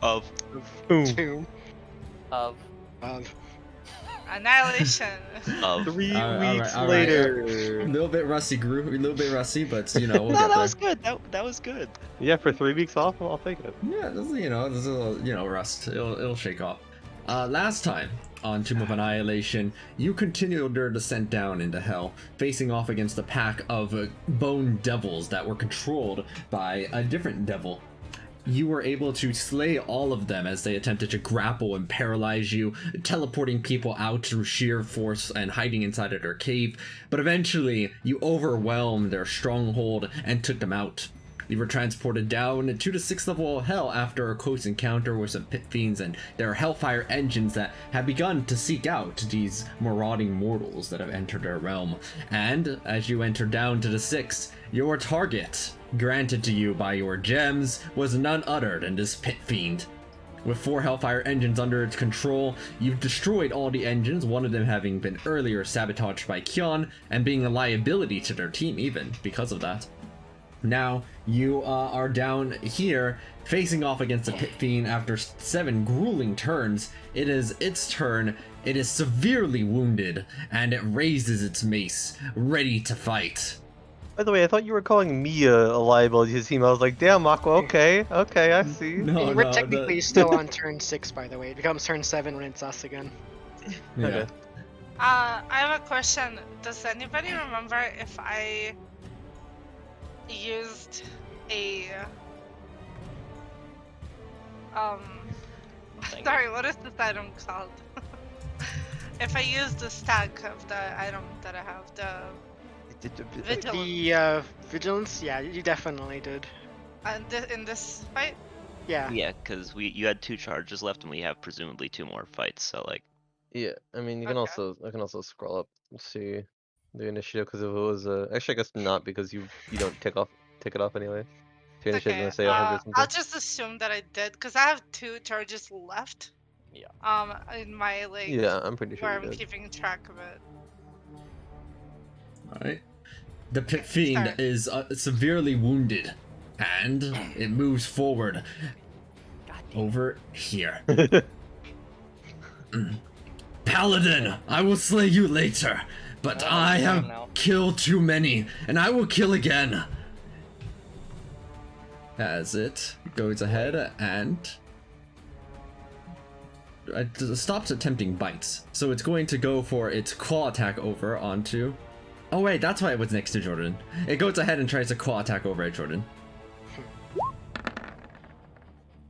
Of Tomb. Of Annihilation. of 3 All weeks right. later. A little bit rusty, Gru. A little bit rusty, but you know we'll No, get that there. was good. That was good. Yeah, for 3 weeks off, I'll take it. Yeah, this is, this is a little, rust. It'll shake off. Last time on Tomb of Annihilation, you continued your descent down into hell, facing off against a pack of bone devils that were controlled by a different devil. You were able to slay all of them as they attempted to grapple and paralyze you, teleporting people out through sheer force and hiding inside of their cave, but eventually you overwhelmed their stronghold and took them out. You were transported down to the 6th level of hell after a close encounter with some pit fiends and their hellfire engines that have begun to seek out these marauding mortals that have entered their realm. And as you enter down to the 6th, your target, granted to you by your gems, was none other than this pit fiend. With 4 hellfire engines under its control, you've destroyed all the engines, one of them having been earlier sabotaged by Kyon and being a liability to their team even because of that. Now, you are down here, facing off against a pit fiend after 7 grueling turns. It is its turn, it is severely wounded, and it raises its mace, ready to fight. By the way, I thought you were calling me a liability to the team. I was like, damn, Aqua, okay, I see. No, We're technically still on turn 6, by the way. It becomes turn 7 when it's us again. Yeah. Okay. I have a question. Does anybody remember if I used a sorry, what is this item called? If I use the stack of the item that I have, the vigilance, The vigilance, yeah, you definitely did. in this fight. Yeah. Yeah, because you had 2 charges left, and we have presumably 2 more fights. So like, Yeah, I mean, I can also scroll up and see the initiative because if it was actually I guess not because you don't tick it off anyway. So your initiative's Okay, gonna say 100 I'll something. just assume that I did because I have 2 charges left. Yeah. In my Yeah, I'm pretty sure where you I'm did. keeping track of it. Alright. The pit fiend is severely wounded, and it moves forward over here. Paladin, I will slay you later, but I have killed too many, and I will kill again. As it goes ahead and stops attempting bites, so it's going to go for its claw attack over onto. Oh wait, that's why it was next to Jordan. It goes ahead and tries to claw attack over at Jordan.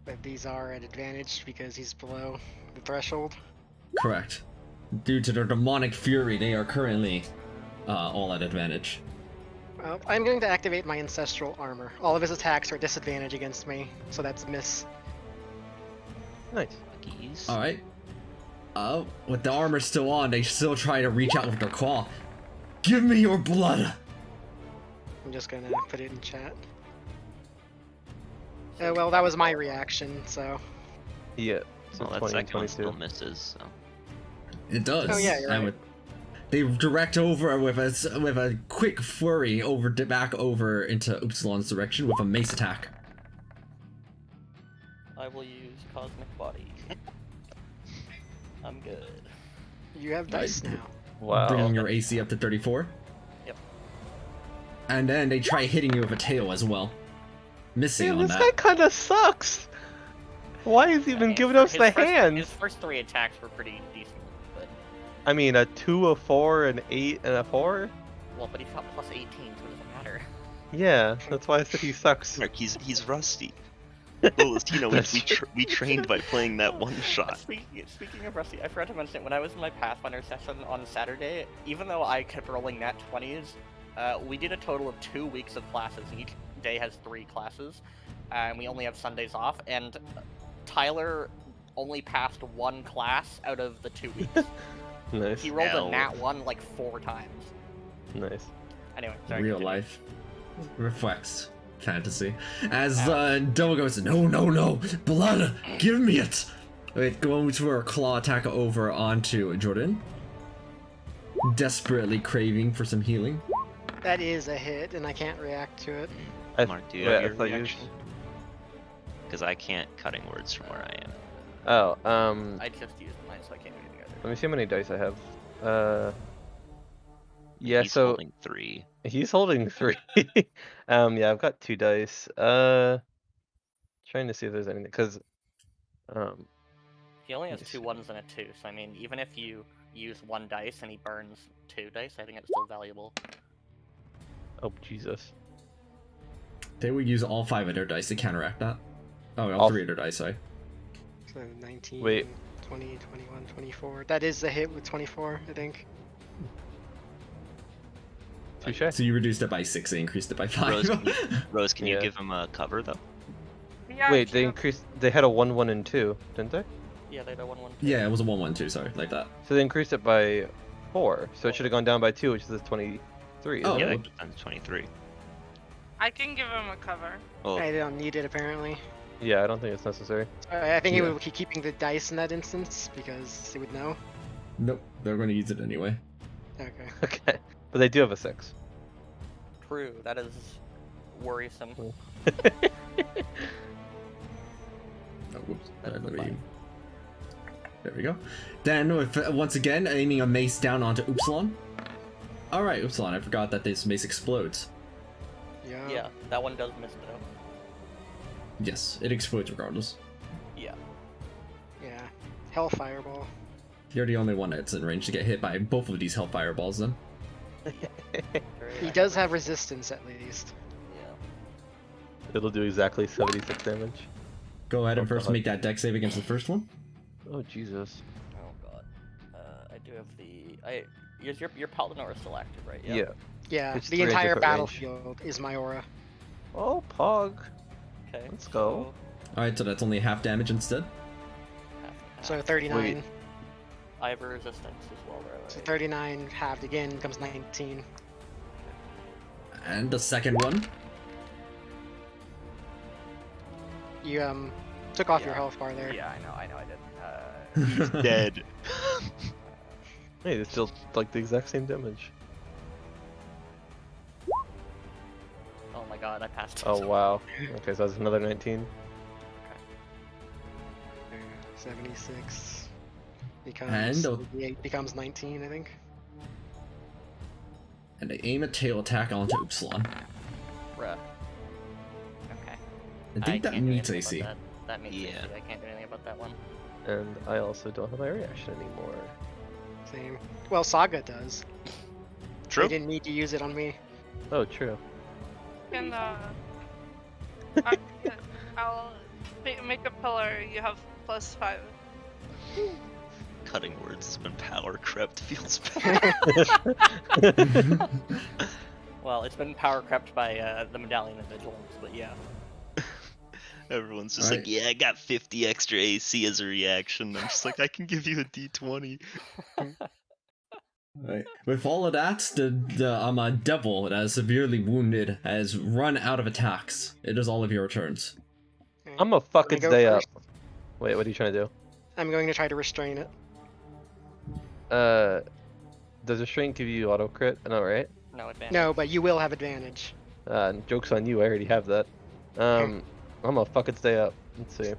But these are at advantage because he's below the threshold. Correct. Due to their demonic fury, they are currently all at advantage. Well, I'm going to activate my ancestral armor. All of his attacks are at disadvantage against me, so that's a miss. Nice. keys. Alright. With the armor still on, they still try to reach out with their claw. Give me your blood! I'm just gonna put it in chat. Well, that was my reaction, so... Yeah. So Well, that 20 and second one 22. still misses. So. It does. Oh, yeah, you're right. They direct over with a quick flurry back over into Upsilon's direction with a mace attack. I will use Cosmic Body. I'm good. You have dice now. Wow. Bringing your AC up to 34. Yep. And then they try hitting you with a tail as well. Missing Damn, on this that. guy kinda sucks! Why is he even giving us the hands? His first 3 attacks were pretty decent, but... I mean, a 2, a 4, an 8, and a 4? Well, but he's got plus 18, so it doesn't matter. Yeah, that's why I said he sucks. Mark, he's rusty. Well, you know, we trained by playing that one shot. Speaking of Rusty, I forgot to mention it, when I was in my Pathfinder session on Saturday, even though I kept rolling nat 20s, we did a total of 2 weeks of classes. Each day has 3 classes, and we only have Sundays off, and Tyler only passed 1 class out of the 2 weeks. Nice. He rolled a nat 1 like 4 times. Nice. Anyway, sorry. Real continue. life reflects fantasy. As Devil goes, no, blood, give me it! Wait, going to her claw attack over onto Jordan. Desperately craving for some healing. That is a hit, and I can't react to it. Mark, do you have your reaction? Because I can't cutting words from where I am. Oh, I just used mine, so I can't do anything other. let me see how many dice I have. Yeah, He's so holding 3. he's holding 3. Yeah, I've got 2 dice. Trying to see if there's anything, because, He only Let has me 2 see. 1s and a 2, so I mean, even if you use 1 dice and he burns 2 dice, I think it's still valuable. oh Jesus. They would use all 5 of their dice to counteract that. Oh, all All 3 of their dice, sorry. So 19, Wait. 20, 21, 24. That is the hit with 24, I think. Touche. So you reduced it by 6, they increased it by 5. Rose, can you Yeah. give him a cover though? Yeah, Wait, they cute. increased. They had a 1, 1, and 2, didn't they? Yeah, they had a 1 1 Yeah, it was a 1-1-2, sorry, like that. So they increased it by 4. So it should have gone down by 2, which is 23. Oh, Isn't Yeah, it? that goes down to 23. I can give him a cover. Well, I don't need it apparently. Yeah, I don't think it's necessary. I think Yeah. it would keep keeping the dice in that instance because they would know. Nope, they're going to use it anyway. Okay. Okay, but they do have a 6. True, that is worrisome. Oh, whoops. That's Let me- fine. There we go. Then, with, once again, aiming a mace down onto Upsilon. Alright, Upsilon, I forgot that this mace explodes. Yeah. Yeah, that one does miss though. Yes, it explodes regardless. Yeah. Yeah. Hellfire ball. You're the only one that's in range to get hit by both of these Hellfire balls then. He does have resistance at least. Yeah. It'll do exactly 76 damage. Go ahead and Oh, first God. make that deck save against the first one. Oh Jesus. Oh god. I do have the. Your Paladin aura is still active, right? Yeah. Yeah. It's The 300 entire foot range. battlefield is my aura. Oh, Pog. Okay. Let's go. Alright, so that's only half damage instead. So 39. Wait. I have a resistance as well, right? So 39 halved again becomes 19. And the second one. You took off your Yeah. health bar there. Yeah, I know, I did. he's dead. Hey, it's still like the exact same damage. Oh my god, I passed. Oh wow. Okay, so that's another 19. 76 becomes And- 88 becomes 19, I think. And I aim a tail attack onto Upsilon. Bruh. Okay. I think that can't do meets anything AC. about That meets Yeah. AC. I can't do anything about that one. And I also don't have my reaction anymore. Same. Well, Saga does. True. They didn't need to use it on me. Oh, true. And I'll make a pillar. You have +5. Cutting words when power crept feels bad. Well, it's been power crept by the Medallion of Vigilance, but yeah. Everyone's just Alright. like, yeah, I got 50 extra AC as a reaction. I'm just like, I can give you a D20. Right. With all of that, the devil that is severely wounded has run out of attacks. It is all of your turns. I'm a fucking go stay up. first? Wait, what are you trying to do? I'm going to try to restrain it. Does restraint give you auto crit? No, right? No advantage. No, but you will have advantage. Joke's on you, I already have that. I'm gonna fucking stay up. Let's see.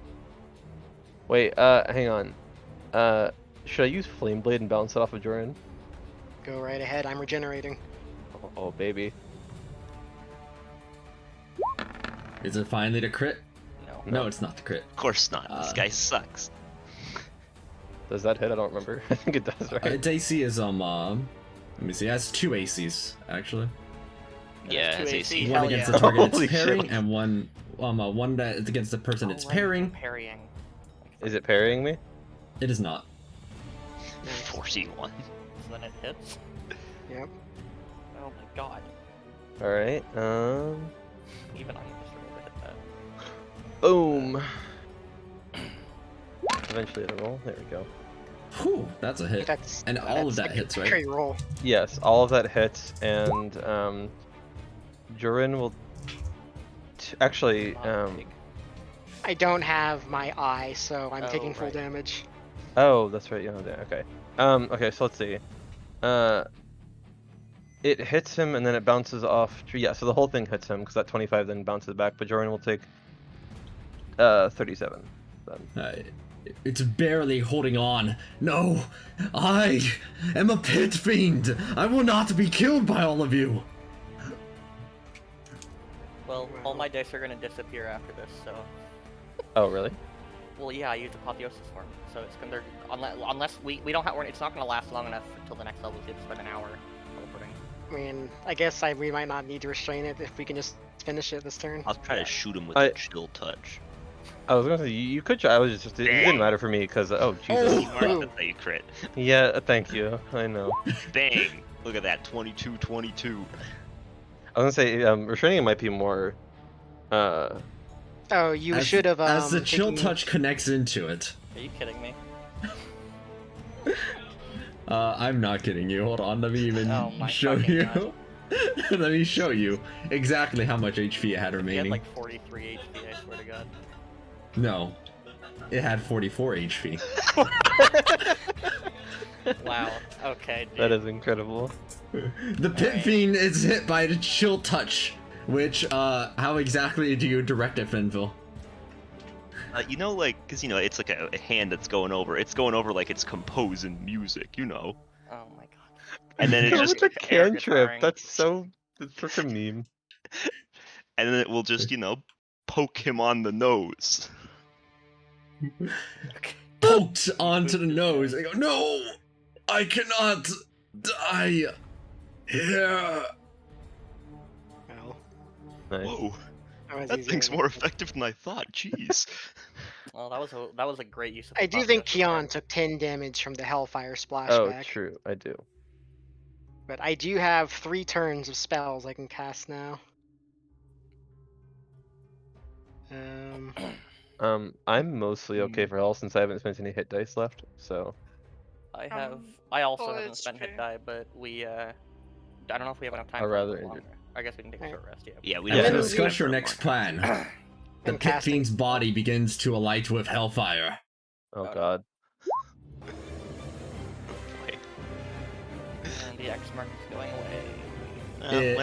Wait, hang on. Should I use Flame Blade and bounce it off of Joran? Go right ahead. I'm regenerating. Oh, baby. Is it finally the crit? No. No, it's not the crit. Of course not. This guy sucks. Does that hit? I don't remember. I think it does, right? Its AC is let me see. It has 2 ACs actually. Yeah, two his AC. AC. One Hell against yeah. the target Holy it's parrying, shit. and one that is against the person it's Oh, right, parrying. Parrying. Is it parrying me? It is not. 41. So then it hits. Yep. Oh my god. Alright, Even I just remember to hit that. boom. Eventually it'll roll. There we go. Whew, that's a hit. That's And all of that's that a hits, right? Great roll. Yes, all of that hits, and Joran will actually I don't have my eye, so I'm Oh, taking full right. damage. oh, that's right, you know that. Okay. Okay, so let's see. It hits him and then it bounces off. Yeah, so the whole thing hits him because that 25 then bounces back. But Joran will take 37. Then. It's barely holding on. No, I am a pit fiend. I will not be killed by all of you. Well, all my dice are gonna disappear after this, so. Oh, really? Well, yeah, I used Apotheosis form, so it's gonna unless we don't have it's not gonna last long enough until the next level. So you have to spend an hour teleporting. I mean, I guess we might not need to restrain it if we can just finish it this turn. I'll try to shoot him with a chill touch. I was gonna say you could try. I was just it didn't matter for me because Jesus. Mark, that's how you crit. Yeah, thank you. I know. Bang! Look at that, 22-22. I was gonna say restraining might be more. Oh, you should have. As the chill taken- touch connects into it. Are you kidding me? I'm not kidding you. Hold on, let me even Oh my show fucking you. God. Let me show you exactly how much HP it had He had remaining. like 43 HP. I swear to God. No, it had 44 HP. Wow. Okay. Dude. That is incredible. The Pit Alright. Fiend is hit by the chill touch. Which, how exactly do you direct it, Fenville? You know, like, because, you know, it's like a hand that's going over. It's going over like it's composing music, you know. Oh my God. And then it That just, was a cantrip. guitaring. That's such a meme. and then it will just, you know, poke him on the nose. Poked onto the nose. I go, no! I cannot die here. Well, Nice. Whoa, that was that easier thing's than- more effective than I thought. Jeez. Well, that was a great use of. I do think Apotheosis Keon form. took 10 damage from the Hellfire splashback. Oh, true. I do. But I do have 3 turns of spells I can cast now. I'm mostly okay for health since I haven't spent any hit dice left. So. I also well, haven't it's spent hit true. die, but I don't know if we have enough time. I'd for a rather little injured. longer. I guess we can take a Right. short rest. Yeah. Yeah, we Yeah. don't Yeah, have discuss time for your a next long- plan. The And Pit casting. Fiend's body begins to alight with hellfire. Oh no. God. And the X mark is going away.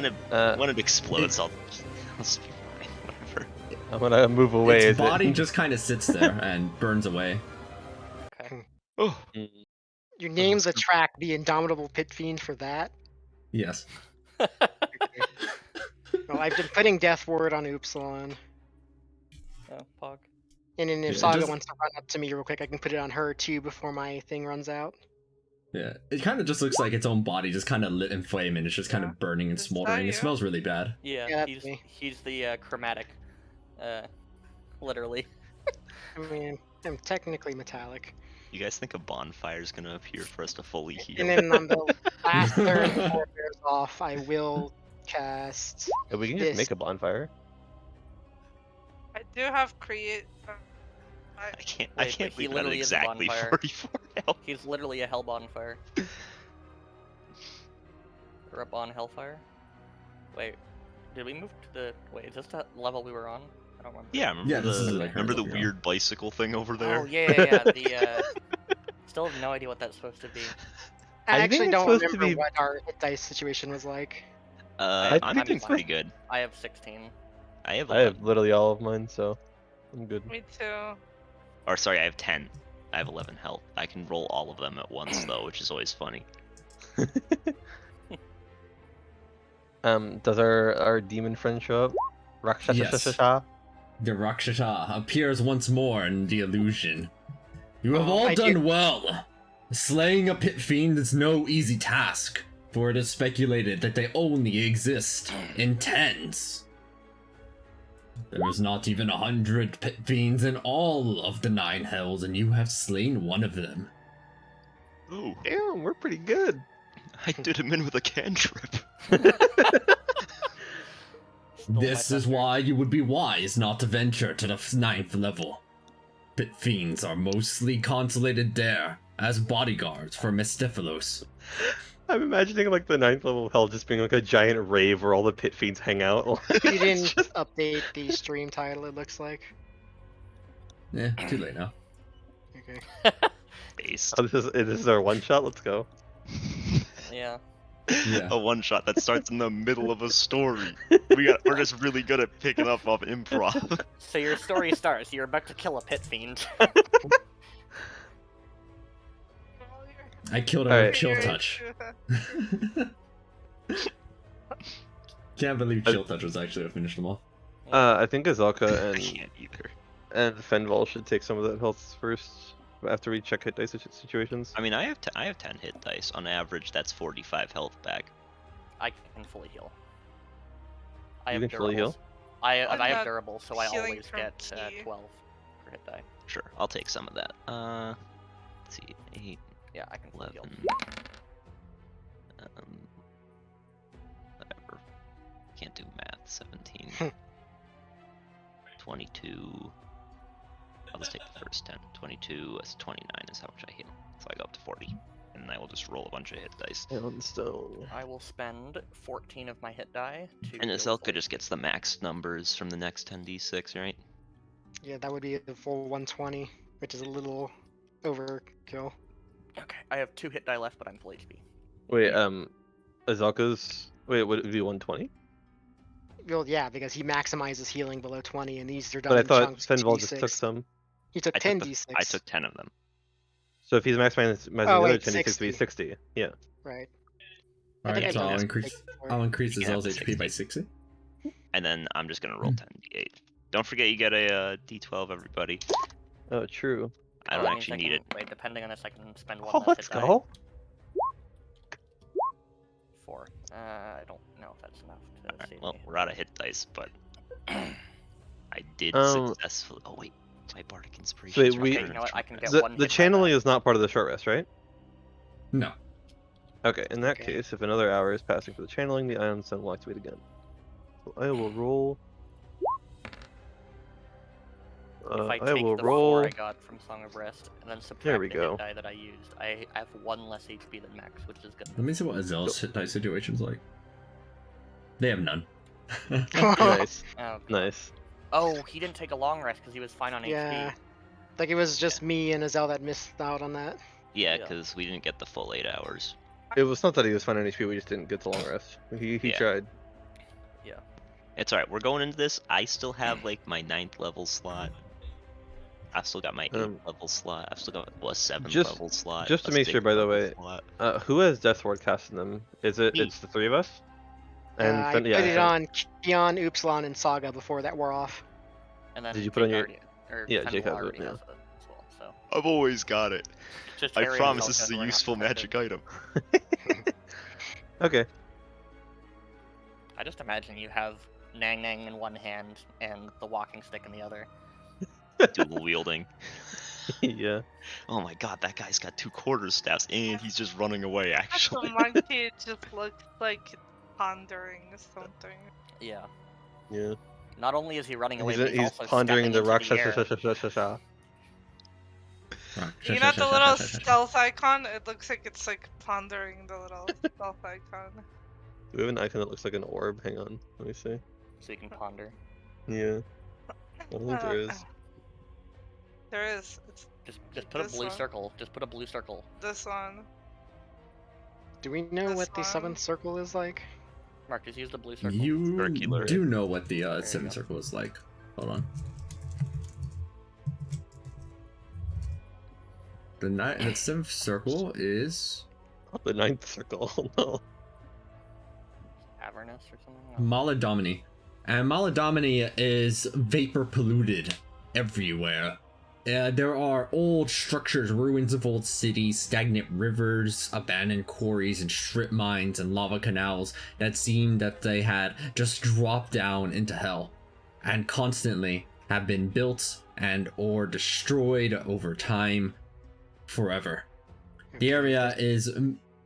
When it explodes, I'll just be fine. Whatever. I'm gonna move away. Its as body it... just kind of sits there and burns away. Okay. Oh, Mm. You named the track the Indomitable Pit Fiend for that. Yes. Well, I've been putting Death Ward on Upsilon. Oh, Pog. And then if Yeah, Saga just- wants to run up to me real quick, I can put it on her too before my thing runs out. Yeah. It kind of just looks like its own body just kind of lit in flame and it's just kind Yeah. of burning and Is that smoldering. you? It smells really bad. Yeah, Yeah, that's he's me. he's the chromatic, literally. I mean, I'm technically metallic. you guys think a bonfire's gonna appear for us to fully heal? And then on the last turn before it wears off, I will cast. Yeah, we can just This. make a bonfire. I do have create. I can't Wait, believe but he that literally is a exactly bonfire. 44 health. He's literally a hell bonfire. Or a bon hellfire. Wait, did we move to the? Wait, is this the level we were on? I don't remember. Yeah, remember Yeah, this is the, the current remember the level. weird bicycle thing over there? Oh yeah, yeah, yeah. Still have no idea what that's supposed to be. I I actually think it's don't supposed to remember be- what our hit dice situation was like. I I'm think doing it's pretty good. I have 16. I have I 11. have literally all of mine, so I'm good. Me too. Or sorry, I have 10. I have 11 health. I can roll all of them at once though, which is always funny. Does our demon friend show up? Rakshasha? The Rakshasa appears once more in the illusion. You have Oh, all I done do- well. Slaying a pit fiend is no easy task, for it is speculated that they only exist in tens. There is not even 100 pit fiends in all of the 9 hells, and you have slain one of them. Oh, Damn, we're pretty good. I did him in with a cantrip. Stole my This is thunder. why you would be wise not to venture to the 9th level. Pit fiends are mostly consolated there as bodyguards for Mistiphilos. I'm imagining like the 9th level of hell just being like a giant rave where all the pit fiends hang out. You didn't update the stream title, it looks like. Yeah, too late now. Okay. Based. Oh, this is our one shot. Let's go. Yeah. Yeah. A one shot that starts in the middle of a story. We're just really good at picking up off improv. So your story starts. You're about to kill a pit fiend. I killed him Alright. with chill touch. Can't believe chill touch was actually what finished them off. I think Azalka I and can't either. Fenval should take some of that health first after we check hit dice situations. I mean, I have 10 hit dice on average. That's 45 health back. I can fully heal. I You have can fully heal? durables. I I'm have not durable, so I healing always from get ki. 12 per hit die. Sure, I'll take some of that. Let's see, 8, Yeah, I can fully 11. heal. Whatever. Can't do math. 17. 22. I'll just take the first 10. 22 is 29 is how much I heal. So I go up to 40. And I will just roll a bunch of hit dice. Stone. I will spend 14 of my hit die to. And heal Azalka fully. just gets the max numbers from the next 10d6, right? Yeah, that would be the full 120, which is a little overkill. Okay, I have 2 hit die left, but I'm full HP. Wait, Azalka's. Wait, would it be 120? Well, yeah, because he maximizes healing below 20, and these are done But I in thought chunks. of Fenval just D6. took some. He took I 10 took, d6. I took 10 of them. So if he's maximizing the Oh, other wait, 10, he takes to be 60. Yeah. Right. I Alright, think so I I'll can increase take I'll increase You his can have Zell's 60. HP by 60. And then I'm just gonna roll 10d8. Don't forget you get a d12, everybody. Oh, true. I don't That means actually need it. Wait, depending on this, I can spend 1 Oh, less let's hit die. go. 4. I don't know if that's enough to Alright, save well, me. we're out of hit dice, but I did Um, successfully. Oh wait, my bardic inspiration. wait, we- Okay, you know what? I can get The, 1 the hit die channeling back. is not part of the short rest, right? No. Okay, in that Okay. case, if another hour is passing for the channeling, the ion stone will activate again. So I will roll. If I I take will the roll. 4 I got from Song of Rest and then subtract we the go. hit die that I used, I have 1 less HP than max, which is good. Let me see what Azel's hit dice situation's like. They have none. Nice, Oh, nice. oh, he didn't take a long rest because he was fine on Yeah. HP. Like, it was just me and Azel that missed out on that. Yeah, Yeah. because we didn't get the full 8 hours. It was not that he was fine on HP, we just didn't get the long rest. He Yeah. tried. It's alright. We're going into this. I still have like my 9th level slot. I've still got my 8th level slot. I've still got a 7th just- level slot. just to a make sure, 6th by the level way, slot. Who has Death Ward cast in them? Is it? Me. It's the 3 of us. And I Fen- put yeah, it Fen- on Kion, Upsilon, and Saga before that wore off. And then Did you put on your- Jake already, or Yeah, Fenwal Jake has it, already yeah. has it as well, so. I've always got it. Just I Harry and promise Zelda this is a who are not useful protected. magic item. Okay. I just imagine you have Nang Nang in one hand and the walking stick in the other. Dual wielding. Yeah. Oh my god, that guy's got 2 quarterstaffs and he's just running away. The Actually, monkey just looks like pondering something. Yeah. Yeah. Not only is he running away, He's, but he's he's also pondering the stepping rock. into the air. You know the little stealth icon? It looks like it's like pondering the little stealth icon. Do we have an icon that looks like an orb? Hang on. Let me see. So you can ponder. Yeah. I don't think there is. There is. It's Just put a This blue one. circle. Just put a blue circle. this one. Do we know This what the one. 7th circle is like? Mark, just use the blue circle. You Circular. do know what the you 7th go. circle is like. Hold on. The 7th circle is Oh, the 9th circle. Oh, no. Avernus or something? No. Maladomini. And Maladomini is vapor polluted everywhere. There are old structures, ruins of old cities, stagnant rivers, abandoned quarries and strip mines and lava canals that seem that they had just dropped down into hell and constantly have been built and or destroyed over time forever. The area is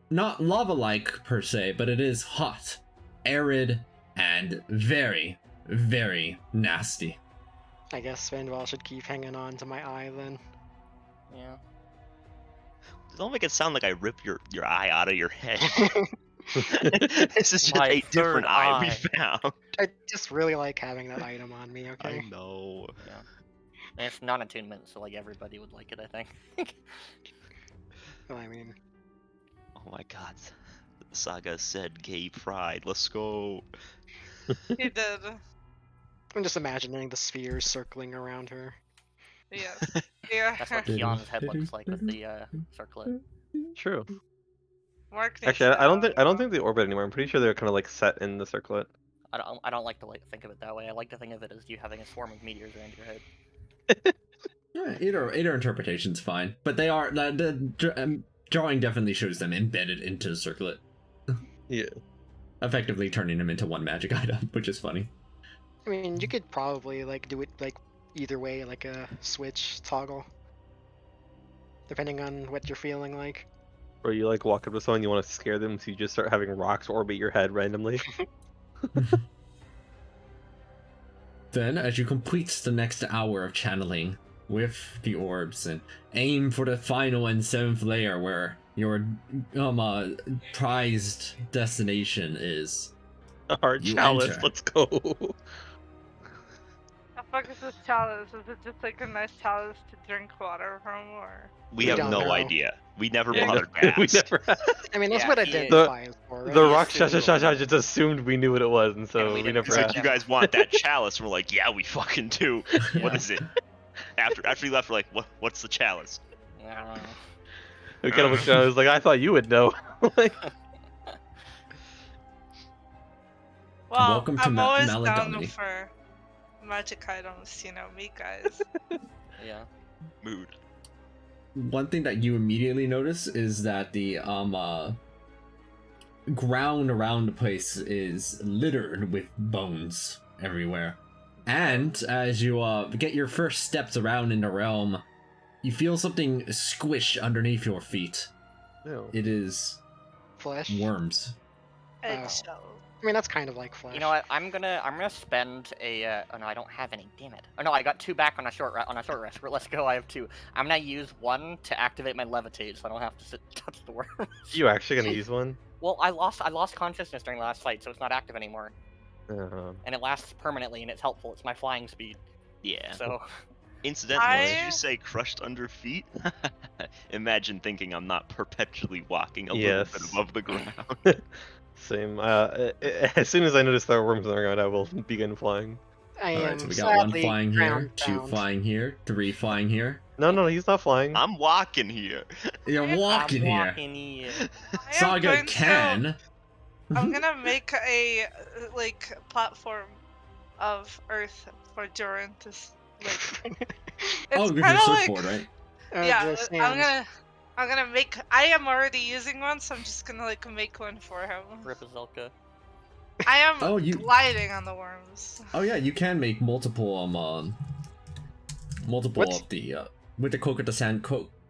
not lava-like per se, but it is hot, arid, and very, very nasty. I guess Svenval should keep hanging on to my eye then. Yeah. don't make it sound like I rip your eye out of your head. This is just My a different third eye we eye. found. I just really like having that item on me, I okay? know. And it's non-attunement, so like everybody would like it, I think. Well, I mean, Oh my god. Saga said gay pride. Let's go. He did. I'm just imagining the spheres circling around her. Yes. Yeah. That's what Keon's head looks like with the circlet. True. Mark needs Actually, to I don't know, think I don't think they orbit anymore. I'm pretty sure they're kind of like set in the circlet. I don't like to think of it that way. I like to think of it as you having a swarm of meteors around your head. Yeah, either interpretation's fine, but they are the drawing definitely shows them embedded into the circlet, Yeah. effectively turning them into one magic item, which is funny. I mean, you could probably like do it like either way, like a switch toggle, depending on what you're feeling like. Or you like walk up to someone, you want to scare them, so you just start having rocks orbit your head randomly. Then, as you complete the next hour of channeling with the orbs and aim for the final and 7th layer where your prized destination is, Our You chalice, enter. let's go. The fuck is this chalice? Is it just like a nice chalice to drink water from, or? We We have don't no know. idea. We never Yeah. bothered to we ask. never. I mean, that's Yeah, what he- identify is for, right? The He rock assumed- just assumed we knew what it was, and so And we we didn't never He's correct like, asked. you guys want that chalice? And we're like, yeah, we fucking do. What Yeah. is it? After we left, we're like, what's the chalice? I don't know. We kind of looked around. I was like, I thought you would know. Like, Well, Welcome to I'm always down Maladoni. for magic items, you know me, guys. Yeah. Mood. One thing that you immediately notice is that the ground around the place is littered with bones everywhere. And as you get your first steps around in the realm, you feel something squish underneath your feet. no. It is Flesh. worms. Eggshell. I mean, that's kind of like flesh. You know what? I'm gonna spend a. Oh no, I don't have any. Damn it. Oh no, I got 2 back on a short rest. Let's go. I have 2. I'm gonna use 1 to activate my levitate, so I don't have to touch the worm. You actually gonna use one? Well, I lost consciousness during the last fight, so it's not active anymore, Uh, and it lasts permanently, and it's helpful. It's my flying speed. Yeah. So Incidentally, did I- you say crushed under feet? Imagine thinking I'm not perpetually walking a Yes. little bit above the ground. same. As soon as I notice there are worms on the ground, I will begin flying. I am Alright, so we got 1 sadly flying here, ground 2 bound. flying here, 3 flying here. No, he's not flying. I'm walking here. You're walking I'm here. walking here. I am Saga going to- can. I'm gonna make a like platform of earth for Duran to like. Oh, It's with your kind of like surfboard, right? yeah. The sand. I'm gonna make. I am already using one, so I'm just gonna like make one for him. Rip Azelka. I am Oh, you- gliding on the worms. Oh yeah, you can make multiple What's- of the with the Kokata Sand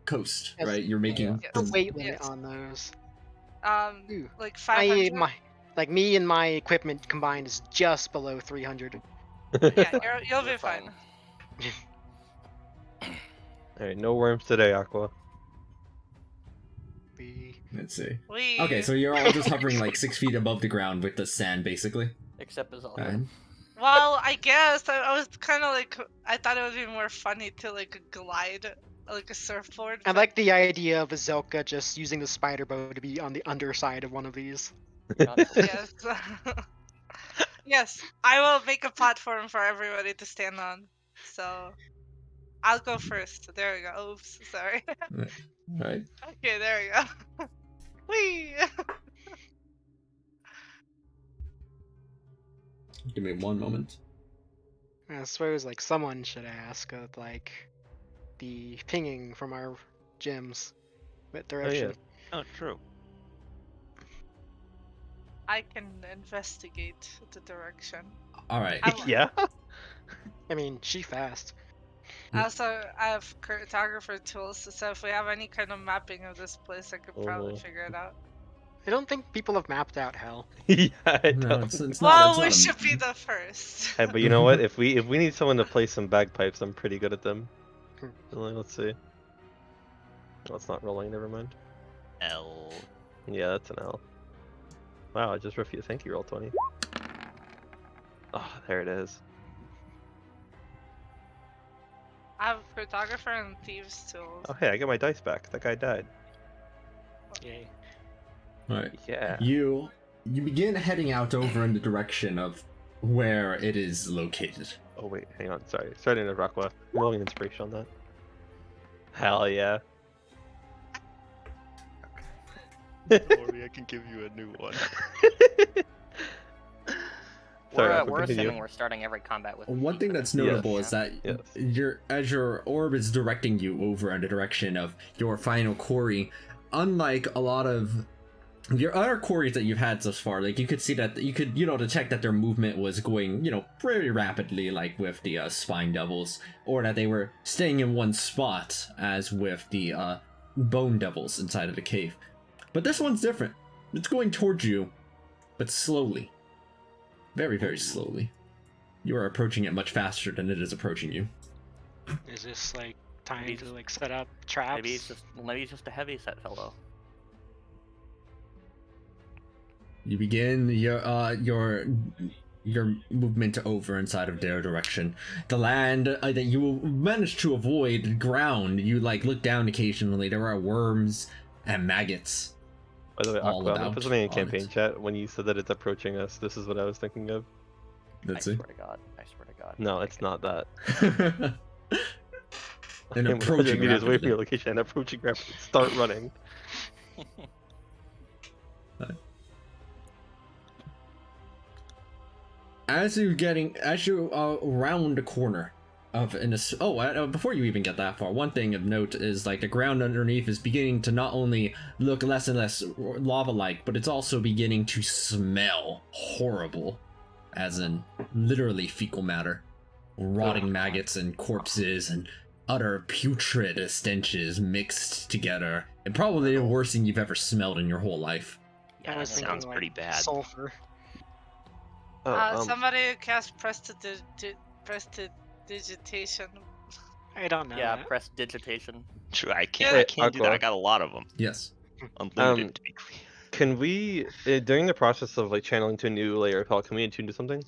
coast, Yes. right? You're making Yes. The the- weight limit Yes. on those. Ooh. Like I 500. like me and my equipment combined is just below 300. Yeah, you'll be You're fine. Alright, no worms today, Aqua. Let's see. We. Okay, so you're all just hovering like 6 feet above the ground with the sand, basically. Except Azelka. And Well, I guess I was kind of like I thought it would be more funny to like glide like a surfboard. I but- like the idea of Azelka just using the spider bow to be on the underside of one of these. Yes. Yes, I will make a platform for everybody to stand on. So I'll go first. There we go. Oops, sorry. right. Okay, there we go. Whee! Give me 1 moment. I suppose like someone should ask like the pinging from our gyms. What direction? Oh, true. I can investigate the direction. All right. I'm- Yeah. I mean, she fast. Also, I have cartographer tools, so if we have any kind of mapping of this place, I could probably Oh. figure it out. I don't think people have mapped out hell. Yeah, I No, don't. it's Well, not. we It's should not be the first. Hey, but you know what? If we need someone to play some bagpipes, I'm pretty good at them. Hmm. Let's see. Oh, it's not rolling. Never mind. L. Yeah, that's an L. Wow, I just refused. Thank you, roll 20. Oh, there it is. I have cartographer and thieves tools. Oh, hey, I got my dice back. That guy died. Yay. Alright. Yeah. You begin heading out over in the direction of where it is located. Oh wait, hang on. Sorry to interrupt. Rockwell. I'm rolling inspiration on that. Hell yeah. Don't worry, I can give you a new one. Sorry, We're, Rockwell, we're continue. assuming we're starting every combat with. One thing feet that's first. notable Yes. is that Yes. as your orb is directing you over in the direction of your final quarry, unlike a lot of your other quarries that you've had thus far, like you could see that you could detect that their movement was going pretty rapidly, like with the spine devils, or that they were staying in one spot, as with the bone devils inside of the cave. But this one's different. It's going towards you, but slowly, very, very slowly. You are approaching it much faster than it is approaching you. Is this like time Maybe to just- like set up traps? Maybe he's just a heavy set fellow. You begin your movement over inside of their direction. The land that you managed to avoid, ground, you look down occasionally. There are worms and maggots. By the way, all Aqua, I'm gonna about put something in on campaign it. chat. When you said that it's approaching us, this is what I was thinking of. Let's I see. swear to God. I swear to God. No, it's not that. And 100 approaching meters away from rapidly. your location and approaching rapidly. Start running. As you round the corner of before you even get that far, one thing of note is the ground underneath is beginning to not only look less and less lava-like, but it's also beginning to smell horrible, as in literally fecal matter, rotting maggots and corpses and utter putrid stenches mixed together, and probably the worst thing you've ever smelled in your whole life. I Yeah, was that thinking sounds like pretty bad. Sulfur. Oh, Somebody cast prestidigitation. I don't know. Yeah, that. press digitation. True, I Wait, can't do that. Aqua. I got a lot of them. Yes. Unlimited, to be clear. Can we, during the process of channeling to a new layer of hell, can we attune to something?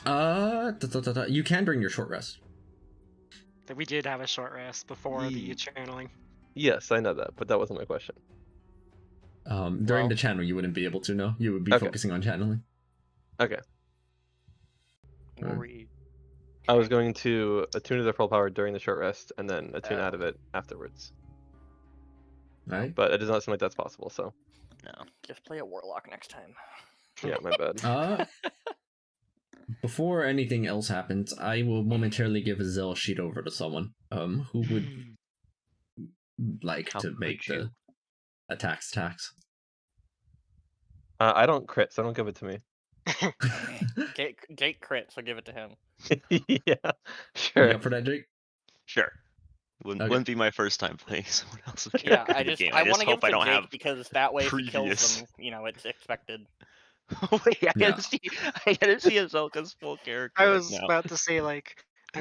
You can during your short rest. That we did have a short rest before the Ye- channeling. Yes, I know that, but that wasn't my question. During Well- the channel, you wouldn't be able to. No, you would be Okay. focusing on channeling. Okay. What were you? I was going to attune to the full power during the short rest and then attune Oh. out of it afterwards. Right. But it does not seem like that's possible, so No. Just play a warlock next time. yeah, my bad. Before anything else happens, I will momentarily give a Zell sheet over to someone who would like How to make could you? the attacks. I don't crit, so don't give it to me. Jake crit, so give it to him. Yeah, Are sure. you up for that, Jake? Sure. Okay. Wouldn't be my first time playing someone else's Yeah, character I in the just game. I I just want to give hope I to don't Jake have. because that way if he kills previous. them, it's expected. Wait, I Yeah. gotta see Azelka's full character. I right was now. about to say I'm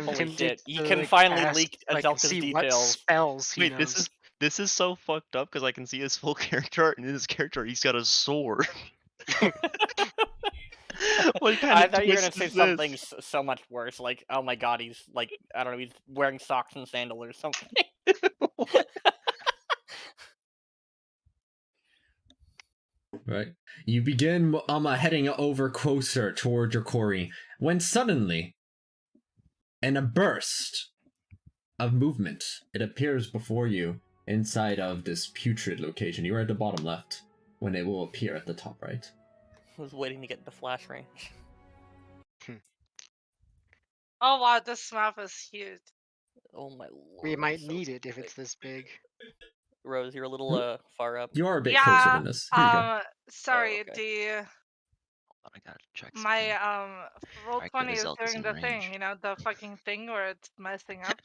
Holy tempted shit, you to, can finally ask, leak Azelka's see what details. spells he Wait, knows. this is so fucked up because I can see his full character art, and in his character art, he's got a sword. What kind I of thought you were gonna twist say is something this? so much worse, like, oh my god, he's I don't know, he's wearing socks and sandals or something. Right. You begin heading over closer toward your quarry when suddenly, in a burst of movement, it appears before you inside of this putrid location. You are at the bottom left when it will appear at the top right. I was waiting to get into flash range. Oh wow, this map is huge. Oh my lord. We might so need it if big. it's this big. Rose, you're a little far up. You are a bit closer than this. Here you go. Sorry, okay. I gotta check my something. roll Alright, 20 good, is Azelka's doing in the range. thing, the fucking thing where it's messing up.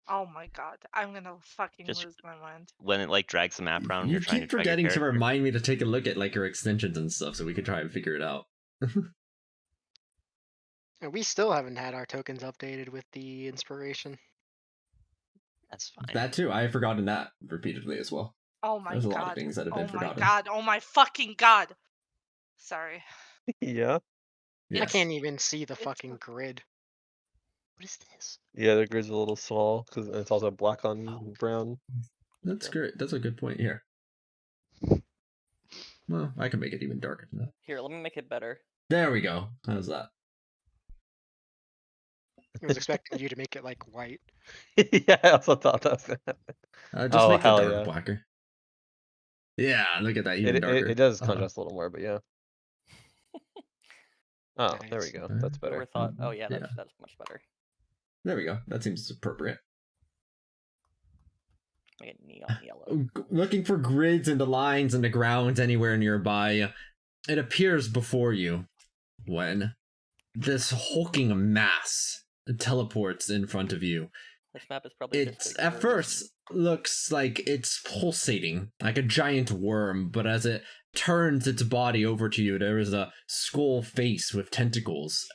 Oh my god, I'm gonna fucking Just- lose my mind. When it drags the map around, You you're trying to keep drag your forgetting to character. remind me to take a look at your extensions and stuff so we can try and figure it out. And we still haven't had our tokens updated with the inspiration. That's fine. That too, I have forgotten that repeatedly as well. Oh my There's a god. lot of things that have been Oh my forgotten. god. Oh my fucking god. Sorry. Yeah. I Yes. can't even see the fucking grid. What is this? Yeah, the grid's a little small because it's also black on brown. That's great. That's a good point here. Well, I can make it even darker than that. Here, let me make it better. There we go. How's that? I was expecting you to make it like white. Yeah, I also thought that was gonna happen. Just Oh, make the hell dark yeah. blacker. Yeah, look at that, even darker. It does Uh-huh. contrast a little more, but yeah. Oh, there we Nice. go. That's better. Whoever thought, oh yeah, Yeah. that's much better. There we go. That seems appropriate. Make it neon yellow. Looking for grids and the lines and the ground anywhere nearby, it appears before you when this hulking mass teleports in front of you. This map is probably It just at first looks like it's pulsating, like a giant worm, but as it turns its body over to you, there is a skull face with tentacles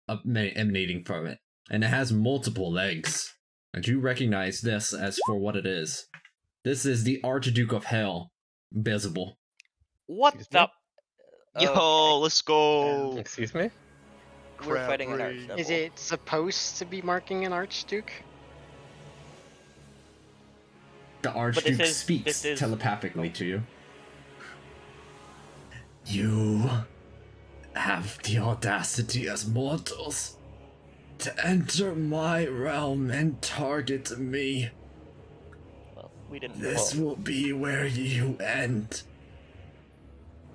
emanating from it, and it has multiple legs. And you recognize this as for what it is. This is the Archduke of Hell, visible. What Excuse the? Yo, Okay. let's go. Excuse me? We're Crab fighting an brain. archdevil. Is it supposed to be marking an Archduke? The Archduke this speaks is- telepathically to you. You have the audacity as mortals to enter my realm and target me. Well, we didn't. This will be where you end.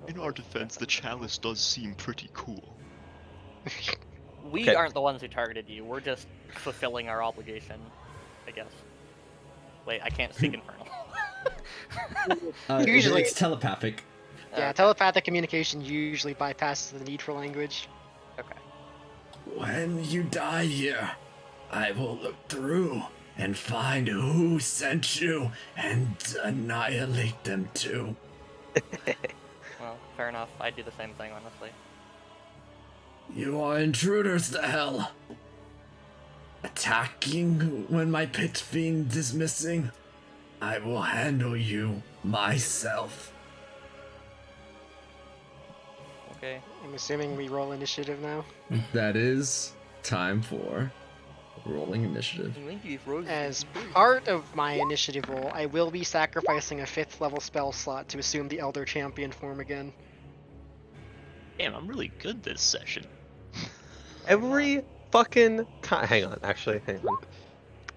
In our defense, the chalice does seem pretty cool. We Okay. aren't the ones who targeted you. We're just fulfilling our obligation, I guess. Wait, I can't speak Infernal. Usually- It's telepathic. Yeah, telepathic communication usually bypasses the need for language. Okay. When you die here, I will look through and find who sent you and annihilate them too. Well, fair enough. I'd do the same thing, honestly. You are intruders to hell. Attacking when my pit fiend is missing. I will handle you myself. Okay. I'm assuming we roll initiative now. That is time for rolling initiative. As part of my initiative roll, I will be sacrificing a 5th level spell slot to assume the Elder Champion form again. Damn, I'm really good this session. Every fucking time. Hang on, actually, hang on.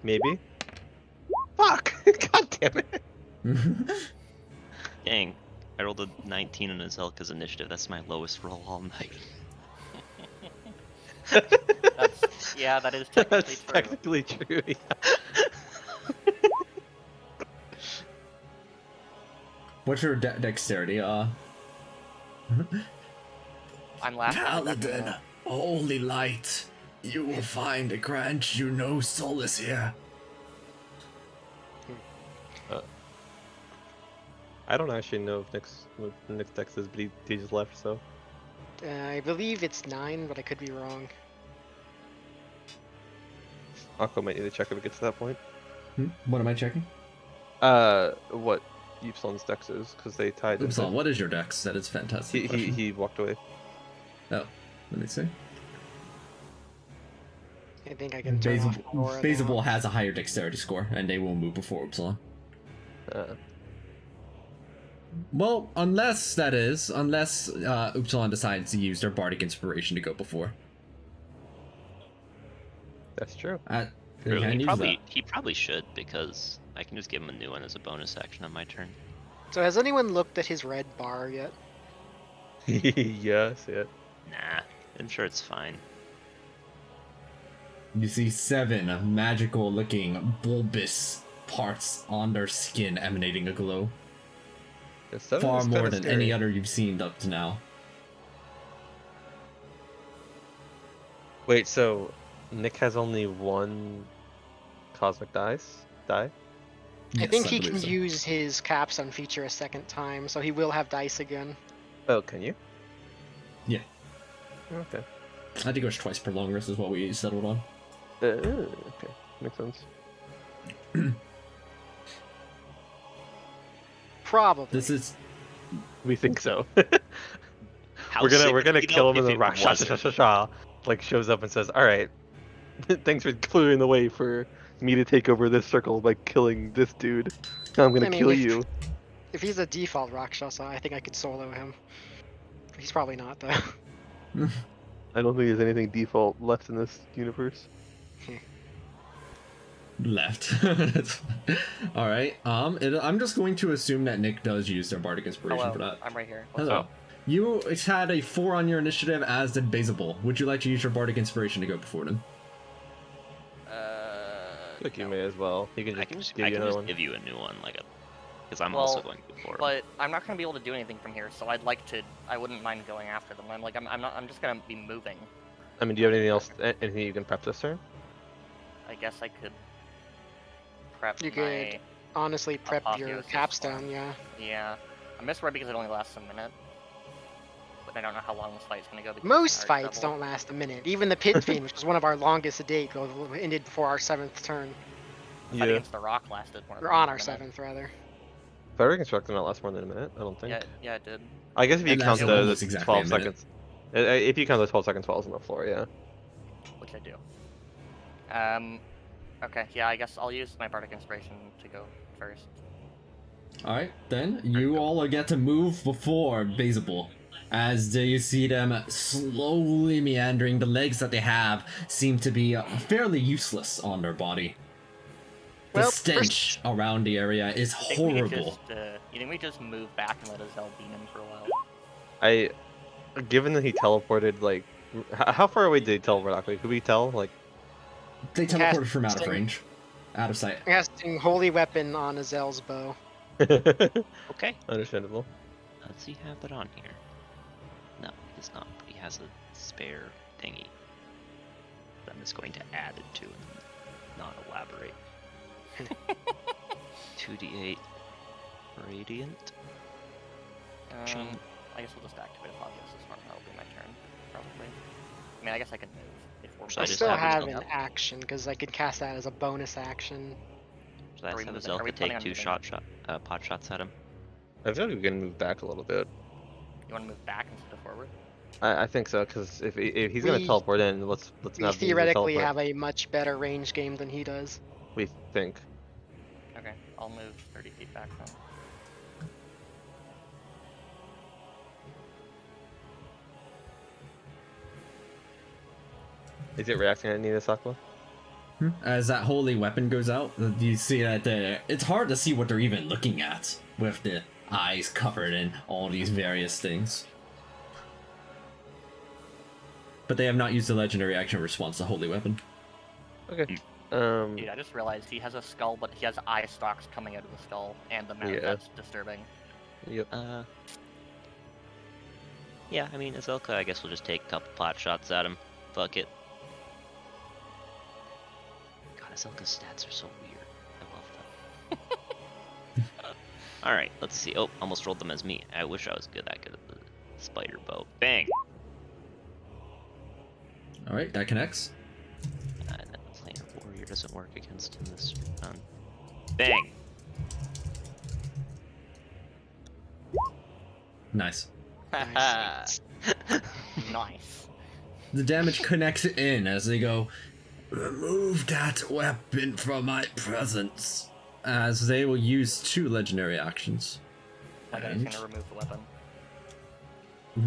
Maybe? Fuck! God damn it! Dang, I rolled a 19 on Azelka's initiative. That's my lowest roll all night. Yeah, that is technically That's true. technically true, yeah. What's your dexterity? I'm laughing. Paladin, holy light, you will find a grant you no solace here. I don't actually know if Nick's text is, but he just left, so. I believe it's 9, but I could be wrong. Akko might need to check if it gets to that point. What am I checking? What Ypsilon's dex is, because they tied Oops, into- what is your dex? That is fantastic. He question. walked away. Oh, let me see. I think I can turn off Aurora now. Basable has a higher dexterity score, and they will move before Upsilon. Well, unless Upsilon decides to use their bardic inspiration to go before. That's true. They can use that. He probably should, because I can just give him a new one as a bonus action on my turn. So has anyone looked at his red bar yet? Yeah, I see it. Nah, I'm sure it's fine. You see 7 magical-looking bulbous parts on their skin emanating a glow. It's seven Far is more kinda than scary. any other you've seen up to now. Wait, so Nick has only one cosmic die? I Yes, think he can believe so. use his capstone feature a second time, so he will have dice again. Oh, can you? Yeah. Okay. I think it was twice per long rest is what we settled on. Okay, makes sense. Probably. This is We think so. How we're sick gonna would it be, kill him though, in the if it rock. Sha wasn't? sha sha sha. Like shows up and says, "All right, thanks for clearing the way for me to take over this circle by killing this dude. Now I'm gonna I mean, kill if- you." If he's a default Rakshasa, I think I could solo him. He's probably not though. I don't think there's anything default left in this universe. Left. All right. I'm just going to assume that Nick does use their bardic inspiration Hello, for that. I'm right here. What's Hello. up? You had a 4 on your initiative, as did Bazable. Would you like to use your bardic inspiration to go before them? Like you may as well. He can I just can give you another just one. give you a new one, like a, because I'm also going before. But I'm not gonna be able to do anything from here, so I'd like to. I wouldn't mind going after them. I'm just gonna be moving. I mean, do you have anything else? Anything you can prep this turn? I guess I could prep You my. could honestly prep your Apotheosis capstone, form. yeah. Yeah, I'm misread because it only lasts a minute. But I don't know how long this fight's gonna go. because Most it's hard fights trouble. don't last a minute. Even the Pit Fiend, which was one of our longest to date, ended before our 7th turn. The fight against the Rock lasted more. Or than on a our minute. 7th, rather. Fire Construct did not last more than a minute, I don't think. Yeah, it did. I guess if you It count lasted the almost exactly 12 a minute. seconds. If you count the 12 seconds while I was on the floor, yeah. Which I do. Okay, yeah, I guess I'll use my Bardic Inspiration to go first. Alright, then you all get to move before Bazable. As you see them slowly meandering, the legs that they have seem to be fairly useless on their body. The Well, stench around the area is I think we could horrible. you think we just move back and let Azel beam in for a while? Given that he teleported, like, how far away did he teleport? Actually, could we tell? Like, They teleported from out of Casting- range. Out of sight. Casting Holy Weapon on Azel's bow. Okay. understandable. Does he have it on here? No, he does not. But he has a spare thingy. I'm just going to add it to and not elaborate. 2d8 radiant. Chain. I guess we'll just activate Apotheosis form. That'll be my turn, probably. I mean, I guess I can move if we're. So I I just still have have it an action, because I could cast that as a bonus action. So I Are we have moving- are Zelka we planning take on 2 moving? pot shots at him. I feel like we can move back a little bit. You want to move back instead of forward? I think so, because if he's gonna We- teleport in, let's We not use the theoretically teleport. have a much better range game than he does. We think. Okay, I'll move 30 feet back then. Is it reacting at Nina Sakura? As that holy weapon goes out, you see that it's hard to see what they're even looking at with the eyes covered in all these various things. But they have not used the legendary action response to holy weapon. Okay. Dude, I just realized he has a skull, but he has eye stalks coming out of the skull and the mouth. Yeah. That's disturbing. Yep. Yeah, I mean, Azelka, I guess we'll just take a couple pot shots at him. Fuck it. God, Azelka's stats are so weird. I love them. Alright, let's see. Oh, almost rolled them as me. I wish I was that good at the spider bow. Bang! Alright, that connects. And then the planar warrior doesn't work against him this round. Bang! Nice. Nice. Nice. The damage connects in as they go, remove that weapon from my presence. As they will use 2 legendary actions. My guy's And gonna remove the weapon.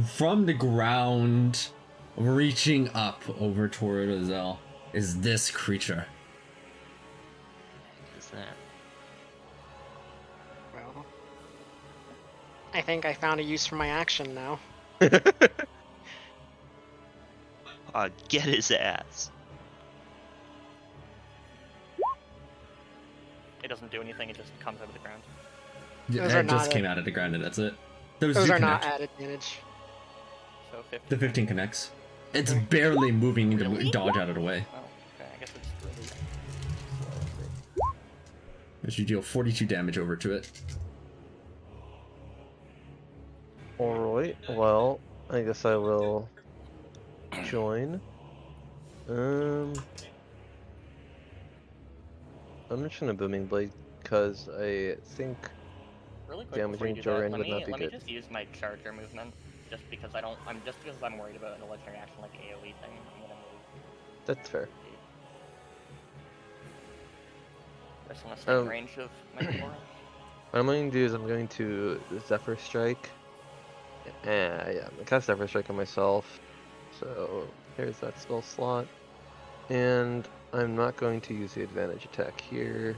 from the ground, reaching up over toward Azel, is this creature. What is that? Well, I think I found a use for my action now. Get his ass. It doesn't do anything, it just comes out of the ground. Those are It just not came out of the ground and that's it. Those Those do are not connect. at advantage. So 50. The 15 connects. It's barely moving to Really? dodge out of the way. Oh, okay, I guess it's really slow. As you deal 42 damage over to it. Alright, well, I guess I will join. I'm just gonna Booming Blade, because I think Really quick damaging before you Joran do that, would not be let me good. just use my charger movement, just because I'm worried about a legendary action like AoE thing. I'm gonna move. That's fair. I just want to stay in range of my Aura. What I'm going to do is I'm going to Zephyr Strike. Yeah, I'm gonna cast Zephyr Strike on myself. So here's that spell slot. And I'm not going to use the advantage attack here.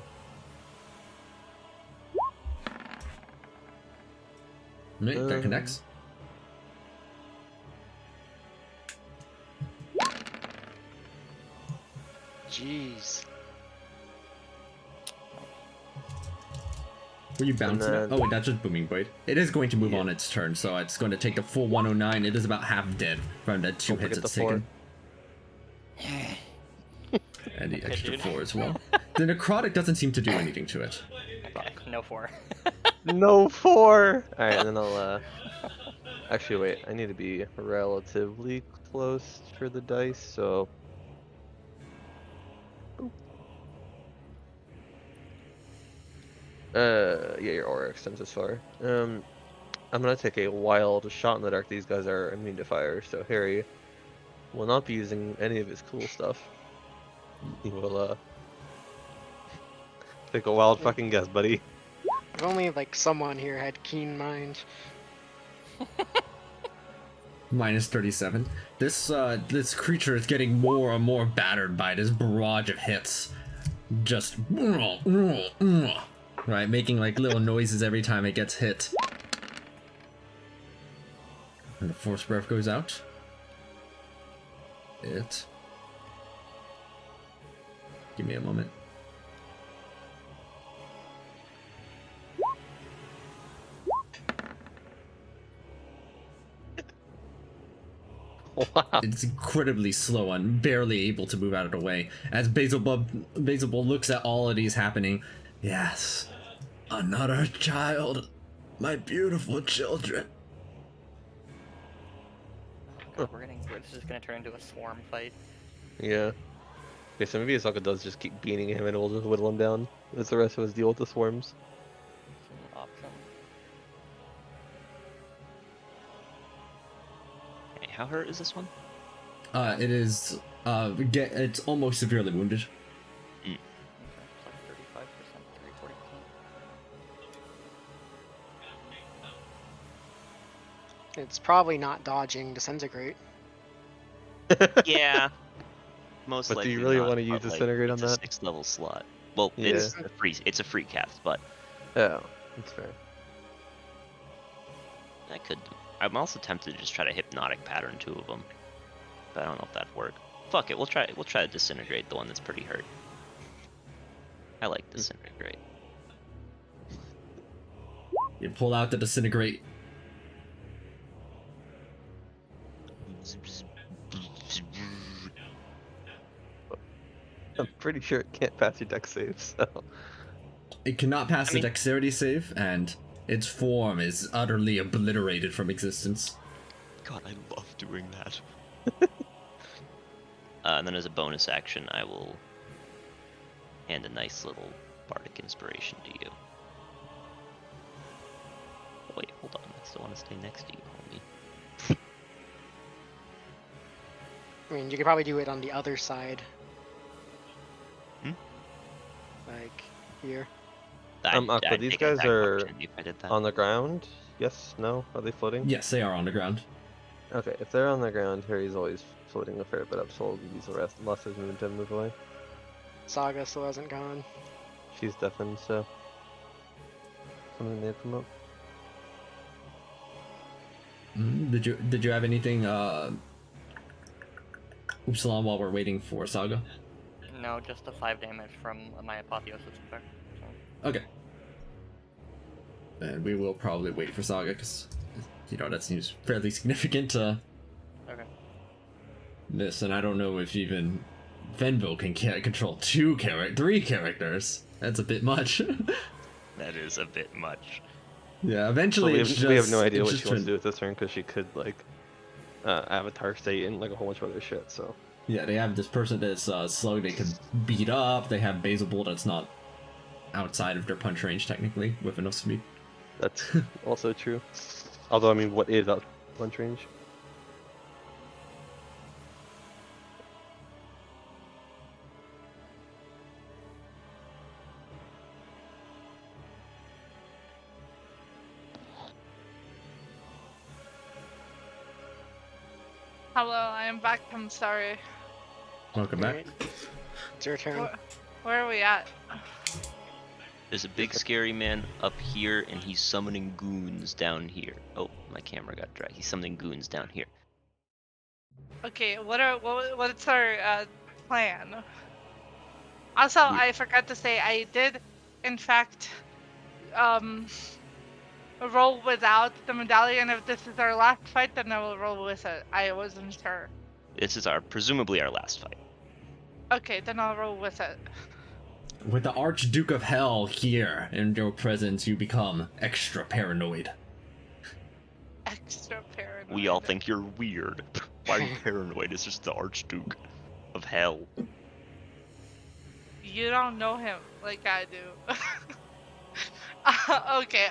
That connects. Jeez. Were you bouncing it? then- Oh wait, that's just Booming Blade. It is going to move Yeah. on its turn, so it's going to take the full 109. It is about half dead from the 2 Don't hits forget it's the 4. taken. And the extra dude. 4 as well. The necrotic doesn't seem to do anything to it. Okay, no 4. No 4! Alright, and then I'll, Actually, wait, I need to be relatively close for the dice, so... Yeah, your aura extends as far. I'm gonna take a wild shot in the dark. These guys are immune to fire, so Harry will not be using any of his cool stuff. He will, take a wild fucking guess, buddy. If only like someone here had keen mind. Minus 37. This creature is getting more and more battered by this barrage of hits. Just right, making like little noises every time it gets hit. And the force breath goes out. Give me a moment. Wow. It's incredibly slow and barely able to move out of the way. As Basilbub looks at all of these happening. Yes, another child. My beautiful children. This is gonna turn into a swarm fight. Yeah. Okay, so maybe Asaka does just keep beating him and we'll just whittle him down as the rest of us deal with the swarms. Some option. Okay, how hurt is this one? It is it's almost severely wounded. Okay, it's like 35%, 40%. It's probably not dodging Disintegrate. Yeah. Most But do likely you really not, want to use but, like, Disintegrate on it's that? a 6th level slot. Well, Yeah. it's a free cast, but Oh, that's fair. I could. I'm also tempted to just try to hypnotic pattern 2 of them, but I don't know if that'd work. Fuck it, we'll try to disintegrate the one that's pretty hurt. I like disintegrate. You pull out the disintegrate. I'm pretty sure it can't pass your deck save, so... It cannot pass I the mean- dexterity save, and its form is utterly obliterated from existence. God, I love doing that. And then as a bonus action, I will hand a nice little bardic inspiration to you. Oh, wait, hold on. I still want to stay next to you, homie. I mean, you could probably do it on the other side. Hmm? Like here. Aqua, I'd these take an guys attack are opportunity if I did that. On the ground? Yes? No? Are they floating? Yes, they are on the ground. Okay, if they're on the ground, Harry's always floating a fair bit up, so I'll use the rest, unless there's movement to move away. Saga still hasn't gone. She's deafened, so... Something may have come up. Did you have anything, Upsilon, while we're waiting for Saga? No, just the 5 damage from my apotheosis effect. So. Okay. And we will probably wait for Saga, because, you know, that seems fairly significant. Okay. This, and I don't know if even Venville can control 3 characters. That's a bit much. That is a bit much. Yeah, So eventually we it's have, we have no just- idea it's what just she wants to trying- do with this turn, because she could, like, Avatar State and, like, a whole bunch of other shit, so... Yeah, they have this person that's slow they can beat up. They have Basil Bolt that's not outside of their punch range technically with enough speed. That's also true. Although, I mean, what is out punch range? Hello, I am back. I'm sorry. Welcome back. Alright. It's your turn. Where are we at? There's a big scary man up here, and he's summoning goons down here. Oh, my camera got dry. He's summoning goons down here. Okay, what's our plan? Also, I forgot to say I did, in fact, roll without the medallion. If this is our last fight, then I will roll with it. I wasn't sure. This is presumably our last fight. Okay, then I'll roll with it. With the Archduke of Hell here in your presence, you become extra paranoid. Extra paranoid. We all think you're weird. Why are you paranoid? It's just the Archduke of Hell. You don't know him like I do. Okay,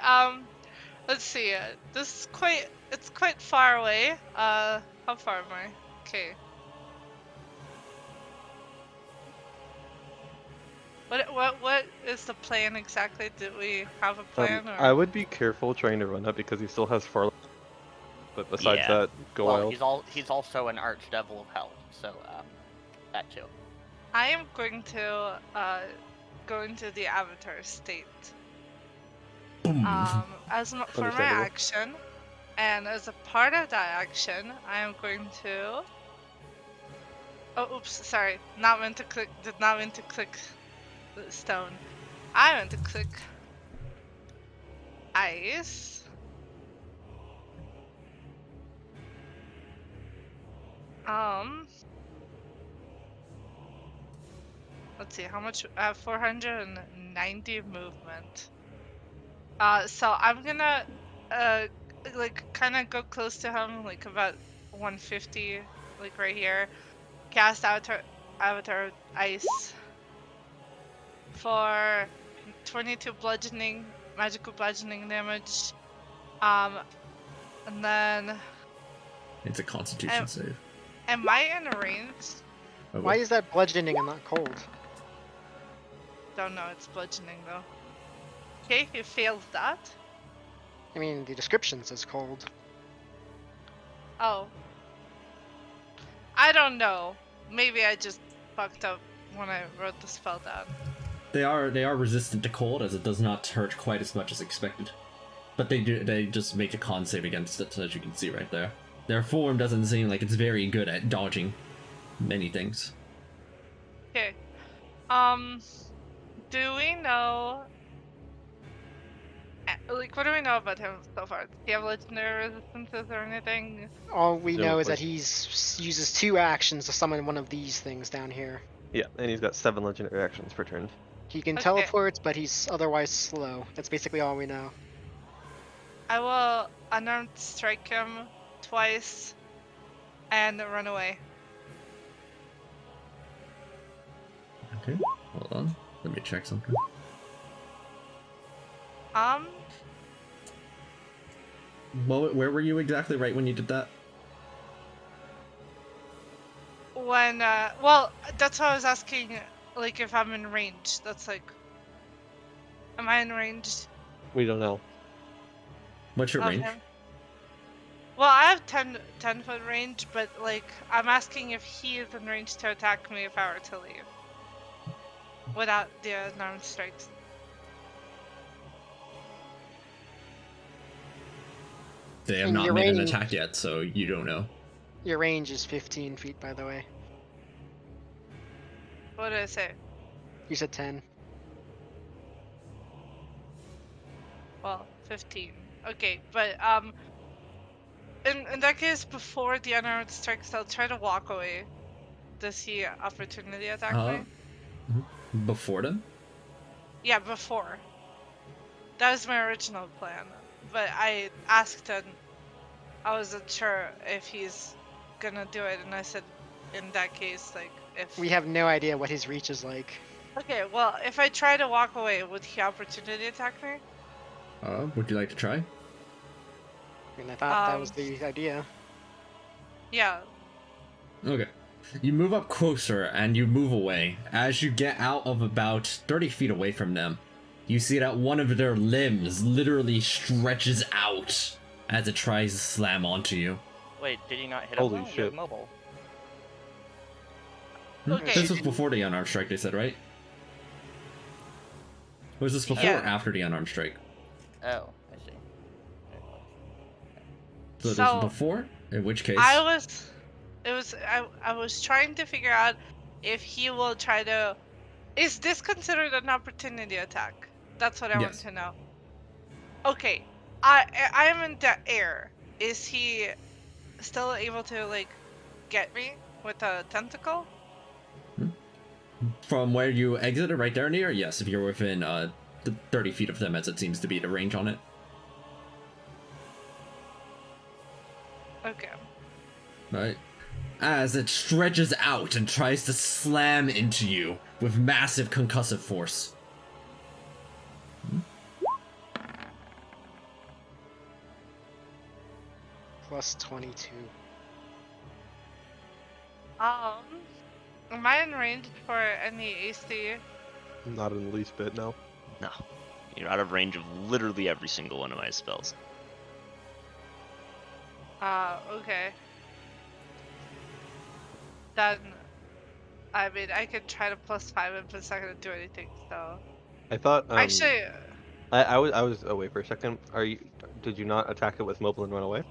let's see. This is it's quite far away. How far am I? Okay. What is the plan exactly? Did we have a plan? Or? I would be careful trying to run up because he still has far. But besides Yeah. that, go Well, wild. he's also an archdevil of hell, so that too. I am going to go into the avatar state. Boom. For my Understandable. action, and as a part of that action, I am going to. Oh, oops! Sorry, did not meant to click the stone. I meant to click ice. Let's see how much. 490 movement. So I'm gonna like kind of go close to him, like about 150, like right here. Cast avatar ice for 22 bludgeoning, magical bludgeoning damage. And then It's a Constitution save. am I in range? Oh, Why is that bludgeoning and not cold? Don't know. It's bludgeoning though. Okay, he failed that. I mean, the description says cold. Oh. I don't know. Maybe I just fucked up when I wrote the spell down. They are resistant to cold, as it does not hurt quite as much as expected. But they just make a con save against it, as you can see right there. Their form doesn't seem like it's very good at dodging many things. Okay. Do we know... Like, what do we know about him so far? Does he have legendary resistances or anything? All we No know is that clue. he uses 2 actions to summon one of these things down here. Yeah, and he's got 7 legendary actions per turn. He can Okay. teleport, but he's otherwise slow. That's basically all we know. I will unarmed strike him twice and run away. Okay, hold on. Let me check something. Well, where were you exactly right when you did that? When, well, that's why I was asking, like, if I'm in range. That's like, am I in range We don't know. What's your of range? him? Well, I have 10 foot range, but, like, I'm asking if he is in range to attack me if I were to leave. Without the unarmed strikes. They have In not your made an range- attack yet, so you don't know. Your range is 15 feet, by the way. What did I say? You said 10. Well, 15. Okay, but, in that case, before the unarmed strikes, I'll try to walk away. Does he opportunity attack me? Before them? Yeah, before. That was my original plan. But I asked and I wasn't sure if he's gonna do it, and I said in that case, like, if... We have no idea what his reach is like. Okay, well, if I try to walk away, would he opportunity attack me? Would you like to try? I mean, I thought that was the idea. Yeah. Okay. You move up closer and you move away. As you get out of about 30 feet away from them, you see that one of their limbs literally stretches out as it tries to slam onto you. Wait, did he not hit Holy him? Though? He shit. was mobile. Okay. This was before the unarmed strike, they said, right? Was this before Yeah. or after the unarmed strike? Oh, I see. So this So- is before? In which case? I was trying to figure out if he will try to. Is this considered an opportunity attack? That's what I want Yes. to know. Okay, I am in the air. Is he still able to like get me with a tentacle? From where you exited right there near? Yes, if you're within 30 feet of them, as it seems to be the range on it. Okay. Right? As it stretches out and tries to slam into you with massive concussive force. Plus 22. Am I in range for any AC? Not in the least bit, no. No. You're out of range of literally every single one of my spells. Okay. Then, I mean, I could try to +5 if it's not gonna do anything. So I thought. actually, I was away for a second. Did you not attack it with mobile and run away?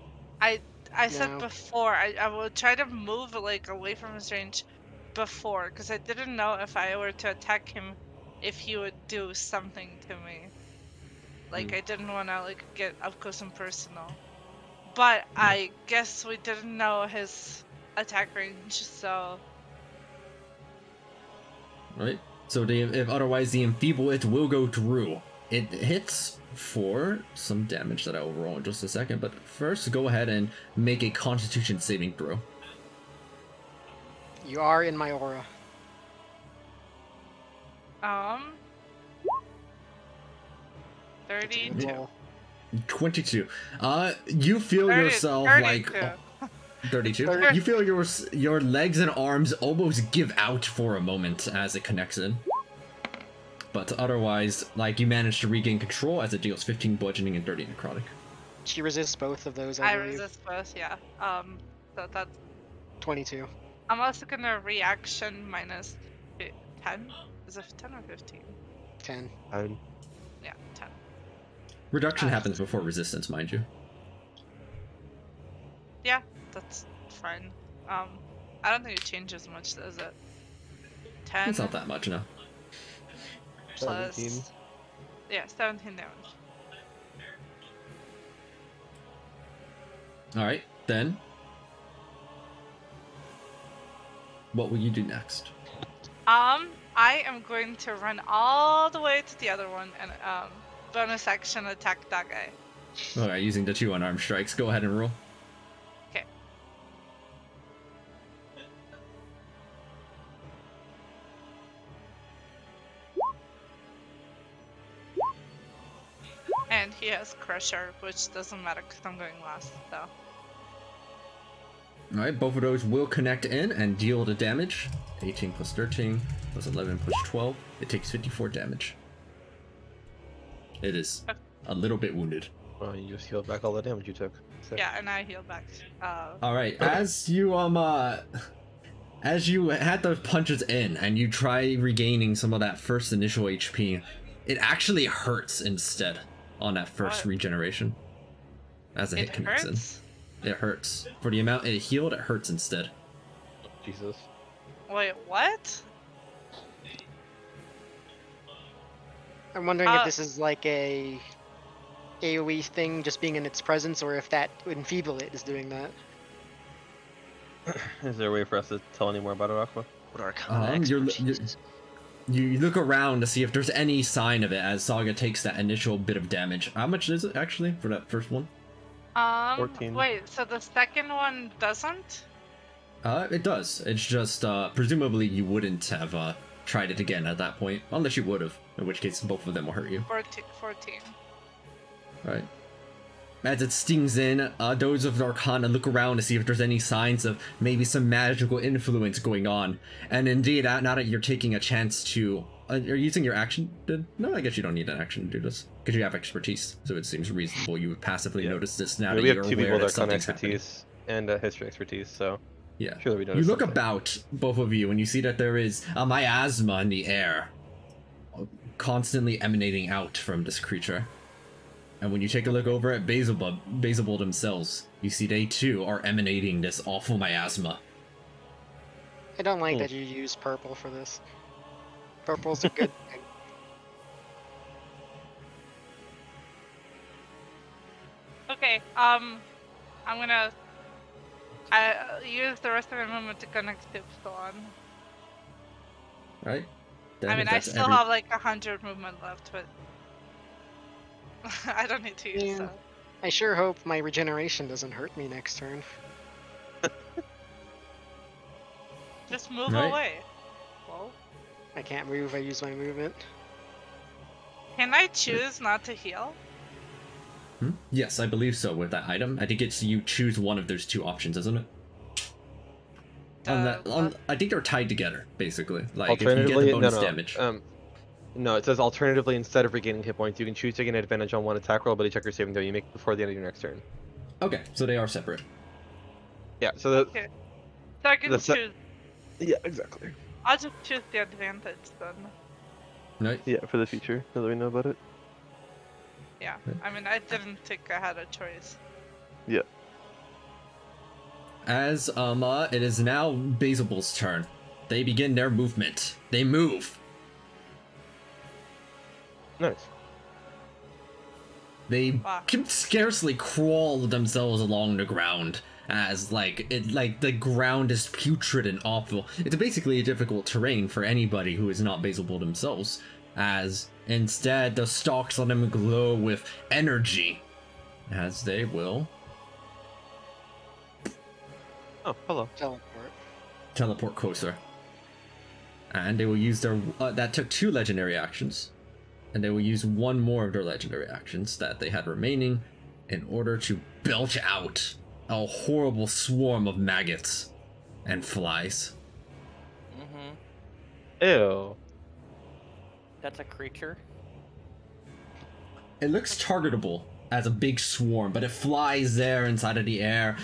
I said No. before I would try to move like away from his range before, because I didn't know if I were to attack him, if he would do something to me. Like I didn't want to like get up close and personal. But I guess we didn't know his attack range, so Right? So if otherwise the enfeeble it will go through. It hits for some damage that I will roll in just a second, but first go ahead and make a constitution saving throw. You are in my aura. 32. Roll. 22. You feel 30 yourself 32. like 32. 30. You feel your legs and arms almost give out for a moment as it connects in. But otherwise, like, you manage to regain control as it deals 15 bludgeoning and 30 necrotic. She resists both of those, I I believe. resist both, yeah. So that's. 22. I'm also gonna reaction minus 10. Is it 10 or 15? 10. Yeah, 10. Reduction happens before resistance, mind you. Yeah, that's fine. I don't think it changes much, does it? 10 It's not that much, no. plus. 17. Yeah, 17 damage. Alright, then. What will you do next? I am going to run all the way to the other one and bonus action attack that guy. Alright, using the 2 unarmed strikes, go ahead and roll. Okay. And he has Crusher, which doesn't matter because I'm going last, so. Alright, both of those will connect in and deal the damage. 18 plus 13 plus 11 plus 12. It takes 54 damage. It is a little bit wounded. Oh, you just healed back all the damage you took. Sick. Yeah, and I heal back. Alright, as you had the punches in and you try regaining some of that first initial HP, it actually hurts instead on that first What? regeneration. As a hit It connects hurts? in. It hurts. For the amount it healed, it hurts instead. Jesus. Wait, what? I'm wondering if this is like a AoE thing just being in its presence, or if that enfeeble it is doing that. Is there a way for us to tell any more about it, Aqua? What Arcana You're- expertise is. You look around to see if there's any sign of it as Saga takes that initial bit of damage. How much is it actually for that first one? 14. Wait, so the second one doesn't? It does. It's just presumably you wouldn't have tried it again at that point, unless you would have. In which case, both of them will hurt you. 14. Right. As it stings in, those of Arcana look around to see if there's any signs of maybe some magical influence going on. And indeed, now that you're taking a chance to... you're using your action to... No, I guess you don't need an action to do this. Because you have expertise, so it seems reasonable you would passively notice this now that We have you're two aware people that with Arcana something's happening. expertise. and history expertise. So Yeah. surely we You noticed look something. about, both of you, and you see that there is a miasma in the air, constantly emanating out from this creature. And when you take a look over at Beelzebub themselves, you see they too are emanating this awful miasma. I don't like Hmm. that you use purple for this. Purple's a good thing. Okay, I'm gonna use the rest of my movement to connect to Epsilon. Right? Then I if mean, I that's still have like 100 movement left, but I don't need to use Man, that. I sure hope my regeneration doesn't hurt me next turn. Just move Right. away. Well, I can't move, I use my movement. can I choose not to heal? Yes, I believe so with that item. I think it's you choose one of those two options, isn't it? I think they're tied together, basically. Like, if you get Alternatively, the no, bonus no. damage. No, it says alternatively, instead of regaining hit points, you can choose to gain advantage on one attack roll, ability check, or saving throw you make before the end of your next turn. Okay, so they are separate. Yeah, so that. Okay. So I can That's not- choose. Yeah, exactly. I'll just choose the advantage then. Right? Yeah, for the future, now that we know about it. Yeah. I mean, I didn't think I had a choice. Yeah. As it is now Beelzebub's turn. They begin their movement. They move. Nice. They Wow. can scarcely crawl themselves along the ground, as the ground is putrid and awful. It's basically a difficult terrain for anybody who is not Beelzebub themselves, as instead the stalks on them glow with energy, as they will Oh, hello. Teleport. closer. And they will use their that took 2 legendary actions, and they will use 1 more of their legendary actions that they had remaining in order to belch out a horrible swarm of maggots and flies. Mm-hmm. Ew. That's a creature. It looks targetable as a big swarm, but it flies there inside of the air,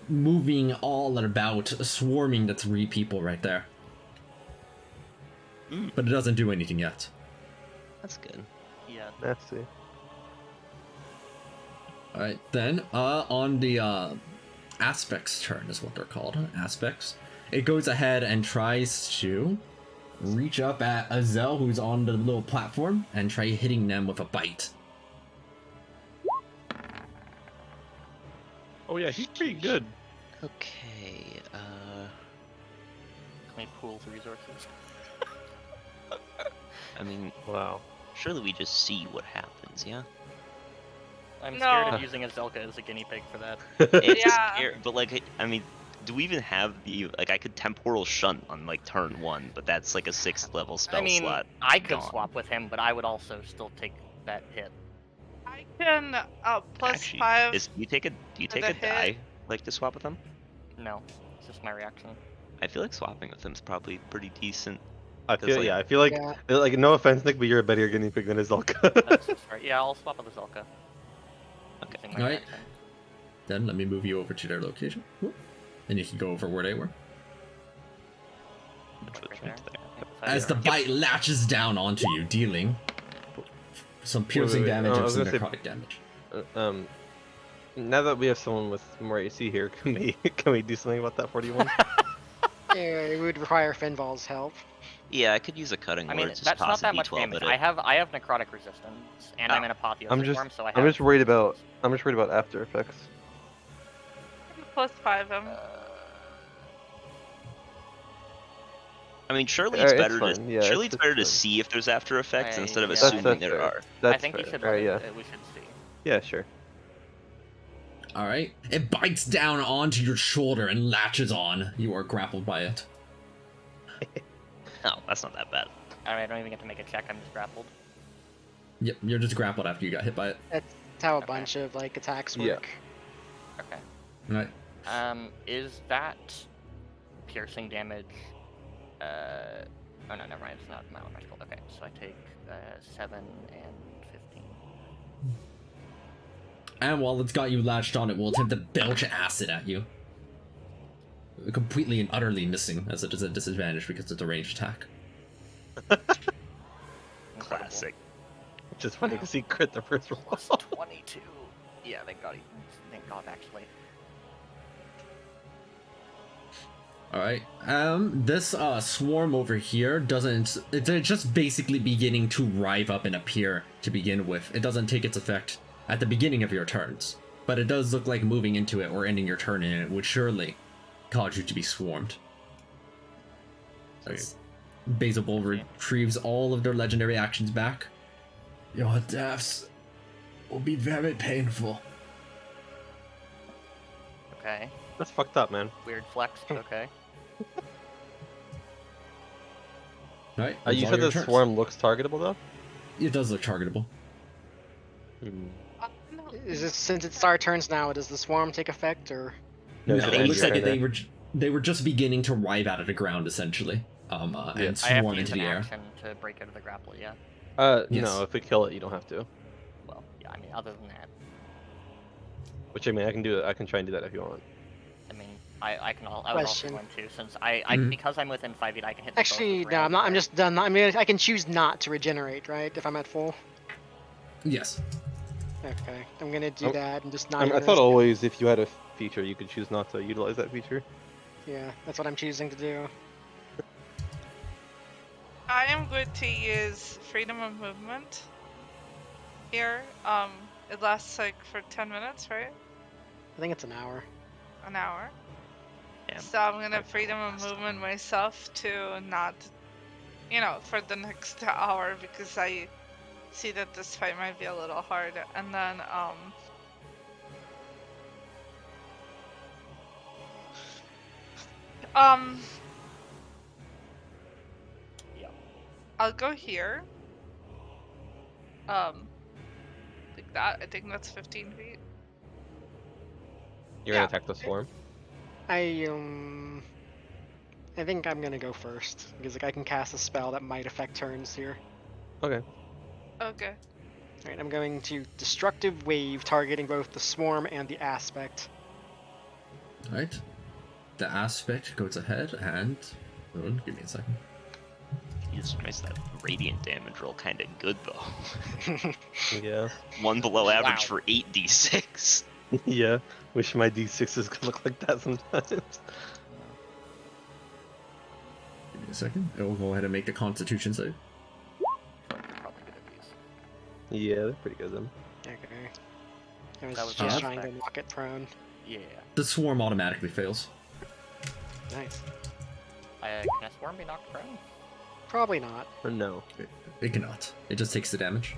moving all about, swarming the 3 people right there. But it doesn't do anything yet. That's good. Yeah. Let's see. Alright, then, on the, Aspect's turn is what they're called, Aspects. It goes ahead and tries to reach up at Azel, who's on the little platform, and try hitting them with a bite. Oh yeah, he's pretty good. Okay, Can we pool the resources? I mean, Wow. surely we just see what happens, yeah? I'm No. scared of using Azelka as a guinea pig for that. It's Yeah. scary, but like, I mean, do we even have the, like, I could temporal shunt on like turn 1, but that's like a 6th level spell I mean, slot. I could gone. swap with him, but I would also still take that hit. I can plus Actually, 5. do you take a the hit. die like to swap with him? No, it's just my reaction. I feel like swapping with him's probably pretty decent. I 'Cause, feel like- yeah. I feel like Yeah. no offense, Nick, but you're a better guinea pig than Azalka. That's just right. Yeah, I'll swap with Azelka. Okay. Using my Alright. reaction. Then let me move you over to their location. Whoop. And you can go over where they were. Which Right one's there. there? I think it's As the right bite latches down onto you, dealing some piercing wait. damage I and was some gonna say- necrotic damage. Now that we have someone with more AC here, can we do something about that 41? Yeah, it would require Finval's help. Yeah, I could use a cutting I mean, word. Just that's toss not a that much D12 damage. at I it. have necrotic resistance, and I'm in apotheosis I'm just form, so I have. I'm just worried about after effects. Plus 5 him. I mean, surely It's it's better fine. to Yeah, surely it's it's better to fine. see if there's after effects instead of Yeah. assuming That's there fair. are. That's I think fair. you should. Alright, yeah. We should see. Yeah, sure. Alright. It bites down onto your shoulder and latches on. You are grappled by it. No, that's not that bad. I mean, I don't even get to make a check. I'm just grappled. Yep, you're just grappled after you got hit by it. That's how a Okay. bunch of like attacks Yeah. work. Okay. Right. Is that piercing damage? Oh no, never mind. It's not magical. Okay, so I take 7 and 15. And while it's got you latched on, it will attempt to belch acid at you. completely and utterly missing, as it is a disadvantage because it's a ranged attack. Incredible. Classic. Which is funny because he crit the first roll. Plus 22. Yeah, thank God. Thank God, actually. Alright, this swarm over here doesn't, it's just basically beginning to rive up and appear to begin with. It doesn't take its effect at the beginning of your turns, but it does look like moving into it or ending your turn in it would surely cause you to be swarmed. As Basil retrieves all of their legendary actions back. Your deaths will be very painful. Okay. That's fucked up, man. Weird flex, but okay. Right? You those are said your the turns. swarm looks targetable though? It does look targetable. Hmm. No. Is this since it's our turns now? Does the swarm take effect or? No, No, it's it an looks end like turn they were just beginning to rive out of the ground essentially, and I have swarm to use into an the air. action to break out of the grapple, yeah. Yes. No, if we kill it, you don't have to. Well, yeah, I mean, other than that, Which I mean, I can do it. I can try and do that if you want. I mean, I was also Question. going to, since I Mhm. because I'm within 5 feet, I can hit them both Actually, with no. I'm ranged, not. I'm right? just done. I mean, I can choose not to regenerate, right? If I'm at full. Yes. Okay, I'm gonna do Oh, that and just not. I even thought risk it. always if you had a feature, you could choose not to utilize that feature. Yeah, that's what I'm choosing to do. I am going to use freedom of movement here. It lasts like for 10 minutes, right? I think it's an hour. An hour. Yeah, So I'm gonna like freedom of last time. movement myself to not, for the next hour because I see that this fight might be a little hard. And then Yeah. I'll go here. Like that. I think that's 15 feet. You're Yeah. gonna attack the swarm. I think I'm gonna go first because like I can cast a spell that might affect turns here. Okay. Okay. Alright, I'm going to destructive wave targeting both the swarm and the aspect. Right. The aspect goes ahead and hold on, give me a second. Jesus Christ, that radiant damage roll kind of good though. Yeah. One below average Wow. for 8d6. Yeah. Wish my d6s could look like that sometimes. Give me a second. It will go ahead and make the Constitution save. Probably good at these. Yeah, they're pretty good then. Okay. I was That was just the trying to aspect. knock it prone. Yeah. The swarm automatically fails. Nice. Can a swarm be knocked prone? Probably not. Or no. It cannot. It just takes the damage.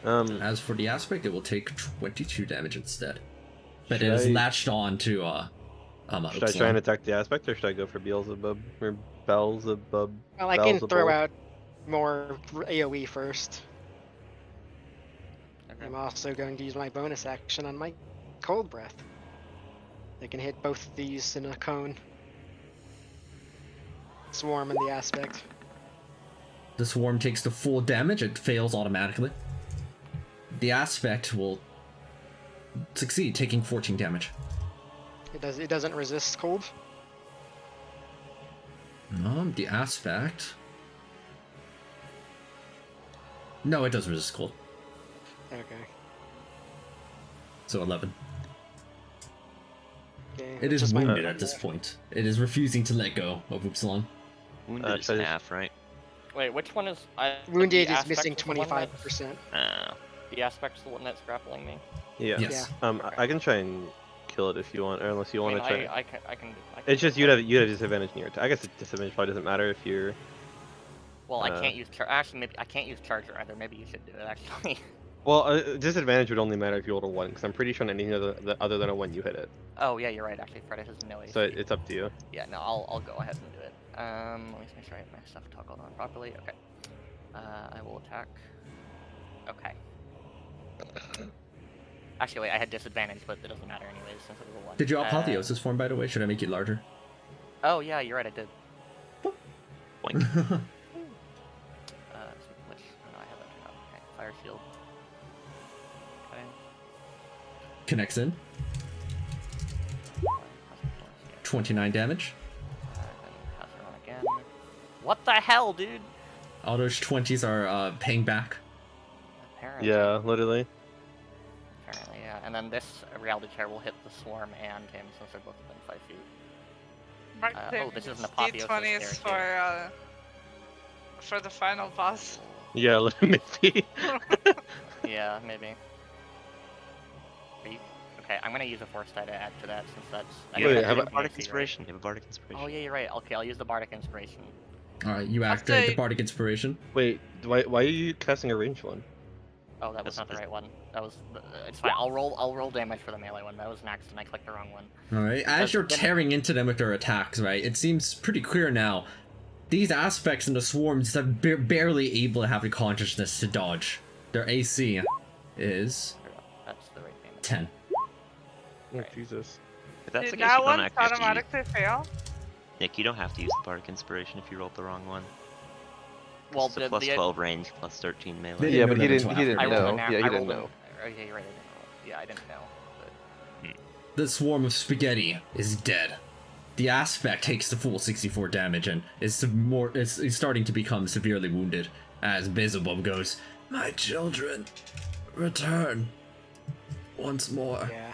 As for the aspect, it will take 22 damage instead. But it Should is I- latched on to Should I try and attack the aspect, or should I go for Beelzebub or Beelzebub? Well, I can throw Beelzebub? out more AoE first. Okay. I'm also going to use my bonus action on my cold breath. I can hit both of these in a cone. Swarm and the aspect. The swarm takes the full damage, it fails automatically. The aspect will succeed, taking 14 damage. It doesn't resist cold. The aspect... No, it does resist cold. Okay. So 11. Okay. It is just my wounded one at this more. point. It is refusing to let go of Upsilon. Wounded is should I just- half, right? Wait, which one is? Wounded the is aspect missing is the one that's- 25%. The aspect's the one that's grappling me. Yeah. Yes. I can try and kill it if you want, or unless you I want mean, to try. I can. I can It's just you'd have disadvantage in your attack. I guess the disadvantage probably doesn't matter if you're. Well, I can't use actually. Maybe I can't use charger either. Maybe you should do it actually. Well, disadvantage would only matter if you rolled a 1, because I'm pretty sure on anything other than a 1 you hit it. Oh yeah, you're right. Actually, Fred has no AC. So it's up to you. Yeah, no, I'll go ahead and do it. Let me just make sure I have my stuff toggled on properly. Okay. I will attack. Okay. Actually, wait, I had disadvantage, but it doesn't matter anyways since it was a 1. Did you apotheosis form, by the way? Should I make it larger? Oh yeah, you're right. I did. Boink. Which? No, I have that turned on. Okay. Fire shield. Okay. Connects in. 29 damage. And pass it on again. What the hell, dude? All those 20s are paying back. Apparently. Yeah, literally. Apparently, yeah. And then this reality chair will hit the swarm and him since they're both within 5 feet. Oh, this is an apotheosis D20s there, for the final boss. Yeah, maybe. Yeah, maybe. Okay, I'm gonna use a force die to add to that since that's. You Wait, have how a about- bardic inspiration. You have a bardic inspiration. Oh yeah, you're right. Okay, I'll use the bardic inspiration. Alright, you I'll activate the say- bardic inspiration. Wait, why are you casting a ranged one? Oh, that was That's- not the right one. That was. It's fine. I'll roll damage for the melee one. That was an accident. I clicked the wrong one. Alright, as you're Then- tearing into them with their attacks, right, it seems pretty clear now. These aspects in the swarms are barely able to have the consciousness to dodge. Their AC is That's the right damage. 10. Oh, Right. Jesus. If that's Did the case, that you one don't actually have to use, automatically fail? Nick, you don't have to use the bardic inspiration if you rolled the wrong one. Well, It's a plus 12 range, plus 13 melee. They Yeah, didn't but know he that didn't. until He didn't I rolled know. a nat- Yeah, I he didn't rolled a- know. Oh, yeah, you're right. I didn't roll. Yeah, I didn't know. But The swarm of spaghetti is dead. The aspect takes the full 64 damage and is starting to become severely wounded as Beelzebub goes, "My children, return once more." Yeah.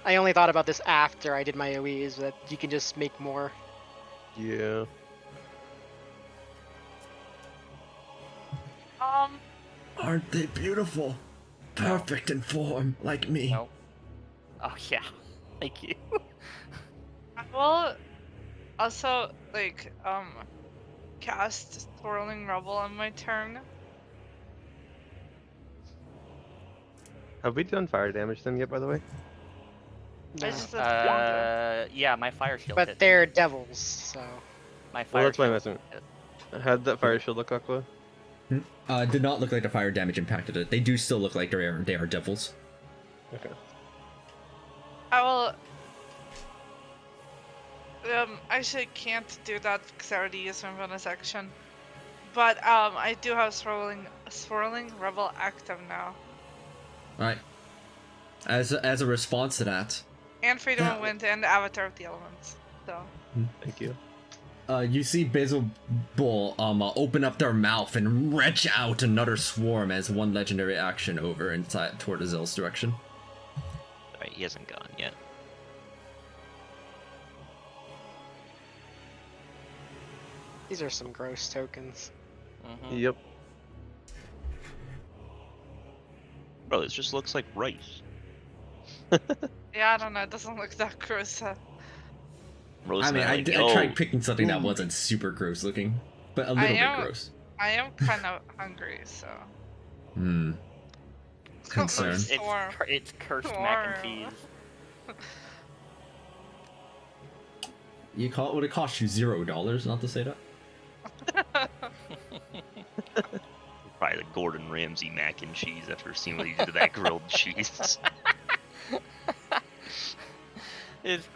I only thought about this after I did my OEs, that you can just make more. Yeah. Aren't they beautiful? Perfect in form, like me. no. Oh yeah. Thank you. I will also cast Swirling Rubble on my turn. Have we done fire damage to them yet, by the way? I No. just did Yeah, my fire shield. But hit. they're devils, so. My Well, fire that's why I'm shield messing. hit. How'd that fire shield look, Aqua? Did not look like the fire damage impacted it. They do still look like they are devils. Okay. I will. Actually can't do that because I already used my bonus action. But I do have swirling rebel active now, Alright. As a response to that, and freedom Yeah. of wind and avatar of the elements. So Thank you. you see Beelzebub open up their mouth and retch out another swarm as one legendary action over inside toward Azil's direction. Alright, he hasn't gone yet. These are some gross tokens. Mhm. Yep. Bro, this just looks like rice. yeah, I don't know. It doesn't look that gross. Rose I mean, and I, like, I "Oh, tried picking something that ooh." wasn't super gross looking, but a I little bit am- gross. I am kind of hungry, so. Hmm. Concern. It's, Swarm. it's cursed mac and Swarm. cheese. You call it? Would it cost you $0 not to say that? Probably the Gordon Ramsay mac and cheese after seeing what he did to that grilled cheese.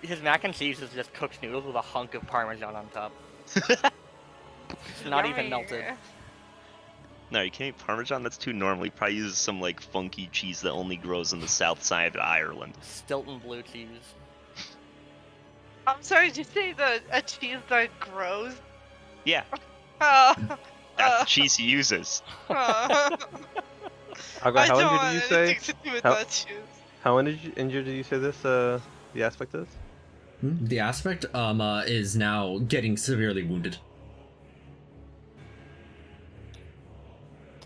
His mac and cheese is just cooked noodles with a hunk of Parmesan on top. It's not even Yummy. melted. No, you can't eat Parmesan, that's too normal. He probably uses some like funky cheese that only grows in the south side of Ireland. Stilton blue cheese. I'm sorry, did you say a cheese that grows? Yeah, Uh, that's the cheese he uses. Aqua, I how don't injured want did you say? anything to do with How- that cheese. How injured did you say this? The aspect is? The aspect is now getting severely wounded.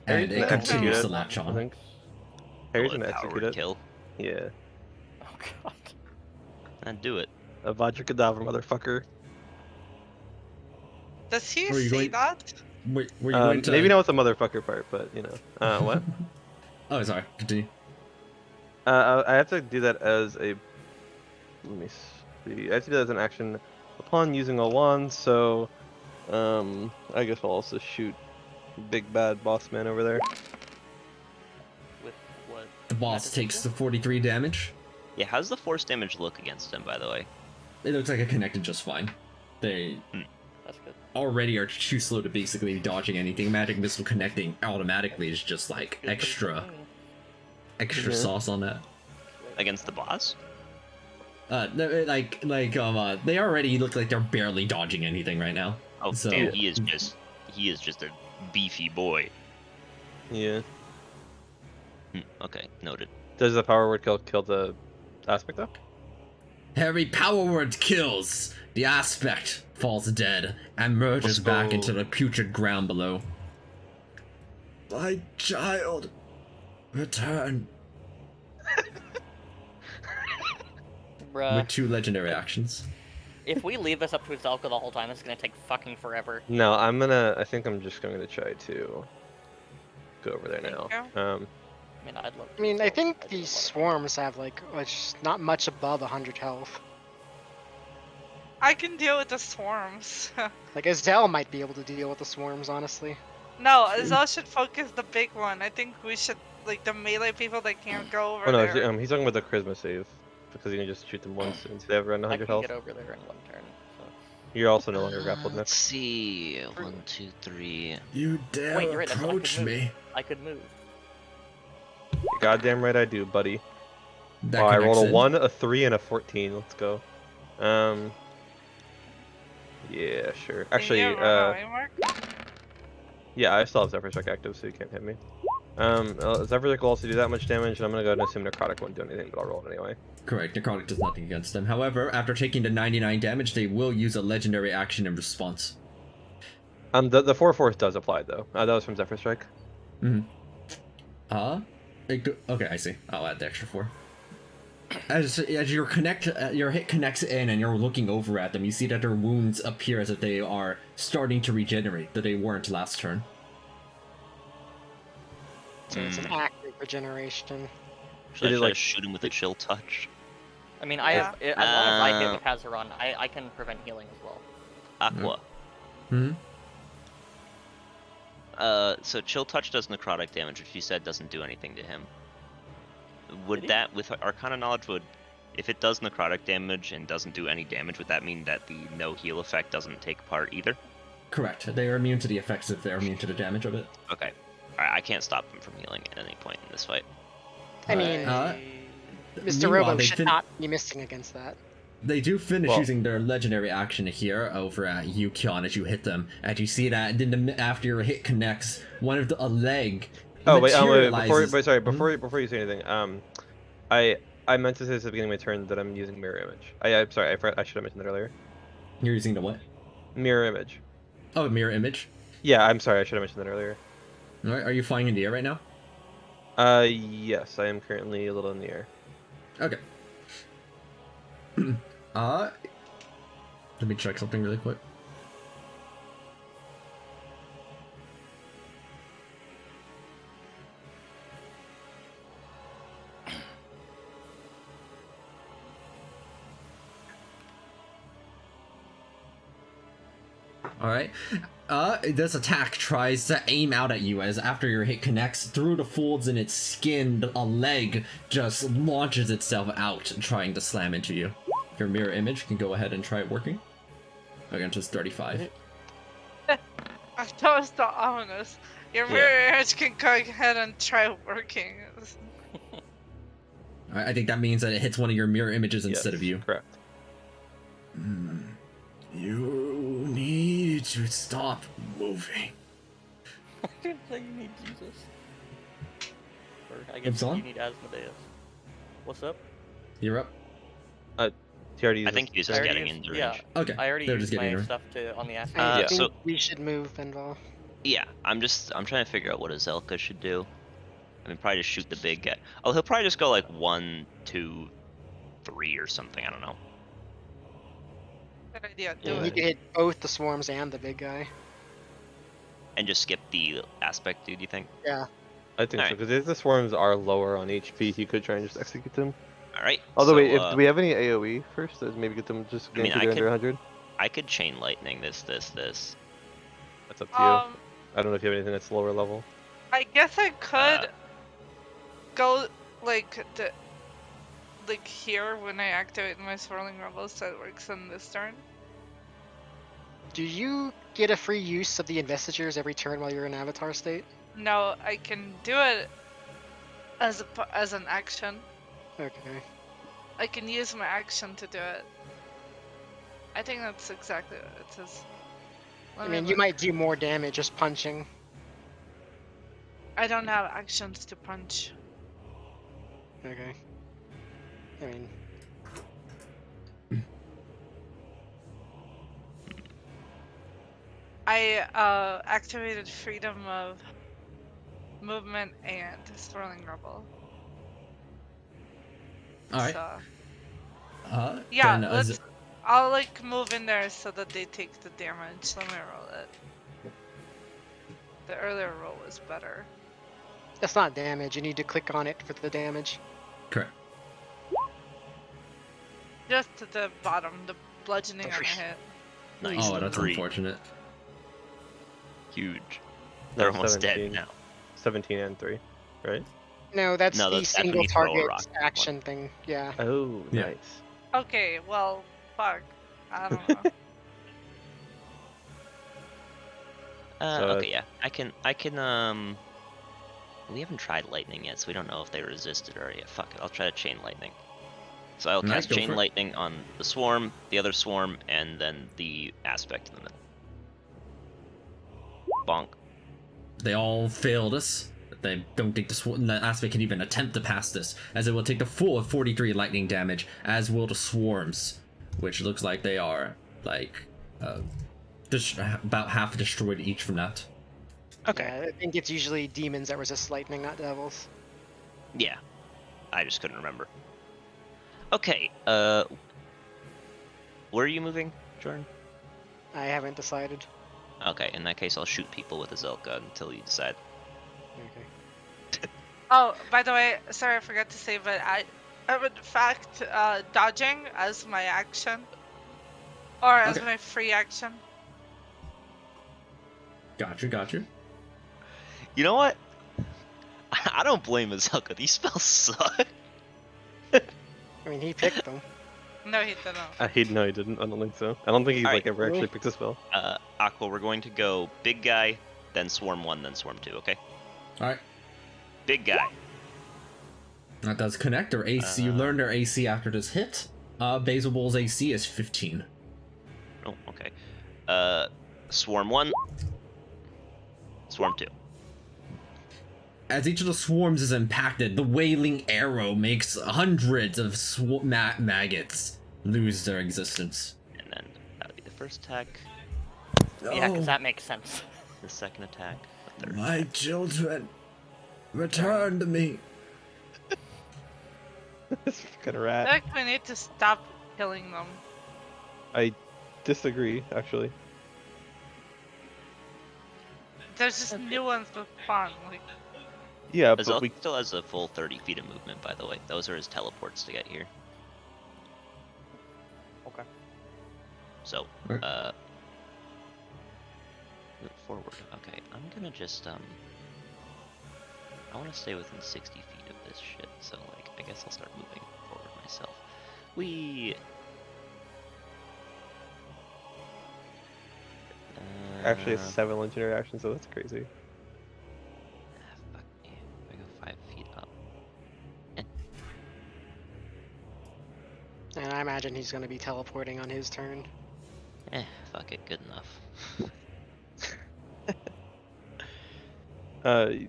And Harry's it gonna continues execute to it, latch I on. think. Harry's Bullet gonna powered execute it. kill. Yeah. Oh god. And do it. A Vajra Kedavra, motherfucker. Does he Were you say going- that? Were you going to... Maybe not with the motherfucker part, but you know. What? Oh, sorry. Continue. I have to do that as a. Let me see. I have to do that as an action upon using a wand. So, I guess I'll also shoot big bad boss man over there. With what? The boss Magic takes the missile? 43 damage. Yeah, how's the force damage look against him, by the way? It looks like it connected just fine. They That's good. already are too slow to basically dodging anything. Magic missile connecting automatically is just like Good extra thing. Yeah. sauce on that. Against the boss? They already look like they're barely dodging anything right now. Oh So- damn, he is just a beefy boy. Yeah. Okay, noted. Does the power word kill the aspect though? Every power word kills. The aspect falls dead and merges Let's back go. into the putrid ground below. My child, return. Bruh. With 2 legendary actions. If we leave this up to Zelka the whole time, it's gonna take fucking forever. No, I think I'm just going to try to go over there now. Thank I mean, I'd love to. I mean, as I well, think but these whatever. swarms have like not much above 100 health. I can deal with the swarms. Like Azelle might be able to deal with the swarms, honestly. No, Azal should focus the big one. I think we should, like, the melee people that can't go over Oh no, there. he's talking about the charisma save because you can just shoot them once and they have around I 100 can health. get over there in 1 turn. So. You're also no longer grappled, Let's Nick. see. 1, 2, 3. You dare Wait, you're right, that's what I approach could move. me. I could move. You're goddamn right I do, buddy. That Oh, I connects rolled a in. 1, a 3, and a 14. Let's go. Yeah, sure. Actually, Can you run away, Mark? yeah, I still have Zephyr Strike active, so you can't hit me. Zephyr Strike will also do that much damage, and I'm gonna go and assume Necrotic won't do anything, but I'll roll it anyway. Correct, Necrotic does nothing against them. However, after taking the 99 damage, they will use a legendary action in response. The 4/4 does apply though. That was from Zephyr Strike. Okay, I see. I'll add the extra 4. As your hit connects in and you're looking over at them, you see that their wounds appear as if they are starting to regenerate, that they weren't last turn. So it's an active regeneration. Should I It is try like- to shoot him with a chill touch? I mean, I have, as long as I hit with Hazaron, I can prevent healing as well. Aqua. Hmm. So chill touch does necrotic damage, which you said doesn't do anything to him. Would Did he? that, with Arcana knowledge, if it does necrotic damage and doesn't do any damage, would that mean that the no heal effect doesn't take part either? Correct. They are immune to the effects if they're immune to the damage of it. Okay. Alright, I can't stop him from healing at any point in this fight. I mean, Mr. Meanwhile, Robo they should fin- not be missing against that. They do finish Well- using their legendary action here over at you, Kion, as you hit them. And you see that, and then after your hit connects, a leg Oh wait, materializes. before you say anything, I meant to say this at the beginning of my turn that I'm using mirror image. I'm sorry, I should have mentioned that earlier. You're using the what? Mirror image. Oh, mirror image. Yeah, I'm sorry, I should have mentioned that earlier. Alright, are you flying in the air right now? Yes, I am currently a little in the air. Okay. Let me check something really quick. Alright. This attack tries to aim out at you as after your hit connects through the folds in its skin, a leg just launches itself out, trying to slam into you. Your mirror image can go ahead and try it working. Against just 35. I thought it was the ominous. Your mirror image can go ahead and try working. Alright, I think that means that it hits one of your mirror images instead Yes, of you. Correct. You need to stop moving. I didn't say you need Jesus. Or I It's guess on? you need Asmodeus. What's up? You're up. He already I used think he's I just already getting used- into yeah. range. Okay. I already They're used just getting my in. stuff on the Asmodeus. I think so- we should move, Benval. Yeah, I'm trying to figure out what a Zelka should do. I mean, probably just shoot the big guy. Oh, he'll probably just go like 1, 2, 3 or something. I don't know. Good idea. Yeah. Do You it. can hit both the swarms and the big guy. And just skip the aspect, dude. You think? Yeah. I think so, Alright. because if the swarms are lower on HP, he could try and just execute them. All right. Although so, wait, do we have any AOE first? Maybe get them just I mean, guaranteed I under 100? I could chain lightning this. That's up to you. I don't know if you have anything that's lower level. I guess I could go like here when I activate my swirling rebels, so it works on this turn. Do you get a free use of the investitures every turn while you're in avatar state? No, I can do it as an action. Okay. I can use my action to do it. I think that's exactly what it says. I Let me mean, you look. might do more damage just punching. I don't have actions to punch. Okay. I mean, I activated freedom of movement and swirling rubble. Alright. So Then yeah, I'll like move in there so that they take the damage. Let me roll it. The earlier roll was better. that's not damage. You need to click on it for the damage. correct. Just to the bottom, the bludgeoning on the hit. Nice. Oh, that's 3. unfortunate. Huge. No, They're almost 17. dead now. 17 and 3, right? No, that's No, the that's when single you throw a target rock. action thing. Yeah. Oh, Yeah. nice. Okay, well, fuck. I don't know. So, Okay, yeah. I can, we haven't tried lightning yet, so we don't know if they resisted or yet. Fuck it, I'll try to chain lightning. So I'll Nice, cast go chain for it. lightning on the swarm, the other swarm, and then the aspect in the middle. Bonk. They all failed us. They don't think the aspect can even attempt to pass this, as it will take the full 43 lightning damage, as will the swarms, which looks like they are, like, about half destroyed each from that. Okay. Yeah, I think it's usually demons that resist lightning, not devils. Yeah. I just couldn't remember. Okay, where are you moving, Jordan? I haven't decided. Okay, in that case, I'll shoot people with a Zelka until you decide. Okay. Oh, by the way, sorry, I forgot to say, but I would fact dodging as my action. Or as Okay. my free action. Gotcha. You know what? I don't blame Azelka. These spells suck. I mean, he picked them. No, he didn't. No, he didn't. I don't think so. I don't think he's Alright. ever actually picked a spell. Aqua, we're going to go big guy, then swarm 1, then swarm 2, okay? Alright. Big guy. That does connect. Their AC, you learned their AC after this hit. Basil Bull's AC is 15. Oh, okay. Swarm 1. Swarm 2. As each of the swarms is impacted, the wailing arrow makes hundreds of maggots lose their existence. And then that would be the first attack, Yeah, because that makes sense. the second attack, the third My attack. children, return to me. This fucking I rat. feel like we need to stop killing them. I disagree, actually. There's just new ones with fun. Like, Yeah, but Azelka we. still has a full 30 feet of movement, by the way. Those are his teleports to get here. Okay. So, Right. move forward. Okay, I'm gonna just, I want to stay within 60 feet of this shit, so, like, I guess I'll start moving forward myself. Actually, it's 7 legendary actions, so that's crazy. Fuck me. If I go 5 feet up. And I imagine he's going to be teleporting on his turn. Fuck it, good enough.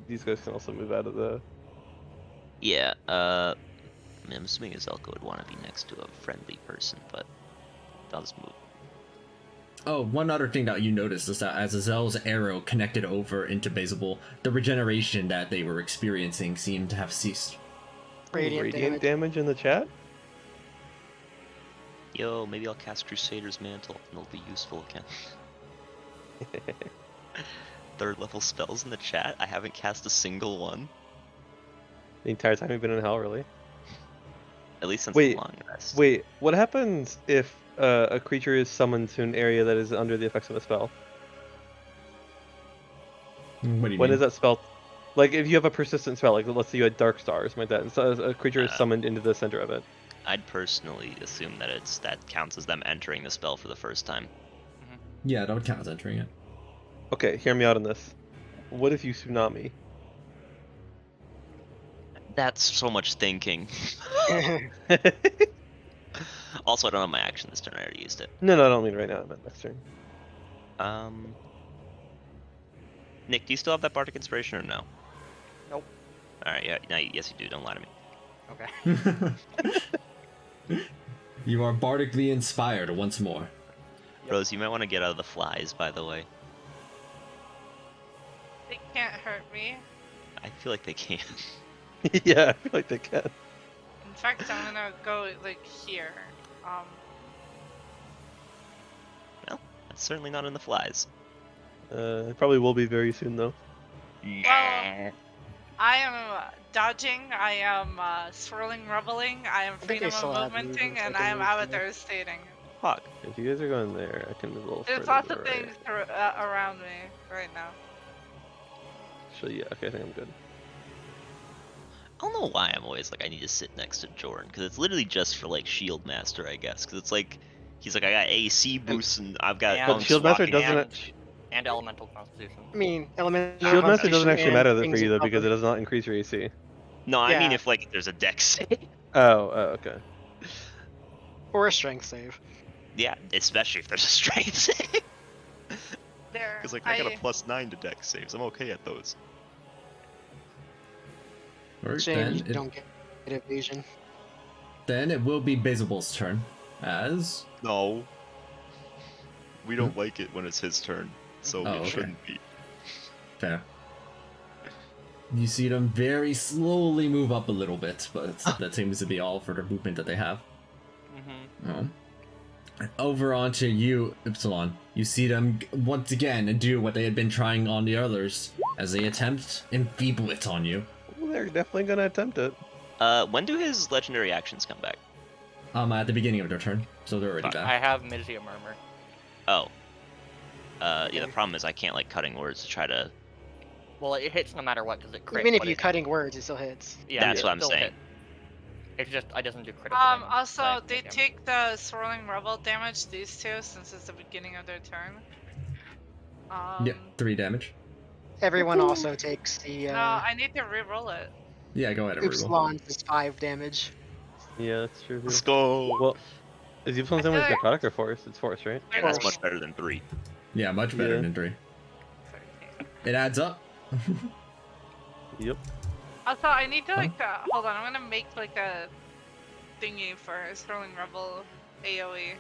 These guys can also move out of the. Yeah, I mean, I'm assuming Azelka would want to be next to a friendly person, but I'll just move. Oh, one other thing that you noticed is that as Azel's arrow connected over into Basil, the regeneration that they were experiencing seemed to have ceased. Radiant damage in the chat? Yo, maybe I'll cast Crusader's Mantle and it'll be useful again. 3rd level spells in the chat? I haven't cast a single one. The entire time you've been in hell, really? At least since Wait, the long rest. Wait, what happens if a creature is summoned to an area that is under the effects of a spell? What do you When mean? is that spell? Like, if you have a persistent spell, like let's say you had Dark Star or something like that, and so a creature is summoned into the center of it. I'd personally assume that that counts as them entering the spell for the first time. Yeah, that would count as entering it. Okay, hear me out on this. What if you tsunami? That's so much thinking. Also, I don't have my action this turn. I already used it. No, I don't mean right now. I meant next turn. Nick, do you still have that Bardic Inspiration or no? Nope. Alright, yeah, no, yes you do. Don't lie to me. Okay. You are bardically inspired once more. Rose, you might want to get out of the flies, by the way. They can't hurt me. I feel like they can. Yeah, I feel like they can. In fact, I'm gonna go like here. Well, that's certainly not in the flies. It probably will be very soon though. Nah. I am dodging. I am swirling, reveling. I am think freedom they of still have movementing, movements and they can I am move avatar through. stating. Fuck. If you guys are going there, I can move a little There's further lots to of the right. things around me right now. Actually, yeah, okay, I think I'm good. I don't know why I'm always like I need to sit next to Jordan, because it's literally just for like Shield Master, I guess. Because it's like he's like I got AC boosts and I've got And- But Bunk Shield Master Swapping. doesn't. And elemental constitution. I mean, elemental Shield Master doesn't constitution actually and matter for things you though cover. because it does not increase your AC. No, I mean Yeah. if like there's a dex save. Oh, okay. Or a strength save. Yeah, especially if there's a strength save. There. Because like I got a +9 to dex saves. I'm okay at those. Alright, Shame you then, don't get evasion. then it will be Basil's turn. As No. We don't like it when it's his turn, so Oh, okay. shouldn't be. fair. You see them very slowly move up a little bit, but that seems to be all for the movement that they have. Mm-hmm. Over onto you, Ypsilon. You see them once again do what they had been trying on the others, as they attempt enfeeble it on you. Well, they're definitely gonna attempt it. When do his legendary actions come back? At the beginning of their turn, so they're already I back. have Mizia Murmur. Oh. Yeah, the problem is I can't like cutting words to try to. Well, it hits no matter what because it crits. Even if but you're it- cutting words, it still hits. Yeah, That's it what I'm still saying. hit. It's just I doesn't do critical damage. Also, so I they can't. take the swirling rebel damage. These two, since it's the beginning of their turn. Yeah, 3 damage. Everyone also takes the No, I need to re-roll it. Yeah, go ahead and reroll. Upsilon is 5 damage. Yeah, that's true. Let's Too. go. Well, is Ypsilon's I feel damage like- necrotic or force? It's force, right? And that's Force. much better than 3. Yeah, much better Yeah. than 3. It adds up. Yep. Also, I need to like hold on. I'm gonna make like a thingy for swirling rebel AOE.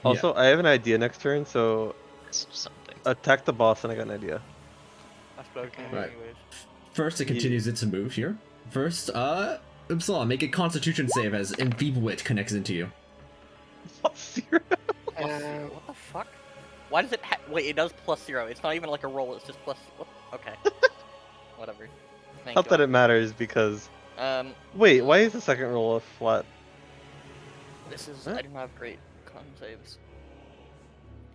Also, I have an idea next turn, so That's something. attack the boss and I got an idea. That's broken Right. anyways. First, it continues its move here. First, Upsilon, make a Constitution save as Enfeeble It connects into you. +0. What the fuck? Why does it wait, it does +0. It's not even like a roll, it's just plus... What? Okay. Whatever. Thank Not that you. it matters because. Um, Wait, why is the second roll a flat? this is... What? I don't have great con saves.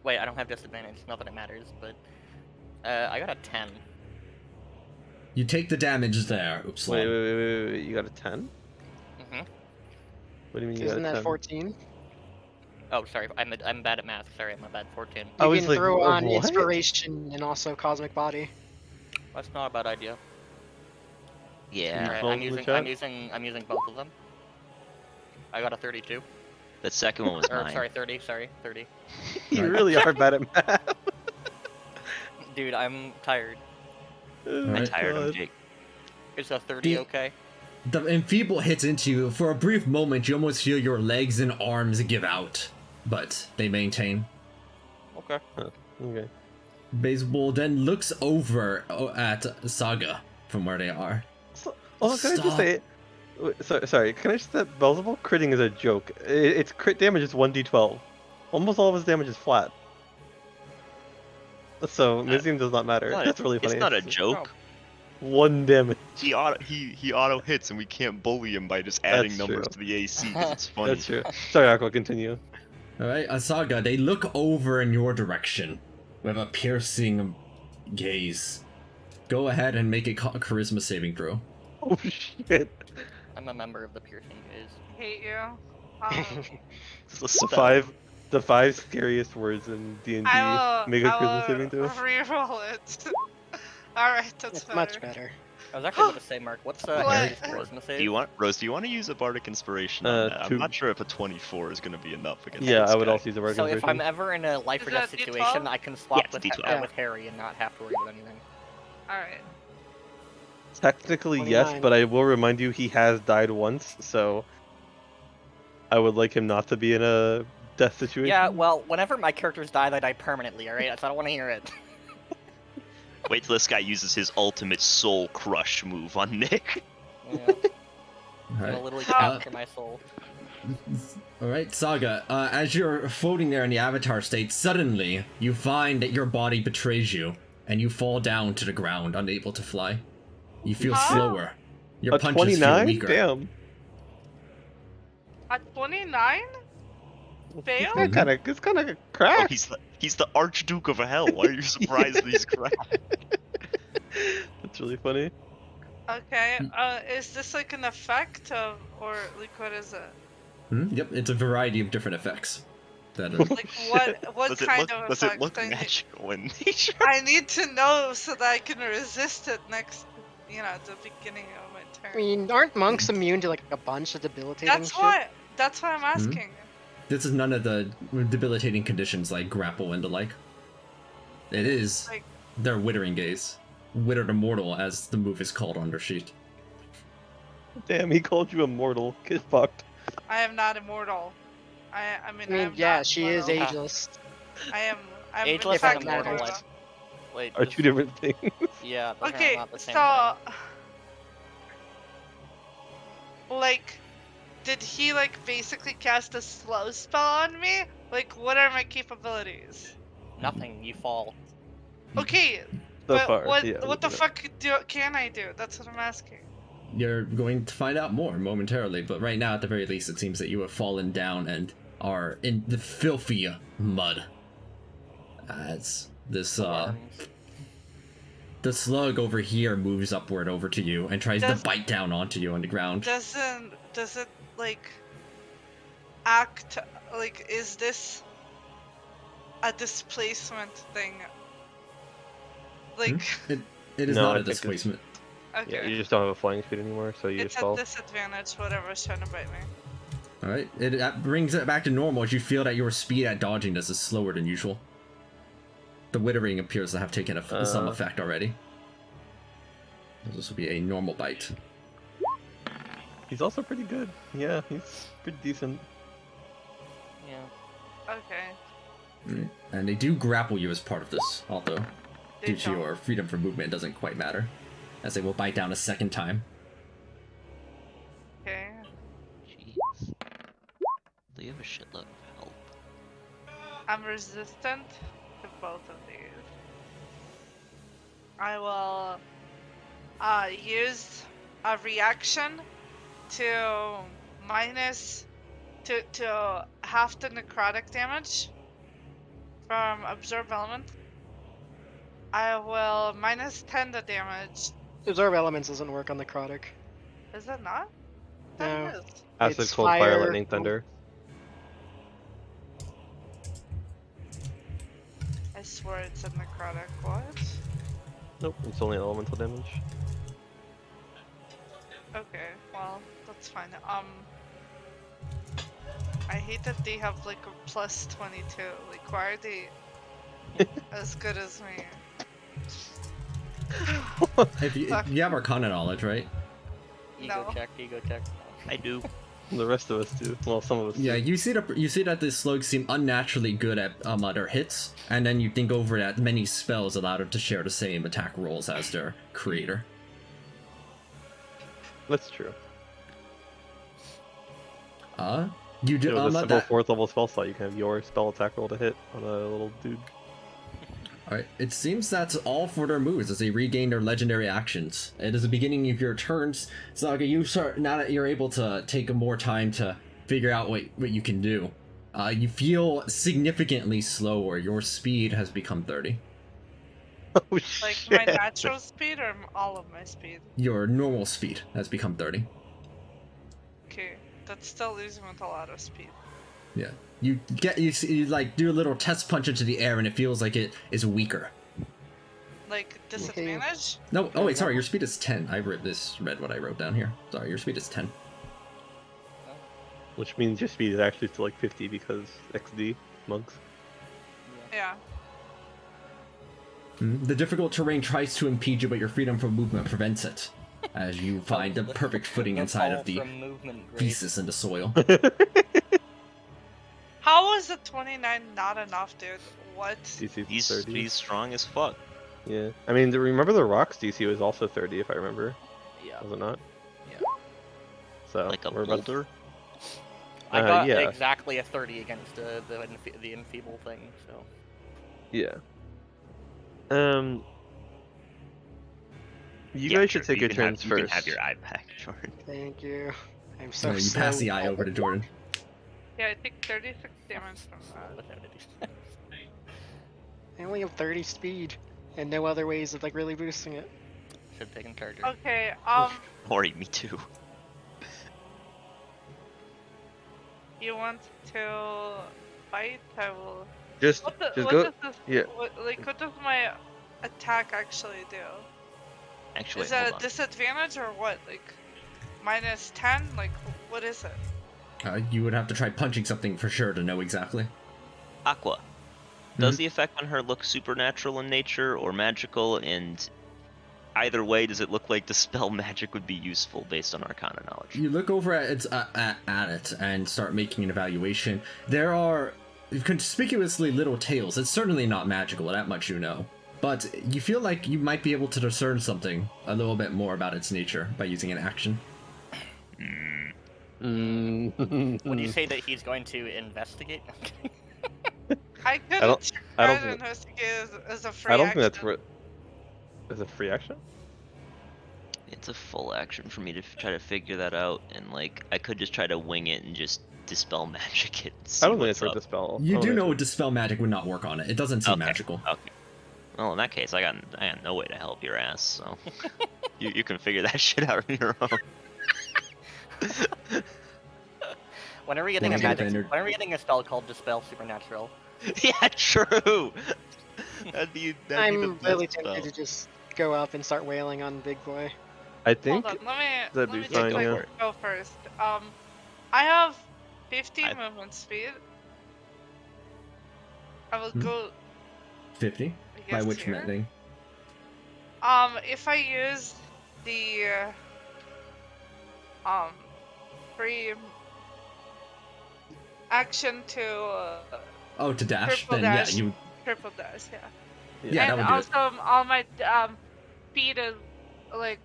Wait, I don't have disadvantage. Not that it matters, but... I got a 10. You take the damage there, Upsilon. Wait, you got a 10? Mm-hmm. What do you mean you Isn't got a that 10? 14? Oh, sorry. I'm bad at math. Sorry, I'm a bad 14. I You was can like, throw on what? inspiration and also cosmic body. That's not a bad idea. Yeah. Alright, roll I'm in the using chat? both of them. I got a 32. That second one was Or, mine. sorry, 30. Sorry, 30. You really are bad at math. Dude, I'm tired. Oh I my tired him, God. Jake. Is a 30 The- okay? The Enfeeble hits into you. For a brief moment, you almost feel your legs and arms give out, but they maintain. Okay. Okay. Baseball then looks over at Saga from where they are. So, can I just Stop. say? Sorry, can I just say Belzebub critting is a joke. Its crit damage is 1d12. Almost all of his damage is flat. So Mizium does not matter. That's really funny. It's not a joke. 1 damage. He auto hits, and we can't bully him by just adding That's numbers true. to the AC because it's funny. That's true. Sorry, Aqua, continue. Alright, Saga, they look over in your direction with a piercing gaze. Go ahead and make a charisma saving throw. Oh shit. I'm a member of the piercing gaze. I hate you. It's a The 5 scariest words in D&D. I will. Make a charisma I will saving throw. re-roll it. All right, that's It's better. much better. I was actually going to say, Mark, what's What? Harry's charisma save? Do you want Rose? Do you want to use a bardic inspiration on that? I'm two- not sure if a 24 is going to be enough against Yeah, this I would guy. also use a word So if I'm conversion. ever in a life Is or death that D12? situation, I can swap Yeah, it's with, D12. with Harry and not have to worry about anything. Alright. Technically, yes, 29. but I will remind you he has died once, so I would like him not to be in a death situation. Yeah, well, whenever my characters die, they die permanently, alright? So I don't want to hear it. Wait till this guy uses his ultimate soul crush move on Nick. Yeah, I'm Alright. literally Uh, capture my soul. Alright, Saga, as you're floating there in the avatar state, suddenly you find that your body betrays you, and you fall down to the ground, unable to fly. You feel Huh? slower. Your A punches feel 29? weaker. Damn. At 29? Fail? It's kind of Oh, cracked. he's the Archduke of Hell. Why are you surprised that he's cracked? That's really funny. Okay, is this like an effect of, or like what is it? Yep, it's a variety of different effects. That Like what Does it kind look, of does effect? it look I need, magical in nature? I need to know so that I can resist it next, at the beginning of my I turn. mean, aren't monks immune to like a bunch of debilitating That's shit? that's why I'm asking. This is none of the debilitating conditions like grapple and the like. It is Like- their withering gaze. Withered immortal, as the move is called on their sheet. Damn, he called you immortal. Get fucked. I am not immortal. I I mean, mean, am yeah, not she is immortal. ageless. I'm Ageless in fact and immortal, immortal. Wait, Are just- two different things. Yeah, those Okay, are not the same so thing. like, did he like basically cast a slow spell on me? Like, what are my capabilities? Nothing, you fall. Okay, So but far, what yeah, what the yeah. fuck can I do? That's what I'm asking. You're going to find out more momentarily, but right now, at the very least, it seems that you have fallen down and are in the filthy mud. As this, Worms. the slug over here moves upward over to you and tries to Does- bite down onto you on the ground. Does it like act like, is this a displacement thing? Like, It is No, not I a think it's- displacement. okay, Yeah, you just don't have a flying speed anymore, so you it's just a fall. disadvantage. Whatever's trying to bite me. Alright, that brings it back to normal as you feel that your speed at dodging this is slower than usual. The withering appears to have taken some effect already. This will be a normal bite. He's also pretty good. Yeah, he's pretty decent. Yeah. Okay. And they do grapple you as part of this, although They due to don't. your freedom from movement it doesn't quite matter, as they will bite down a second time. Okay. Jeez. They have a shitload of help. I'm resistant to both of these. I will use a reaction to minus to half the necrotic damage from absorb element. I will minus 10 the damage. Absorb elements doesn't work on necrotic. Is it not? No. That is. Acid, It's cold, fire, fire, lightning, cold. thunder. I swear it's a necrotic. What? Nope, it's only elemental damage. Okay, well, that's fine. I hate that they have like a plus 22. Like, why are they as good as me? If you, Fuck. you have Arcana knowledge, right? Ego No. check, ego check. I do. The rest of us do. Well, some of us Yeah, do. you see that the slugs seem unnaturally good at their hits, and then you think over that many spells allow them to share the same attack rolls as their creator. That's true. You do With a simple that. 4th level spell slot, you can have your spell attack roll to hit on a little dude. Alright, it seems that's all for their moves as they regain their legendary actions. It is the beginning of your turns, Saga. You start now that you're able to take more time to figure out what you can do. You feel significantly slower. Your speed has become 30. Oh, Like shit. my natural speed or all of my speed? Your normal speed has become 30. Okay, that's still losing with a lot of speed. Yeah. You like do a little test punch into the air and it feels like it is weaker. like disadvantage? No, oh wait, sorry, your speed is 10. I read what I wrote down here. Sorry, your speed is 10. Which means your speed is actually still like 50 because XD monks. Yeah. The difficult terrain tries to impede you, but your freedom from movement prevents it, as you find the perfect footing inside of the feces in the soil. How is the 29 not enough, dude? What? DC He's 30. strong as fuck. Yeah. I mean, remember the Rock's DC was also 30, if I remember. Yeah. Was it not? Yeah. So Like a we're about boulder. I got yeah. exactly a 30 against the enfeeble thing, so. Yeah. You Yeah, guys should sure, take your turns You first. can have your eye back, Jordan. Thank you. I'm so No, you slow. pass the eye over to Jordan. Yeah, I take 36 damage from that. Without it. I only have 30 speed, and no other ways of like really boosting it. Should have taken charger. Okay, Ori, me too. you want to fight? I will. Just What go. does this? Yeah. What does my attack actually do? Actually, Is that hold a on. disadvantage or what? Like, minus 10? Like, what is it? You would have to try punching something for sure to know exactly. Aqua. Does the effect on her look supernatural in nature or magical? And either way, does it look like dispel magic would be useful based on Arcana knowledge? You look over at it and start making an evaluation. There are conspicuously little tails. It's certainly not magical, that much you know. But you feel like you might be able to discern something a little bit more about its nature by using an action. Would you say that he's going to investigate? I could don't try to think- investigate as a free I don't action. think that's is it free action? It's a full action for me to try to figure that out, and like I could just try to wing it and just dispel magic it. And see I don't think what's it's for up. dispel. You I don't do think know it's dispel magic would not work on it. It doesn't seem Okay. magical. Okay. Well, in that case, I got no way to help your ass. So you can figure that shit out on your own. When are we getting a Wanna get magic? Vanard? When are we getting a spell called Dispel Supernatural? Yeah, true. That'd be the I'm best really spell. tempted to just go up and start wailing on Big Boy. I think Hold on, let that'd me be take fine, my yeah. go first. I have 50 I- movement speed. I will Hmm. go. 50? I By guess which here. thing? If I use the free action to Oh, to dash? triple Then dash. yeah, you. triple dash, yeah. Yeah, that And would do it. also, all my speed is like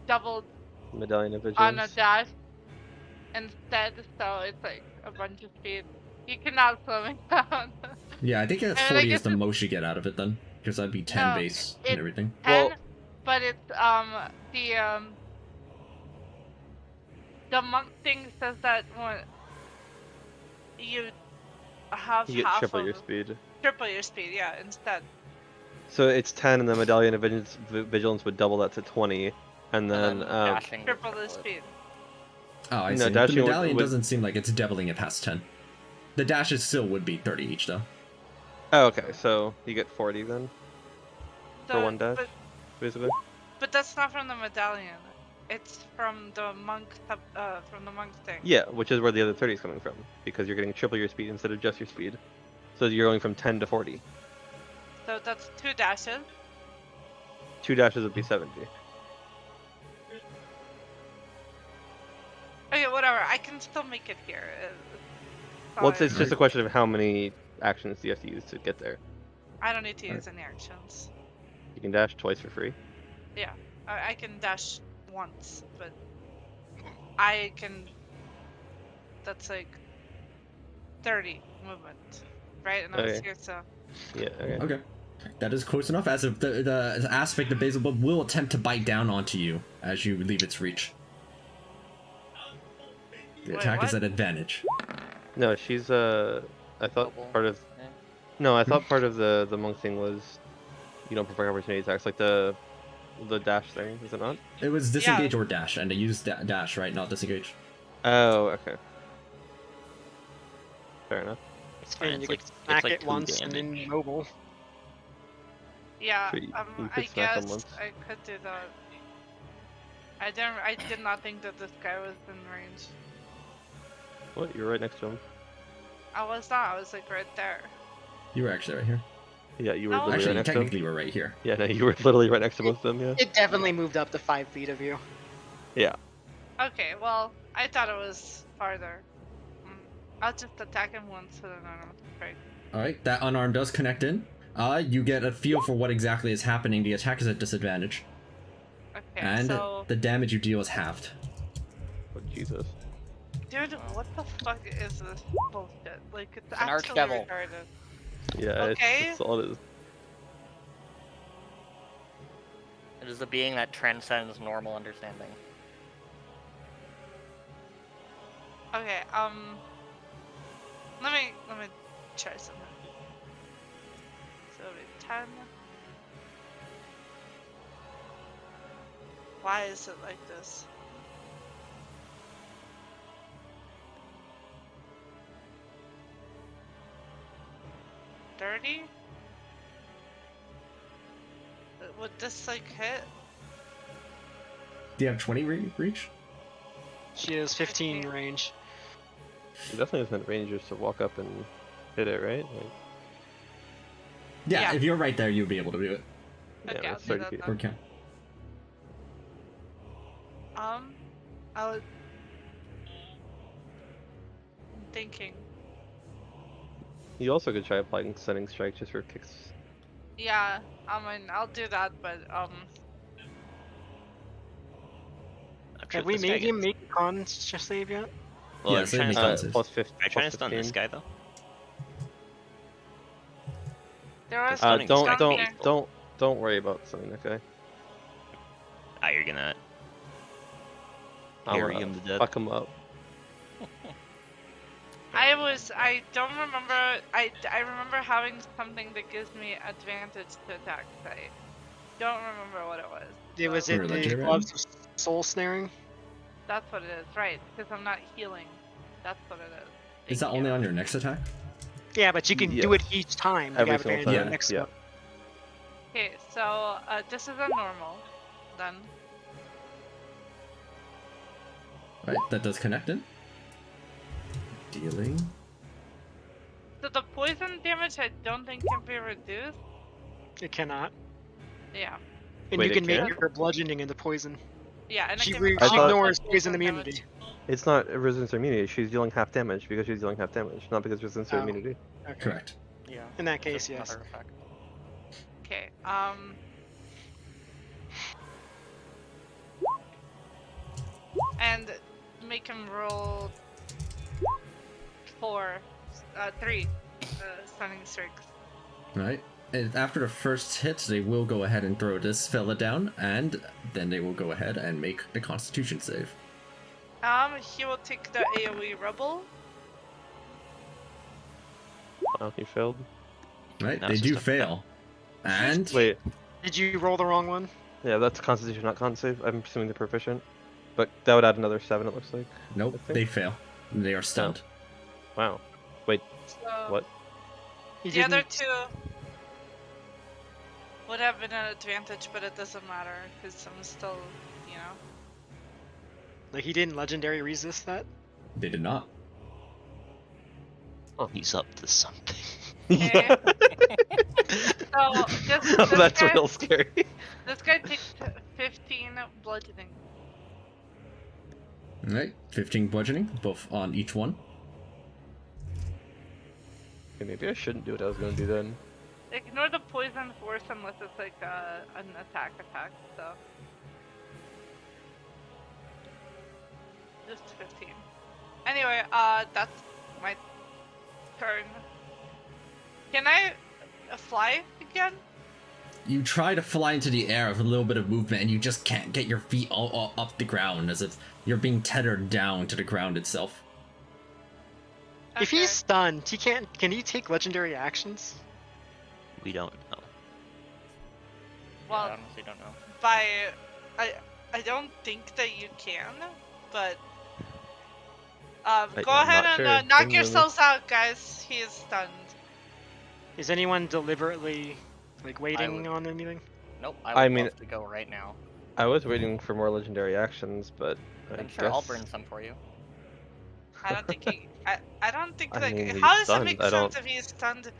doubled Medallion of on a Vigilance. dash instead, so it's like a bunch of speed. You cannot slow me down. Yeah, I think that And I 40 is guess the it's- most you get out of it then. Because that'd be 10 No, base it- and everything. 10, Well- but it's the monk thing says that when you have You get half triple of your speed. triple your speed, yeah, instead. So it's 10, and the Medallion of Vigilance would double that to 20, and then dashing would Triple the triple it. speed. Oh, I No, see. The dashing would- medallion would- doesn't seem like it's doubling it past 10. The dashes still would be 30 each, though. oh, okay, so you get 40 then for So, one dash, basically. But that's not from the medallion. It's from the monk thing. Yeah, which is where the other 30 is coming from, because you're getting triple your speed instead of just your speed. So you're going from 10 to 40. So that's 2 dashes. 2 dashes would be 70. Okay, whatever. I can still make it here. Well, it's fine. just a question of how many actions do you have to use to get there. I don't need to use any actions. You can dash twice for free. I can dash once, but I can. That's like 30 movement, right? And I was Okay. here, so Yeah, okay. Okay. That is close enough, as if the aspect of Beelzebub will attempt to bite down onto you as you leave its reach. The Wait, attack is what? at advantage. No, she's I thought Mobile. part of Yeah. no, I thought part of the monk thing was you don't provoke opportunity attacks, like the dash thing, is it not? It was disengage or dash, and I used dash, right? Not disengage. Oh, okay. Fair enough. It's fine. And you It's like could it's smack like it 2 once and damage. then mobile. Yeah, So you I could smack him guess once. I could do that. I did not think that this guy was in range. What? You're right next to him. I was not. I was like right there. You were actually right here. Yeah, you were No. literally Actually, right you next to him. technically were right here. Yeah, no, you were literally right next to both of them. Yeah. It definitely moved up to 5 feet of you. Yeah. Okay, well, I thought it was farther. I'll just attack him once with an unarmed strike. All right, that unarmed does connect in. You get a feel for what exactly is happening. The attack is at disadvantage, Okay, and so the damage you deal is halved. Oh Jesus. dude, what the fuck is this bullshit? Like, it's an actually archdevil. retarded. Yeah. Okay. It's all it is. It is a being that transcends normal understanding. Okay, let me try something. So it'll be 10. Why is it like this? $30? Would this like hit? Do you have 20 reach? She has 15 15. range. It definitely isn't range just to walk up and hit it, right? Like, Yeah, Yeah. if you're right there, you'd be able to do it. yeah, Okay, I'll that's do 30 that feet. then. Or count. I was thinking. You also could try applying Stunning Strike just for kicks. Yeah, I mean, I'll do that, but I'm sure Have we this guy made him gets- make a con save yet? Well, Yeah, I'm so trying he to makes stun. con- Plus 50. I'm trying to plus stun this 15. guy though. there was Stunning Don't strike don't painful. don't worry about stunning that guy. Ah, you're gonna I'm harry gonna him to death. fuck him up. I don't remember. I remember having something that gives me advantage to attack. I don't remember what it was. Was so it Religion the round? gloves of soul snaring? That's what it is, right? Because I'm not healing. That's what it is. Is that Thank only you. on your next attack? Yeah, but you can do Yeah. it each time. You Every have single advantage on time, the next yeah. one. Okay, so this is a normal, then. Right, that does connect in. Dealing. So the poison damage I don't think can be reduced. It cannot. Yeah. And Wait, you it can make can't? your bludgeoning into poison. Yeah, and She, I can make I she thought- all ignores the poison damage. immunity. It's not a resistance to immunity. She's dealing half damage because she's dealing half damage, not because resistance to Oh. immunity. Okay. Correct. Yeah. In that it's case, just yes. another effect. Okay, and make him roll 3 stunning strikes. Right. And after the first hit, they will go ahead and throw this fella down, and then they will go ahead and make the Constitution save. He will take the AoE rubble. Oh, he failed. Right. No, they it's do just a- fail. And Wait, Did you roll the wrong one? yeah, that's Constitution, not Con save. I'm assuming they're proficient, but that would add another 7. It looks like. nope, I think. they fail. They are stunned. Wow. So What? He the other didn't. two would have been an advantage, but it doesn't matter because I'm still, you know. Like he didn't legendary resist that. They did not. Oh, He's up to something. yeah. So this That's guy, real scary. This guy takes 15 bludgeoning. Right. 15 bludgeoning, both on each one. Okay, maybe I shouldn't do what I was gonna do then. Ignore the poison force unless it's like an attack, so. Just 15. Anyway, that's my turn. Can I fly again? You try to fly into the air with a little bit of movement, and you just can't get your feet all up the ground, as if you're being tethered down to the ground itself. If he's stunned, he can't. Can he take legendary actions? We don't know. Yeah, I Well, honestly don't know. I don't think that you can, but go I'm ahead not and sure. knock Genuinely. yourselves out, guys. He is stunned. Is anyone deliberately Like waiting would- on anything? Nope, I I would mean- love to go right now. I was waiting for more legendary actions, but I I'm sure guess. I'll burn some for you. I don't think he. I don't think I like. mean, he's How does it stunned, make I sense don't- if he's stunned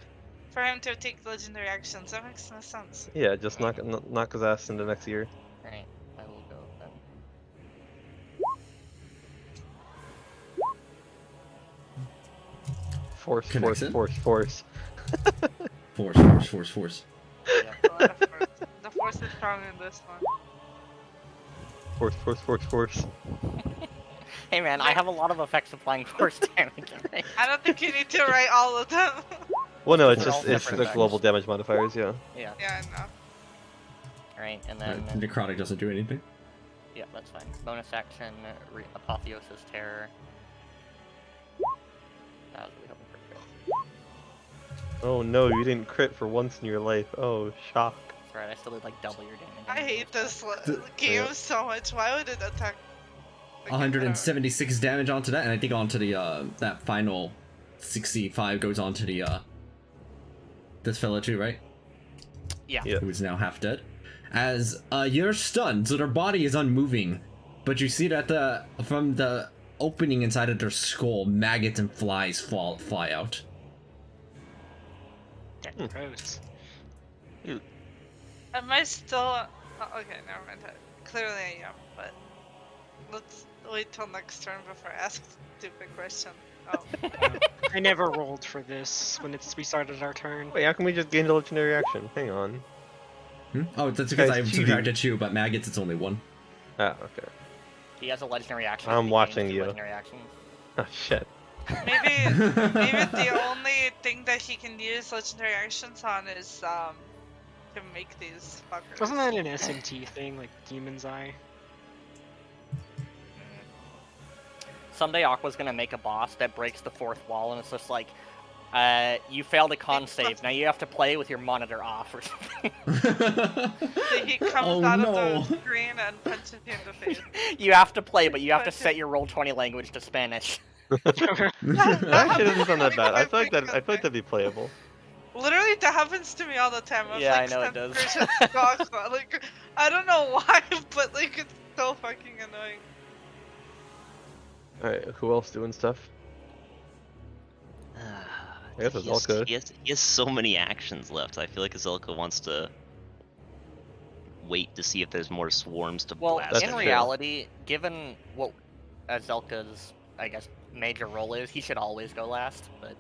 for him to take legendary actions? That makes no sense. Yeah, just knock his ass into next year. Alright, I will go then. Force, Connects force, it. force, force. Force. Yep. A lot of force. The force is strong in this one. Force, force, force, force. Hey man, I have a lot of effects applying force damage, alright? I don't think you need to write all of them. Well, no, it's They're all just it's separate the global effects. damage modifiers, yeah. Yeah, Yeah, I know. alright, and then... Necrotic doesn't do anything. Yeah, that's fine. Bonus action, Apotheosis Terror. I was really hoping for crit. Oh no, you didn't crit for once in your life. Oh, shock. That's right, I still did like double your damage. I on hate this this game so much. Why would it attack? like, 176 damage onto that, and I think onto the that final 65 goes onto the this fella too, right? Yeah. Yeah. Who is now half dead. As you're stunned, so their body is unmoving, but you see that from the opening inside of their skull, maggots and flies fly out. Yeah, gross. Am I still? Oh, okay, never mind. Clearly I am, but let's wait till next turn before I ask stupid question. Oh, I never rolled for this when we started our turn. Wait, how can we just gain a legendary action? Hang on. Oh, that's because Guy's I've cheating. subtracted 2, but maggots it's only 1. Ah, okay. He has a legendary action. I'm and he gains watching two you. Legendary actions. Oh shit. maybe the only thing that he can use legendary actions on is to make these fuckers. Wasn't that an SMT thing, like Demon's Eye? Someday Aqua's gonna make a boss that breaks the fourth wall, and it's just like, you failed a con save. Now you have to play with your monitor off or something. So he comes Oh, out no. of the screen and punches you in the face. You have to play, but you have to set your Roll20 language to Spanish. Actually, doesn't sound that bad. I feel like that'd be playable. Literally, that happens to me all the time. Yeah, I like, know it sent does. versions to Aqua. Like, I don't know why, but like, it's so fucking annoying. Alright, who else doing stuff? I guess it's Zelka. He has so many actions left. I feel like Zelka wants to wait to see if there's more swarms to Well, blast. That's in true. reality, given what Zelka's, I guess, major role is, he should always go last, but...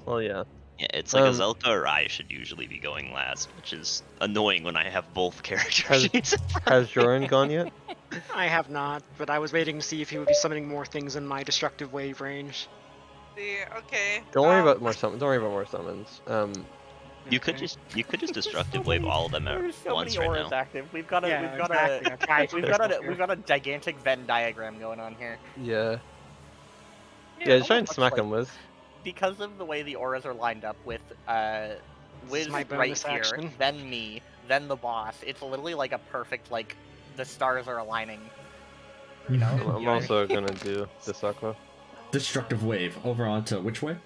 Well, yeah. Yeah, it's like a Um, Zelka or I should usually be going last, which is annoying when I have both character Has- sheets. Has Joran gone yet? I have not, but I was waiting to see if he would be summoning more things in my destructive wave range. Okay. Don't worry about more summons. Don't worry about more summons. You could Okay. just destructive wave all of them at There's so once many right auras now. active. We've got a, Yeah, we've got exactly. a, I've tried we've to got stuff a, here. we've got a gigantic Venn diagram going on here. Yeah. Yeah, just try and looks smack like- him with. Because of the way the auras are lined up with Wiz my right bonus here, action. then me, then the boss. It's literally like a perfect, like, the stars are aligning. You know? I'm You know? also gonna do this Aqua. Destructive wave. Over onto which way?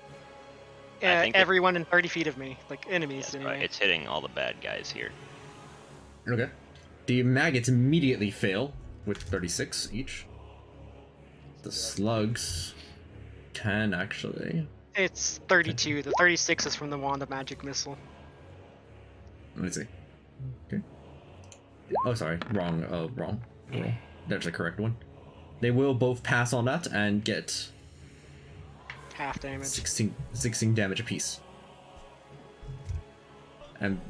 I think Everyone in 30 feet of me, like enemies Yeah, anyway. it's hitting all the bad guys here. Okay. The maggots immediately fail with 36 each. The slugs can actually. It's 32. The 36 is from the Wand of Magic Missile. Let me see. Okay. Oh, sorry. Wrong. Wrong. There's the correct one. They will both pass on that and get Half damage. 16 damage apiece. And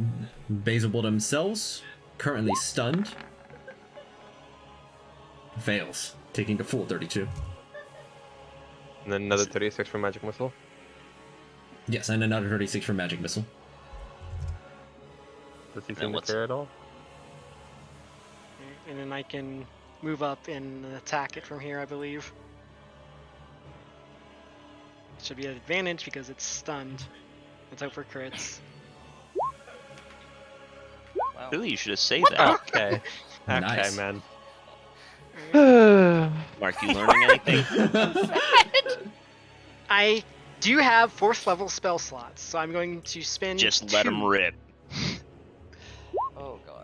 Basilbull themselves, currently stunned, fails, taking the full 32. And then another 36 for Magic Missile. Yes, and another 36 for Magic Missile. Does he And seem to what's- care at all? And then I can move up and attack it from here, I believe. Should be an advantage because it's stunned. Let's hope for crits. Wow. Really, you should have saved that. Okay. Nice. Okay, Alright. man. Mark, you learning anything? I do have 4th level spell slots, so I'm going to spend Just let him two. rip.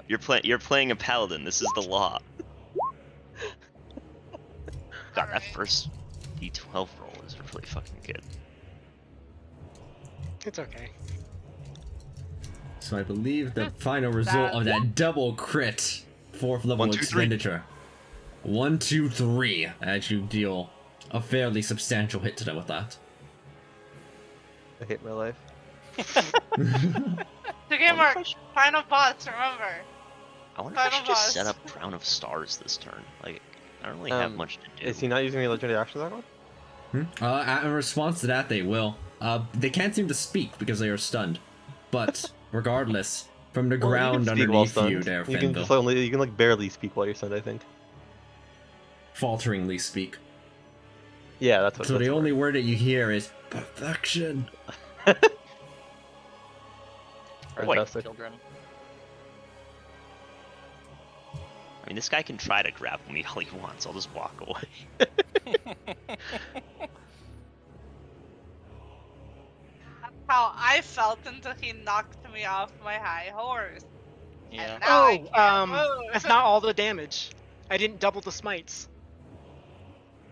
You're playing a paladin. This is the law. God, that Alright. first D12 roll is really fucking good. It's okay. So I believe the final result of that double crit, 4th level 1, 2, 3. expenditure. 1, 2, 3, as you deal a fairly substantial hit to them with that. I hate my life. The game mark, final boss, remember. I wonder if I Final should just set boss. up Crown of Stars this turn. Like, I don't really have much to do. Is he not using any legendary actions that one? In response to that, they will. They can't seem to speak because they are stunned. But regardless, from the ground you can speak while underneath you, stunned. there, You can Fenville, just you can like barely speak while you're stunned, I think. falteringly speak. Yeah, that's what. So that's the the only word. word that you hear is perfection. Fantastic. Children. I mean, this guy can try to grapple me all he wants. I'll just walk away. That's how I felt until he knocked me off my high horse. Yeah. And now I Oh, can't move. that's not all the damage. I didn't double the smites.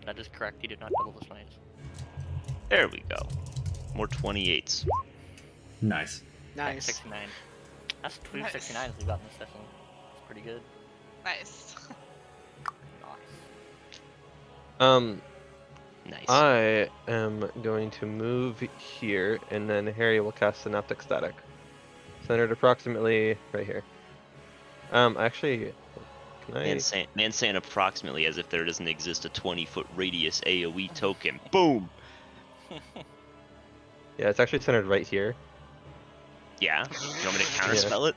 That is correct. He did not double the smites. There we go. More 28s. Nice. Nice. 69. That's 2 Nice. 69s we got in this session. That's pretty good. Nice. Nice. Nice. I am going to move here, and then Harry will cast Synaptic Static. Centered approximately right here. Actually, can I? Man saying approximately as if there doesn't exist a 20-foot radius AoE token. Boom! Yeah, it's actually centered right here. Yeah? You want me to counterspell it?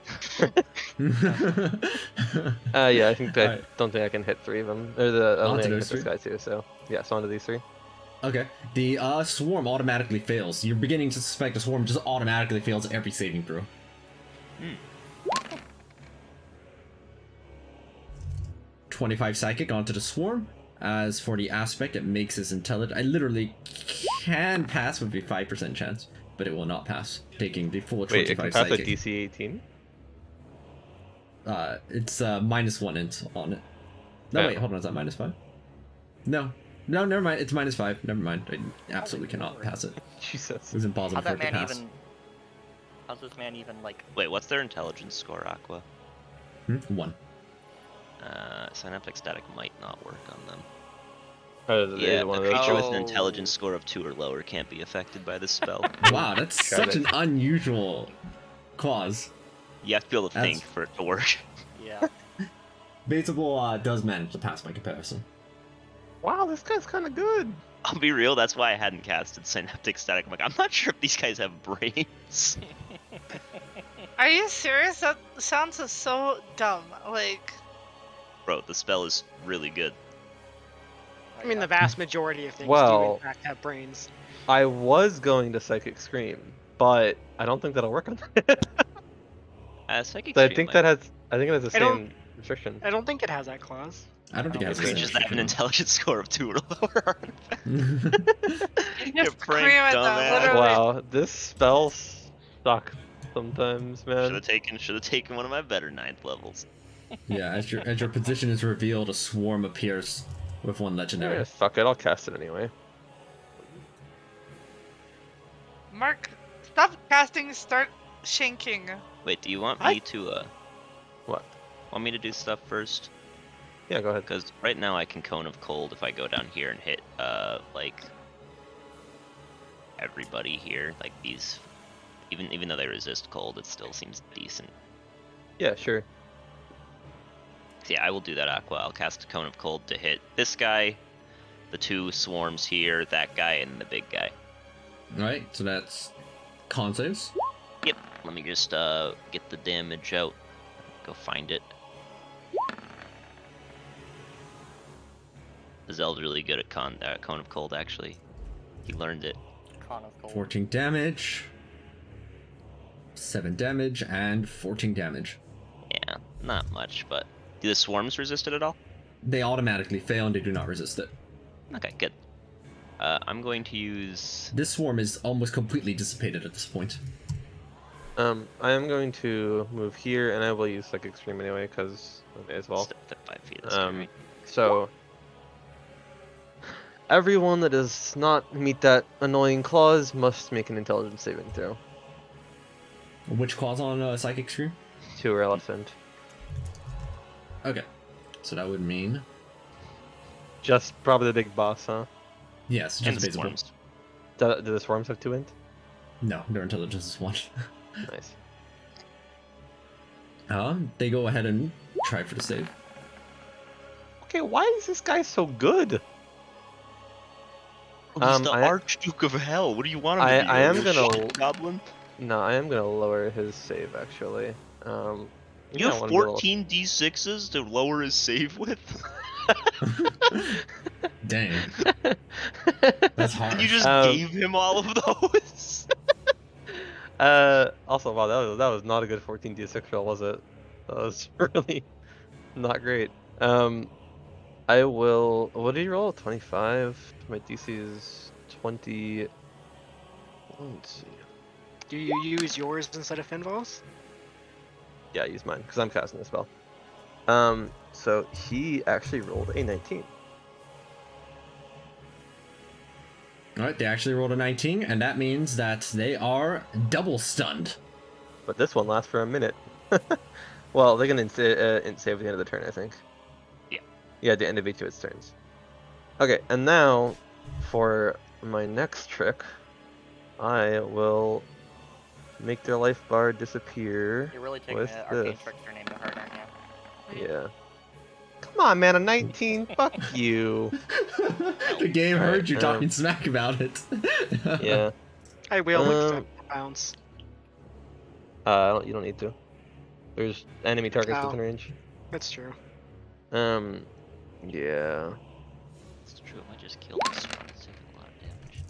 Yeah, I think I Alright. don't think I can hit 3 of them. Or the only I Onto can hit those this 3? guy too. So yeah, so onto these 3. Okay. The swarm automatically fails. You're beginning to suspect the swarm just automatically fails every saving throw. 25 psychic onto the swarm. As for the aspect, it makes his intelligence. I literally can pass with a 5% chance, but it will not pass, taking the full Wait, 25 it can pass psychic. at DC 18. It's -1 int on it. No, Oh. wait, hold on, is that -5? No, never mind. It's -5. Never mind. I absolutely cannot pass it. Jesus. It was impossible How's for that it to man pass. even? How's this man even like? Wait, what's their intelligence score, Aqua? 1. Synaptic Static might not work on them. Yeah, one a of those. creature with two. an Oh. intelligence score of 2 or lower can't be affected by this spell. Wow, that's Got such it. an unusual clause. You have to be able to That's- think for it to work. Yeah. Baitable does manage to pass by comparison. Wow, this guy's kind of good. I'll be real, that's why I hadn't casted Synaptic Static. I'm like, I'm not sure if these guys have brains. Are you serious? That sounds so dumb. Like, Bro, the spell is really good. I mean, the vast majority of things do Well- in fact have brains. I was going to Psychic Scream, but I don't think that'll work on that. Psychic So I Stream think might- that has. I think it has the I don't- same restriction. I don't think it has that clause. I don't think it has the creatures that have an same intelligence score of 2 or lower. restriction. you You're just pranked, scream at them, dumbass. literally. Wow, this spell sucks sometimes, Should man. have taken one of my better 9th levels. Yeah, as your position is revealed, a swarm appears with 1 Yeah, legendary. fuck it, I'll cast it anyway. Mark, stop casting, start shanking. Wait, do you want I- me to What? want me to do stuff first? Yeah, go ahead. Because right now I can Cone of Cold if I go down here and hit like everybody here, like these. Even though they resist cold, it still seems decent. Yeah, sure. So yeah, I will do that, Aqua. I'll cast Cone of Cold to hit this guy, the 2 swarms here, that guy, and the big guy. Alright, so that's con saves. Yep. Let me just get the damage out. Go find it. Zel's really good at Cone of Cold, actually. He learned it. Con of Cold. 14 damage. 7 damage and 14 damage. Yeah, not much, but do the swarms resist it at all? They automatically fail and they do not resist it. Okay, good. I'm going to use. This swarm is almost completely dissipated at this point. I am going to move here, and I will use Psychic Extreme anyway, because I may as well. Still within 5 feet of this guy, right? So everyone that does not meet that annoying clause must make an intelligence saving throw. Which clause on Psychic Scream? 2 or elephant. Okay. So that would mean... Just probably the big boss, huh? Yes, And just a basic roll. swarms. Do the swarms have 2 int? No, their intelligence is 1. Nice. They go ahead and try for the save. Okay, why is this guy so good? He's the I- Archduke of Hell. What do you want him to be? I am a gonna- shit goblin. No, I am gonna lower his save actually. You have 14 d6s to lower his save with? Dang. That's hard. And you just gave him all of those? Also, wow, that was not a good 14d6 roll, was it? That was really not great. I will. What did he roll? 25. My DC is 20. Let's see. Do you use yours instead of Finval's? Yeah, I use mine because I'm casting the spell. So he actually rolled a 19. Alright, they actually rolled a 19, and that means that they are double stunned. But this one lasts for a minute. Well, they're gonna int save at the end of the turn, I think. Yeah. Yeah, at the end of each of its turns. Okay, and now for my next trick, I will make their life bar disappear. You're really taking with the arcane this. trickster name to heart, aren't you? Yeah. Come on, man, a 19. Fuck you. The game heard you Um, talking smack about it. Yeah. I will Um, accept bounce. You don't need to. There's enemy targets Oh. within range. That's true. Yeah. It's true, I just killed this one. It's taking a lot of damage.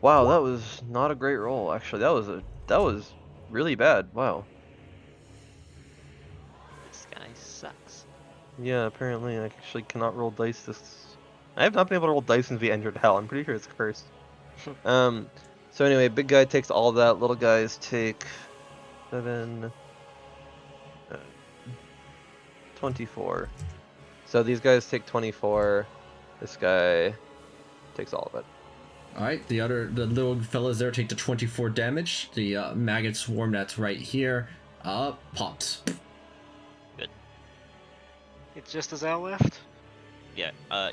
Wow, that was not a great roll. Actually, that was really bad. Wow. This guy sucks. Yeah, apparently I actually cannot roll dice this. I have not been able to roll dice since we entered hell. I'm pretty sure it's cursed. So anyway, big guy takes all that. Little guys take 7, 24. So these guys take 24. This guy takes all of it. Alright, the little fellas there take the 24 damage. The maggot swarm that's right here pops. It's just as Al left? Yeah,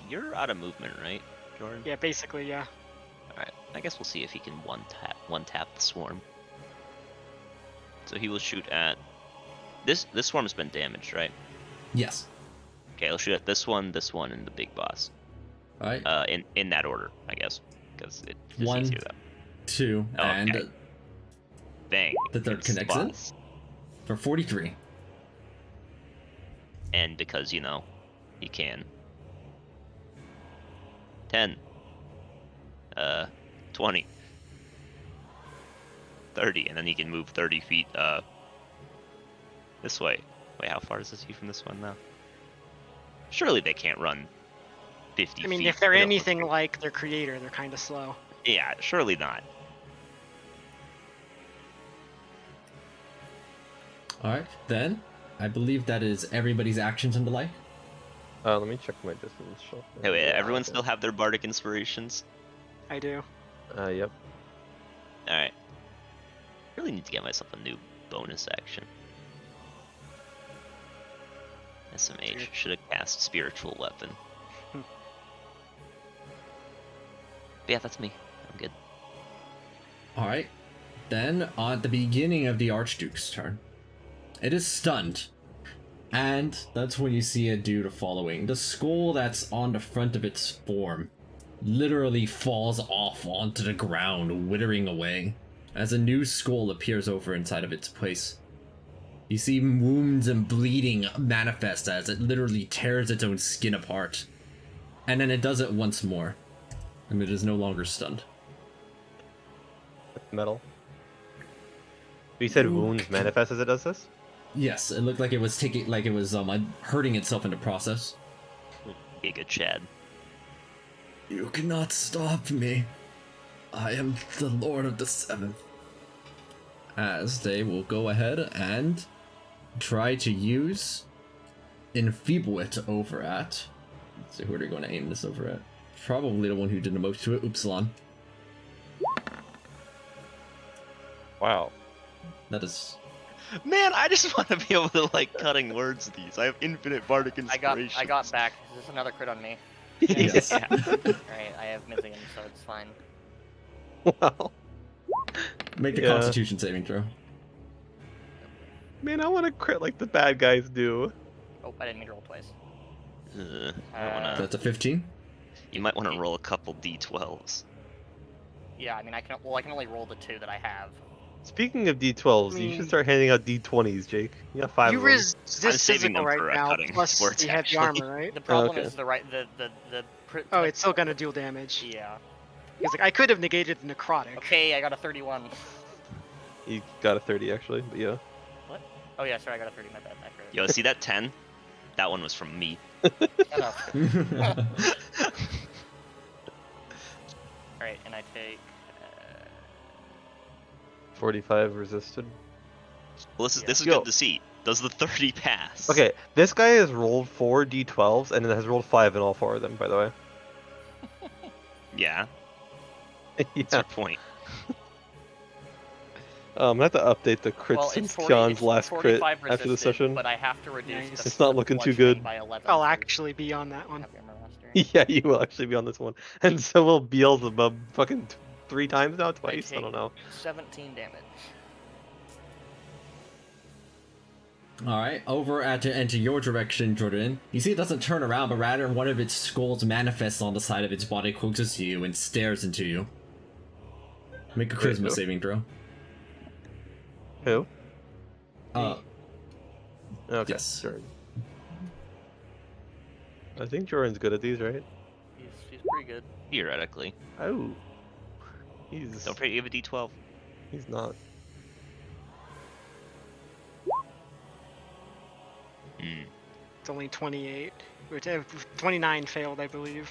you're out of movement, right, Jordan? Yeah, basically, yeah. Alright, I guess we'll see if he can one tap the swarm. So he will shoot at this swarm's been damaged, right? Yes. Okay, I'll shoot at this one, and the big boss. Alright. In that order, I guess, because it's just 1, easier that way. 2, Okay. and Bang. the third It's the connects in boss. for 43. And because, you know, he can. 10. 20. 30, and then he can move 30 feet, this way. Wait, how far is this from this one now? Surely they can't run 50 feet. I mean, if they're They don't anything look- like their creator, they're kind of slow. Yeah, surely not. Alright, then I believe that is everybody's actions in the life. Let me check my distance. Hey, wait, everyone still have their bardic inspirations? I do. Yep. Alright. Really need to get myself a new bonus action. SMH. Should have cast Spiritual Weapon. Hmm. But yeah, that's me. I'm good. Alright, then at the beginning of the Archduke's turn, it is stunned. And that's when you see it do the following. The skull that's on the front of its form literally falls off onto the ground, withering away, as a new skull appears over inside of its place. You see wounds and bleeding manifest as it literally tears its own skin apart. And then it does it once more, and it is no longer stunned. Metal. You said wounds manifest as it does this? Yes, it looked like it was hurting itself in the process. Giga Chad. You cannot stop me. I am the Lord of the Seventh. as they will go ahead and try to use Enfeeble it over at. Let's see who they're going to aim this over at. Probably the one who did the most to it, Upsilon. Wow. That is. Man, I just want to be able to like cutting words these. I have infinite bardic I inspiration. got back. This is another crit on me. Yes. Yeah. Alright, I have Mizian, so it's fine. Wow. Make the Yeah. Constitution saving throw. Man, I want to crit like the bad guys do. Oh, I didn't mean to roll twice. I wanna, That's a 15. you might want to roll a couple d12s. Yeah, I mean, I can only roll the 2 that I have. Speaking of D12s, you should start handing out D20s, Jake. You got 5 You of them. resist saving physical them right for, now, cutting plus sports, you have the actually. armor, right? The problem okay. is the Oh, it's still gonna deal damage. Yeah. He's like, I could have negated the necrotic. Okay, I got a 31. You got a 30 actually, but yeah. Oh yeah, sorry, I got a 30. My bad. I forgot. Yo, see that 10? That one was from me. Shut up. Alright, and I take. 45 resisted. Well, this is Yo. good to see. Does the 30 pass? Okay, this guy has rolled 4 D12s and has rolled 5 in all 4 of them, by the way. Yeah. That's Yeah. your point. I have to update the crit Well, since it's 40, Kion's it's last crit 45 after the resisted, session. but I have to reduce Nice. the It's not looking too bludgeoning good. by 11. I'll so actually be on that one. have your armor master. Yeah, you will actually be on this one. And so will Beelzebub fucking 3 times now? Twice? I take don't know. 17 damage. Alright, over into your direction, Jordan. You see it doesn't turn around, but rather one of its skulls manifests on the side of its body, closest to you, and stares into you. Make a charisma who? saving throw. Who? Uh, Okay, Yes. Jordan. I think Jordan's good at these, right? He's pretty good. Theoretically. Oh. He's Don't forget you have a d12. he's not. Hmm. It's only 28. Which 29 failed, I believe.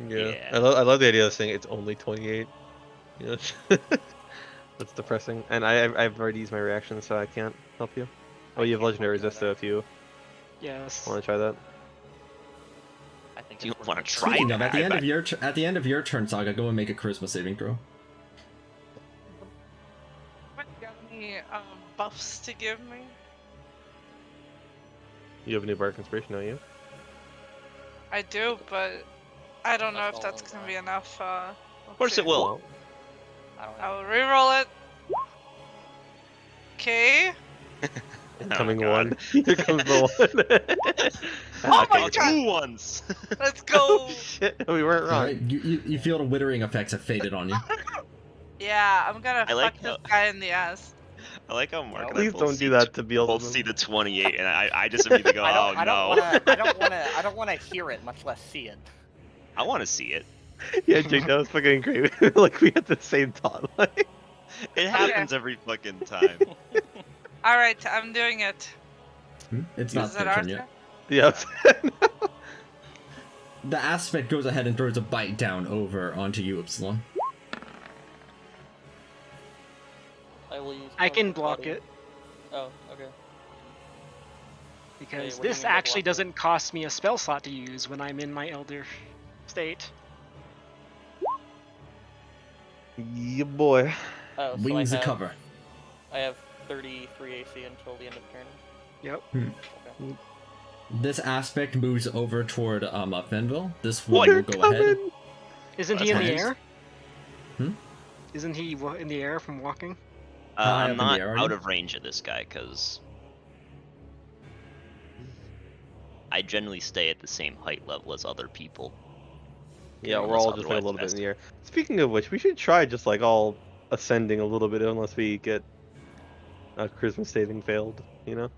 Yeah. Yeah. I love the idea of saying it's only 28. You know? That's depressing. And I've already used my reaction, so I can't help you. Oh, you have can't legendary help you resist though if you Yes. want to try that. I think Do you it's wanna worth it. try speaking of, at the I end bet. of your at the end of your turn, Saga, go and make a charisma saving throw. What got any buffs to give me? You have a new bardic inspiration, don't you? I do, but I don't know That's if that's all gonna I be enough. Of course it will. I don't know. I will reroll it. Okay. Incoming God. one. Here comes the one. Oh my Oh, God. 2 ones! Let's Oh go. shit, we weren't wrong. Alright, you feel the withering effects have faded on you. Yeah, I'm gonna I like fuck this how- guy in the ass. I like how Mark and I Please both don't see do that to both see Beelzebub. the 28, and I just immediately go, oh I no. don't wanna hear it, much less see it. I want to see it. Yeah, Jake, that was fucking great. Like we had the same thought. Like, It happens every fucking time. All right, I'm doing it. It's Is not it their our turn turn? yet. yeah. The aspect goes ahead and throws a bite down over onto you, Upsilon. I will use. I can block it Oh, okay. because what do you this mean by actually block it? doesn't cost me a spell slot to use when I'm in my elder state. Yeah, boy. Oh, so Wings I of have, cover. I have 33 AC until the end of turn. Yep. Okay. This aspect moves over toward Fenville. This What? one will go ahead. Isn't Well, he in that's the nice. air? Hmm? Isn't he in the air from walking? High up I'm in the not air, are out you? of range of this guy, because I generally stay at the same height level as other people. Yeah, we're Unless all just like a otherwise little bit in vested. the air. Speaking of which, we should try just like all ascending a little bit unless we get a charisma saving failed, you know?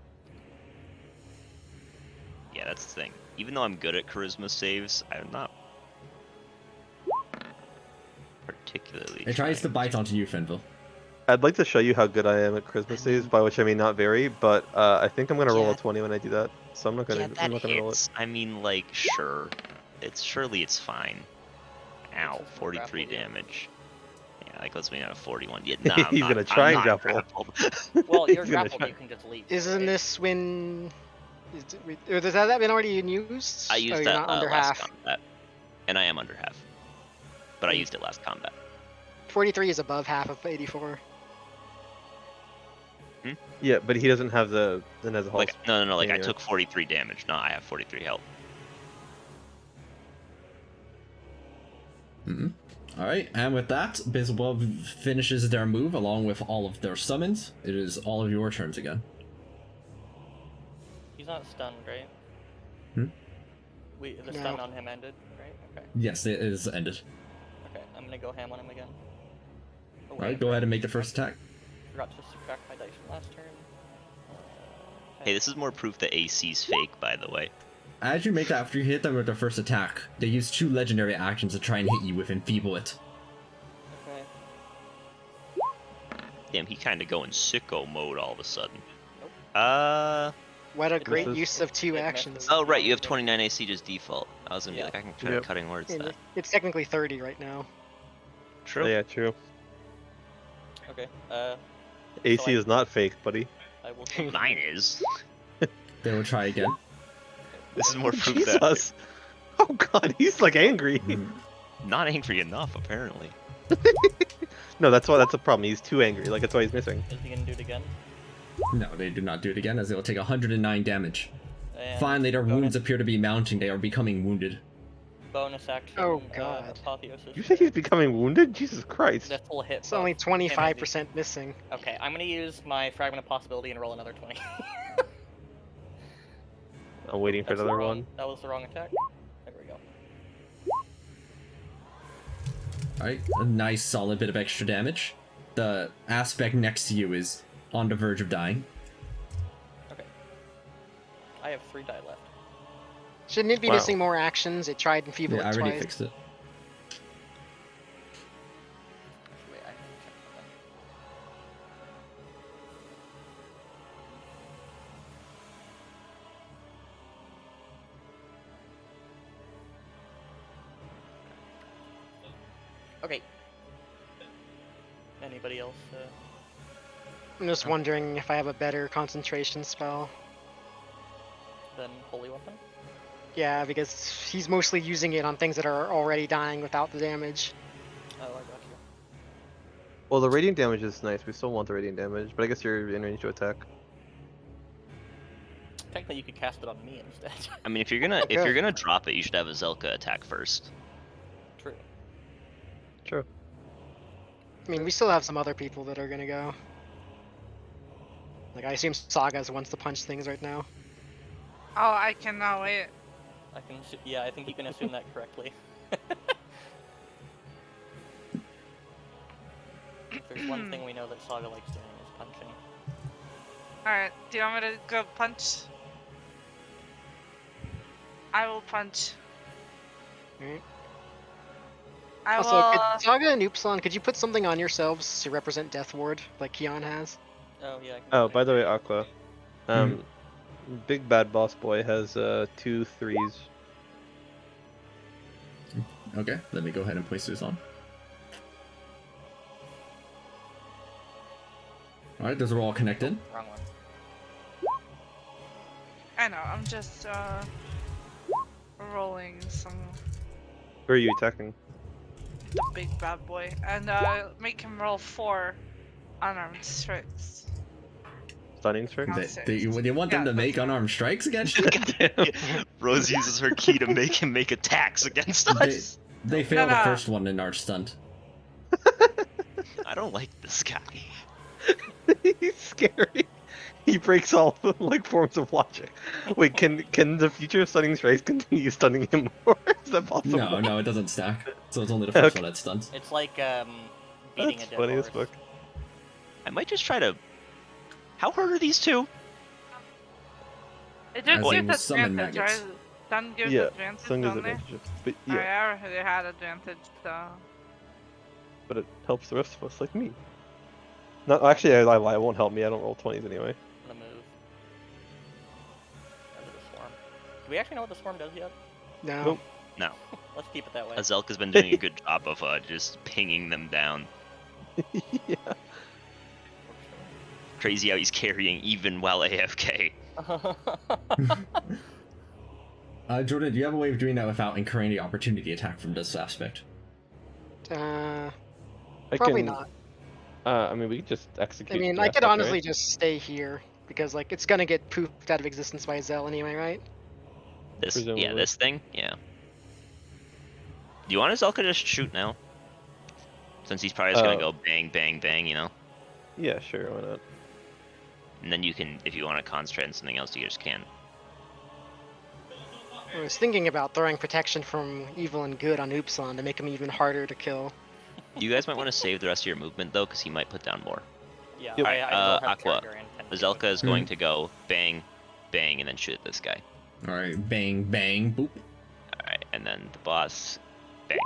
Yeah, that's the thing. Even though I'm good at charisma saves, I'm not particularly. It tries to trying bite onto you, Fenville. I'd like to show you how good I am at charisma saves, by which I mean not very, but I think I'm gonna roll Yeah. a 20 when I do that, so I'm not gonna. Yeah, I'm that not gonna roll it. hits. I mean, like, sure. Surely it's fine. Ow, This is 43 grapple, yeah. damage. Yeah. That puts me on a 41. Yeah, nah, I'm He's not, gonna I'm try and not grapple. grappled. Well, you're He's gonna grappled, try. you can just leave. Isn't right? this when? Or has that been already used? I Oh, used you're that not under last half. combat, and I am under half. But I Mm. used it last combat. 43 is above half of 84. Yeah, but he doesn't have the Nezahal. Like, no, like I anyway. took 43 damage. No, I have 43 health. Alright, and with that, Beelzebub finishes their move along with all of their summons. It is all of your turns again. He's not stunned, right? Hmm? The No. stun on him ended, right? Okay. Yes, it is ended. Okay, I'm gonna go ham on him again. Oh, wait, Alright, go ahead and make the first attack. Forgot to subtract my dice from last turn. Hey, this is more proof that AC's fake, by the way. As you make that, after you hit them with their first attack, they use 2 legendary actions to try and hit you with Enfeeble It. Okay. Damn, he kind of going sicko mode all of a sudden. Nope. What a It great misses. use of 2 It actions. misses. Oh, right, you have 29 AC just default. I was gonna Yeah. be like, I can try Yep. cutting words And that. it's technically 30 right now. True. Yeah, true. Okay. AC I- is not fake, buddy. I will take Mine is. They will try again. This is more proof that Jesus. Oh god, he's like angry. not angry enough, apparently. No, that's a problem. He's too angry. Like that's why he's missing. Is he gonna do it again? No, they do not do it again, as they will take 109 damage. And Finally, their bonus- wounds appear to be mounting. They are becoming wounded. Bonus action. Oh, God. Apotheosis. You say he's becoming wounded? Jesus Christ. This will hit. It's only both him and 25% missing. the- Okay, I'm gonna use my fragment of possibility and roll another 20. I'm waiting for That's the another wrong- one. That was the wrong attack. There we go. Alright, a nice solid bit of extra damage. The aspect next to you is on the verge of dying. Okay. I have 3 die left. Shouldn't it be Wow. missing more actions? It tried Enfeeble Yeah, I It already twice. fixed it. Wait, I have to check something. Okay. Anybody else? I'm just wondering if I have a better concentration spell. Than Holy Weapon? Yeah, because he's mostly using it on things that are already dying without the damage. Oh, I got you. Well, the radiant damage is nice. We still want the radiant damage, but I guess you're in range to attack. Technically, you could cast it on me instead. I mean, if you're gonna Okay. drop it, you should have a Zelka attack first. True. True. I mean, we still have some other people that are gonna go. Like, I assume Saga's wants to punch things right now. Oh, I cannot wait. I can. Yeah, I think you can assume that correctly. If there's one thing we know that Saga likes doing is punching. Alright, do you want me to go punch? I will punch. Alright. I Also, will. could Saga and Upsilon, could you put something on yourselves to represent Death Ward, like Keon has? Oh yeah. I can Oh, do by it. the way, Aqua. Big Bad Boss Boy has 2 3s. Okay, let me go ahead and place this on. Alright, those are all connected. Wrong one. I know, I'm just rolling some Who are you attacking? the big bad boy and make him roll 4 unarmed strikes. Stunning strike? You want them Yeah, to make that's- unarmed strikes against you? Rose uses her key to make him make attacks against us. They failed No, the no. first one and are stunned. I don't like this guy. He's scary. He breaks all like forms of logic. Wait, can the future stunning strikes continue stunning him more? Is that possible? No, it doesn't stack. So it's only the first Okay. one that stuns. It's like beating That's a dead funny horse. as fuck. I might just try to. How hard are these two? It just As gives in summon advantage, maggots. right? Stun gives Yeah, advantage, Sung is don't they? advantage. But Yeah. yeah, I already had advantage, so... but it helps the rest of us, like me. No, actually, I lie. It won't help me. I don't roll 20s anyway. I'm gonna move. Over the swarm. Do we actually know what the swarm does yet? No. Nope. No. Let's keep it that way. Azelka's been doing a good job of just pinging them down. Yeah. Crazy how he's carrying even while AFK. Jordan, do you have a way of doing that without incurring the opportunity attack from this aspect? I Probably can, not. I mean, we could just I execute. mean, the I could aspect, honestly right? just stay here because like it's gonna get poofed out of existence by Zell anyway, right? Yeah, Presumably. this thing, yeah. Do you want Zelka to just shoot now? Since he's probably just gonna go bang, bang, bang, you know? Yeah, sure, why not? And then you can, if you want to concentrate on something else, you just can. I was thinking about throwing protection from evil and good on Oopson to make him even harder to kill. You guys might want to save the rest of your movement though, because he might put down more. Yeah, Yep. I don't have Aqua. Charger and Zelka is going to go bang, bang, and then shoot at this guy. Alright, bang, bang, boop. Alright, and then the boss, bang.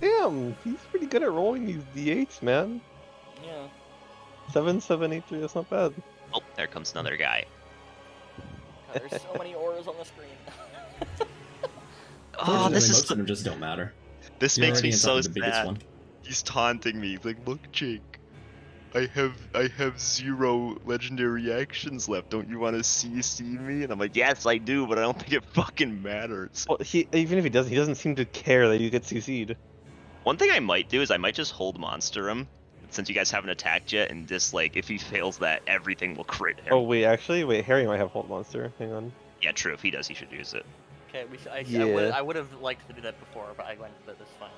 Damn, he's pretty good at rolling these d8s, man. Yeah. 7, 7, 8, 3, that's not bad. Oh, there comes another guy. God, there's so many auras on the screen. Oh, Fortunately, this most is of them just don't matter. this You're makes already me inside so of the biggest sad. one. He's taunting me. He's like, look, Jake, I have 0 legendary actions left. Don't you want to CC me? And I'm like, yes, I do, but I don't think it fucking matters. Well, even if he doesn't seem to care that you get CC'd. One thing I might do is I might just hold monster him, since you guys haven't attacked yet, and just like if he fails that, everything will crit him. Oh wait, actually, Harry might have Hold Monster. Hang on. Yeah, true. If he does, he should use it. Okay, Yeah. I would have liked to do that before, but I went. But it's fine.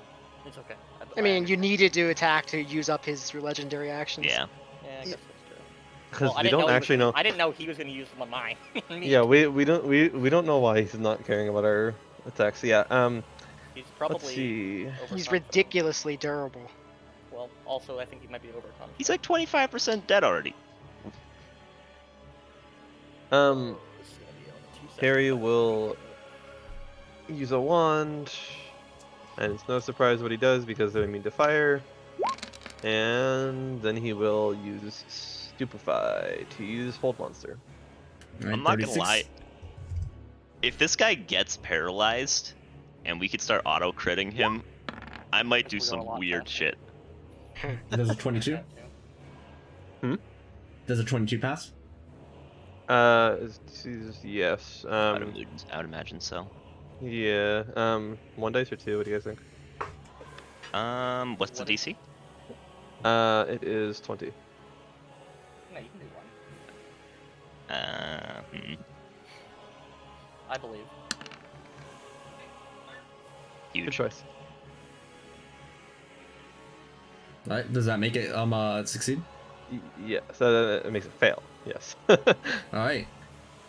It's okay. I mean, you needed to attack to use up his legendary actions. Yeah. Yeah, I guess that's true. Because Well, I we didn't don't know actually know. I didn't know he was gonna use them on mine. Me. Yeah, we don't know why he's not caring about our attacks. Yeah. He's Let's probably. see. He's overconfident. ridiculously durable. Well, also I think he might be overconfident. He's like 25% dead already. This is gonna be on 2 Harry seconds. will use a wand, and it's no surprise what he does because they're immune to fire. And then he will use Stupefy to use Hold Monster. Alright, I'm not gonna 36. lie. If this guy gets paralyzed, and we could start auto critting him, I might do We're going a some lot weird faster. shit. Does a 22? Does a 22 pass? Yes. I would imagine so. Yeah. 1 dice or 2? What do you guys think? What's the DC? It is 20. No, you can do one. Hmm. I believe. Good Huge. choice. Alright, does that make it succeed? Yeah. So it makes it fail. Yes. Alright.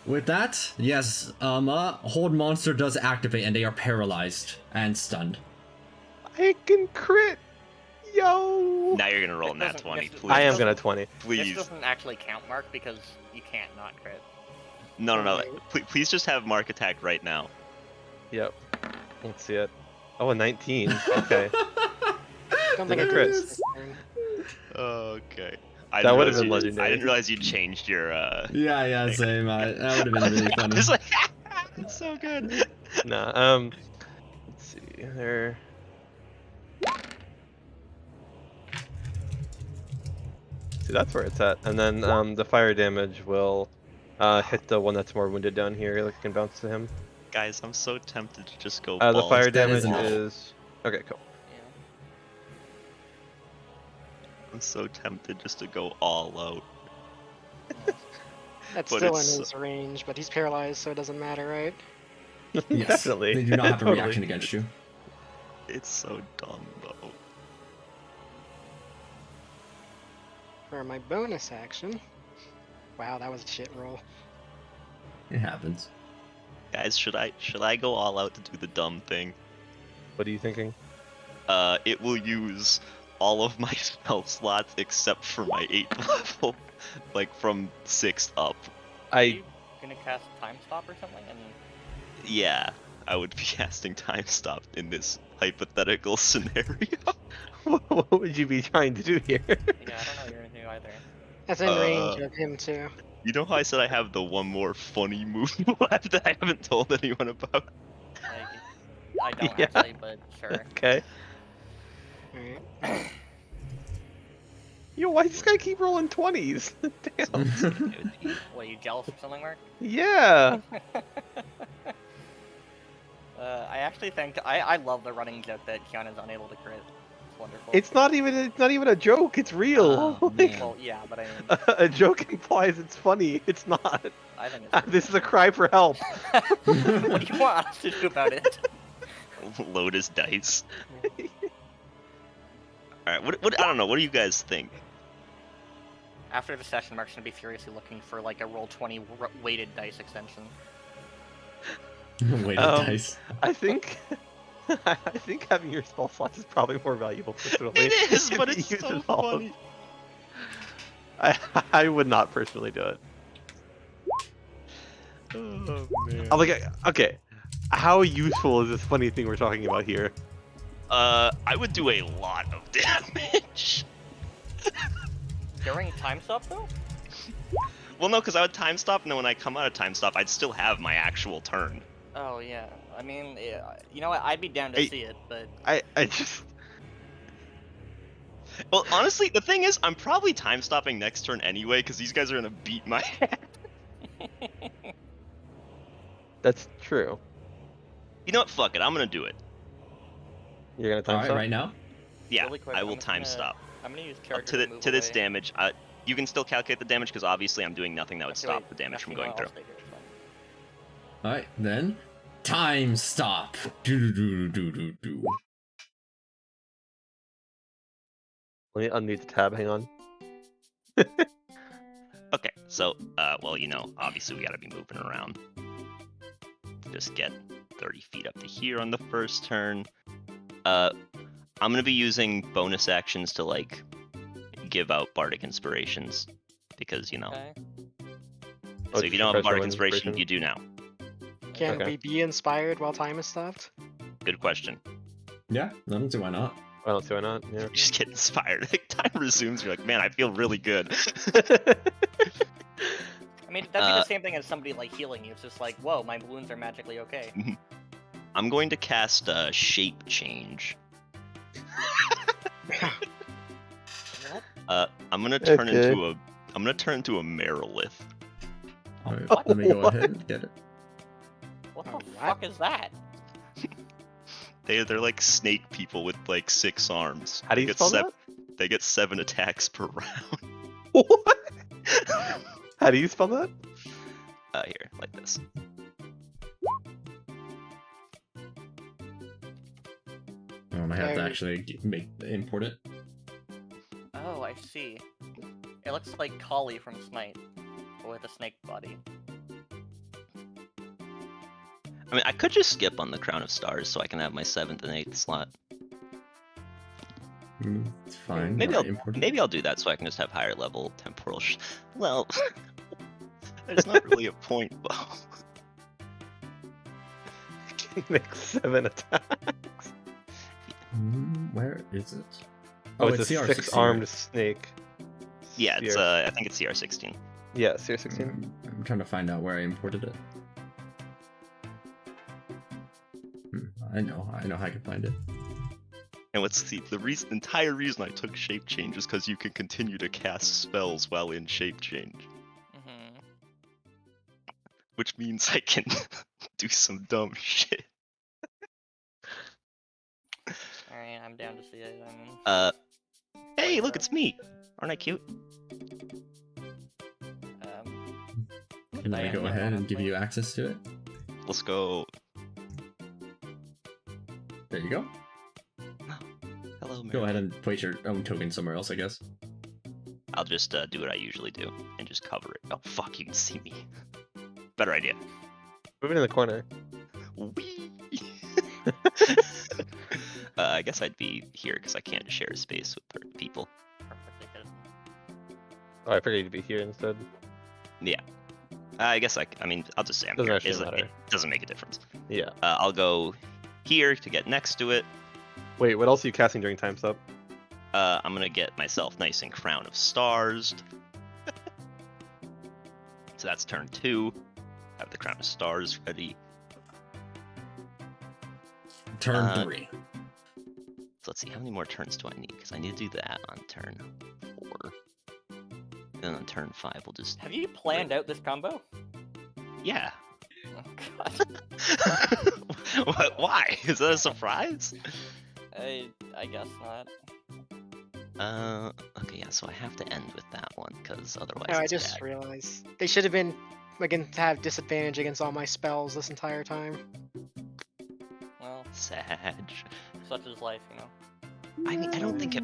With that, yes, Hold Monster does activate and they are paralyzed and stunned. I can crit. Yo. Now you're gonna roll It nat doesn't- 20, this- please. I am this gonna doesn't- 20. This Please. doesn't actually count, Mark, because you can't not crit. No. Please just have Mark attack right now. Yep. Let's see it. Oh, a 19. Okay. Don't Did think I I crit? did this turn. Okay. That would've been I legendary. didn't realize you changed your. Yeah, same. That would have been really funny. It's like, it's so good. Nah. Let's see. There. See, that's where it's at. And then the fire damage will hit the one that's more wounded down here. Like, it can bounce to him. Guys, I'm so tempted to just go. The balls. fire That damage is enough. is. Okay, cool. Yeah. I'm so tempted just to go all out. That's But still in it's- his range, but he's paralyzed, so it doesn't matter, right? Yes, Definitely. they do not have a Totally. reaction against you. It's so dumb though. For my bonus action. Wow, that was a shit roll. It happens. Guys, should I go all out to do the dumb thing? What are you thinking? It will use all of my spell slots except for my 8th level, like from 6th up. Are you gonna cast Time Stop or something? And Yeah, I would be casting Time Stop in this hypothetical scenario. What would you be trying to do here? yeah, I don't know you're gonna do either. That's in range of him too. You know how I said I have the one more funny move left that I haven't told anyone about? Like, I don't Yeah. actually, but sure. Okay. Alright. Yo, why does this guy keep rolling 20s? Damn. Okay with me. What, are you jealous of something, Mark? Yeah. I actually think I love the running joke that Kion is unable to crit. It's wonderful. It's not even a joke. It's real. Oh, Like, man. Well, yeah, but I mean, a joke implies it's funny. It's not. I think it's. This is a cry for help. What do you want us to do about it? Lotus dice. All right, what? I don't know. What do you guys think? After the session, Mark's gonna be furiously looking for like a roll 20 weighted dice extension. Weighted Um, dice. I think I think having your spell slots is probably more valuable personally. It is, if but you it's use so it all. funny. I would not personally do it. Oh man. I'm like, okay, how useful is this funny thing we're talking about here? I would do a lot of damage. During time stop though? Well, no, because I would time stop, and then when I come out of time stop, I'd still have my actual turn. Oh yeah. I mean, yeah, you know what? I'd be down to Hey. see it, but I just Well, honestly, the thing is, I'm probably time stopping next turn anyway, because these guys are gonna beat my ass. that's true. You know what? Fuck it. I'm gonna do it. You're gonna time All right, stop? right now. Yeah, Really quick, I I'm will just time gonna- stop. I'm gonna use Up character to move to this away. damage. You can still calculate the damage because obviously I'm doing nothing that would Actually, stop wait, the damage from actually, going no, through. I'll stay here, it's fine. All right, then time stop. Do do do do do. Let me unmute the tab. Hang on. Okay, so well, you know, obviously we gotta be moving around. Just get 30 feet up to here on the first turn. I'm gonna be using bonus actions to like give out bardic inspirations because you know. Okay. Oh, So if you don't have a professional bardic inspiration, inspiration. you do now. Can Okay. we be inspired while time is stopped? Good question. Yeah, I don't see why not. I don't see why not. Yeah. You just get inspired. Like time resumes. You're like, man, I feel really good. I mean, that'd be the same thing as somebody like healing you. It's just like, whoa, my wounds are magically okay. I'm going to cast shape change. What? I'm gonna turn Okay. into a. I'm gonna turn into a Merilith. All right, What? let me go What? ahead and get it. What the What? fuck is that? They're like snake people with like 6 arms. How do They you get spell sev- that? They get 7 attacks per round. What? How do you spell that? Here, like this. I have to Alright. actually import it. Oh, I see. It looks like Kali from Smite, but with a snake body. I mean, I could just skip on the Crown of Stars so I can have my 7th and 8th slot. It's fine. Maybe Alright, I'll import it. maybe I'll do that so I can just have higher level temporal. Well, there's not really a point, though. Make 7 attacks. Where is it? Oh, it's a CR16. 6-armed snake. Yeah, it's CR I think it's CR16. Yeah, CR16. I'm trying to find out where I imported it. I know how I can find it. And what's the entire reason I took shape change is because you can continue to cast spells while in shape change, Mm-hmm. which means I can do some dumb shit. Alright, I'm down to see it. I mean, Hey, look, it's me. Aren't I cute? Can I go ahead and give you access to it? Let's go. There you go. Hello, Mary. Go ahead and place your own token somewhere else, I guess. I'll just do what I usually do and just cover it. Oh fuck, you can see me. Better idea. Moving in the corner. Whee! I guess I'd be here because I can't share a space with people. perfectly good. Oh, I figured you'd be here instead. Yeah. I guess I mean, I'll just say I'm Doesn't here. actually matter. It doesn't make a difference. Yeah. I'll go here to get next to it. Wait, what else are you casting during time stop? I'm gonna get myself nice and Crown of Stars. So that's turn 2. Have the Crown of Stars ready. Turn 3. So let's see, how many more turns do I need? Because I need to do that on turn 4. And then on turn 5, we'll just... Have you planned out this combo? Yeah. Oh, God. What? Why? Is that a surprise? I guess not. Okay, yeah, so I have to end with that one, because otherwise Oh, I it's just bad. realized they should have been again to have disadvantage against all my spells this entire time. Well, Sag. such is life, you know. I mean, I don't think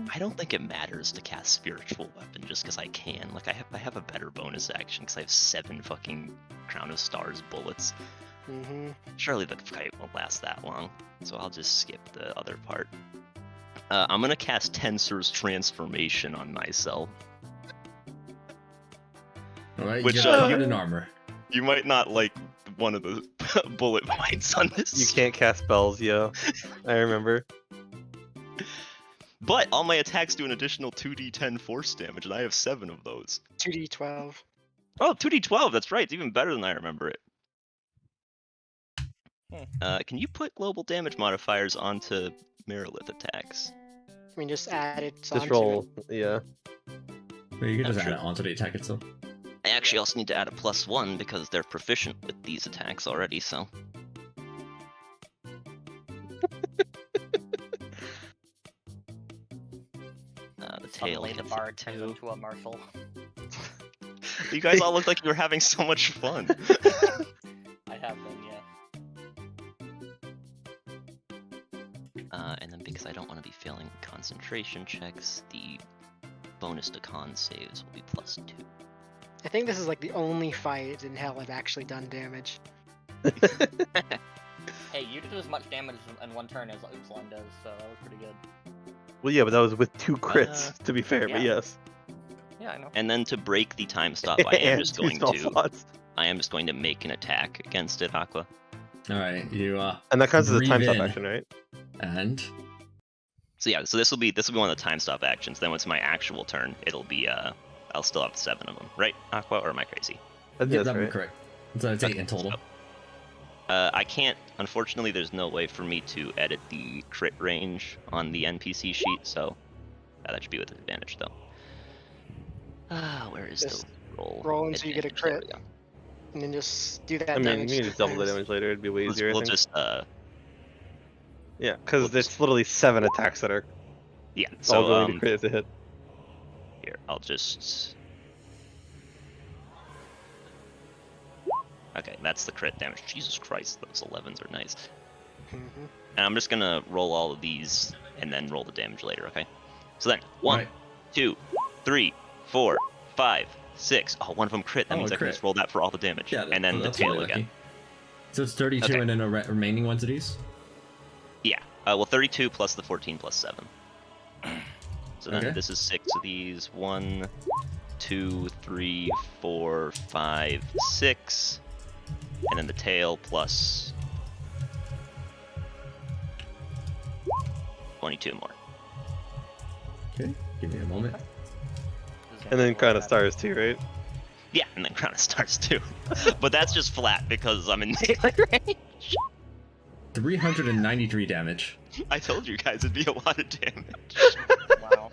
it matters to cast spiritual weapon just because I can. Like, I have a better bonus action because I have 7 fucking Crown of Stars bullets. Mm-hmm. Surely the fight won't last that long, so I'll just skip the other part. I'm gonna cast Tensor's Transformation on myself. Alright, Which, you're covered in armor. You might not like one of the bullet points on this. You can't cast spells, yo. I remember. But all my attacks do an additional 2d10 force damage, and I have 7 of those. 2d12. Oh, 2d12, that's right. It's even better than I remember it. Can you put global damage modifiers onto Merilith attacks? I mean, just add it Just onto roll, it. yeah. Well, you can Oh, just add true. it onto the attack itself. I actually also need to add a +1 because they're proficient with these attacks already, so... The tail Suddenly the hits bard it turns too. into a marshal. You guys all look like you were having so much fun. I have been, yeah. And then because I don't want to be failing concentration checks, the bonus to con saves will be +2. I think this is like the only fight in hell I've actually done damage. Hey, you did as much damage in one turn as Upsilon does, so that was pretty good. Well, yeah, but that was with 2 crits, to be fair, but yeah. yes. Yeah, I know. And then to break the time stop, I am And just 2 going spell to slots. make an attack against it, Aqua. Alright, you And that counts as a breathe time stop in. action, right? And So yeah, so this will be one of the time stop actions. Then when it's my actual turn, it'll be I'll still have 7 of them, right, Aqua? Or am I crazy? I think yeah, that's that'd be right. correct. So it's 8 in total. I can't. Unfortunately, there's no way for me to edit the crit range on the NPC sheet, so that should be with advantage though. Where is Just the roll? roll until you get a Advantage, there we crit. go. And then just do that I mean, damage. you can just double the times. damage later, it'd be way easier, I We'll think. just Yeah, because we'll it's literally 7 attacks that are yeah. all So going to crit as a hit. here I'll just. Okay, that's the crit damage. Jesus Christ, those 11s are nice. Mhm. And I'm just gonna roll all of these and then roll the damage later, okay? So then, 1, Right. 2, 3, 4, 5, 6. Oh, one of them crit. That Oh, means a I can crit. just roll that for all the damage. Yeah, and then the that's tail really again. lucky. So it's 32 Okay. and then the remaining ones of these? Yeah. Well, 32 plus the 14 plus 7. So then Okay. this is 6 of these. 1, 2, 3, 4, 5, 6. And then the tail plus 22 more. Okay, give me a moment. This is gonna And then be Crown really of Stars too, right? Yeah, and then Crown of Stars too. But that's just flat because I'm in melee range. 393 damage. I told you guys it'd be a lot of damage. bad. Wow.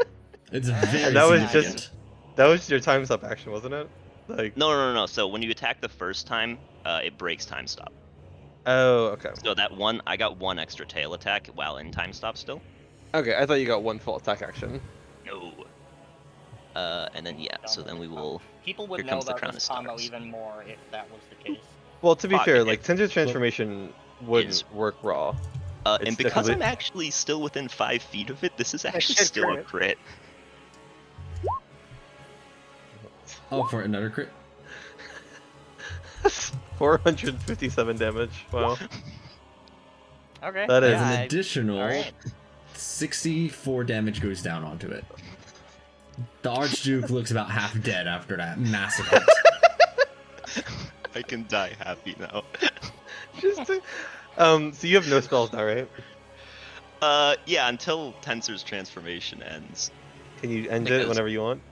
It's And very that was significant. just- That was your time stop action, wasn't it? Like, No. So when you attack the first time, it breaks time stop. oh, okay. So that one, I got 1 extra tail attack while in time stop still. Okay, I thought you got 1 full attack action. No. And then yeah, so then we will. People would Here know comes the about Crown this of combo Stars. even more if that was the case. Well, to be Fuck, fair, it- like Tensor's Transformation wouldn't is- work raw. And It's because definitely- I'm actually still within 5 feet of it, this is actually should still a crit. crit. Oh, for another crit? 457 damage. Wow. Okay. That is As yeah, an additional alright. 64 damage goes down onto it. The Archduke looks about half dead after that massive hit. I can die happy now. Just so you have no spells now, right? Yeah, until Tensor's transformation ends. Can you end it Because- whenever you want?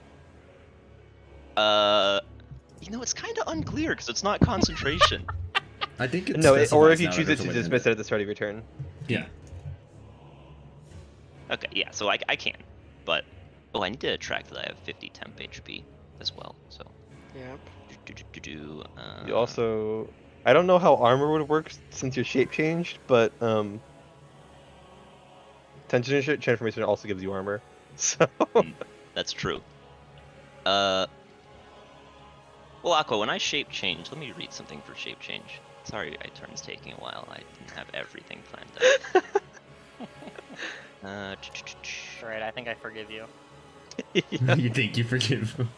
It's kind of unclear because it's not concentration. I think it's No, or if specifies you now choose there's it a to way to dismiss end it at the start of your turn. Yeah. Okay, yeah, so I can, but oh, I need to track that I have 50 temp HP as well. So Yep. You also, I don't know how armor would work since your shape changed, but tension transformation also gives you armor. So that's true. Well, Aqua, when I shape change, let me read something for shape change. Sorry, my turn's taking a while. I didn't have everything planned out. Alright, I think I forgive you. You think you forgive him?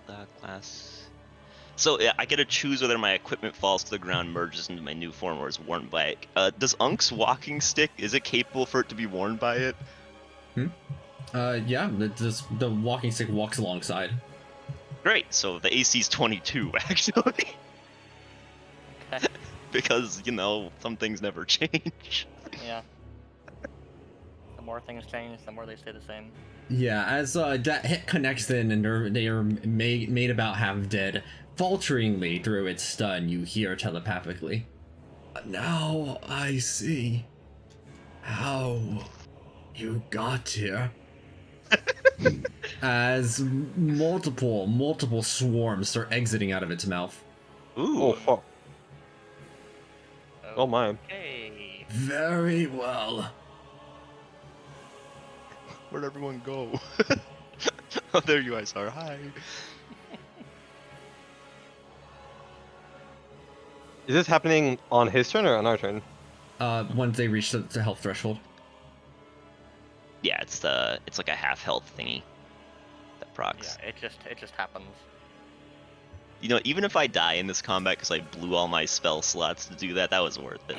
The class. So yeah, I get to choose whether my equipment falls to the ground, merges into my new form, or is worn by it. Does Unk's walking stick, is it capable for it to be worn by it? Yeah, the walking stick walks alongside. Great, so the AC's 22, actually. Okay. Because, you know, some things never change. Yeah. The more things change, the more they stay the same. Yeah, as that hit connects in and they are made about half dead, falteringly through its stun, you hear telepathically. Now I see how you got here. As multiple swarms start exiting out of its mouth. Ooh. oh fuck. Oh my. Okay. Very well. Where'd everyone go? Oh, there you guys are. Hi. Is this happening on his turn or on our turn? Once they reach the health threshold. Yeah, it's like a half health thingy that procs. Yeah, it just happens. You know, even if I die in this combat because I blew all my spell slots to do that, that was worth it.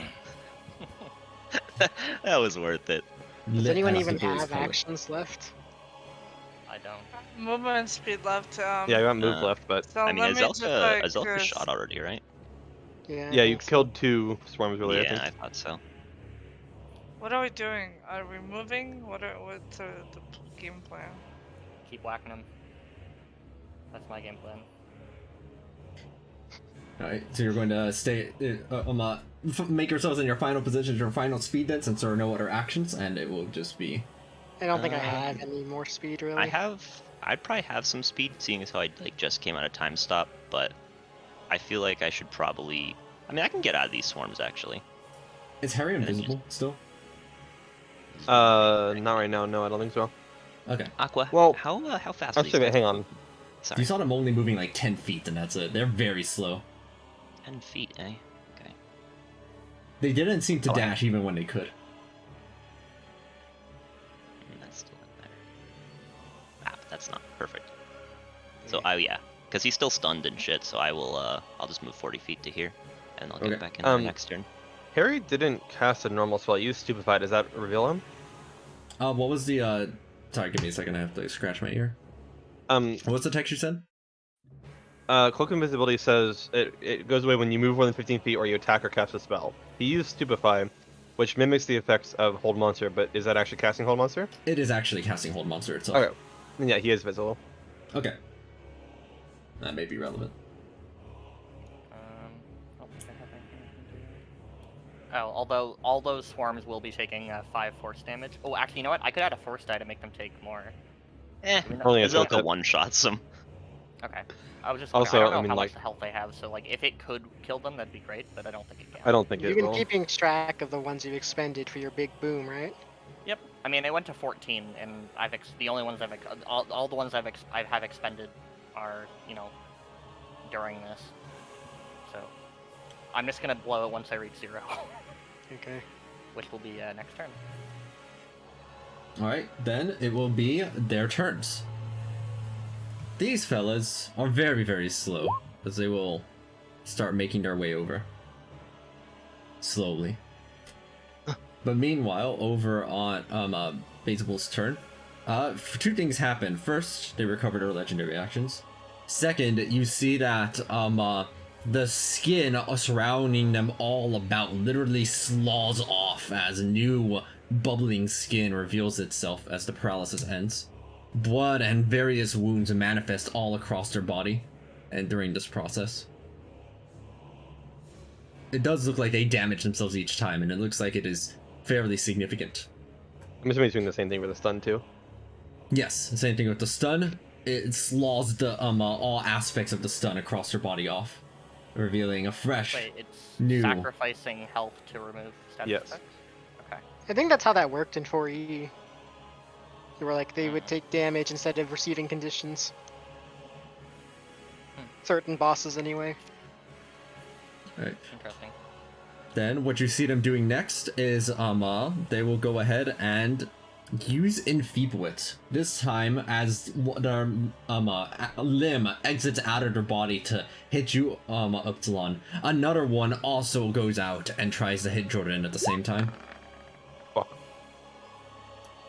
That was worth it. Does Lit anyone as even the blues have color. actions left? I don't. Movement speed left. Yeah, you got move left, but So I mean, let me just like. Azelka shot already, right? Yeah. I yeah, you think so. killed 2 swarms earlier. Yeah, I I think. thought so. What are we doing? Are we moving? What's the game plan? Keep whacking them. That's my game plan. Alright, so you're going to stay, make yourselves in your final positions, your final speed then, since there are no other actions, and it will just be... I don't think I have any more speed really. I'd probably have some speed, seeing as how I like just came out of time stop, but I feel like I should probably. I mean, I can get out of these swarms actually. Is Harry invisible still? Not right now. No, I don't think so. Okay. Aqua. Well, how fast? Actually, wait, hang on. Sorry. You saw them only moving like 10 feet, and that's it. They're very slow. 10 feet, eh? Okay. They didn't seem to Oh, dash even when they could. That's still in there. Ah, but that's not perfect. So, yeah, because he's still stunned and shit. So I will. I'll just move 40 feet to here, and I'll get Okay. back in there next turn. Harry didn't cast a normal spell. You used Stupefied. Does that reveal him? What was the, Sorry, give me a second, I have to scratch my ear. What's the text you said? Cloak Invisibility says it goes away when you move more than 15 feet or you attack or cast a spell. He used Stupefy, which mimics the effects of Hold Monster, but is that actually casting Hold Monster? It is actually casting Hold Monster itself. Okay. Then yeah, he is visible. Okay. That may be relevant. Oh, did I have anything I can do? Oh, although all those swarms will be taking 5 force damage. Oh, actually, you know what? I could add a force die to make them take more. Only a Azelka hit. one-shots them. Okay. I was just Also, I don't know I mean, how like- much health they have, so like if it could kill them, that'd be great, but I don't think it can. I don't think You've it been will. keeping track of the ones you've expended for your big boom, right? Yep. I mean, I went to 14, and the only ones all the ones I have expended are, you know, during this. So I'm just gonna blow it once I reach 0, Okay. which will be next turn. Alright, then it will be their turns. These fellas are very, very slow, as they will start making their way over. Slowly. But meanwhile, over on Baseball's turn, 2 things happen. First, they recover their legendary actions. Second, you see that the skin surrounding them all about literally slaws off as new bubbling skin reveals itself as the paralysis ends. Blood and various wounds manifest all across their body, and during this process. It does look like they damage themselves each time, and it looks like it is fairly significant. I'm assuming he's doing the same thing with the stun too. Yes, same thing with the stun. It slaws the all aspects of the stun across her body off, revealing a fresh, Wait, it's new. sacrificing health to remove status Yes. effects? Okay. I think that's how that worked in 4E. They were like, they would take damage instead of receiving conditions. Certain bosses, anyway. Right. Interesting. Then what you see them doing next is they will go ahead and use Enfeeble It. This time as their limb exits out of their body to hit you, Upsilon. Another one also goes out and tries to hit Jordan at the same time. Fuck.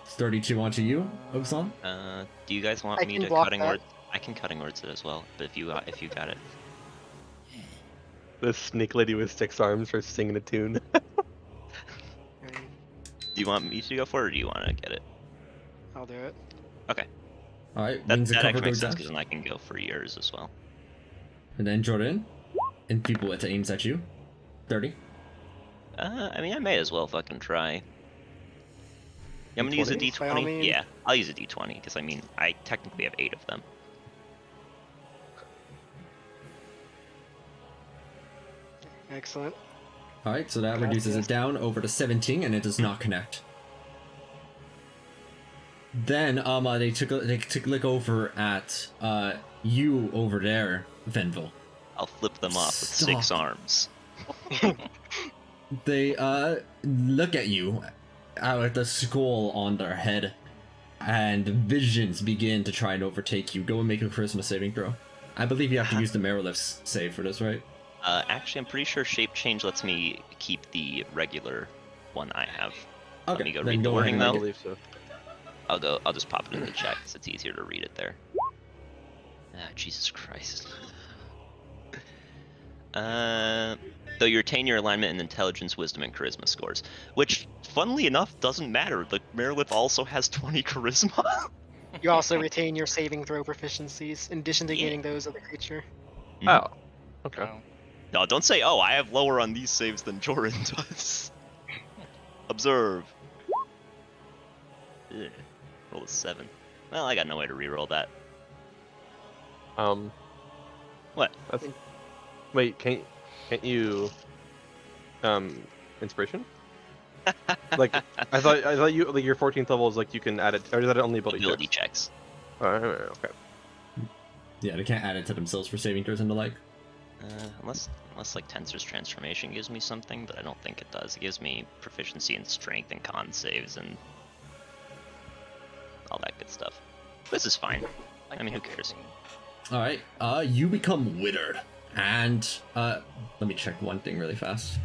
It's 32 onto you, Upsilon. Do you guys want I me can to block cutting that. words? I can cutting words it as well, but if you got it. The snake lady with 6 arms for singing a tune. And Do you want me to go for it, or do you want to get it? I'll do it. Alright, That, wings of that cover actually makes goes sense, out. because then I can go for yours as well. And then Jordan, Enfeeble It aims at you. 30. I mean, I may as well fucking try. Yeah, I'm gonna use a D20? By all D20. means. Yeah, I'll use a D20, because I mean, I technically have 8 of them. Excellent. Alright, so that reduces it down over to 17, and it does not connect. Then they took a look over at you over there, Venville. I'll flip them off with Stop. 6 arms. They look at you out at the skull on their head, and visions begin to try and overtake you. Go and make a charisma saving throw. I believe you have to use the Merolith's save for this, right? Actually, I'm pretty sure Shape Change lets me keep the regular one I have. Okay, Let me go then read the go ahead wording and I make though. it. believe so. I'll just pop it in the chat because it's easier to read it there. Ah, Jesus Christ. Though you retain your alignment and intelligence, wisdom, and charisma scores, which, funnily enough, doesn't matter. The Merolith also has 20 charisma. You also retain your saving throw proficiencies, in addition to Yeah. gaining those of the creature. Oh. Okay. Oh. No, don't say, oh, I have lower on these saves than Joran does. Observe. Ugh. Roll a 7. Well, I got no way to reroll that. What? That's... Wait, can't you inspiration? Like I thought you like your 14th level is like you can add it, or is that only ability checks? Checks. Okay. Yeah, they can't add it to themselves for saving throws and the like. Unless like Tensor's transformation gives me something, but I don't think it does. It gives me proficiency in strength and con saves and all that good stuff. This is fine. I mean, who cares? Alright, you become withered. And, let me check one thing really fast.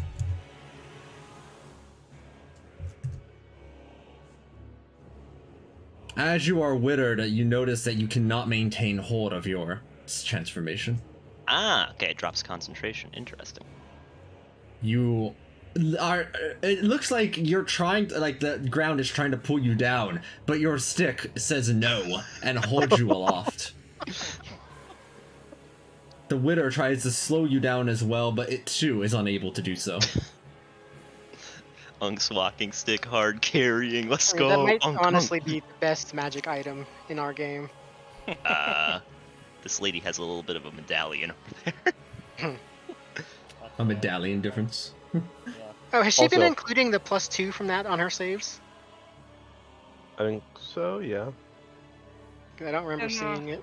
As you are withered, you notice that you cannot maintain hold of your transformation. Ah, okay, it drops concentration. Interesting. You are, it looks like you're trying to, like the ground is trying to pull you down, but your stick says no and holds you aloft. The Wither tries to slow you down as well, but it too is unable to do so. Unk's walking stick, hard carrying. Let's I mean, go. that might Unk, honestly Unk. be the best magic item in our game. This lady has a little bit of a medallion over there. A medallion difference. Oh, has she been Also- including the +2 from that on her saves? I think so. Yeah. I don't remember And, seeing it.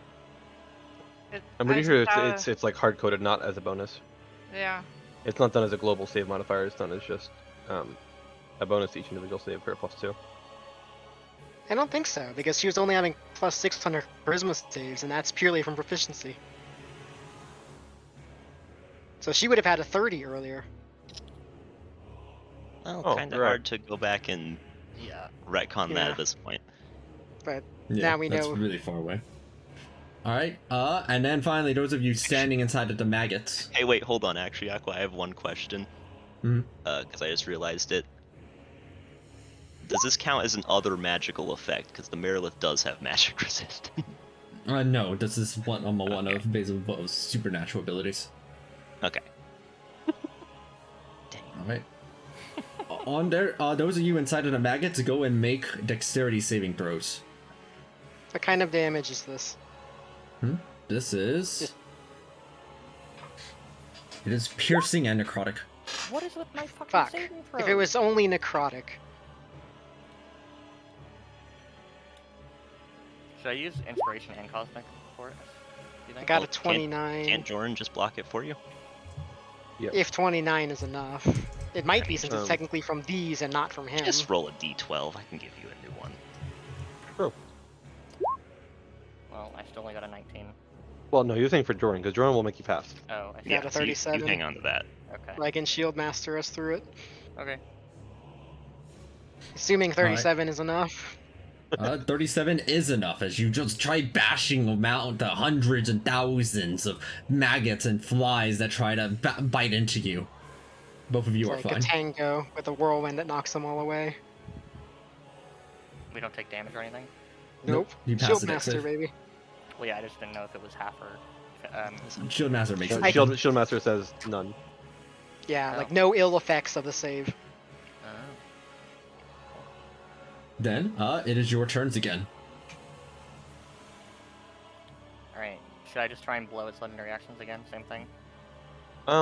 I'm pretty sure it's like hard coded, not as a bonus. Yeah. It's not done as a global save modifier. It's done as just a bonus to each individual save for a +2. I don't think so, because she was only having +6 on her charisma saves, and that's purely from proficiency. So she would have had a 30 earlier. Well, Oh, kind of right. hard to go back and retcon that Yeah. at this point. But Yeah, now we that's know. really far away. Alright, and then finally, those of you standing inside of the maggots. Hey, wait, hold on. Actually, Aqua, I have one question. Mhm. Because I just realized it. Does this count as an other magical effect? Because the Merolith does have magic resistance. No, this is one of Basil's supernatural abilities. Okay. Dang. Alright. on there, those of you inside of the maggots, go and make dexterity saving throws. What kind of damage is this? This is. It is piercing and necrotic. What is with my fucking Fuck. saving If it throws? was only necrotic. Should I use inspiration and cosmic for it? Do you I think? got Well, a 29. Can't Jordan just block it for you? If 29 is enough. It might be since it's Um, technically from these and not from him. Just roll a d12. I can give you a new one. Well, I still only got a 19. Well, no, you're saying for Jordan, because Jordan will make you pass. Oh, I see. Yeah, the so you 37. hang on to that. Okay. Like in Shield Master us through it. Okay. Assuming 37 is enough. 37 is enough as you just try bashing them out the hundreds and thousands of maggots and flies that try to bite into you. Both of you It's are like a fine. tango with a whirlwind that knocks them all away. We don't take damage or anything? Nope. You pass Shield the dex Master, save. baby. Well, yeah, I just didn't know if it was half or. Shield Master makes it. Shield Master says none. Yeah, Oh. like no ill effects of the save. Oh. Then, it is your turns again. Alright. Should I just try and blow its legendary actions again? Same thing? Do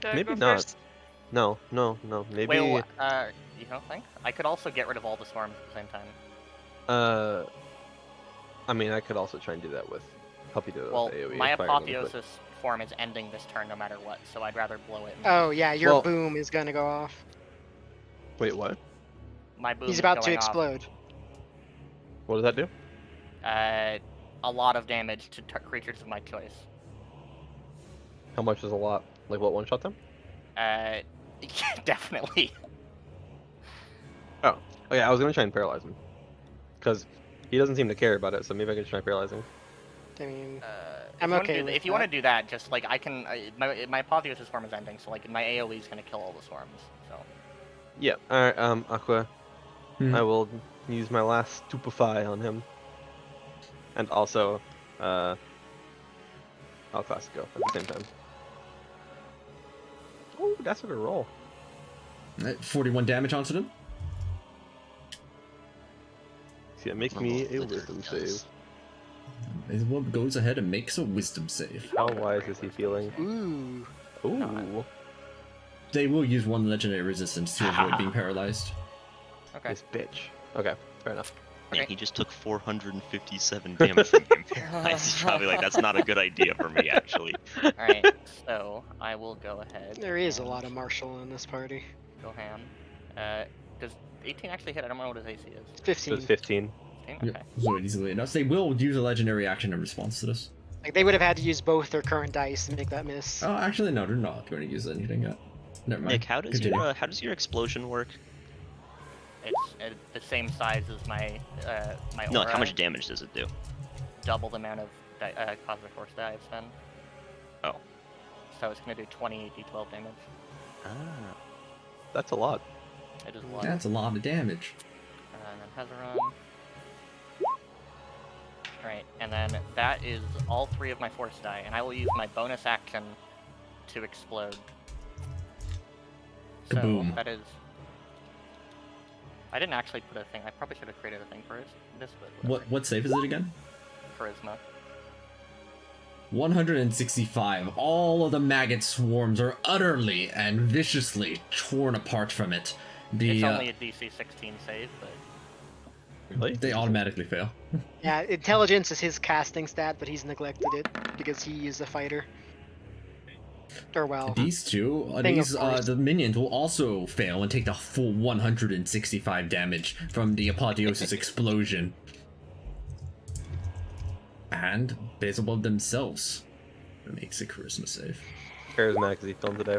I Maybe go not. first? No. Maybe. Wait, you don't think? I could also get rid of all the storms at the same time. I mean, I could also try and do that with. Help you do it Well, with AoE. my if I remember, but- apotheosis form is ending this turn no matter what, so I'd rather blow it. Oh yeah, your Well- boom is gonna go off. Wait, what? My boom He's is about to going off. explode. What does that do? A lot of damage to creatures of my choice. How much is a lot? Like what, one shot them? Definitely. Oh yeah, I was gonna try and paralyze him. Because he doesn't seem to care about it, so maybe I can try paralyzing. I mean, If I'm you wanna okay do with if you want to that. do that, just like I can, my apotheosis form is ending, so like my AOE is gonna kill all the storms. So Yeah. Alright, Aqua. Mhm. I will use my last stupefy on him. And also, I'll classic go at the same time. Oh, that's a good roll. 41 damage onto them. See, it makes Oh, me a it wisdom does. save. Isabel goes ahead and makes a wisdom save. How wise is he feeling? ooh. Ooh, They will use one legendary resistance to avoid being paralyzed. okay. this bitch. Okay, fair enough. Man, Okay. he just took 457 damage from being paralyzed. He's probably like, that's not a good idea for me, actually. All right. So I will go ahead. There is a and lot of martial in this party. Go ham. Does 18 actually hit? I don't know what his AC is. So 15. it's 15. 15? Okay. So easily enough. They will use a legendary action in response to this. Like they would have had to use both their current dice to make that miss. Oh, actually, no, they're not going to use anything yet. Never mind. Nick, how does your explosion work? It's the same size as my my No, aura. how much damage does it do? Double the amount of cosmic force that I spend. Oh. So it's gonna do 20 d12 damage. Ah. That's a lot. It is a lot. That's a lot of damage. And then Hezeron. Alright, and then that is all 3 of my force die, and I will use my bonus action to explode. So Kaboom. that is. I didn't actually put a thing. I probably should have created a thing for this, but whatever. What save is it again? Charisma. 165. All of the maggot swarms are utterly and viciously torn apart from it. It's only a DC 16 save, but Really? They automatically fail. Yeah, intelligence is his casting stat, but he's neglected it because he is a fighter. Or well, These two, Thing of course. the minions will also fail and take the full 165 damage from the apotheosis explosion. And Beelzebub themselves makes a charisma save, Charismatic is he feeling today?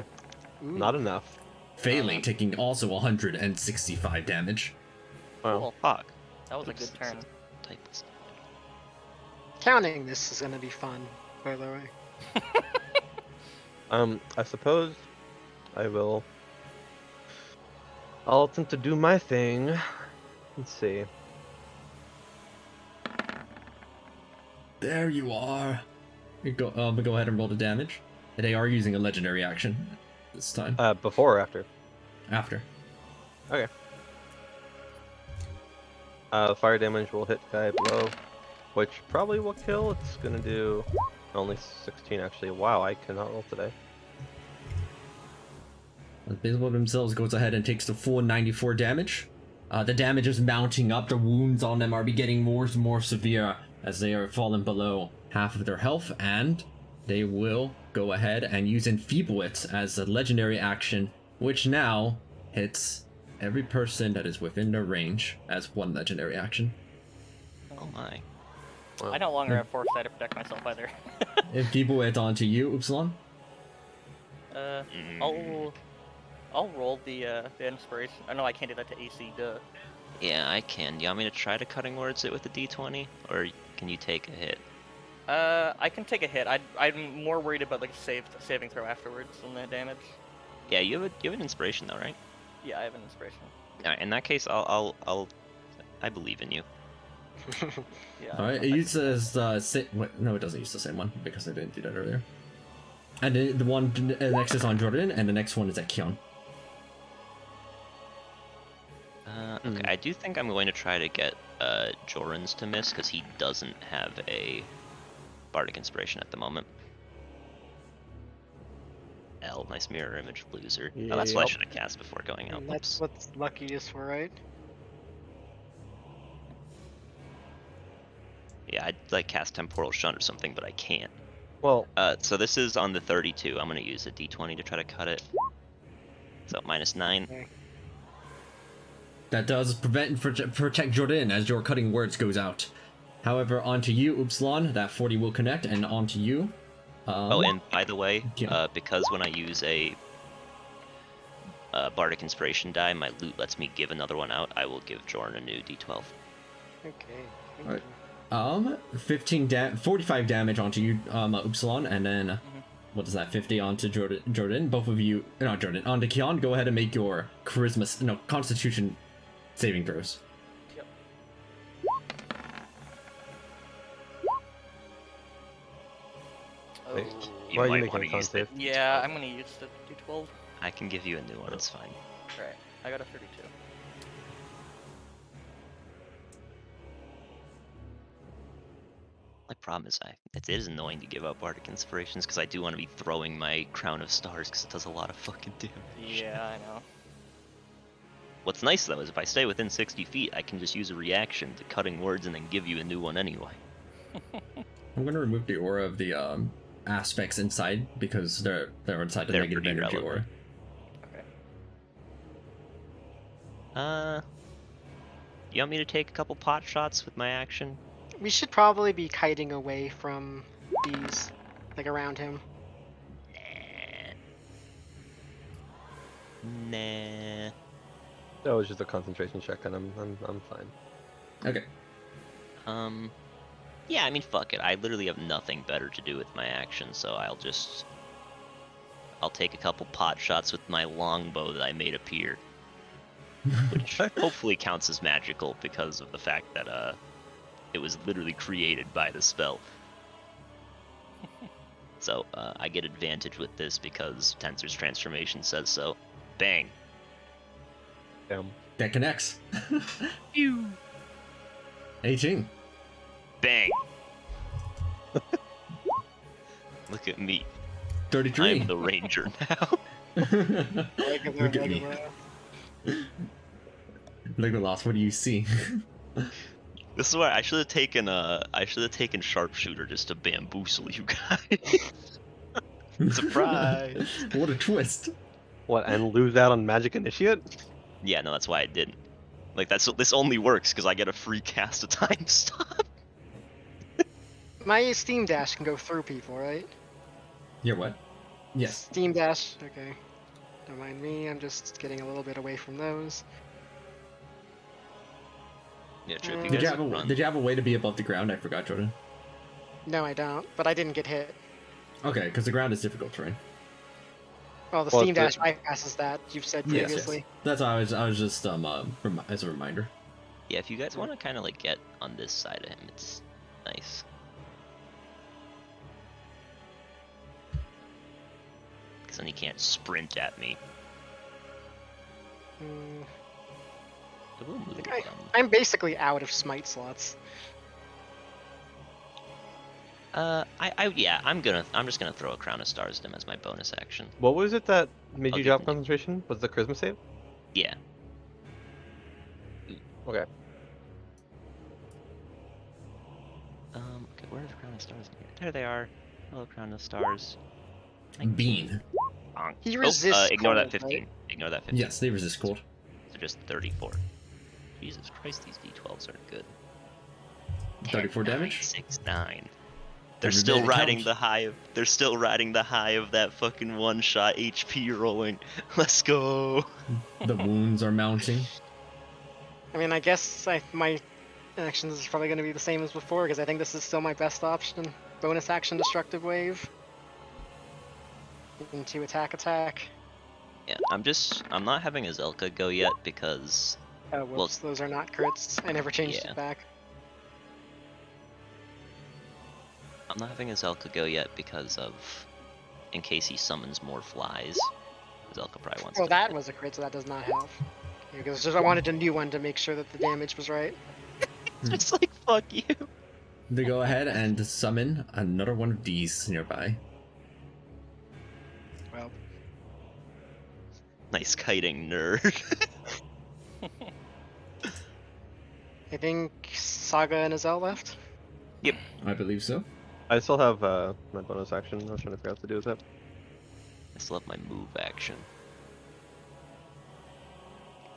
ooh, Not enough. failing, taking also 165 damage. Wow. cool. Fuck. That was a good turn. Type this. counting this is gonna be fun. By the way, I suppose I will. I'll attempt to do my thing. Let's see. There you are. Go ahead and roll the damage. They are using a legendary action this time. Before or after? after. Fire damage will hit guy below, which probably will kill. It's gonna do only 16 actually. Wow, I cannot roll today. Baseball themselves goes ahead and takes the full 94 damage. The damage is mounting up. The wounds on them are getting more and more severe as they are falling below half of their health, and they will go ahead and use Enfeeble It as a legendary action, which now hits every person that is within their range as one legendary action. Oh my. Wow. I no longer have foresight to protect myself either. Enfeeble It onto you, Upsilon. I'll roll the inspiration. Oh no, I can't do that to AC. Duh. Yeah, I can. You want me to try to cutting words it with a d20, or can you take a hit? I can take a hit. I'm more worried about like saving throw afterwards than the damage. Yeah, you have an inspiration though, right? Yeah, I have an inspiration. Alright, in that case, I believe in you. Yeah. All right, it uses no, it doesn't use the same one because I didn't do that earlier. And the one next is on Jordan, and the next one is at Kion. Okay, I do think I'm going to try to get Joran's to miss because he doesn't have a Bardic Inspiration at the moment. L, nice mirror image loser. Oh, that's what I Yep. should have cast before going out. And that's Whoops. what lucky is for, right? Yeah, I'd like cast Temporal Shunt or something, but I can't. Well, So this is on the 32. I'm gonna use a d20 to try to cut it. So -9. Okay. That does protect Jordan as your cutting words goes out. However, onto you, Upsilon, that 40 will connect, and onto you. Oh, and by the way, Yeah. because when I use a Bardic Inspiration die, my loot lets me give another one out, I will give Joran a new d12. Okay. Thank Alright. you. 45 damage onto you, Upsilon, and then what is that? 50 onto Jordan. Both of you, not Jordan, onto Kion. Go ahead and make your Constitution saving throws. Yep. Wait. Oh. You why are you might making wanna a con use save? Yeah, I'm gonna use the D12. I can give you a new one, it's fine. Alright, I got a 32. My problem is it is annoying to give up Bardic Inspirations because I do want to be throwing my Crown of Stars because it does a lot of fucking damage. Yeah, I know. What's nice though is if I stay within 60 feet, I can just use a reaction to cutting words and then give you a new one anyway. I'm gonna remove the aura of the aspects inside because they're inside the They're negative pretty energy relevant. Okay. You want me to take a couple pot shots with my action? We should probably be kiting away from these, like around him. Nah. that was just a concentration check, and I'm fine. Okay. Yeah, I mean, fuck it. I literally have nothing better to do with my action, so I'll take a couple pot shots with my longbow that I made appear. Which hopefully counts as magical because of the fact that, it was literally created by the spell. So, I get advantage with this because Tensor's transformation says so. Bang. Damn. That connects. 18. Bang. Look at me. 33. I'm the ranger now. Look at me. Legolas, what do you see? This is why I should have taken sharpshooter just to bamboozle you guys. Surprise. What a twist. What, and lose out on Magic Initiate? Yeah, no, that's why I didn't. Like this only works because I get a free cast a time stop. My Steam Dash can go through people, right? You're what? Yes. Steam Dash. Okay. Don't mind me. I'm just getting a little bit away from those. Yeah, true. If you Did guys you would run. did you have a way to be above the ground? I forgot, Jordan. No, I don't. But I didn't get hit. Okay, because the ground is difficult terrain. Well, the Well, Steam it's Dash bypasses that. You've said Yes, previously. That's why I was just as a reminder. Yeah, if you guys want to kind of like get on this side of him, it's nice. Because then he can't sprint at me. Mm, It will move. I'm basically out of smite slots. Yeah, I'm just gonna throw a Crown of Stars at him as my bonus action. What was it that made I'll you give drop him- concentration? Was the charisma save? Yeah. Okay. Okay, where are the Crown of Stars? There they are. Hello, Crown of Stars. Bean. Bonk. He Oh, resists ignore that cold, right? 15. Ignore that 15. Yes, they resist cold. So just 34. Jesus Christ, these D12s are good. 34 10, damage? 9, 6, 9. They're Every still bit riding counts. the high of. They're still riding the high of that fucking one-shot HP rolling. Let's go. The wounds are mounting. I mean, I guess my actions is probably going to be the same as before because I think this is still my best option. Bonus action destructive wave into attack. Yeah, I'm not having a Zelka go yet because Oh, whoops, those are not crits. I never changed yeah. it back. I'm not having a Zelka go yet because of in case he summons more flies. Zelka probably wants Well, to. that was a crit, so that does not help. Because I wanted a new one to make sure that the damage was right. It's like fuck you. They go ahead and summon another one of these nearby. Well, Nice kiting, nerd. I think Saga and Azel left. I believe so. I still have my bonus action. I was trying to figure out what to do with it. I still have my move action.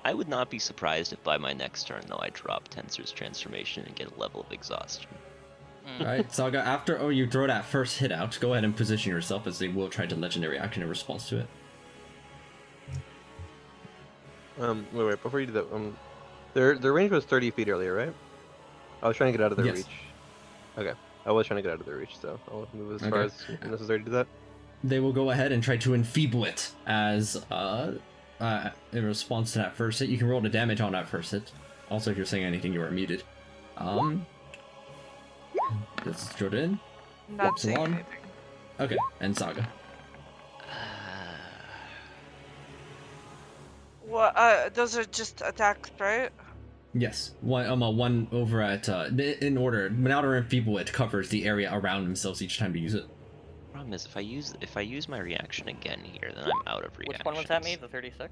I would not be surprised if by my next turn, though, I drop Tensor's transformation and get a level of exhaustion. Alright, Saga, after you throw that first hit out, go ahead and position yourself as they will try to legendary action in response to it. Wait, before you do that, their range was 30 feet earlier, right? I was trying to get out of their Yes. reach. Okay, I was trying to get out of their reach, so I'll move as far Okay. as necessary to do that. They will go ahead and try to enfeeble it as in response to that first hit. You can roll the damage on that first hit. Also, if you're saying anything, you are muted. This is Jordan. Not saying Salon. anything. Okay, and Saga. What? Those are just attacks, right? Yes, one over at in order. Minouter enfeeble it covers the area around themselves each time to use it. Problem is, if I use my reaction again here, then I'm out of reactions. Which one was that me? The 36?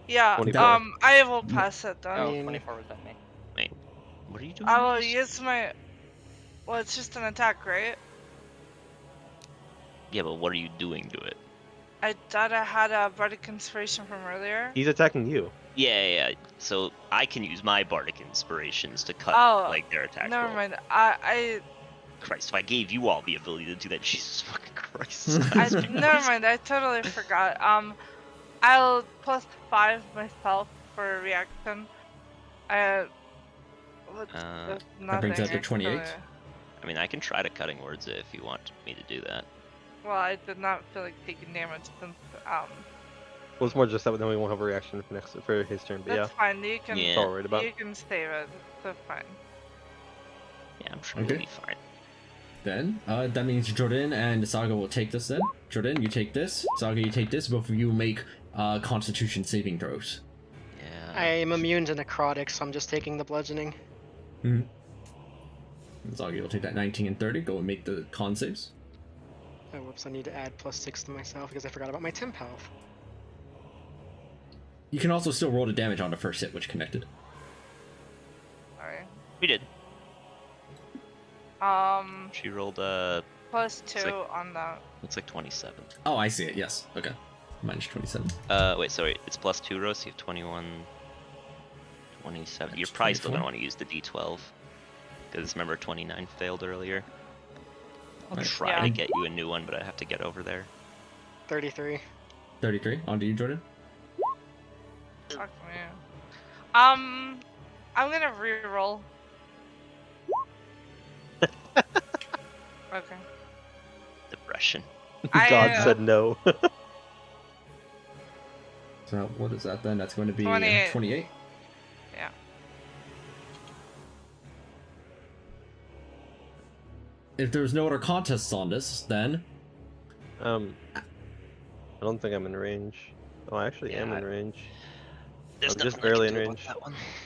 Yeah. 24. I will pass it Oh, then. 24 was that me. Wait, what are you doing? I will use my. Well, it's just an attack, right? Yeah, but what are you doing to it? I thought I had a bardic inspiration from earlier. He's attacking you. Yeah. So I can use my bardic inspirations to cut Oh, like their attack Never roll. mind. I Christ, if I gave you all the ability to do that, Jesus fucking Christ. never mind. I totally forgot. I'll +5 myself for a reaction. What's Uh, That brings that to nothing 28. actually. I mean, I can try to cutting words it if you want me to do that. Well, I did not feel like taking damage since Well, it's more just that then we won't have a reaction for his turn, but that's fine. You can Yeah. That's all worried about. you can save it. That's fine. Yeah, I'm sure Okay. we'll be fine. Then, that means Jordan and Saga will take this then. Jordan, you take this. Saga, you take this. Both of you make Constitution saving throws. Yeah. I am immune to necrotic, so I'm just taking the bludgeoning. And Saga, you'll take that 19 and 30. Go and make the con saves. Oh, whoops, I need to add +6 to myself because I forgot about my temp health. You can also still roll the damage on the first hit, which connected. Alright. We did. Um, She rolled +2 like- on that. looks like 27. Oh, I see it. Yes. Okay. Minus 27. Wait, sorry, it's +2 rows, so you have 21, 27. You're That's probably still 24. gonna want to use the D12. Because remember 29 failed earlier? I'll Right. try Yeah. to get you a new one, but I have to get over there. 33. 33. On to you, Jordan. Fuck me. I'm gonna re-roll. Okay. Depression. God I, said no. So what is that then? That's going to be 28. 28. Yeah. If there's no other contests on this, then I don't think I'm in range. Oh, I actually am Yeah, in range. There's just nothing I barely can in do about range. that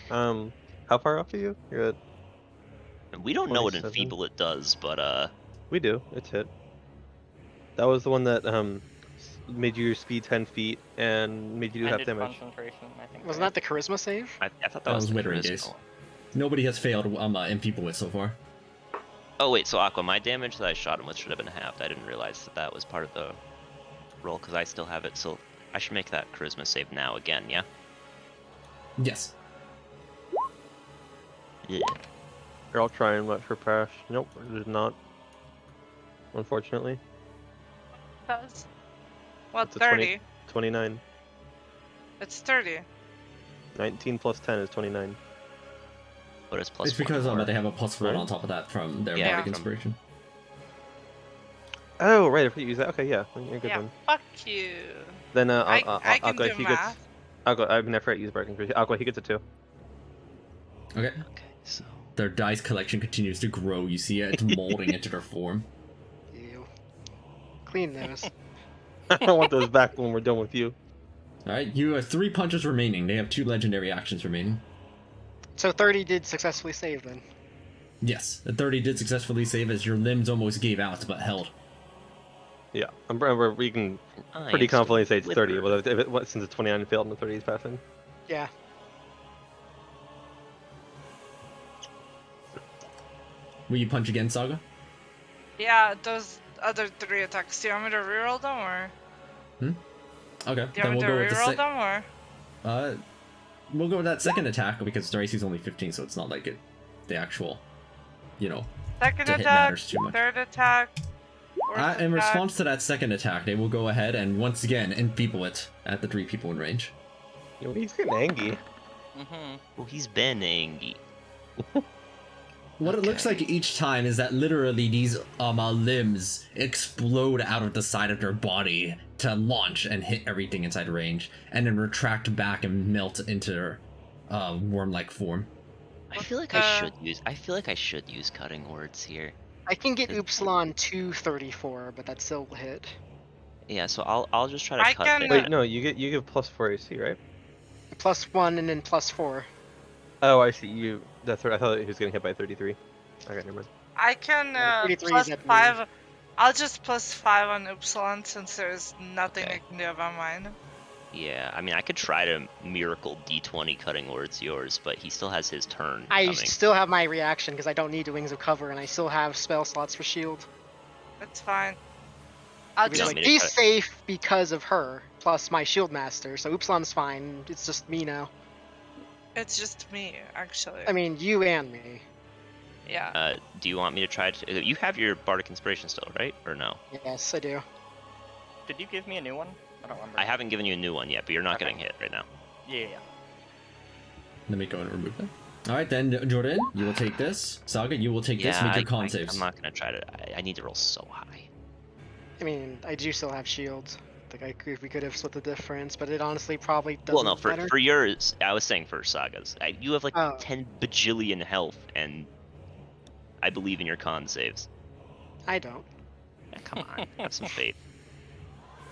one. How far off are you? You're at. And we don't know what 27. Enfeeble it does, but We do. It's hit. That was the one that made you speed 10 feet and made you do half Ended damage. concentration, I think. Wasn't right? that the charisma save? I thought that That was was the Withering charisma Gaze. one. Nobody has failed Enfeeble it so far. Oh wait, so Aqua, my damage that I shot him with should have been halved. I didn't realize that that was part of the roll because I still have it. So I should make that charisma save now again. Yeah. Yes. Yeah. You're all trying much for Parash. Nope, it did not. Unfortunately. That's well, It's a 20. 30. 29. It's 30. 19 plus 10 is 29. But it's plus It's because one more. they have a +1 Right? on top of that from their Yeah, Bardic from- Inspiration. Oh, right, I forgot you use that. Okay, yeah, you're a good Yeah, one. fuck you. Then, I can Aqua, do he math. gets. Aqua, I forgot to use Bardic Inspiration. Aqua, he gets a 2. Okay. Okay, so Their dice collection continues to grow. You see it molding into their form. Ew. Clean those. I don't want those back when we're done with you. Alright, you have 3 punches remaining. They have 2 legendary actions remaining. So 30 did successfully save then. Yes, the 30 did successfully save as your limbs almost gave out but held. Yeah, we can nice. pretty confidently say it's With 30, her. but since it's 29 failed and the 30 is passing. Yeah. Will you punch again, Saga? Yeah, those other 3 attacks. Do you want me to reroll them or? Okay, Do you then want me we'll to go with the reroll them or? we'll go with that second attack because their AC is only 15, so it's not like the actual, Second to hit attack, matters too much. third attack. fourth In attack. response to that second attack, they will go ahead and once again enfeeble it at the 3 people in range. He's getting angry. Mm-hmm. Well, he's been angry. What it looks like each time is that literally these limbs explode out of the side of their body to launch and hit everything inside range, and then retract back and melt into their worm-like form. I feel like I feel like I should use cutting words here. I can get Upsilon to 34, but that still will hit. Yeah, so I'll just try to I cut. can- it. Wait, no, you get +4 AC, right? +1 and then +4. Oh, I see. That's right. I thought he was getting hit by 33. Okay, never mind. I can Yeah, 33 plus is at 5. I'll just +5 on Upsilon since there's nothing Okay. I can do about mine. Yeah, I mean I could try to miracle D20 cutting words yours, but he still has his turn I coming. still have my reaction because I don't need Wings of Cover, and I still have spell slots for shield. It's fine. I'll Because, want just me to he's cut- safe because of her, plus my shield master. So Upsilon's fine. It's just me now. It's just me, actually. I mean, you and me. Yeah. Do you want me to try to? You have your Bardic Inspiration still, right? Or no? Yes, I do. Did you give me a new one? I don't remember. I haven't given you a new one yet, but you're not Okay. getting hit right now. Yeah. Let me go and remove that. Alright then, Jordan, you will take this. Saga, you will take this. Yeah, Make your con saves. I'm not gonna try to. I need to roll so high. I mean, I do still have shield. Like we could have split the difference, but it honestly probably doesn't Well, no, matter. for yours, I was saying for Sagas. You have like Oh. 10 bajillion health, and I believe in your con saves. I don't. Yeah, come on, have some faith.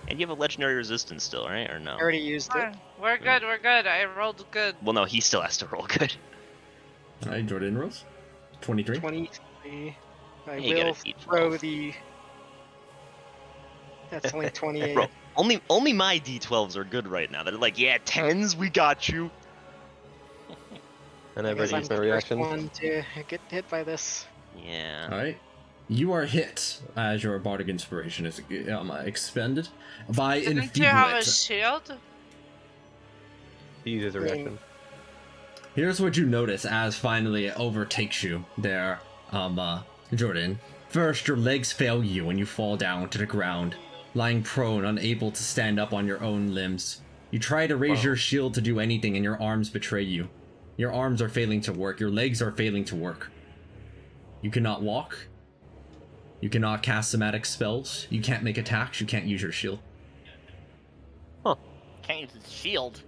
And you have a legendary resistance still, right? Or no? I already used it. Fine. We're good, we're good. I rolled good. Well, no, he still has to roll good. Alright, Jordan rolls. 23. 23. I You get will a D12. throw the. That's only 28. Bro, only my D12s are good right now. They're like, yeah, 10s, we got you. And I've Because already I'm used the my first reaction. one to get hit by this. Yeah. Alright. You are hit as your Bardic Inspiration is expended by Didn't you have a Enfeeble It. shield? He uses a I mean, reaction. Here's what you notice as finally it overtakes you there, Jordan. First, your legs fail you and you fall down to the ground, lying prone, unable to stand up on your own limbs. You try to raise Wow. your shield to do anything and your arms betray you. Your arms are failing to work, your legs are failing to work. You cannot walk. You cannot cast somatic spells. You can't make attacks, you can't use your shield. Can't use his shield.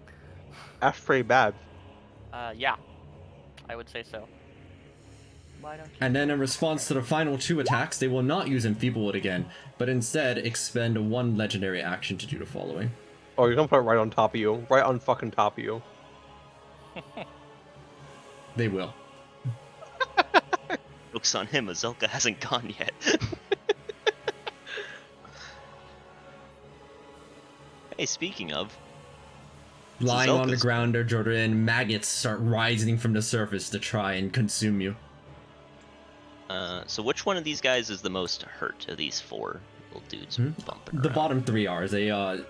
That's pretty bad. Yeah. I would say so. Why don't you? And then in response to the final 2 attacks, they will not use Enfeeble It again, but instead expend 1 legendary action to do the following. Oh, you're gonna put it right on top of you. Right on fucking top of you. They will. Joke's on him, Azelka hasn't gone yet. Hey, speaking of, Lying on the Zelka's- ground there, Jordan, maggots start rising from the surface to try and consume you. So which one of these guys is the most hurt of these four little dudes bumping The around? bottom three are.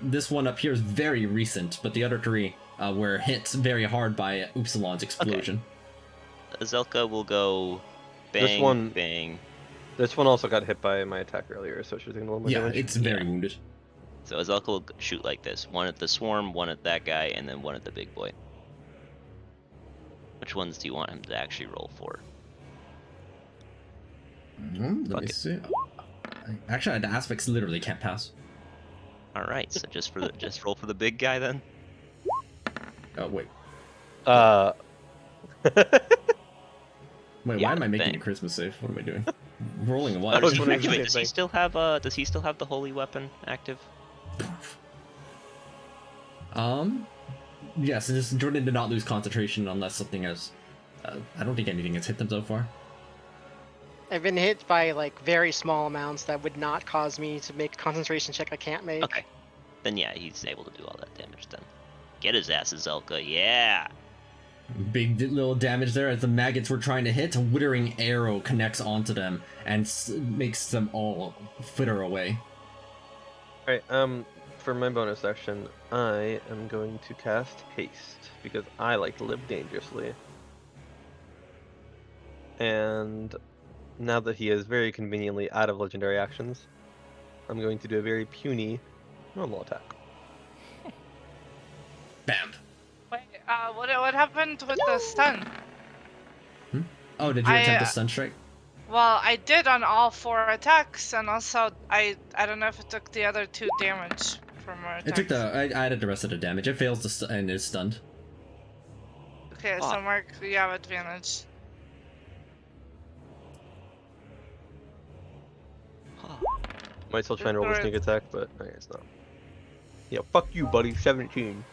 This one up here is very recent, but the other three were hit very hard by Upsilon's explosion. Azelka will go bang, This one- bang. This one also got hit by my attack earlier, so she's taking a little more Yeah, damage. it's very wounded. So Azelka will shoot like this. One at the swarm, one at that guy, and then one at the big boy. Which ones do you want him to actually roll for? Let me Fuck it. see. Actually, the aspects literally can't pass. Alright, so just roll for the big guy then? Oh, wait. Wait, Yeah, why am I making bang. a Christmas save? What am I doing? Rolling a I what? was wondering- Actually, same does he thing. still have the holy weapon active? Yes, just Jordan did not lose concentration unless something has. I don't think anything has hit them so far. I've been hit by like very small amounts that would not cause me to make a concentration check I can't make. Okay. Then yeah, he's able to do all that damage then. Get his ass, Azelka, yeah! Big little damage there as the maggots were trying to hit. A withering arrow connects onto them and makes them all fritter away. Alright, for my bonus action, I am going to cast Haste, because I like to live dangerously. And now that he is very conveniently out of legendary actions, I'm going to do a very puny normal attack. Bam. Wait, what happened with the stun? Oh, did you I, attempt a uh, stun strike? Well, I did on all 4 attacks, and also I don't know if it took the other 2 damage from our attacks. It took the. I added the rest of the damage. It fails to and is stunned. Okay, so Fuck. Mark, you have advantage. Might still try and roll a sneak attack, but I guess not. Yeah, fuck you, buddy. 17.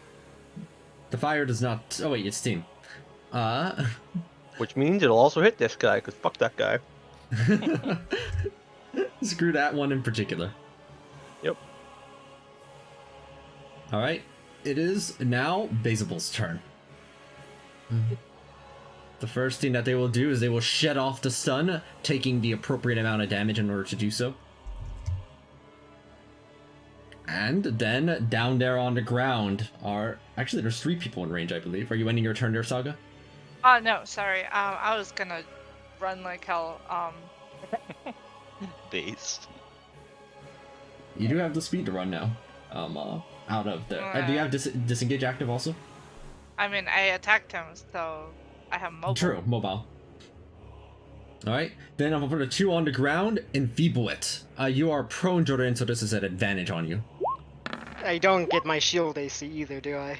The fire does not. Oh wait, it's team. Which means it'll also hit this guy, because fuck that guy. Screw that one in particular. Yep. All right, it is now Basil's turn. The first thing that they will do is they will shed off the stun, taking the appropriate amount of damage in order to do so. And then down there on the ground are actually there's 3 people in range, I believe. Are you ending your turn there, Saga? Oh no, sorry. I was gonna run like hell. Based. You do have the speed to run now. Out of the. Do you have disengage active also? I mean, I attacked him, so I have mobile. True, mobile. Alright, then I'm gonna put a 2 on the ground, enfeeble it. You are prone, Jordan, so this is an advantage on you. I don't get my shield AC either, do I?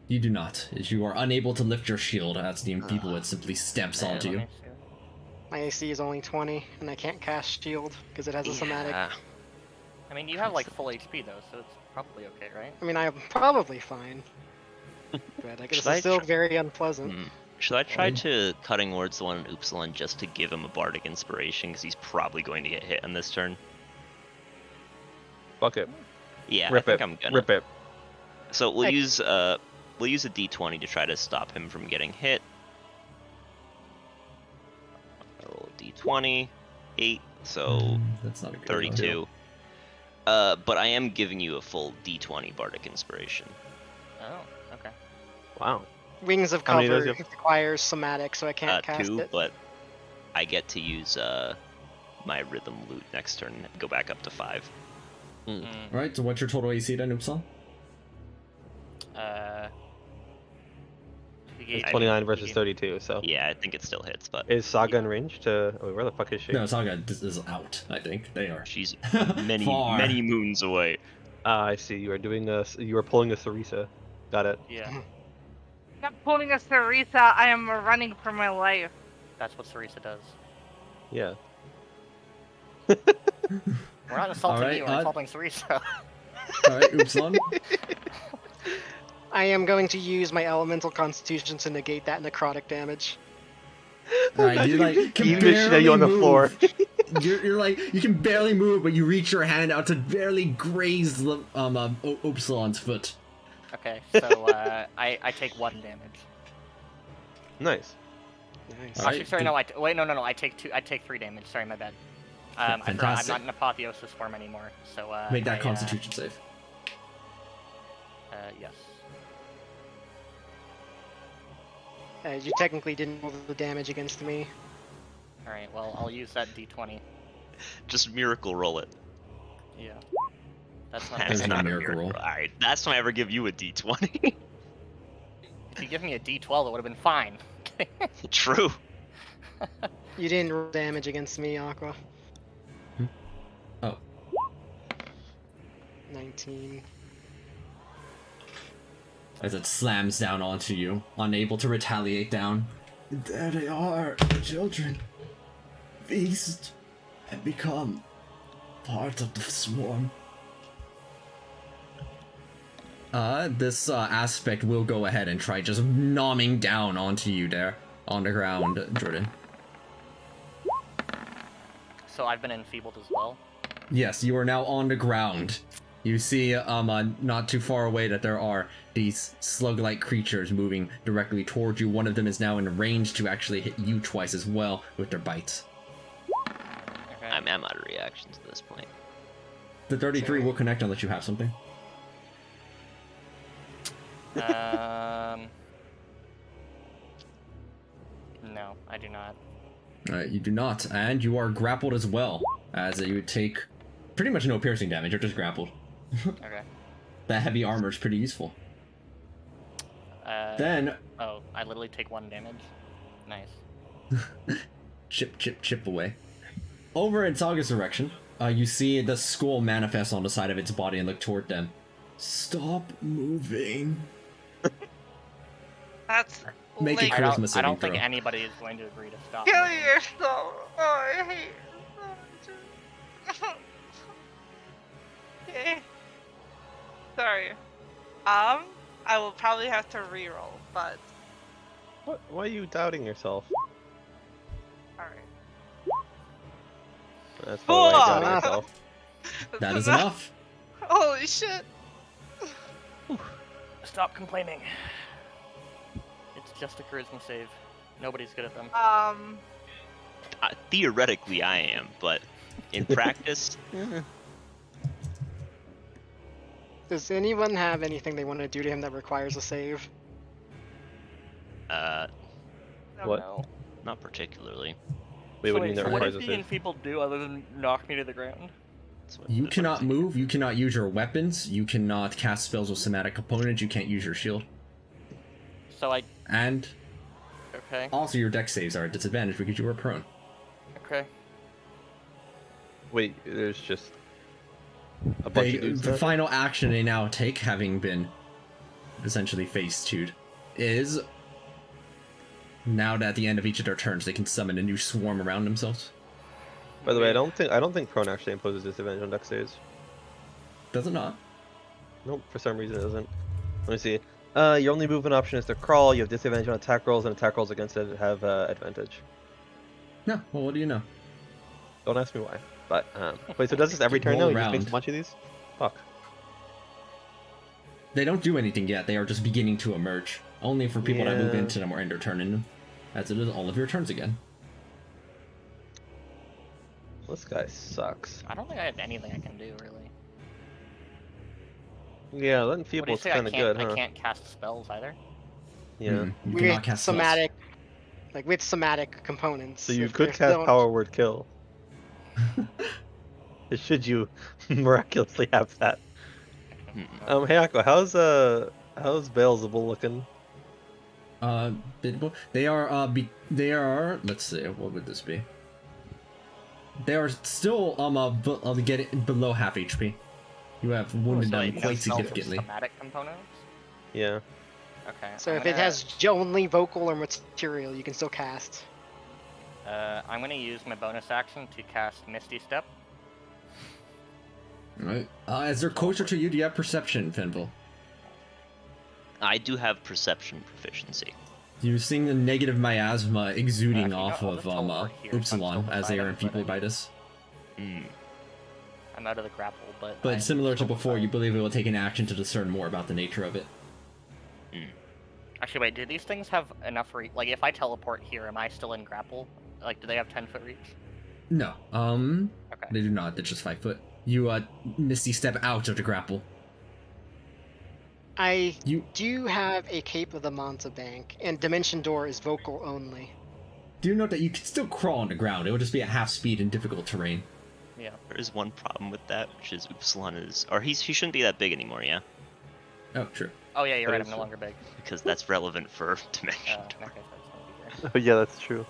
You do not, as you are unable to lift your shield as the enfeeble it simply stamps Man, onto you. My AC is only 20, and I can't cast shield because it has a somatic. Yeah. I mean, you have like full HP though, so it's probably okay, right? I mean, I'm probably fine. But I guess Should it's I still tr- very unpleasant. Should I try to cutting words the one in Upsilon just to give him a bardic inspiration because he's probably going to get hit on this turn? Fuck it. Yeah, Rip I think it. I'm gonna. Rip it. So we'll Hey. use a D20 to try to stop him from getting hit. Oh, D20, 8, so That's not a good 32. But I am giving you a full D20 bardic inspiration. Oh, okay. Wow. Wings of How many Cover does he have? requires somatic, so I can't cast 2, it. but I get to use my rhythm loot next turn and go back up to 5. Alright, so what's your total AC then, Upsilon? He gave- It's 29 he versus gave- 32, so. Yeah, I think it still hits, but Is Saga in range to. Oh, where the fuck is she? No, Saga is out, I think. They are. she's many, Far. many moons away. Ah, I see. You are doing a. You are pulling a Sarisa. Got it. Yeah, I'm not pulling a Sarisa. I am running for my life. that's what Sarisa does. Yeah. We're not assaulting Alright, you, we're assaulting Sarisa. Alright, Upsilon. I am going to use my elemental constitution to negate that necrotic damage. Alright, you like can Even shit at you barely on the floor. move. You're like you can barely move, but you reach your hand out to barely graze the Upsilon's foot. Okay, so I take 1 damage. Nice. Nice. Alright. Actually, sorry, no. Wait, no. I take 2. I take 3 damage. Sorry, my bad. I forgot I'm Fantastic. not in apotheosis form anymore. So Make that I, Constitution save. Yes. You technically didn't roll the damage against me. All right. Well, I'll use that D20. Just miracle roll it. Yeah. That's not. There's bad. no not a miracle roll. Alright, last time I ever give you a d20. If you give me a D12, it would have been fine. True. You didn't roll damage against me, Aqua. Oh. 19. As it slams down onto you, unable to retaliate down. There they are, the children. Feast and become part of the swarm. This aspect will go ahead and try just nomming down onto you there on the ground, Jordan. So I've been enfeebled as well. Yes, you are now on the ground. You see, not too far away that there are these slug-like creatures moving directly towards you. One of them is now in range to actually hit you twice as well with their bites. Okay. I'm out of reactions at this point. The 33 will connect unless you have something. No, I do not. You do not, and you are grappled as well, as you take pretty much no piercing damage. You're just grappled. Okay. That heavy armor is pretty useful. Then, Oh, I literally take 1 damage. Nice. chip away. Over in Saga's direction, you see the skull manifest on the side of its body and look toward them. Stop moving. That's Make like, it I charisma don't saving think throw. anybody is going to agree to stop. kill me. yourself. Oh, I hate it so much. Okay. Sorry. I will probably have to reroll, but What? Why are you doubting yourself? alright. That's probably why you're doubting Ah. yourself. That is enough. Holy shit. Stop complaining. It's just a charisma save. Nobody's good at them. Theoretically, I am, but in practice, Does anyone have anything they want to do to him that requires a save? What? No. not particularly. Wait, what do you mean that so what requires does a being save? people do other than knock me to the ground? That's what- You that's what cannot I'm saying. move, you cannot use your weapons, you cannot cast spells with somatic components, you can't use your shield. So I. And Okay. also your dex saves are at disadvantage because you were prone. Okay. Wait, there's just a bunch of dudes The there? final action they now take, having been essentially phase 2'd, is now that at the end of each of their turns they can summon a new swarm around themselves. By the way, I don't think prone actually imposes disadvantage on dex saves. Does it not? Nope, for some reason it doesn't. Let me see. Your only movement option is to crawl. You have disadvantage on attack rolls, and attack rolls against it have advantage. No, well what do you know? Don't ask me why. But wait, so does this every turn Roll now? He just makes around. a bunch of these? Fuck. They don't do anything yet, they are just beginning to emerge. Only for people that move Yeah. into them or end their turn in them. As it is all of your turns again. This guy sucks. I don't think I have anything I can do really. Yeah, letting What do you feeble's say? I kind of can't. good, huh? I can't cast spells either. Yeah. Mhm, you cannot With cast spells. somatic, like with somatic components. So you if- could if cast don't- Power Word Kill. Should you miraculously have that? Mm-mm. Hey Aqua, how's Beelzebul looking? They are, let's see, what would this be? They are still, getting below half HP. You have wounded So them it can quite spell for significantly. Somatic components. Yeah. Okay. So I'm if it gonna- has only vocal or material, you can still cast. I'm gonna use my bonus action to cast Misty Step. Right. As they're closer to you, do you have perception, Finville? I do have perception proficiency. You're seeing the negative miasma exuding Actually, no, off I'll of just teleport here, so I'm still Upsilon as they beside are him, but enfeebled by this. Hmm. I'm out of the grapple, but But I'm similar to still before, beside you him. believe it will take an action to discern more about the nature of it. Actually, wait, do these things have enough reach? Like, if I teleport here, am I still in grapple? Like, do they have 10-foot reach? No, Okay. they do not. They're just 5 foot. You misty step out of the grapple. I You do have a Cape of the Mountebank, and Dimension Door is vocal only. do note that you can still crawl on the ground. It will just be at half speed in difficult terrain. Yeah. There is one problem with that, which is Upsilon is, or he shouldn't be that big anymore, yeah, Oh, true. Oh yeah, you're That right. is I'm no true. longer big. because that's relevant for Dimension In Door. that case, I just want to be here. Oh yeah, that's true.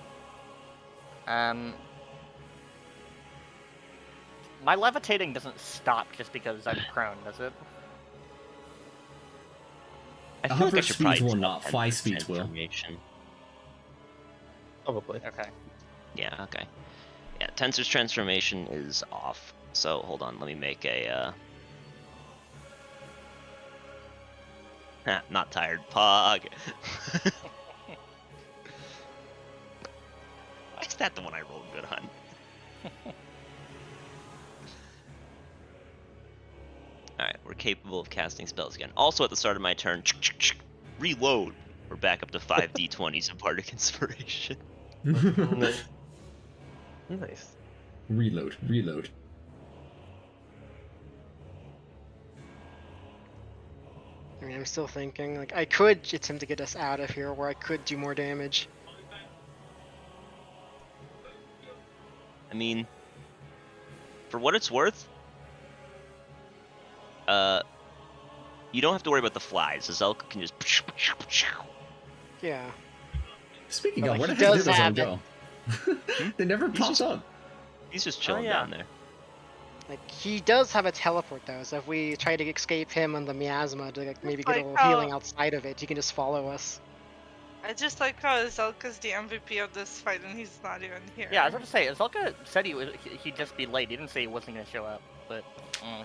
My levitating doesn't stop just because I'm prone, does it? I feel Hover like I should speeds probably will tell not, fly 10% speeds will. transformation. Probably. Okay. Yeah, okay. Yeah, Tensor's transformation is off. So hold on, let me make a not tired Pog. Why is that the one I rolled good on? Alright, we're capable of casting spells again. Also at the start of my turn, reload. We're back up to 5 d20s of Bardic Inspiration. Nice. Nice. Reload. I mean, I'm still thinking, like, I could attempt to get us out of here, or I could do more damage. I mean, for what it's worth, you don't have to worry about the flies. Zelka can just. Yeah. Speaking But, of, like, where the he heck does did those all have go? They never He's popped just- up. He's just chilling yeah. down there. Like, he does have a teleport, though, so if we try to escape him and the miasma to, like, maybe get a like little how- healing outside of it, he can just follow us. I just like how Zelka's the MVP of this fight and he's not even here. Yeah, I was about to say, Zelka said he'd just be late. He didn't say he wasn't gonna show up, but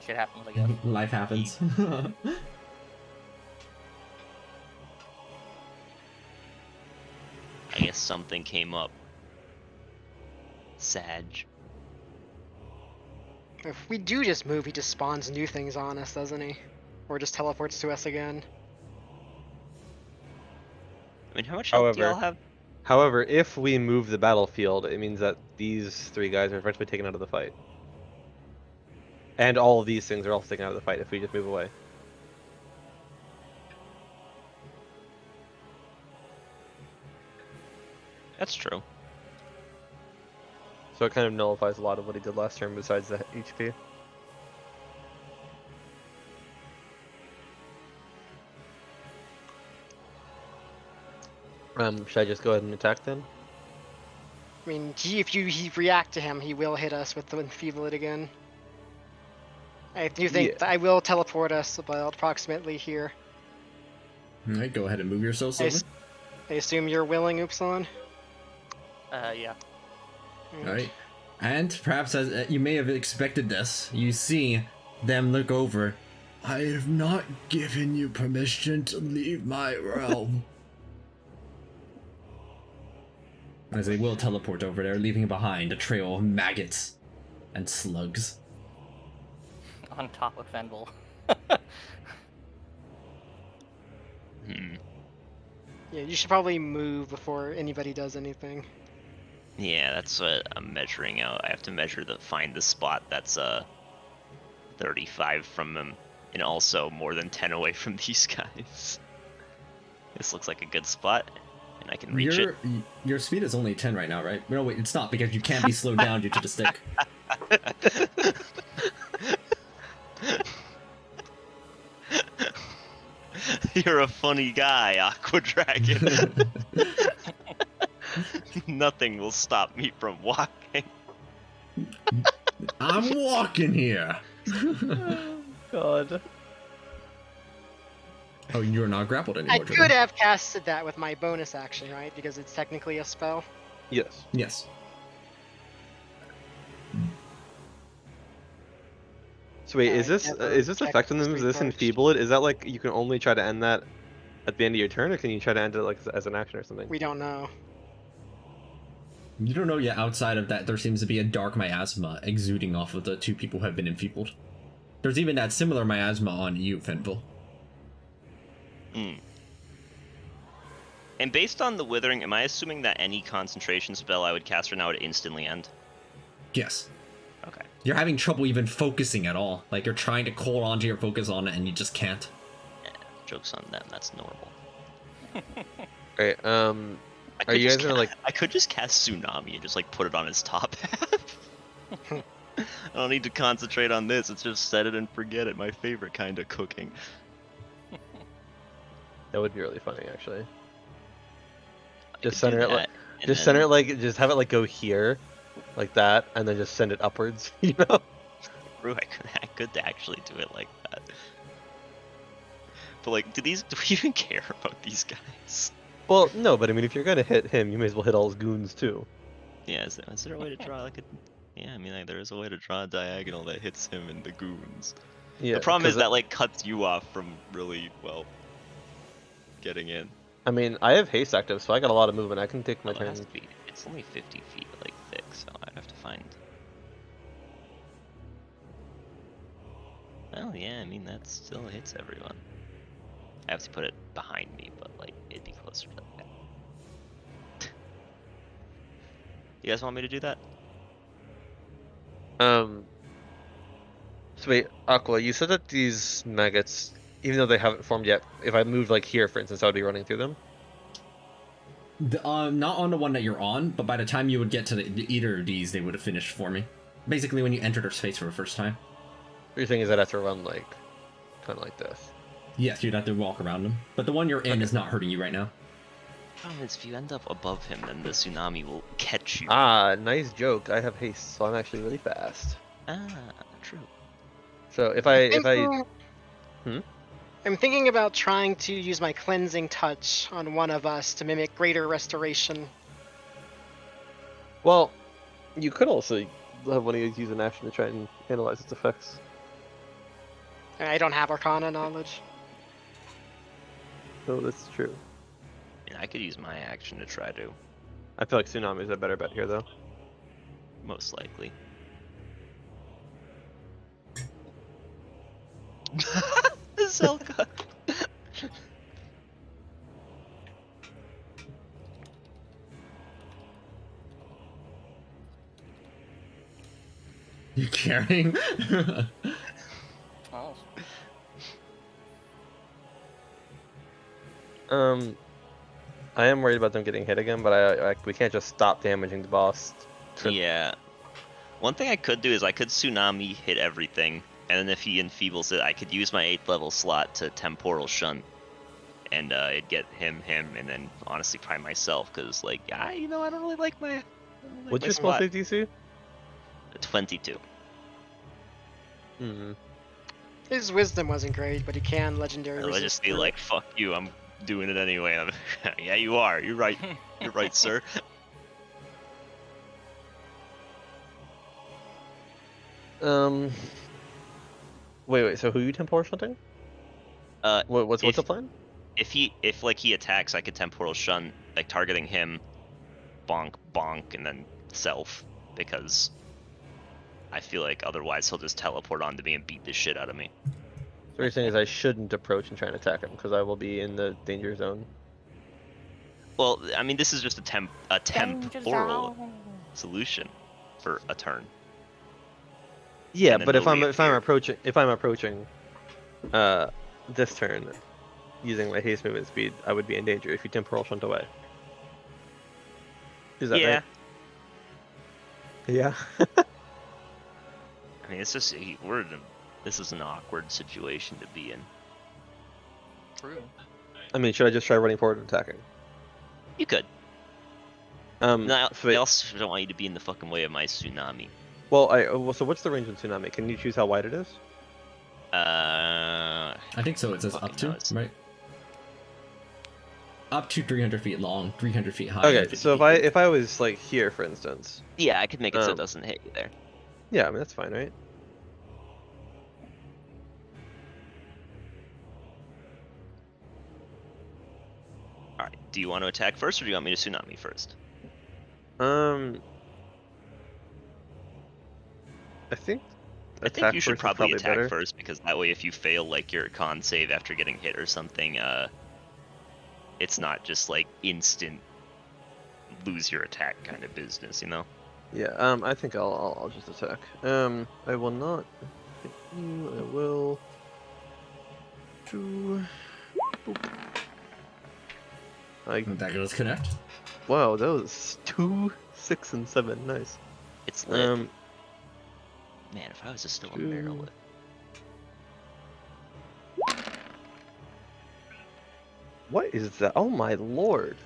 shit happens, I guess. Life happens. I guess something came up. Sag. If we do just move, he just spawns new things on us, doesn't he? Or just teleports to us again. I mean, how much health do y'all However- have? However, if we move the battlefield, it means that these 3 guys are eventually taken out of the fight. And all of these things are also taken out of the fight if we just move away. That's true. So it kind of nullifies a lot of what he did last turn besides the HP. Should I just go ahead and attack then? I mean, if you react to him, he will hit us with the Enfeeble It again. I do think Yeah. that I will teleport us about approximately here. Alright, go ahead and move yourself, I, Silver. I assume you're willing, Upsilon? Yeah. Alright. And perhaps as you may have expected this, you see them look over. I have not given you permission to leave my realm. As they will teleport over there, leaving behind a trail of maggots and slugs. On top of Fenvil. Yeah, you should probably move before anybody does anything. Yeah, that's what I'm measuring out. I have to find the spot that's 35 from them, and also more than 10 away from these guys. This looks like a good spot, and I can reach it. Your speed is only 10 right now, right? No, wait, it's not because you can't be slowed down due to the stick. You're a funny guy, Aqua Dragon. Nothing will stop me from walking. I'm walking here. God. Oh, you're not grappled anymore. I Jordan. could have casted that with my bonus action, right? Because it's technically a spell. Yes. Yes. So wait, I is this never is this checked affecting them? the Is this street enfeeble it? Is that like you can only try to end that at the end of your turn, or can you try to end it like as an action or something? We don't know. You don't know yet. Outside of that, there seems to be a dark miasma exuding off of the two people who have been enfeebled. There's even that similar miasma on you, Fenville. Hmm. And based on the withering, am I assuming that any concentration spell I would cast right now would instantly end? Yes. Okay. You're having trouble even focusing at all. Like, you're trying to hold onto your focus on it, and you just can't. Joke's on them. That's normal. Alright, I are could you just guys gonna, like... I could just cast Tsunami and just like put it on his top half. I don't need to concentrate on this. It's just set it and forget it. My favorite kind of cooking. That would be really funny, actually. I Just could center do it like... that, and Just then- center it like... Just have it, like, go here. Like that, and then just send it upwards, you know? True, I could actually do it like that. But like, do we even care about these guys? Well, no, but I mean, if you're gonna hit him, you may as well hit all his goons, too. Yeah, is there a way to draw like a... Yeah, I mean, like, there is a way to draw a diagonal that hits him and the goons. Yeah, The problem is 'cause that, like, cuts you off from really, well, getting in. I mean, I have haste active, so I got a lot of movement. I can take my Well, it has turn. to be... It's only 50 feet, like, thick, so I'd have to find... Well, yeah, I mean, that still hits everyone. I have to put it behind me, but, like, it'd be closer to that. You guys want me to do that? So wait, Aqua, you said that these maggots, even though they haven't formed yet, if I moved like here, for instance, I would be running through them? Not on the one that you're on, but by the time you would get to either of these, they would have finished for me. Basically, when you enter their space for the first time. What you're saying is that I have to run like, kind of like this. Yes, you'd have to walk around them. But the one you're in is not hurting you right now. Problem is, if you end up above him, then the tsunami will catch you. Ah, nice joke. I have haste, so I'm actually really fast. Ah, true. So if I I'm thinking about trying to use my cleansing touch on one of us to mimic greater restoration. well, you could also have one of you use an action to try and analyze its effects. I don't have Arcana knowledge. No, that's true. And I could use my action to try to, I feel like Tsunami is a better bet here, though. most likely. Zelka. You carrying? Oh. I am worried about them getting hit again, but we can't just stop damaging the boss. Yeah. One thing I could do is I could Tsunami hit everything, and then if he enfeebles it, I could use my 8th level slot to Temporal Shun. And it'd get him, and then honestly probably myself, because, like, I don't really like my... What's your spell save DC? 22. Hmm. His wisdom wasn't great, but he can legendary I'll resist. just be through like, it. fuck you, I'm doing it anyway. Yeah, you are. You're right. You're right, sir. Wait. So who you temporal shunting? What's the plan? If he attacks, I could Temporal Shun, like, targeting him, bonk, and then self, because I feel like otherwise he'll just teleport onto me and beat the shit out of me. So what you're saying is I shouldn't approach and try and attack him, because I will be in the danger zone. Well, I mean, this is just a Danger temporal zone. solution for a turn. Yeah, And then but if they'll I'm reappear. approaching this turn using my haste movement speed, I would be in danger if you temporal shunt away. Is that Yeah. right? Yeah. I mean, it's just this is an awkward situation to be in. True. I mean, should I just try running forward and attacking? You could. No, so I wait, also don't want you to be in the fucking way of my Tsunami. well, so what's the range of Tsunami? Can you choose how wide it is? I think so. It says Fucking up to, knows. right? Up to 300 feet long, 300 feet high. Okay, and 50 so feet deep. if I was like here, for instance, Yeah, I could make it so it Um, doesn't hit you there. yeah, I mean that's fine, right? Alright, do you want to attack first, or do you want me to tsunami first? I think I think attack you should first is probably attack better. first, because that way if you fail like your con save after getting hit or something, it's not just like instant lose your attack kind of business, you know? Yeah, I think I'll just attack. I will not hit you, I will do boop. That goes connect. Wow, that was 2, 6, and 7, nice. It's lit. Um Man, if I was just still a two- Maryland. What is that? Oh my lord.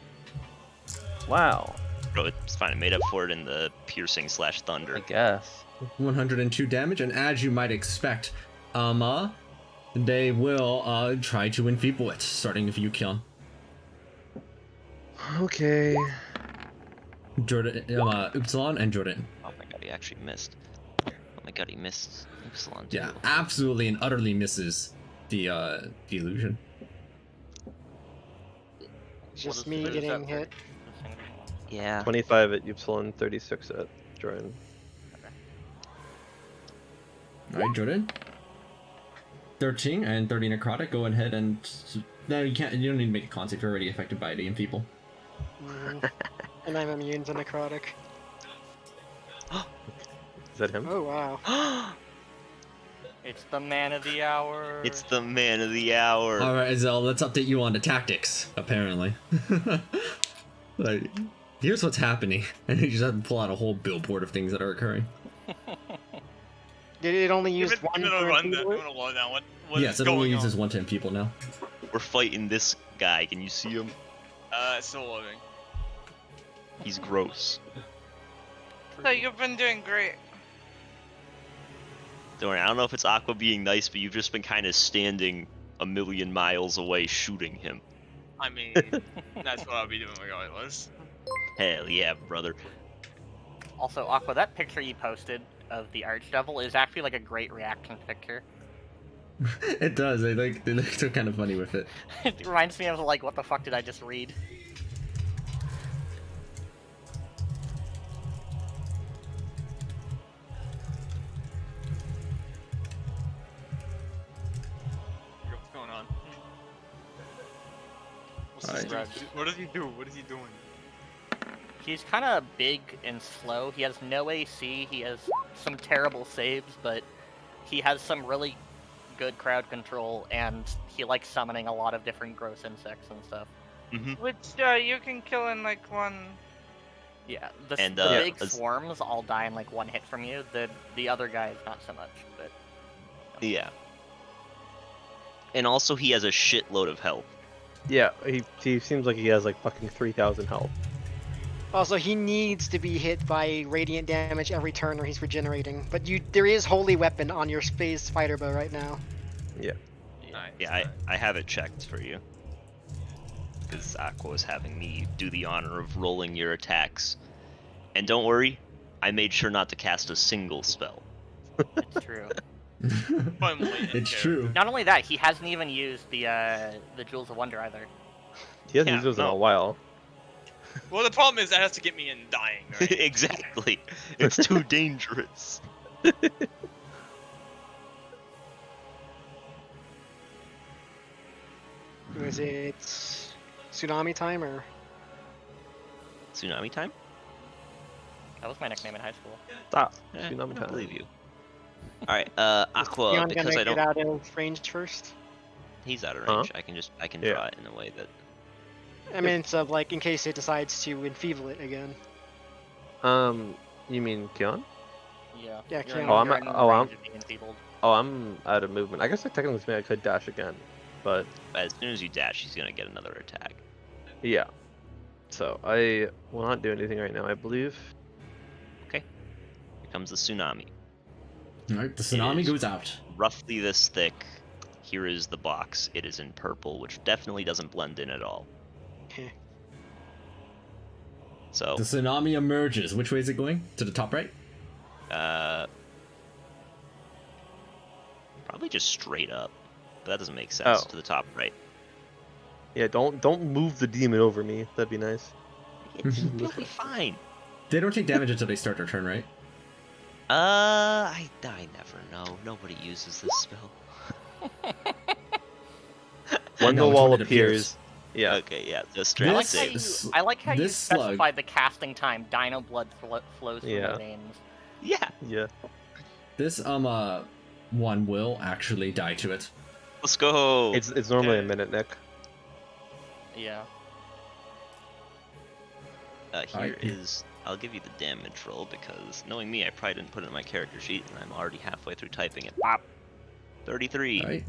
Wow, Bro, it's fine. I made up for it in the piercing / thunder. I guess. 102 damage, and as you might expect, they will try to enfeeble it, starting with you, Kion. Okay. Jordan, Upsilon, and Jordan. Oh my god, he actually missed. Oh my god, he missed Upsilon too. Yeah, absolutely and utterly misses the illusion. Just is- me what is that getting for? hit. Yeah. 25 at Upsilon, 36 at Jordan. All right, Jordan. 13 and 30 necrotic. Go ahead and no, you can't. You don't need to make a con save. You're already affected by it, enfeeble. Mhm. And I'm immune to necrotic. Is that him? Oh wow. It's the man of the hour. It's the man of the hour. All right, Zell. Let's update you on the tactics. Apparently, like here's what's happening, and you just have to pull out a whole billboard of things that are occurring. Did it only use one? I'm gonna for run that. I'm enfeeblement? gonna load that one. What Yes, is it only going uses on? 110 people now. We're fighting this guy. Can you see him? Still loading. He's gross. So you've been doing great. Don't worry, I don't know if it's Aqua being nice, but you've just been kind of standing a million miles away shooting him. I mean, that's what I'll be doing regardless. Hell yeah, brother. Also, Aqua, that picture you posted of the Archdevil is actually like a great reaction picture. It does. They look so kind of funny with it. It reminds me of like, what the fuck did I just read? What's going on? What's Alright. this dude? What does he do? What is he doing? He's kind of big and slow. He has no AC. He has some terrible saves, but he has some really good crowd control, and he likes summoning a lot of different gross insects and stuff. Which you can kill in like one. Yeah, And, the big as- swarms all die in like one hit from you. The other guys not so much, but Yeah. And also, he has a shitload of health. Yeah, he seems like he has like fucking 3,000 health. Also, he needs to be hit by radiant damage every turn or he's regenerating. But there is Holy Weapon on your space fighter bow right now. Nice. Yeah, I have it checked for you. Because Aqua was having me do the honor of rolling your attacks. And don't worry, I made sure not to cast a single spell. it's true. But I'm waiting, It's too. true. Not only that, he hasn't even used the Jewels of Wonder either. He hasn't Yeah, used those in no. a while. Well, the problem is that has to get me in dying, right? Exactly. It's too dangerous. Was it tsunami time or? Tsunami time? That was my nickname in high school. Stop. Eh, Tsunami I time. believe you. Alright, Aqua, Leon because gonna I don't... get out of range first? He's out of Huh? range. I can Yeah. draw it in a way that... I mean, it's like in case it decides to enfeeble it again. You mean Kion? Yeah. Yeah, you're in- Keanu. you're in Oh, I'm- range of being enfeebled. Oh, I'm out of movement. I guess I technically could dash again, but As soon as you dash, he's gonna get another attack. yeah. So I will not do anything right now, I believe. Here comes the tsunami. Alright, the tsunami is- goes out. Roughly this thick. Here is the box. It is in purple, which definitely doesn't blend in at all. Okay. So, The tsunami emerges. Which way is it going? To the top right? probably just straight up. But that doesn't make sense. Oh. To the top right. Yeah, don't move the demon over me. That'd be nice. It'll be fine. They don't take damage until they start their turn, right? I never know. Nobody uses this spell. When No, the it's wall when it appears. Yeah. Okay, yeah, the I strength like, save. I like how you this slug- specified the casting time. Dino blood flows from Yeah. the veins. Yeah, Yeah. This one will actually die to it. let's go. It's normally a Okay. minute, Nick. Yeah. Here is. I'll give you the damage roll because knowing me, I probably didn't put it in my character sheet, and I'm already halfway through typing it. Pop. 33. Alright.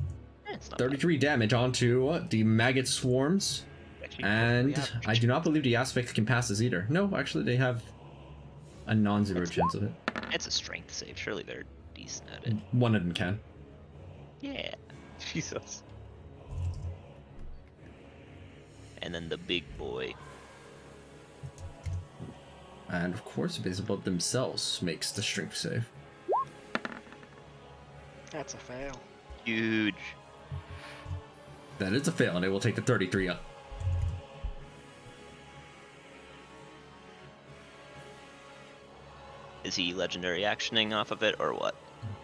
It's not bad. 33 damage onto the maggot swarms. Actually, And perfectly I average. do not believe the aspects can pass this either. No, actually they have a non-zero chance of it. It's a strength save. Surely they're decent at it. One of them can. Yeah. Jesus. And then the big boy. And of course, Visible themselves makes the strength save. That's a fail. Huge. That is a fail, and it will take the 33 up. Is he legendary actioning off of it or what?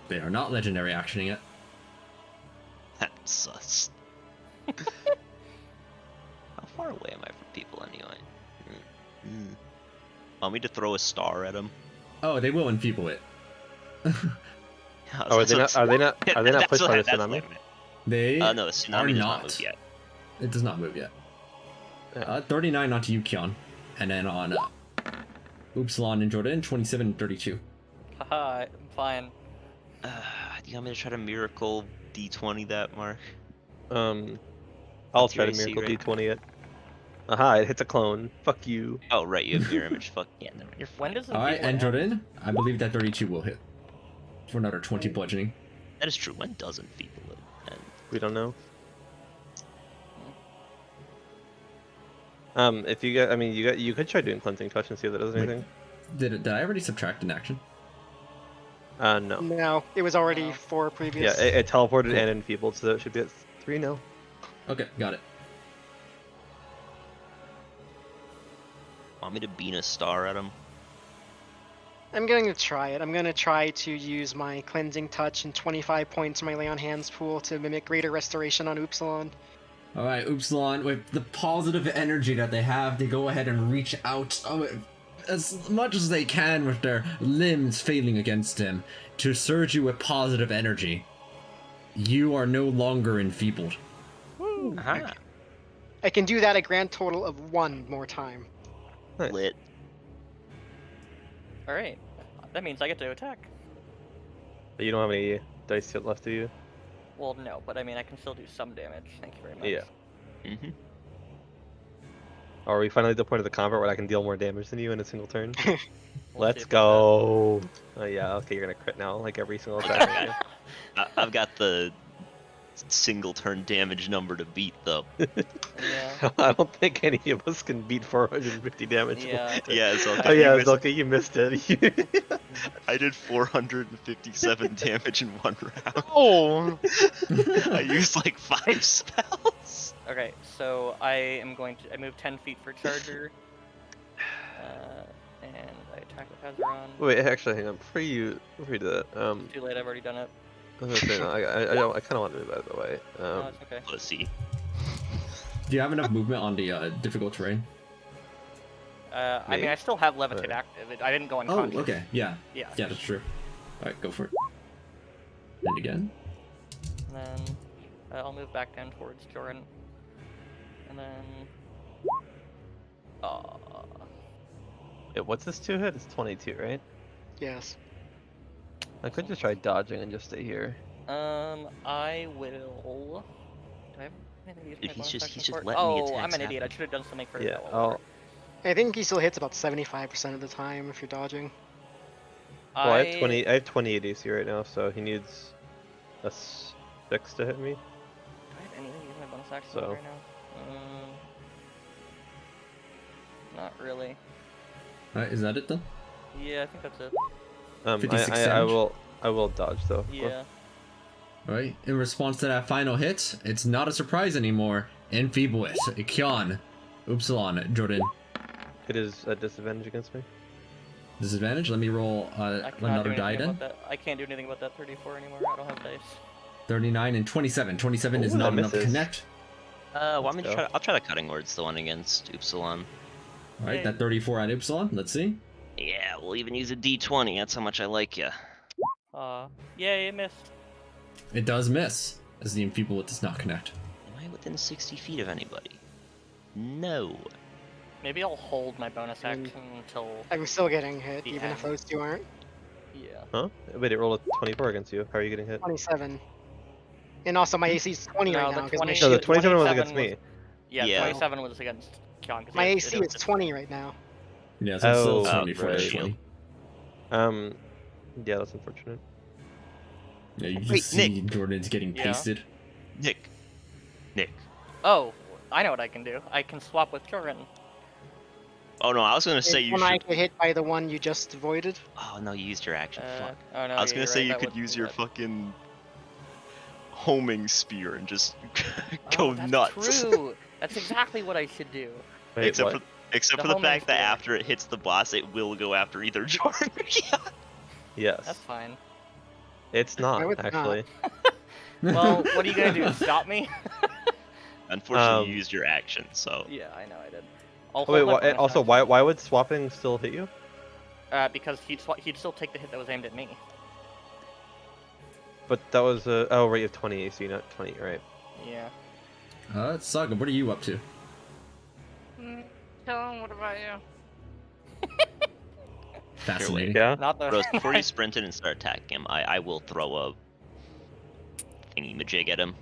They are not legendary actioning it. That's sus. How far away am I from people anyway? Want me to throw a star at him? Oh, they will enfeeble it. Oh, are they not? Are they not? Are they not pushed by the tsunami? They No, the are tsunami does not not. move yet. It does not move yet. Yeah. 39 onto Yukion, and then on Upsilon and Jordan, 27 and 32. Haha, I'm fine. Do you want me to try to miracle D20 that, Mark? I'll What's try your to AC miracle right D20 it. Aha! It hits a clone. Fuck you. Oh, right, you have mirror image. Fuck yeah, never mind. You're When fine. does it Alright, feel and like- Jordan, I believe that 32 will hit. For another 20 bludgeoning. That is true. When doesn't feeble it? And We don't know. If you get, I mean, you could try doing cleansing touch and see if that does Wait. anything. Did I already subtract an action? No. No, it was already No. 4 Yeah, previous. it teleported Cool. and enfeebled, so it should be at 3 now. Okay, got it. want me to beam a star at him? I'm going to try it. I'm going to try to use my cleansing touch and 25 points in my lay on hands pool to mimic greater restoration on Upsilon. Alright, Upsilon, with the positive energy that they have, they go ahead and reach out as much as they can with their limbs failing against him to surge you with positive energy. You are no longer enfeebled. Aha. I can do that a grand total of 1 more time. Nice. Lit. Alright. That means I get to attack. But you don't have any dice yet left, do you? Well, no, but I mean, I can still do some damage. Thank you very much. Yeah. Mm-hmm. Are we finally at the point of the combat where I can deal more damage than you in a single turn? We'll Let's see about go. Oh yeah, okay, you're gonna crit now, like every single attack. I've got the single turn damage number to beat though. that. Yeah. I don't think any of us can beat 450 damage. Yeah. Yeah, so Oh yeah, Zolka, you missed it. I did 457 damage in one round. Oh! I used like 5 spells. Okay, so I move 10 feet for Charger. And I attack with Hazaron. Wait, actually, hang on. Before you do that, Too late, I've already done it. I was gonna say, no, I kind of want to move out of the way. No, it's okay. Pussy. Do you have enough movement on the difficult terrain? I mean, Me? I still have Levitate Alright. active. I didn't go Oh, unconscious. okay, yeah. Yeah. Yeah, that's true. Alright, go for it. And again. And then I'll move back down towards Joran. And then... Wait, what's this 2 hit? It's 22, right? Yes. I could just try dodging and just stay here. I will... Do I have anything to use Dude, my he's bonus just- action he's just for? letting the Oh, I'm attacks an idiot. I happen. should have done something for Yeah. that. Oh, I think he still hits about 75% of the time if you're dodging. well, I have 20. I have 28 AC right now, so he needs a 6 to hit me. Do I have anything to use my bonus action So. right now? Not really. Alright, is that it then? Yeah, I think that's it. 56 I damage? will dodge though. Yeah. Alright, in response to that final hit, it's not a surprise anymore. Enfeeble it. Kyon, Upsilon, Jordan. It is a disadvantage against me. Disadvantage? Let me roll I cannot do another anything die about then. that. I can't do anything about that 34 anymore. I don't have dice. 39 and 27. 27 is Ooh, not that enough to misses. connect. Want me to go. try? I'll try the cutting words, the one against Upsilon. Alright, Yay. that 34 on Upsilon. Let's see. Yeah, we'll even use a D20. That's how much I like you. Yay, it missed. It does miss, as the Enfeeble it does not connect. Am I within 60 feet of anybody? No. Maybe I'll hold my bonus I mean- action until. I'm still getting hit, The even if end. those two aren't. Yeah. Huh? Wait, it rolled a 24 against you. How are you getting hit? 27. And also my AC is 20 No, right the now because my 20 No, the shield. 27 was 27 against me. Yeah, Yeah. 27 was against Kyon. My AC is 20 right now. Yeah, so it's still Oh, 24 to right. 20. Yeah, that's unfortunate. Yeah, you Wait, just see Nick. Jordan's getting Yeah. pasted. Nick. Oh, I know what I can do. I can swap with Jordan. Oh no, I was gonna say Is you when I should. get hit by the one you just avoided. Oh no, you used your action. Fuck. Oh no, I was yeah, gonna you're say right, you that could wouldn't use be your bad. fucking homing spear and just Oh, go that's nuts. true. That's exactly what I should do. Wait, except what? for except The for the homing fact that spear. after it hits the boss, it will go after either Jordan or Keon. Yes. That's fine. It's not, No, it's not. actually. Well, what are you gonna do? Stop me? Unfortunately, you Um, used your action, so Yeah, I know I did. I'll Oh, wait, hold my why, bonus also, action. why would swapping still hit you? Because he'd still take the hit that was aimed at me. But that was oh right, you have 20 AC, not 20, right? Yeah. Saga, what are you up to? Chillin', what about you? Fascinating. Yeah. Not the. Rose, before you sprint in and start attacking him, I will throw a thingy majig at him.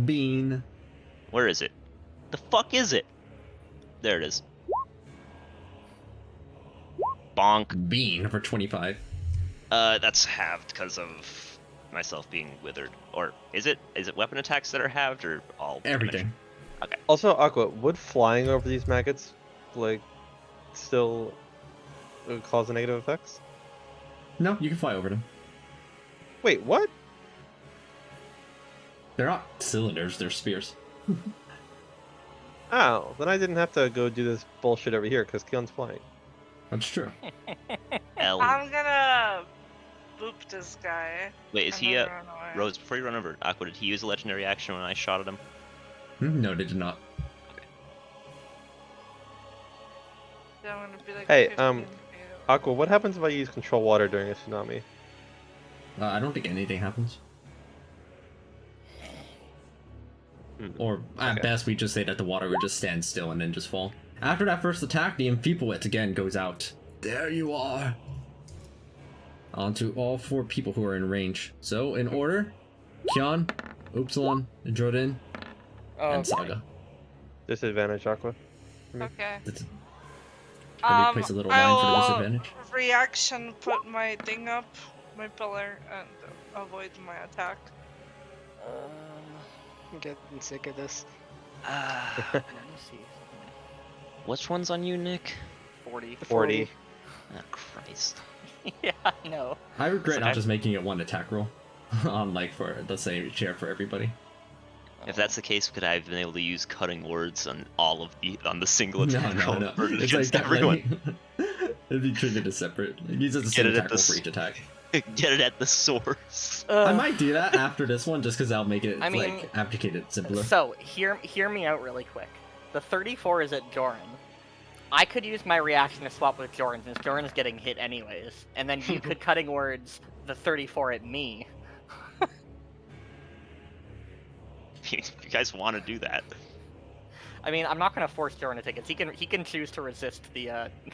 Bean. Where is it? The fuck is it? There it is. Bonk. Bean for 25. That's halved because of myself being withered. Or is it? Is it weapon attacks that are halved or all? Everything. Okay. Also, Aqua, would flying over these maggots, like, still cause the negative effects? No, you can fly over them. Wait, what? They're not cylinders, they're spears. Oh, then I didn't have to go do this bullshit over here because Keon's flying. That's true. L. I'm gonna boop this guy. Wait, is and he then run away. Rose? Before you run over, Aqua, did he use a legendary action when I shot at him? No, they did not. Yeah, I'm gonna be like Hey, 15 feet away. Aqua, what happens if I use control water during a tsunami? I don't think anything happens. Or at Okay. best, we just say that the water would just stand still and then just fall. After that first attack, the Enfeeble it again goes out. There you are! Onto all 4 people who are in range. So, in order, Kyon, Upsilon, Jordan, Oh, and Saga. Disadvantage, Aqua. Okay. Can we place a little line for the disadvantage? Reaction, put my thing up, my pillar, and avoid my attack. I'm getting sick of this. Let me see. Which one's on you, Nick? 40. 40. Oh, Christ. Yeah, I know. I regret not Okay. just making it 1 attack roll. On, like, for the same share for everybody. If that's the case, could I have been able to use cutting words on all of the single No, attack no, roll no. for it It's like against that, everyone? it'd be treated as separate. Like, use it as the same Get it at attack roll the for s- each attack. Get it at the source. I might do that after this one, just because I'll make it I mean, like abdicate it simpler. So, hear me out really quick. The 34 is at Joran. I could use my reaction to swap with Joran since Joran's getting hit anyways, and then you could cutting words the 34 at me. If you guys want to do that. I mean, I'm not gonna force Joran to take it. He can choose to resist the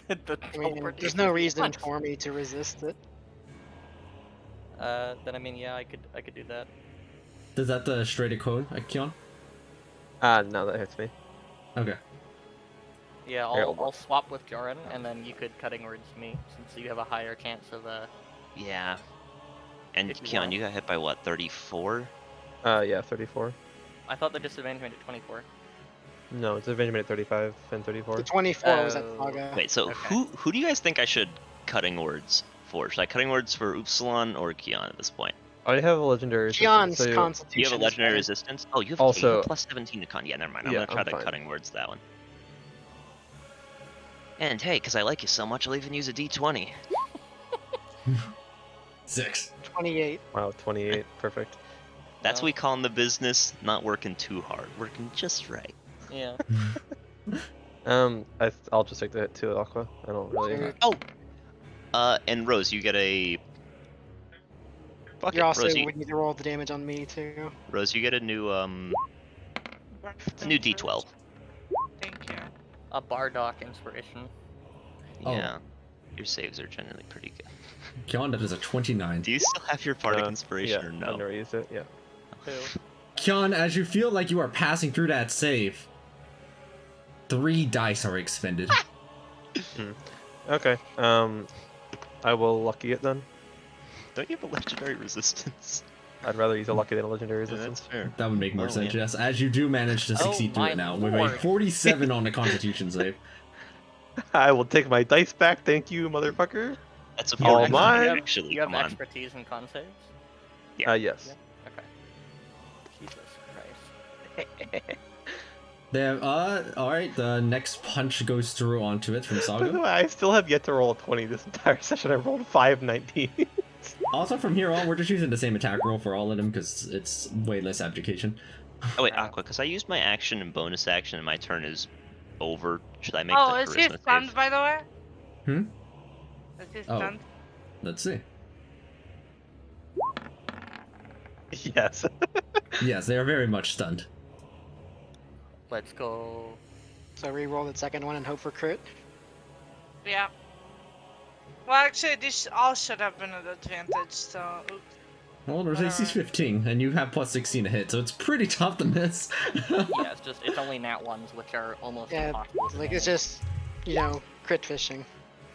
the I mean, teleport there's if no he reason wants. for me to resist it. Then I mean, yeah, I could do that. Does that the straight code, Kion? No, that hits me. Okay. Yeah, Here, I'll swap with Joran, and then you could cutting words me since you have a higher chance of Yeah. And If you Keon, want. you got hit by what, 34? Yeah, 34. I thought the disadvantage made it 24. No, it's advantage made at 35 and 34. The 24 was at Oh. Saga. Wait, so Okay. who do you guys think I should cutting words for? Should I cutting words for Upsilon or Keon at this point? I have a legendary resistance, Keon's so constitution. Do you have a is legendary better. resistance? Oh, you have, Also- you have plus 17 to con. Yeah, never mind. I'm Yeah, gonna try I'm the fine. cutting words that one. And hey, because I like you so much, I'll even use a d20. 6. 28. Wow, 28, perfect. That's Well, what we call in the business not working too hard, working just right. Yeah. I'll just take the hit too, Aqua. I don't really. Sure. Oh, and Rose, you get a. Fuck You it, also Rose, you, would need to roll the damage on me too. Rose, you get a new a new d12. Thank you. A Bardock inspiration. Oh. Yeah, your saves are generally pretty good. Kion, that is a 29. Do you still have your bardic Yeah, inspiration or I've no? never used it. Yeah. Who? Kion, as you feel like you are passing through that save, 3 dice are expended. Okay. I will lucky it then. Don't you have a legendary resistance? I'd rather use a lucky than a legendary Yeah, resistance. that's fair. That would make more Oh, sense, yeah. yes. As you do manage to Oh succeed through my it now, with a lord. 47 on the Constitution save. I will take my dice back, thank you, motherfucker. That's a You have All ex- mine. You have, Actually, you have come on. expertise in con saves? Yes. Okay. Jesus Christ. There, alright, the next punch goes through onto it from By the Saga. way, I still have yet to roll a 20 this entire session. I rolled 5 19. Also, from here on, we're just using the same attack roll for all of them because it's way less abdication. Oh wait, Aqua, because I used my action and bonus action and my turn is over. Should I make Oh, the is he charisma stunned, save? by the way? Hmm? Is he Oh. stunned? Let's see. Yes. Yes, they are very much stunned. Let's go. So re-roll the second one and hope for crit. Yeah. Well, actually, these all should have been an advantage, so... Oops. Well, there's AC's Alright. 15, and you have plus 16 to hit, so it's pretty tough to miss. Yeah, it's only nat ones, which are almost Yeah, impossible. to like it's manage. just, crit fishing.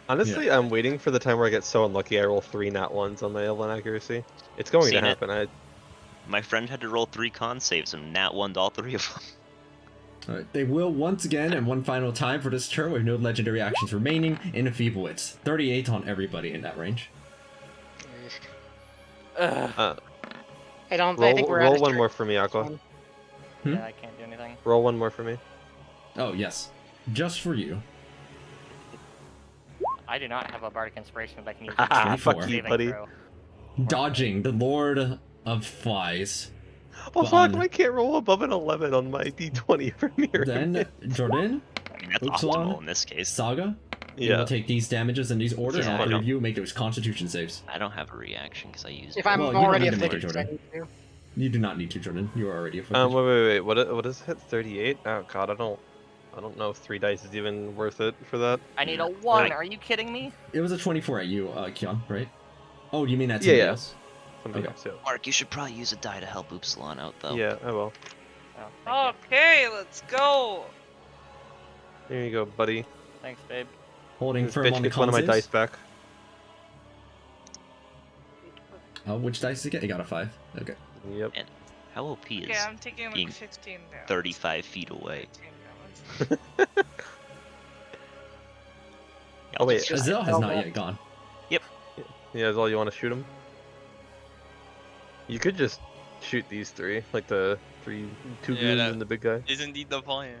Honestly, I'm waiting for the time where I get so unlucky I roll 3 nat 1s on my L1 accuracy. It's going Seen to it. happen. My friend had to roll 3 con saves and nat 1'd all 3 of them. Alright, they will once again, and one final time for this turn with no legendary actions remaining, in a Feeble Wits. 38 on everybody in that range. Ugh. I don't. I Roll, think we're roll out of one turn. more for me, Aqua. Hmm? Yeah, I can't do anything. Roll one more for me. Oh, yes. Just for you. I do not have a bardic inspiration that I can use. Ah, as a fuck saving you, buddy. throw. Dodging, the Lord of Flies. Oh But fuck, on- I can't roll above an 11 on my d20 for mirror. Then, Jordan, I mean, that's Upsilon? optimal in this case. Saga, you Yeah. will take these damages in these orders, Yeah, and I all three don't- of you make those Constitution saves. I don't have a reaction because I used If it. I'm Well, you don't already need to make afflicted, it, I Jordan. need to. You do not need to, Jordan. You are already afflicted. Wait. What is it? 38? Oh god, I don't know if 3 dice is even worth it for that. I need a 1. Right. Are you kidding me? It was a 24 at you, Kion, right? Oh, you mean that's Yeah, somebody yeah. else? Somebody Okay. else, yeah. Mark, you should probably use a die to help Upsilon out, though. Yeah, I will. Oh, thank Okay, let's go! Here you go, buddy. you. Thanks, babe. Holding This firm bitch on the gets one of my con dice saves. back. Which dice did you get? You got a 5. Okay. Yep. How OP is Okay, I'm taking being like 15 damage. 35 feet away? 15 damage. Oh wait, Just Azil has tell not that. yet gone. yeah, is all you want to shoot him? You could just shoot these 3, like the 2 Yeah, goons that- and the big guy. Is indeed the plan.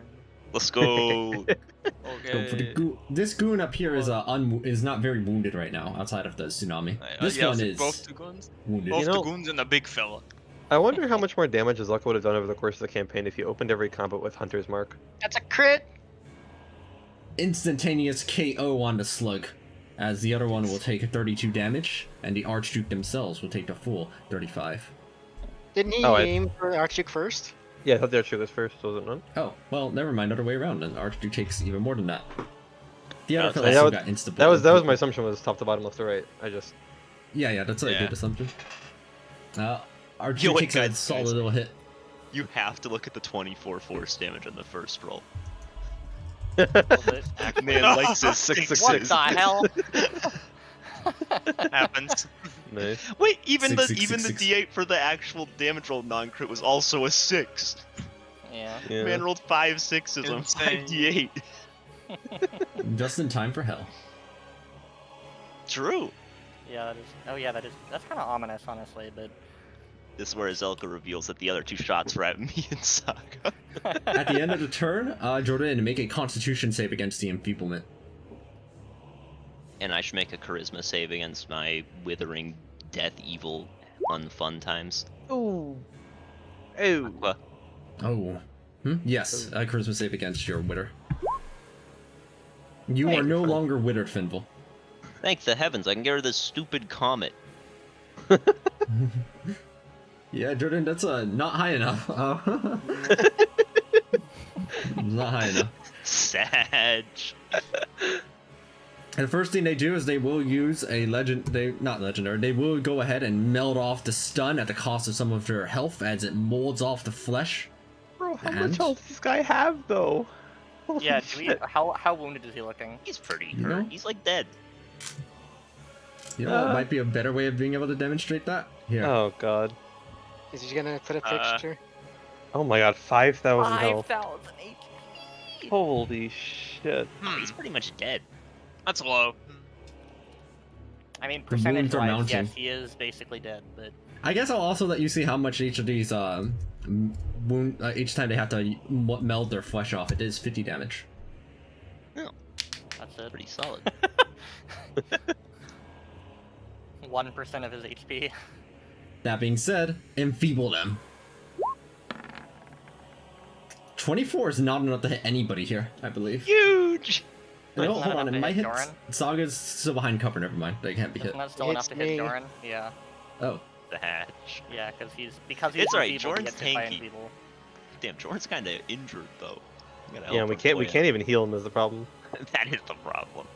Let's go. So for the Okay. this goon up here is is not very wounded right now, outside of the tsunami. This yeah, one so is both the goons. wounded. Both know- the goons and the big fella. I wonder how much more damage Azalka would have done over the course of the campaign if he opened every combat with Hunter's Mark. That's a crit. Instantaneous KO on the slug, as the other one will take 32 damage, and the Archduke themselves will take the full 35. Didn't he Oh, I- aim for Archduke first? Yeah, I thought the Archduke was first, was it not? Oh, well, never mind, other way around, and the Archduke takes even more than that. The other Yeah, fellow that still was- got insta That was my assumption, was top to bottom, left to right. I just... Yeah, that's a Yeah. good assumption. Archduke wait, takes a guys, solid guys. little hit. You have to look at the 24 force damage on the first roll. Was it actually? Man likes his What 666. the hell? Happens. Nice. Wait, even the 666. D8 for the actual damage roll non-crit was also a 6. Yeah. Yeah. Man rolled 5 6s on 5 Insane. D8. Just in time for hell. True. Yeah, that is. Oh yeah, that is. That's kind of ominous, honestly. But This is where Zelka reveals that the other 2 shots were at me and Saga. At the end of the turn, Jordan, make a Constitution save against the enfeeblement. And I should make a charisma save against my withering, death, evil, unfun times. Ooh. Oh. Aqua. Oh. Yes, a charisma save against your witter. You are Thank no you. longer wittered, Finval. Thank the heavens, I can get rid of this stupid comet. Yeah, Jordan, that's not high enough. Not high enough. Sag. And the first thing they do is they will use a they will go ahead and melt off the stun at the cost of some of their health as it molds off the flesh. Bro, how And? much health does this guy have, though? Holy Yeah, do we, shit. how wounded is he looking? He's pretty You hurt. know? He's like dead. You know what might be a better way of being able to demonstrate that? Here. Oh, God. Is he gonna put a Uh, picture? Oh my god, 5,000 health. 5,000 HP. Holy shit. Oh, he's pretty much dead. That's low. I mean, The wounds are percentage-wise, mounting. yes, he is basically dead, but I guess I'll also let you see how much each of these wound each time they have to meld their flesh off. It is 50 damage. that's it. Pretty solid. 1% of his HP. That being said, enfeeble them. 24 is not enough to hit anybody here, I believe. Huge! No, It's hold not on, enough it to might hit hit. Doran. Saga's still behind cover, never mind. They can't be hit. Isn't that still enough It's to hit me. Doran? Yeah. Oh. The hatch. Yeah, because he's It's alright, enfeebled, he Jordan's gets hit by tanky. enfeeble. Damn, Jordan's kind of injured though. We gotta Yeah, help we our boy can't even heal him is the problem. out. That is the problem.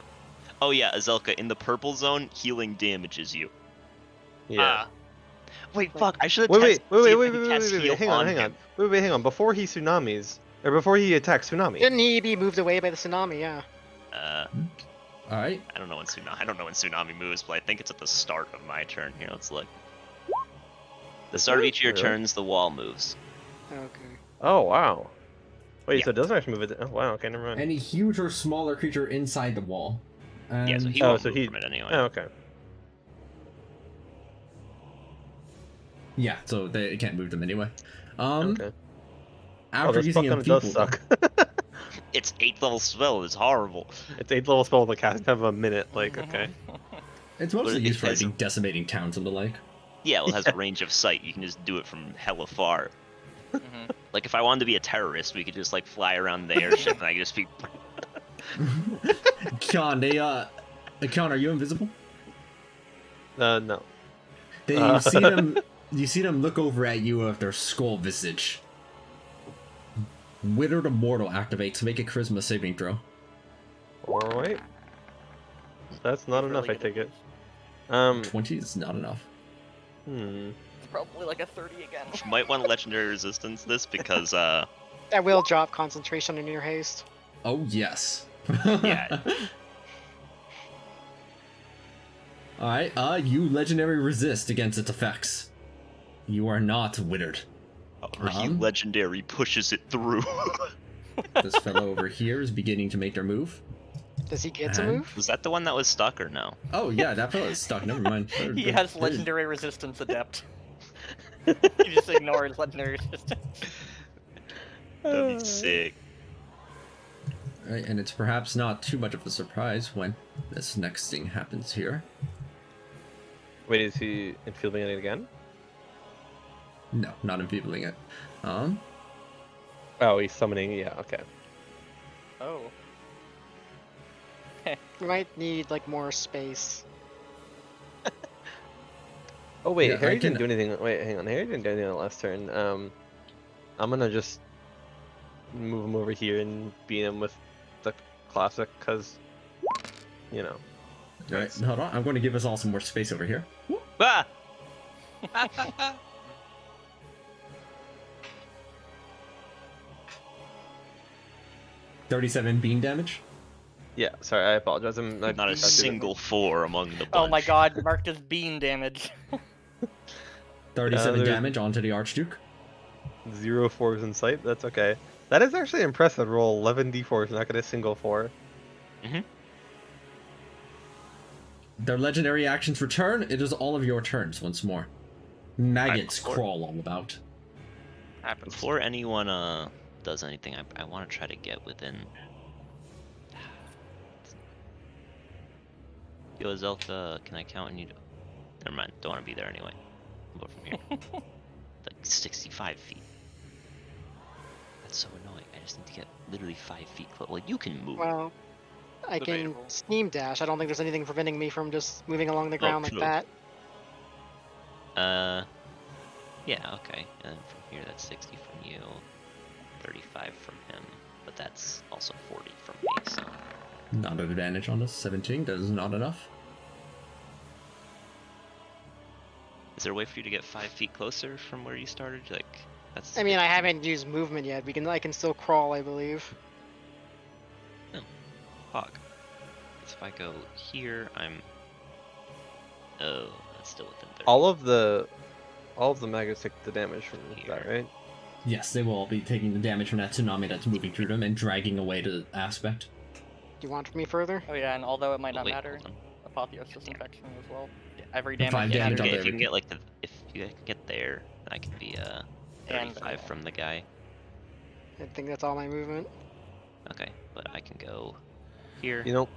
Oh yeah, Azelka, in the purple zone, healing damages you. Yeah. Wait, fuck! I should have Wait, tested. wait, hang on. Wait, hang on. Before he tsunamis, or before he attacks tsunami. Didn't he be moved away by the tsunami? Yeah. Alright. I don't know when tsunami moves, but I think it's at the start of my turn here. Let's look. The start of each of your Really? turns, the wall moves. Okay. Oh, wow. Wait, Yeah. so it doesn't actually move it. Oh, wow, okay, never mind. Any huge or smaller creature inside the wall. Yeah, so And- he Oh, won't so move he- from it anyway. Oh, okay. Yeah, so they can't move them anyway. Okay. Oh, After this using fucking enfeeble, does suck. It's 8th level spell. It's horrible. It's 8th level spell to cast have a minute, like, okay. it's mostly But it used for I has think decimating towns and the like. Yeah, well, it has a range of sight. You can just do it from hella far. Mhm. Like if I wanted to be a terrorist, we could just like fly around the airship and I could just be. Kion, are you invisible? No. You see them look over at you with their skull visage. Withered Immortal activates. Make a charisma saving throw. Alright. That's not He's enough, really I good take at it. this. 20 is not enough. It's probably like a 30 again. Might want legendary resistance this because That will drop concentration in your haste. Oh yes. Yeah. Alright, you legendary resist against its effects. You are not withered. or he legendary pushes it through. This fellow over here is beginning to make their move. Does he get to And- move? Was that the one that was stuck or no? Oh yeah, that fellow is stuck. Never mind. He has legendary resistance adept. He just ignores legendary resistance. That'd be sick. Right, and it's perhaps not too much of a surprise when this next thing happens here. Wait, is he enfeebling it again? No, not enfeebling it. Oh, he's summoning, yeah, okay. Oh. We might need like more space. Oh wait, Yeah, Harry I didn't can- do anything. Wait, hang on. Harry didn't do anything on the last turn. I'm gonna just move him over here and beat him with the classic, cause you know. Alright, hold on. I'm going to give us all some more space over here. Ah! 37 beam damage. Yeah, sorry, I apologize. Not a single 4 among the bunch. Oh my god, marked as bean damage. 37 there's- damage onto the Archduke. 0 4s in sight. That's okay. That is actually impressive. Roll 11 d4s, not get a single 4. Their legendary actions return. It is all of your turns once more. maggots before- crawl all about. Happens. Before anyone does anything, I want to try to get within. Yo, Zelka, can I count on you? Never mind. Don't want to be there anyway. I'll go from here. Like 65 feet. That's so annoying. I just need to get literally 5 feet close. Well, you can move. Well, I can Debatable. steam dash. I don't think there's anything preventing me from just moving along the ground like true. that. Yeah, okay. And from here, that's 60 from you, 35 from him, but that's also 40 from me, so. Not an advantage on us. 17, that is not enough. Is there a way for you to get 5 feet closer from where you started? Like, that's. I mean, I haven't used movement yet. I can still crawl, I believe. Hog. Because if I go here, I'm. Oh, that's still within 30. All of the maggots take the damage from that, right? Yes, they will all be taking the damage from that tsunami that's moving through them and dragging away the aspect. Do you want me further? Oh yeah, and although it might not Wait, matter, hold on. apotheosis infection as well. Every The damage. 5 damage on Okay, there. if you can get like if you can get there, then I can be And, 35 from the guy. I think that's all my movement. Okay, but I can go here. You know,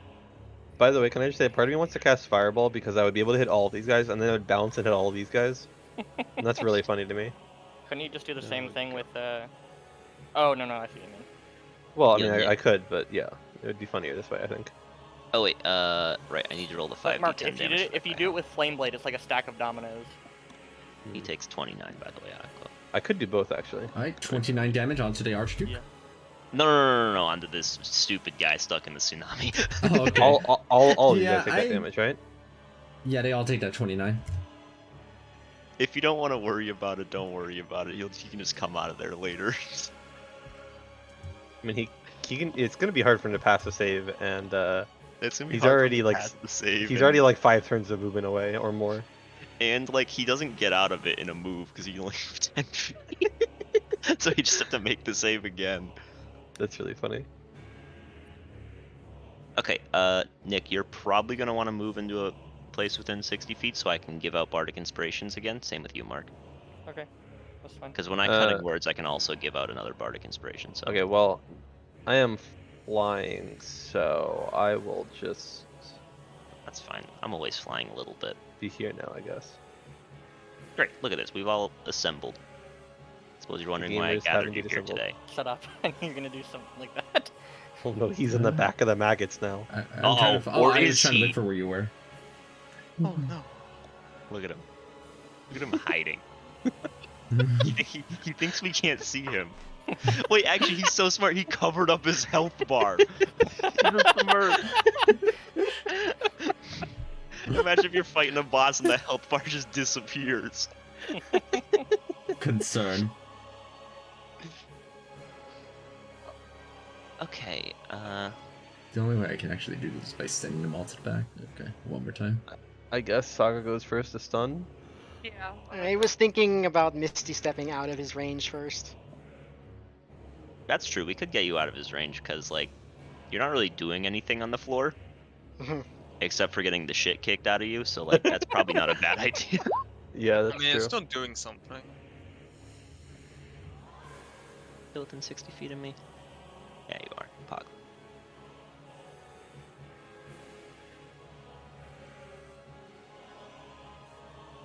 by the way, can I just say, part of me wants to cast Fireball because I would be able to hit all of these guys, and then it would bounce and hit all of these guys. And that's really funny to me. Couldn't you just do the Oh, same thing okay. with Oh no, I see what you mean. Well, I Yeah, mean, yeah. I could, but yeah, it would be funnier this way, I think. Oh wait, right. I need to roll the 5d10 Mark, if you damage. do it with Flame Blade, it's like a stack of dominoes. He takes 29, by the way. Akko. I could do both, actually. Alright, 29 damage onto the Archduke. Yeah. No, onto this stupid guy stuck in the tsunami. Oh, okay. All of you Yeah, guys take that I- damage, right? Yeah, they all take that 29. If you don't want to worry about it, don't worry about it. You can just come out of there later. I mean, he can. It's gonna be hard for him to pass a save, and It's gonna be He's hard for already, him to like, pass the save. he's and- already like 5 turns of movement away or more. And like he doesn't get out of it in a move because he can only move 10 feet. So you just have to make the save again. That's really funny. Okay, Nick, you're probably gonna want to move into a place within 60 feet so I can give out bardic inspirations again. Same with you, Mark. Okay, that's fine. Because when I cutting words, I can also give out another bardic inspiration. So Okay, well, I am flying, so I will just that's fine. I'm always flying a little bit. be here now, I guess. Great. Look at this. We've all assembled. Suppose you're wondering why I Gamers gathered haven't you been here assembled. today. Shut up. You're gonna do something like that. Oh no, he's in the back of the maggots now. I'm trying to, or I was is trying to he? look for where you were. Oh no. Look at him. Look at him hiding. He thinks we can't see him. Wait, actually, he's so smart. He covered up his health bar. Imagine if you're fighting a boss and the health bar just disappears. Concern. Okay, The only way I can actually do this is by sending them all to the back. Okay, one more time. I guess Saga goes first to stun. Yeah. I was thinking about Misty stepping out of his range first. that's true. We could get you out of his range because, like, you're not really doing anything on the floor except for getting the shit kicked out of you. So, like, that's probably not a bad idea. Yeah, I that's mean, true. it's still doing something. Still within 60 feet of me? Yeah, you are. Pog.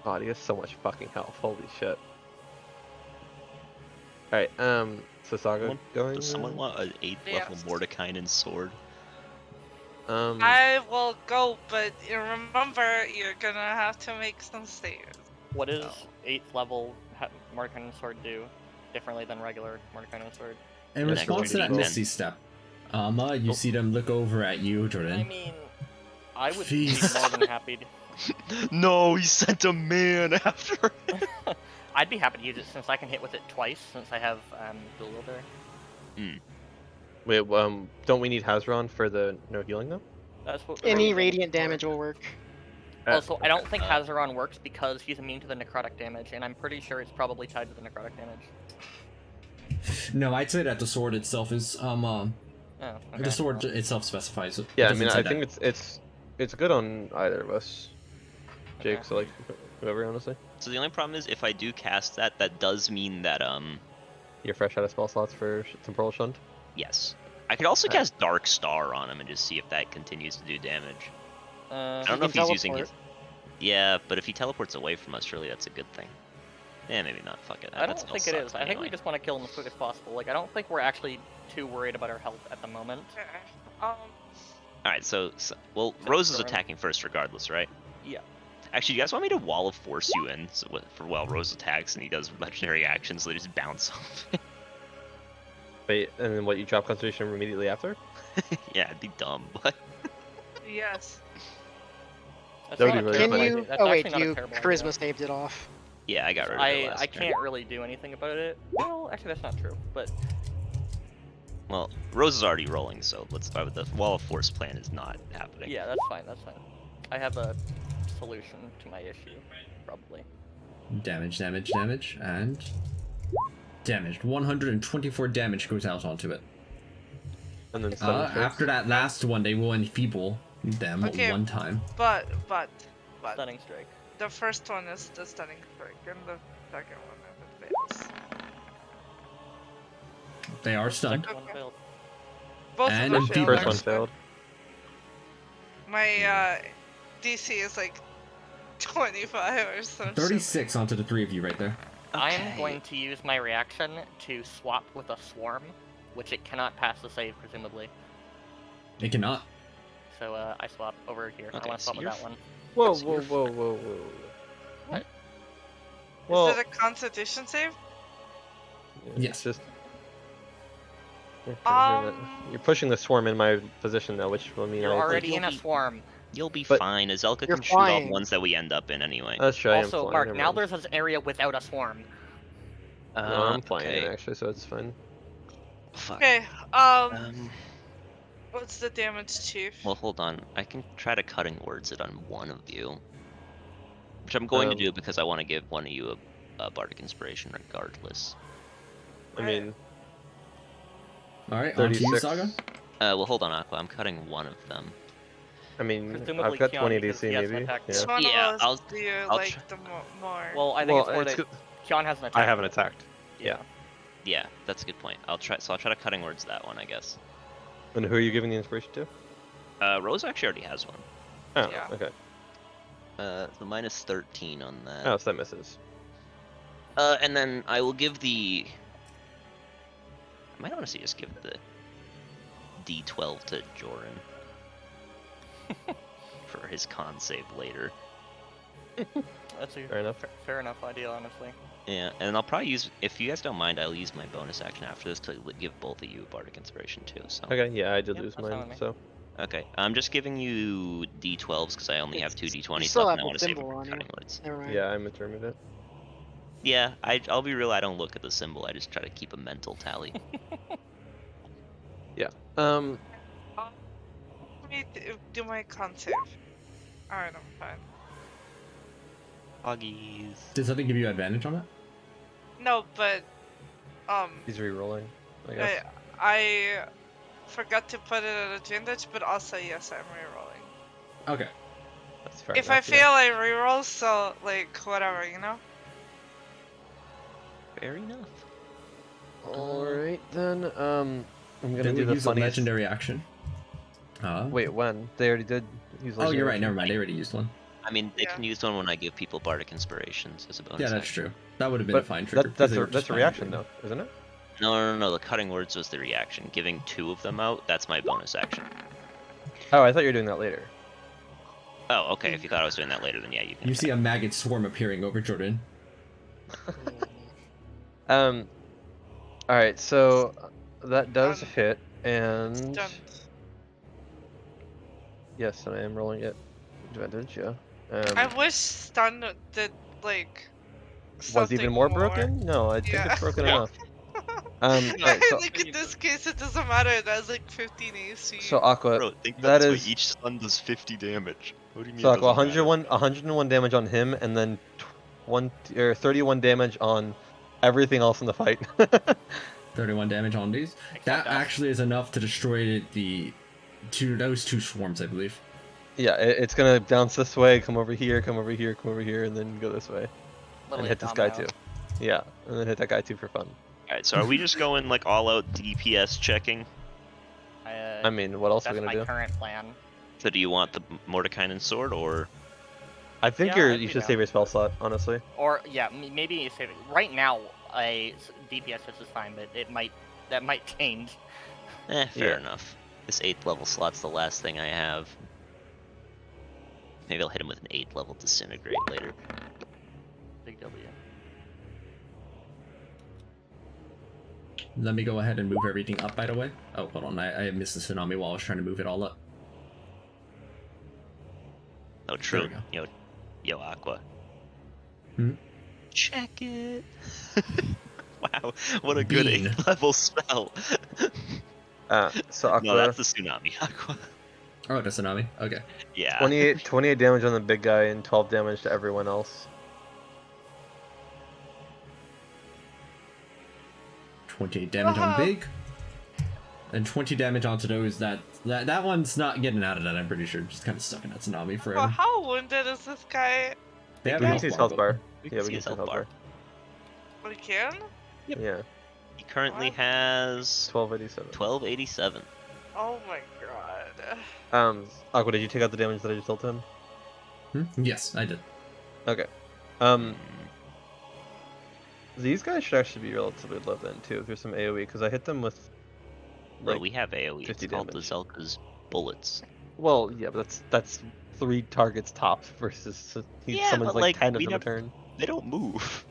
God, he has so much fucking health. Holy shit. Alright, so Saga going? Does someone want an 8th level Yes. Mordekainen sword? I will go, but you remember you're gonna have to make some saves. What does 8th level Mordekainen sword do differently than regular Mordekainen sword? In Yeah, response to that then. Misty step, you see them look over at you, I Jordan. mean, I would Feast. be more than happy to... No, he sent a man after him. I'd be happy to use it since I can hit with it twice, since I have dual wielder. Wait, don't we need Hazron for the no healing though? That's what Any radiant radiant for. damage will work. Also, I don't think Hazaron works because he's immune to the necrotic damage, and I'm pretty sure it's probably tied to the necrotic damage. No, I'd say that the sword itself is Oh, okay. the sword itself specifies it. Yeah, I doesn't mean, say I that. think it's good on either of us, Jake. Okay. So like, whatever, honestly. So the only problem is if I do cast that, that does mean that You're fresh out of spell slots for Temporal Shunt. yes. I could also Alright. cast Dark Star on him and just see if that continues to do damage. I Uh, don't know if can he's using teleport. his. Yeah, but if he teleports away from us, surely that's a good thing. Yeah, maybe not. Fuck it. I That don't spell think it sucks is. I think we anyway. just want to kill him as quick as possible. Like, I don't think we're actually too worried about our health at the moment. Okay. All right, so well, So Rose is throw him. attacking first, regardless, right? Yeah. Actually, you guys want me to Wall of Force you in for while Rose attacks and he does legendary actions, so they just bounce off. Wait, and then what? You drop Concentration immediately after? Yeah, it'd be dumb, but Yes. That's That would not be a really Can terrible funny. you? idea. That's Oh wait, actually not a you terrible charisma idea. saved it off. yeah, I got rid of it last I turn. can't really do anything about it. Well, actually, that's not true. But Well, Rose is already rolling, so let's start with the Wall of Force plan is not happening. yeah, that's fine. That's fine. I have a solution to my issue, probably. Damage, damage, damage, and damaged. 124 damage goes out onto it. And then Stunning Strike. After that last one, they will enfeeble them Okay. one time. But Stunning strike. the first one is the stunning strike, and the second one is advance. They are stunned. Second one Okay. failed. Both And of them failed. First one actually. failed. My DC is like 25 or something. 36 onto the three of you right there. I am going to use my reaction to swap with a swarm, which it cannot pass the save, presumably. It cannot. So I swap over here. Okay, I want to so swap with you're that one. Whoa, So whoa, you're whoa, whoa, whoa. What? Well, Is it a Constitution save? Yes. It's just. Okay, you're pushing the swarm in my position now, which will mean You're I. already you'll in a be- swarm. You'll be But fine. Azelka you're can shoot all the flying. ones that we end up in anyway. That's true. I am Also, flying, Mark, never now mind. there's an area without a swarm. No, I'm flying okay. in actually, so it's fine. Fuck. Okay. What's the damage, Chief? Well, hold on. I can try to cutting words it on one of you, which I'm going to do because I want to give one of you a bardic inspiration, regardless. I mean, Alright, on to you, 36. Saga. Well, hold on, Aqua. I'm cutting one of them. I mean, Presumably I've got Keanu, 20 because DC he has an maybe. attack. Yeah. Which one Yeah, of I'll- us do you I'll like tr- the more? Well, I think Well, it's more it's that good. Kion has an attack. I haven't attacked. Yeah. Yeah, that's a good point. I'll try to cutting words that one, I guess. And who are you giving the inspiration to? Rose actually already has one. Oh, Yeah. okay. So minus 13 on that. Oh, so that misses. And then I will give the. I might honestly just give the D12 to Joran for his con save later. That's a Fair enough. fair enough idea, honestly. Yeah, and I'll probably use, if you guys don't mind, I'll use my bonus action after this to give both of you bardic inspiration too. So. Okay, yeah, I did Yep, lose that's fine mine, with me. so. Okay, I'm just giving you D12s because I only have two D20s still left, and I have want the to save them symbol for on you. cutting words. Never mind. Yeah, I'm going to remove it. Yeah, I'll be real. I don't look at the symbol. I just try to keep a mental tally. Um, Let me do my con save. Alright, I'm fine. Hoggies. Did something give you advantage on that? No, but he's re-rolling, I guess. I forgot to put it at advantage, but also yes, I'm rerolling. Okay. That's fair If I enough, yeah. fail, I reroll. So like whatever, you know. Fair enough. Alright then, I'm They gonna do would the use a funniest. legendary action. Wait, when? They already did use Oh, you're legendary right. Never mind. They already used one. I mean, they Yeah. can use one when I give people bardic inspirations as a bonus. Yeah, that's action. true. That would have been a But fine trigger. that, because they were just that's a fine reaction doing though, isn't it? No. The cutting words was the reaction. Giving two of them out, that's my bonus action. Oh, I thought you were doing that later. Oh, okay. If you thought I was doing that later, then yeah, you can. You see a maggot swarm appearing over Jordan. Alright, so that does hit, and Stunned. yes, and I am rolling it. Advantage, yeah. I wish stun did like. Was even something more broken? No, I think Yeah. it's broken Yeah. enough. Alright, so, Like in this case, it doesn't matter. It has like 15 AC. so Aqua, Bro, think that about this way, is- each stun does 50 damage. What do you mean? so it Aqua, doesn't matter? 101 damage on him, and then 31 damage on everything else in the fight. 31 damage on these. Except That us. actually is enough to destroy those two swarms, I believe. Yeah, it's gonna bounce this way, come over here, come over here, come over here, and then go this way. And Literally a hit this guy domino. too. Yeah, and then hit that guy too for fun. Alright, so are we just going like all out DPS checking? I mean, what else are That's we my gonna do? current plan. So do you want the Mordekainen sword or I think Yeah, you I'd be should down. save your spell slot, honestly. Or yeah, maybe you save it. Right now, a DPS is fine, but that might change. fair Yeah. enough. This 8th level slot's the last thing I have. Maybe I'll hit him with an 8th level disintegrate later. Big W. Let me go ahead and move everything up, by the way. Oh, hold on. I missed the tsunami while I was trying to move it all up. Oh, There true. we go. Yo, Aqua. Hmm? Check it. Wow, what a good Bean. 8th level spell. So Aqua, No, that's the tsunami, Aqua. Oh, the tsunami. Okay. Yeah. 28 damage on the big guy and 12 damage to everyone else. 28 damage on big. And 20 damage onto those that one's not getting out of that, I'm pretty sure. Just kind of stuck in that tsunami Oh, forever. how wounded is this guy? They have We a can see his health bar. We Yeah, see we can his see his health health bar. We can? Yeah, He currently What? has 1287. 1287. Oh my god. Aqua, did you take out the damage that I just dealt to him? Yes, I did. Okay. These guys should actually be relatively low then too. If there's some AOE, because I hit them with. Bro, Like, we have AoE. 50 It's called the damage. Zelka's bullets. Well, yeah, but that's 3 targets tops versus he Yeah, summons but, like like, 10 of we them a never- turn. They don't move.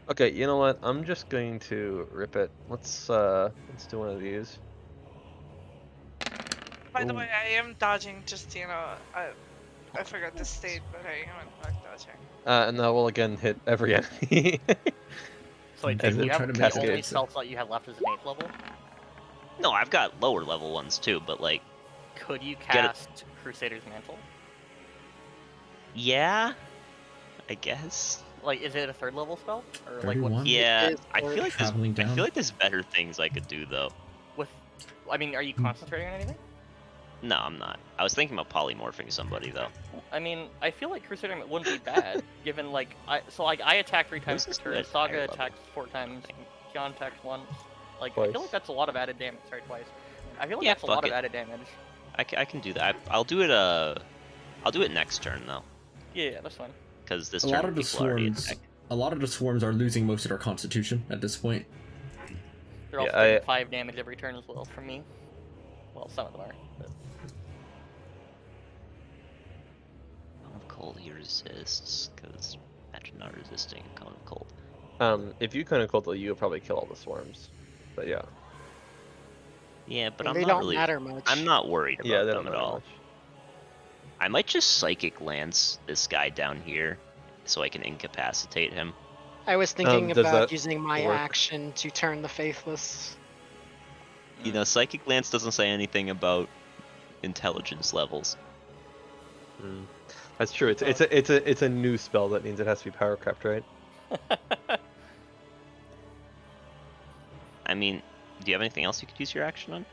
Okay, you know what? I'm just going to rip it. Let's do one of these. By the Ooh. way, I am dodging, just, I forgot to state, but I am in fact dodging. And that will again hit every enemy. So wait, As do you it have the only cascades. spell slot you have left is an 8th level? No, I've got lower level ones too, but like, Could you Get it. cast Crusader's Mantle? yeah, I guess. Like, is it a 3rd level spell? Or like 31? what? Yeah, is I for feel like traveling I down. feel like there's better things I could do though. With, I mean, are you concentrating on anything? No, I'm not. I was thinking about polymorphing somebody though. I mean, I feel like Crusader wouldn't be bad, given like I attack 3 times per this turn, at higher Saga level? attacks 4 times, Kion attacks once. Like I Twice. feel like that's a lot of added damage. Sorry, twice. I feel like Yeah, that's a lot fuck of it. added damage. I can do that. I'll do it. I'll do it next turn though, Yeah, that's fine. because this A turn lot of the people already swarms. attack. A lot of the swarms are losing most of their constitution at this point. They're also Yeah, taking 5 damage every turn as well from me. Well, some of them are. But... Cone of Cold he resists, because imagine not resisting a Cone of Cold. If you kind of cold, you'll probably kill all the swarms. But yeah. Yeah, but And I'm they not don't really. matter much. I'm not worried about Yeah, they them don't at matter all. much. I might just Psychic Lance this guy down here, so I can incapacitate him. I was thinking does about that using my work? action to turn the Faithless. You know, Psychic Lance doesn't say anything about intelligence levels. Mm. That's true. It's a new spell. That means it has to be power crept, right? I mean, do you have anything else you could use your action on?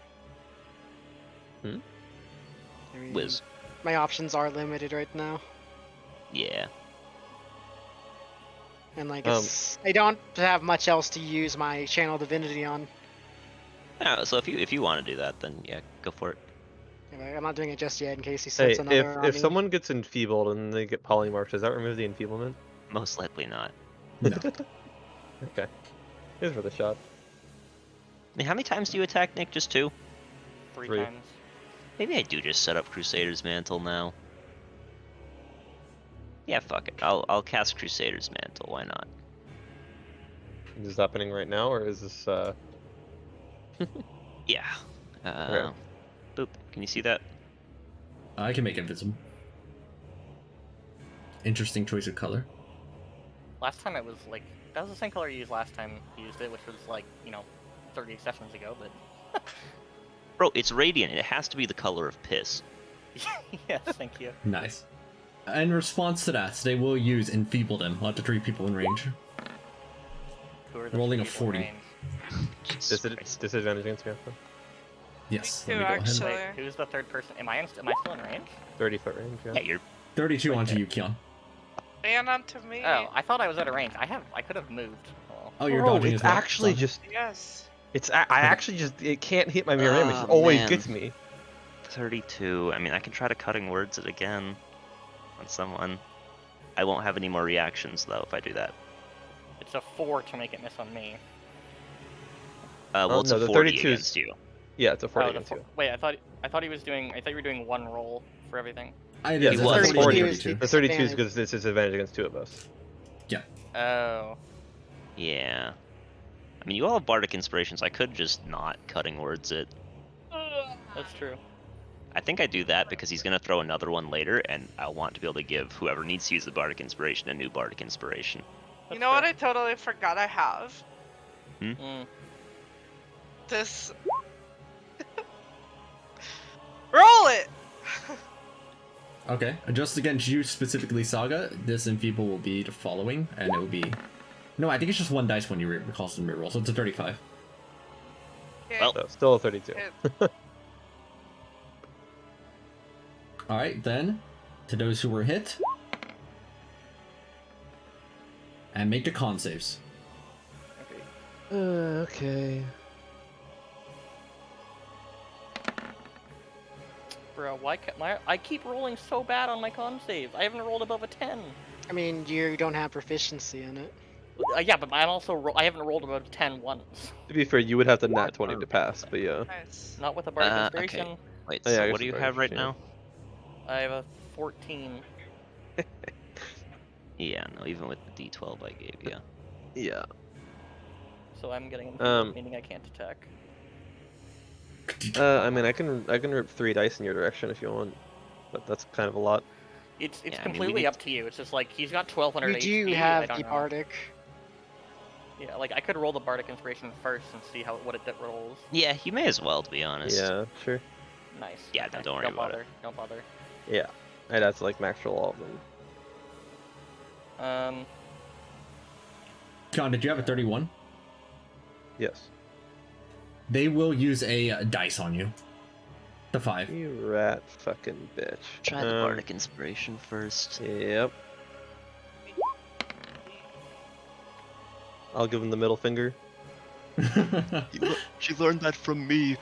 I mean, Wiz. My options are limited right now, Yeah. and like I don't have much else to use my Channel Divinity on. Yeah, so if you want to do that, then yeah, go for it. Anyway, I'm not doing it just yet in case he Hey, sets another on if me. someone gets enfeebled and they get polymorphed, does that remove the enfeeblement? Most likely not. No. Okay. Here's for the shot. I mean, how many times do you attack, Nick? Just 2? 3 3. times. Maybe I do just set up Crusader's Mantle now. Yeah, fuck it. I'll cast Crusader's Mantle. Why not? Is this happening right now, or is this Yeah. Okay. Boop. Can you see that? I can make it visible. Interesting choice of color. Last time it was like that was the same color you used last time you used it, which was like 30 sessions ago. But Bro, it's radiant. It has to be the color of piss. yes, thank you. Nice. In response to that, they will use Enfeeble them onto 3 people in range. Who are the Rolling a people in 40. range? Jesus Christ. disadvantage against me? Yes, Me let me too, go ahead. actually. Wait, who's the third person? Am I still in range? 30-foot range. Yeah. Yeah, you're 32 Right onto there. you, Keon. And onto me. Oh, I thought I was out of range. I could have moved. Oh. Oh, you're Bro, dodging it's as well. actually Saga? just. Yes. I actually just. It can't hit my mirror image. It Oh, always man. gets me. 32. I mean, I can try to cutting words it again on someone. I won't have any more reactions though if I do that. It's a 4 to make it miss on me. Well, it's no, a the 40 32's against you. Yeah, it's a 40 Oh, the against you. wait, I thought he was doing. I thought you were doing 1 roll for everything. It Yeah, is. It It's was. a 32 40 is 32. The 32 is disadvantage. because it's disadvantage against 2 of us. Oh. Yeah. I mean, you all have bardic inspirations. I could just not cutting words it. That's true. I think I do that because he's gonna throw another one later, and I want to be able to give whoever needs to use the bardic inspiration a new bardic inspiration. You know what I totally forgot I have? Mm. This. Roll it! Okay. Just against you specifically, Saga, this enfeeble will be the following, and it will be. No, I think it's just 1 dice when you recall some reroll, so it's a 35. Okay. Well, So still a 32. Hit. Alright, then, to those who were hit. And make the con saves. Okay. Okay. Bro, I keep rolling so bad on my con saves. I haven't rolled above a 10. I mean, you don't have proficiency in it. Yeah, but I'm also I haven't rolled above 10 once. To be fair, you would have to nat 20 to pass, but yeah. Nice. Not with a bardic Okay. inspiration. Wait, Oh, yeah, I so guess what do it's you bardic have right inspiration, now? I have a 14. Yeah, no, even with the D12 I gave you. Yeah. So I'm getting meaning I can't attack. I mean, I can rip 3 dice in your direction if you want, but that's kind of a lot. It's Yeah, I mean, we completely need- up to you. It's just like he's got 1200 You do HP. I have don't the know. bardic. Yeah, like I could roll the bardic inspiration first and see what it rolls. Yeah, you may as well, to be honest. Yeah, sure. Nice. Yeah, no, Okay, don't worry about it. Don't bother. Yeah, I'd have to like max roll all of them. John, did you have a 31? Yes. They will use a dice on you. The 5. You rat fucking bitch. Try the bardic inspiration first. Yep. I'll give him the middle finger. She learned that from me.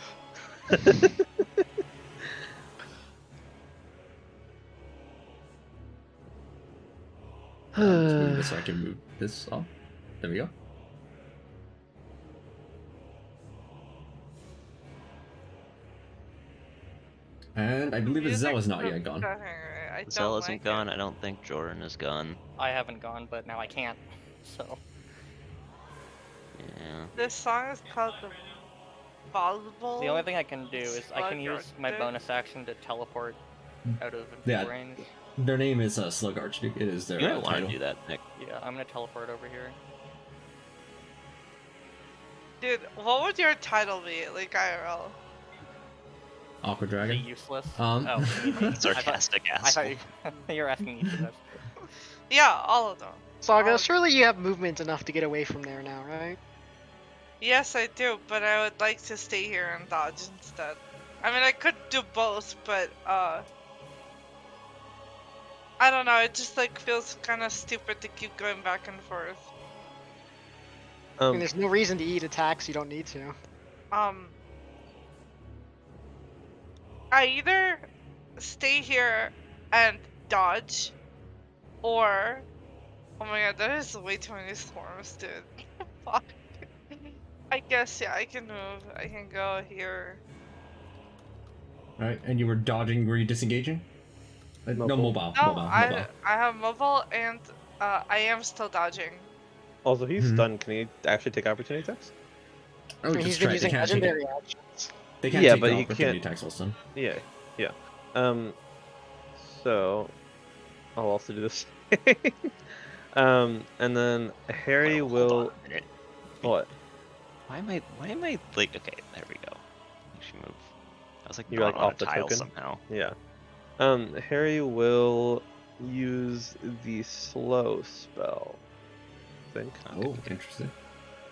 Let's move this so I can move this up. There we go. And I believe Zella's not yet gone. I don't Zell like isn't it. gone. I don't think Jordan is gone. I haven't gone, but now I can't. So Yeah. This song is called the Volleyball. the only thing I can do is I can Slug use my Arctic. bonus action to teleport out of Yeah. range. Their name is Slug Archduke. It is their You might want to title. do that, Nick. Yeah, I'm gonna teleport over here. Dude, what would your title be? Like IRL? Aqua Is it Dragon. useless? Um. Oh, you mean- Sarcastic I asshole. thought you were asking each of us. Yeah, all of them. Saga, Oh. surely you have movement enough to get away from there now, right? Yes, I do, but I would like to stay here and dodge instead. I mean, I could do both, but I don't know. It just like feels kind of stupid to keep going back and forth. I mean, there's no reason to eat attacks you don't need to. I either stay here and dodge, or oh my god, there is way too many storms, dude. Fuck. I guess yeah, I can move. I can go here. Alright, and you were dodging, were you disengaging? No, Mobile. mobile. No, mobile. I have mobile and I am still dodging. Also, he's Mhm. stunned. Can he actually take opportunity attacks? Oh, I mean, just he's try been it. They using can't take it. legendary actions. They can't Yeah, take but the he opportunity can't- attacks while stunned. Yeah, yeah. So I'll also do this. And then Harry Hold will. on a minute. What? Why am I like? Okay, there we go. Actually move. I was like, You're, not like, on off a the tile token? somehow. Yeah. Harry will use the slow spell. I think. Oh, interesting.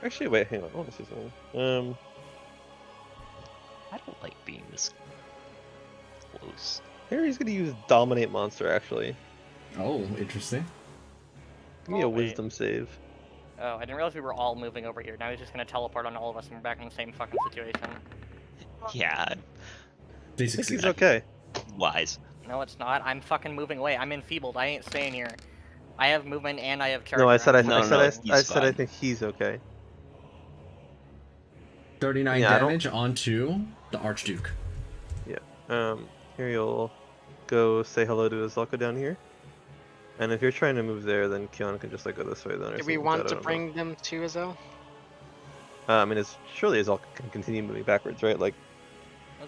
Actually, wait, hang on. I want to see something. I don't like being this close. Harry's gonna use Dominate Monster, actually. Oh, interesting. Give me a Oh, wait. Wisdom save. Oh, I didn't realize we were all moving over here. Now he's just gonna teleport on all of us and we're back in the same fucking situation. Yeah, I They think succeed. he's okay. wise. No, it's not. I'm fucking moving away. I'm enfeebled. I ain't staying here. I have movement and I have charge. No, I said I, No, I no, said he's I said I fine. think he's okay. 39 Yeah, I don't- damage onto the Archduke. Here you'll go say hello to Azalka down here. And if you're trying to move there, then Kion can just like go this way then. Or Do we something like want that, I to don't know. bring them to Azel? I mean, surely Azalka can continue moving backwards, right? Like,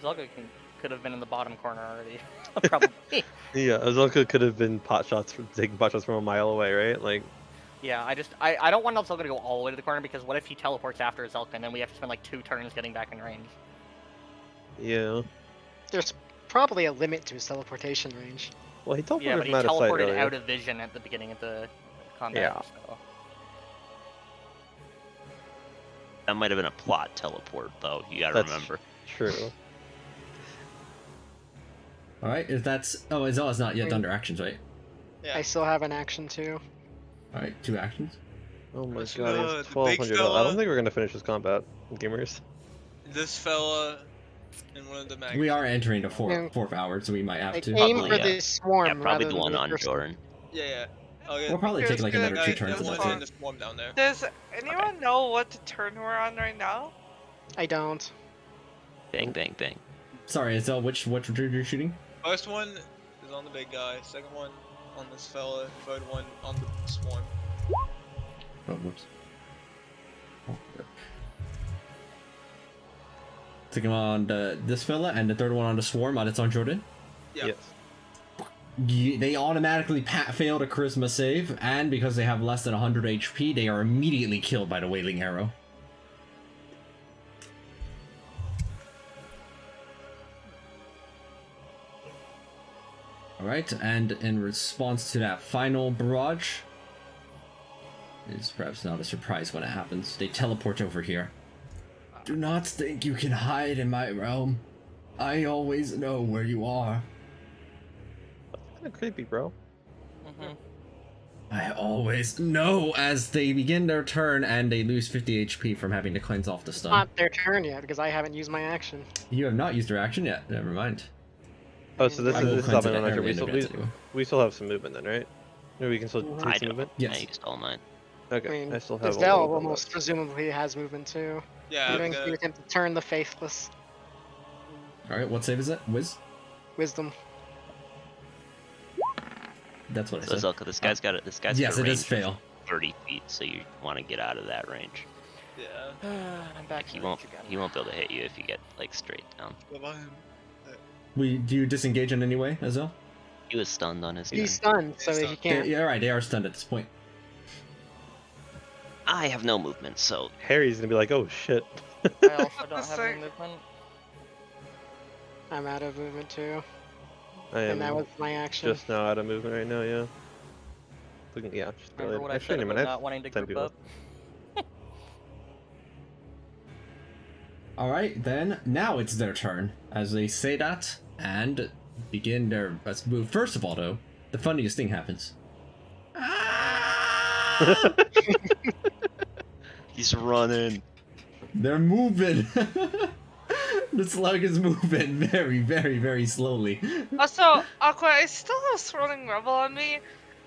Zelga could have been in the bottom corner already. Probably. yeah, Azalka could have been taking pot shots from a mile away, right? Like, Yeah, I don't want Zelga to go all the way to the corner because what if he teleports after Zelka and then we have to spend like 2 turns getting back in range? yeah. There's probably a limit to his teleportation range. Well, he teleported Yeah, but he from out of sight teleported earlier. out of vision at the beginning of the combat. Yeah. So. That might have been a plot teleport, though. You gotta That's remember. True. Alright, if that's... Oh, Azel's not yet done their actions, right? Yeah. I still have an action too. Alright, 2 actions. Oh my What's god, he the has big 1200. I fella? don't think we're gonna finish this combat, gamers. This fella and one of the mag. We are entering the Yeah. fourth hour, so we might have Like, to. aim Probably, for yeah. the swarm Yeah, probably rather the than one the on first Doran. Yeah, yeah. I'll get We'll probably take like Here's another gonna 2 turns the and one that's one it. in the swarm down there. Does anyone know what the turn we're on right now? I don't. Bang, bang, bang. Sorry, Azel, which you're shooting? First one is on the big guy. Second one on this fella. Third one on the swarm. Oh, whoops. Oh, good. Second one on this fella, and the third one on the swarm, on its on Jordan. Yeah. Yes. They automatically failed a charisma save, and because they have less than 100 HP, they are immediately killed by the wailing arrow. Alright, and in response to that final barrage, it's perhaps not a surprise when it happens, they teleport over here. Do not think you can hide in my realm. I always know where you are. Kinda creepy, bro. Mm-hmm. I always know, as they begin their turn and they lose 50 HP from having to cleanse off the It's stun. not their turn yet because I haven't used my action. You have not used your action yet, never mind. Oh, so this I is will this is cleanse not it my early we in still, advance anyway. we still have some movement then, right? Maybe we can still Mhm. take I some don't. movement? Yes. I used all mine. Okay, I mean, I still have Giselle all of them almost left. presumably has movement too. Yeah, Even I'm if you gonna, attempt to turn the faithless. Alright, what save is it? Wiz? Wisdom. That's what I So said. Zelka, this guy's got it. This guy's Yes, got a it is range of fail. 30 feet, so you want to get out of that range. yeah. I'm back Like, he in won't. range again. He won't be able to hit you if you get like straight down. Go by him. Do you disengage in any way, Azel? He was stunned on his turn. He's stunned, so He's he stunned. can't. Yeah, alright, they are stunned at this point. I have no movement, so Harry's gonna be like, oh shit. I also don't That's have any like- movement. I'm out of movement too. I am And that was my action. just now out of movement right now, yeah. Looking, yeah, just Remember barely. what I Actually, said never about mind, I not have wanting to 10 group people. up? Alright, then, now it's their turn. As they say that, and begin their best move. First of all, though, the funniest thing happens. he's running. They're moving! The slug is moving very, very, very slowly. Also, Aqua, I still have Swirling Rebel on me,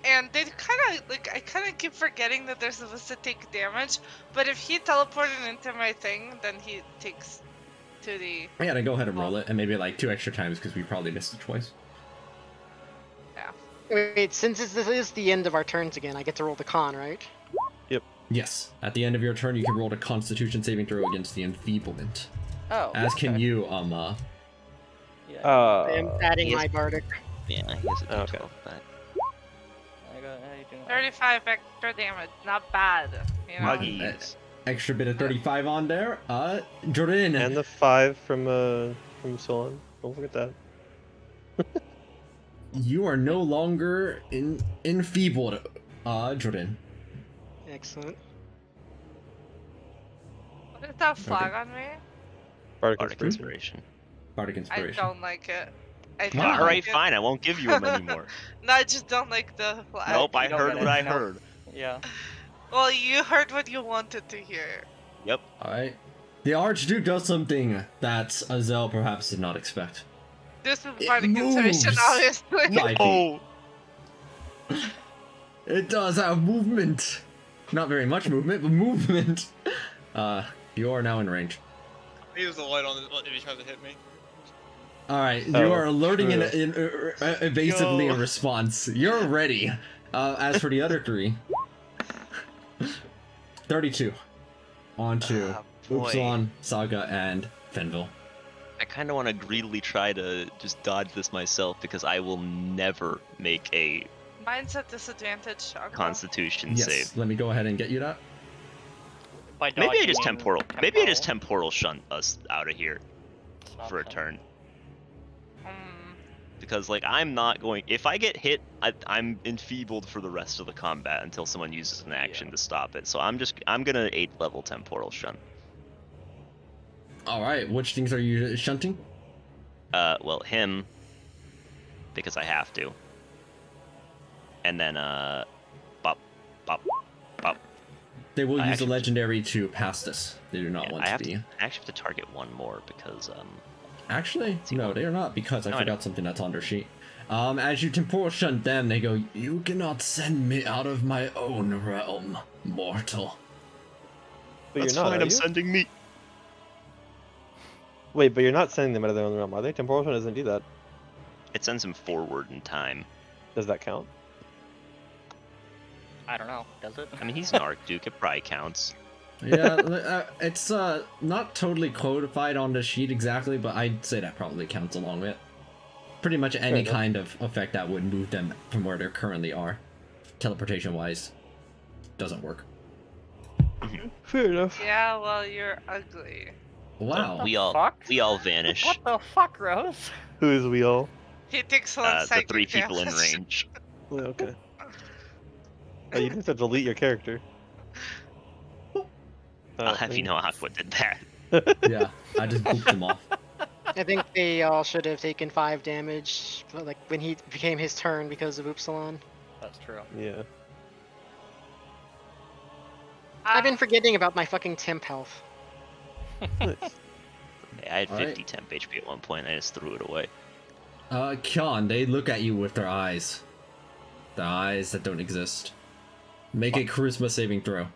and they I kind of keep forgetting that they're supposed to take damage, but if he teleported into my thing, then he takes to the... Yeah, then go ahead and roll it, and maybe like 2 extra times because we probably missed it twice. Wait, since this is the end of our turns again, I get to roll the con, right? Yes, at the end of your turn, you can roll a Constitution saving throw against the enfeeblement. Oh. As can okay. you, Yeah. I am adding he is- my bardic. Yeah, he has a D12 Okay. back. I got, how you doing? 35 extra damage, not bad. You know? Muggies. extra bit of 35 on there. Jordan, And the 5 from Solon. Don't forget that. you are no longer enfeebled, Jordan. Excellent. What is that flag on me? Bardic Bardic Inspiration. Inspiration. Bardic I Inspiration. don't like it. I don't Why? All right, like it. fine. I won't give you them anymore. No, I just don't like the flag. Nope, you I don't heard get what it, I no. heard. Yeah. Well, you heard what you wanted to hear. Yep. Alright. The Archduke does something that Azel perhaps did not expect. This is It Bardic Inspiration, moves. obviously. 5 feet. Oh. It does have movement. Not very much movement, but movement. You are now in range. He was the light on if he tries to hit me. Alright, you Oh, are alerting true. evasively in Yo. response. You're ready. As for the other three, 32 on to boy. Upsilon, Saga, and Fenville. I kind of want to greedily try to just dodge this myself because I will never make a Mine's at disadvantage, Shaka. Constitution Yes, save. let me go ahead and get you that. By Maybe I dodge, just you mean temporal. Maybe I just temporal shunt us out of here It's not for a fun. turn. Mm, Because like I'm not going. If I get hit, I'm enfeebled for the rest of the combat until someone uses an action Yeah. to stop it. So I'm gonna 8th level temporal shunt. Alright, which things are you shunting? Well him, because I have to. And then bop, bop, bop. They will I use actually- the legendary to pass this. They do not Yeah, want I to have be. to. I actually have to target one more because Actually, See no, what- they are not because I No, I forgot something that's on their sheet. As you temporal shunt them, they go, "You cannot send me out of my own realm, mortal." But that's you're not, fine. are I'm you? sending me. Wait, but you're not sending them out of their own realm, are they? Temporal Shunt doesn't do that. It sends him forward in time. Does that count? I don't know. Does it? I mean, he's an Archduke. It probably counts. Yeah, it's not totally codified on the sheet exactly, but I'd say that probably counts along with it. Pretty much any enough. kind of effect that would move them from where they currently are, teleportation-wise, doesn't work. Fair enough. yeah, well, you're ugly. Wow. We all fuck? vanish. What the fuck, Rose? Who is we all? He takes one The psychic 3 people in damage. range. Oh, okay. Oh, you didn't have to delete your character. I'll have you know Aqua did that. Yeah, I just booped them off. I think they all should have taken 5 damage, but, like when he became his turn because of Upsilon. That's true. Yeah. I've been forgetting about my fucking temp health. Nice. I had Alright. 50 temp HP at one point. I just threw it away. Kyon, they look at you with their eyes. The eyes that don't exist. Make a charisma saving throw.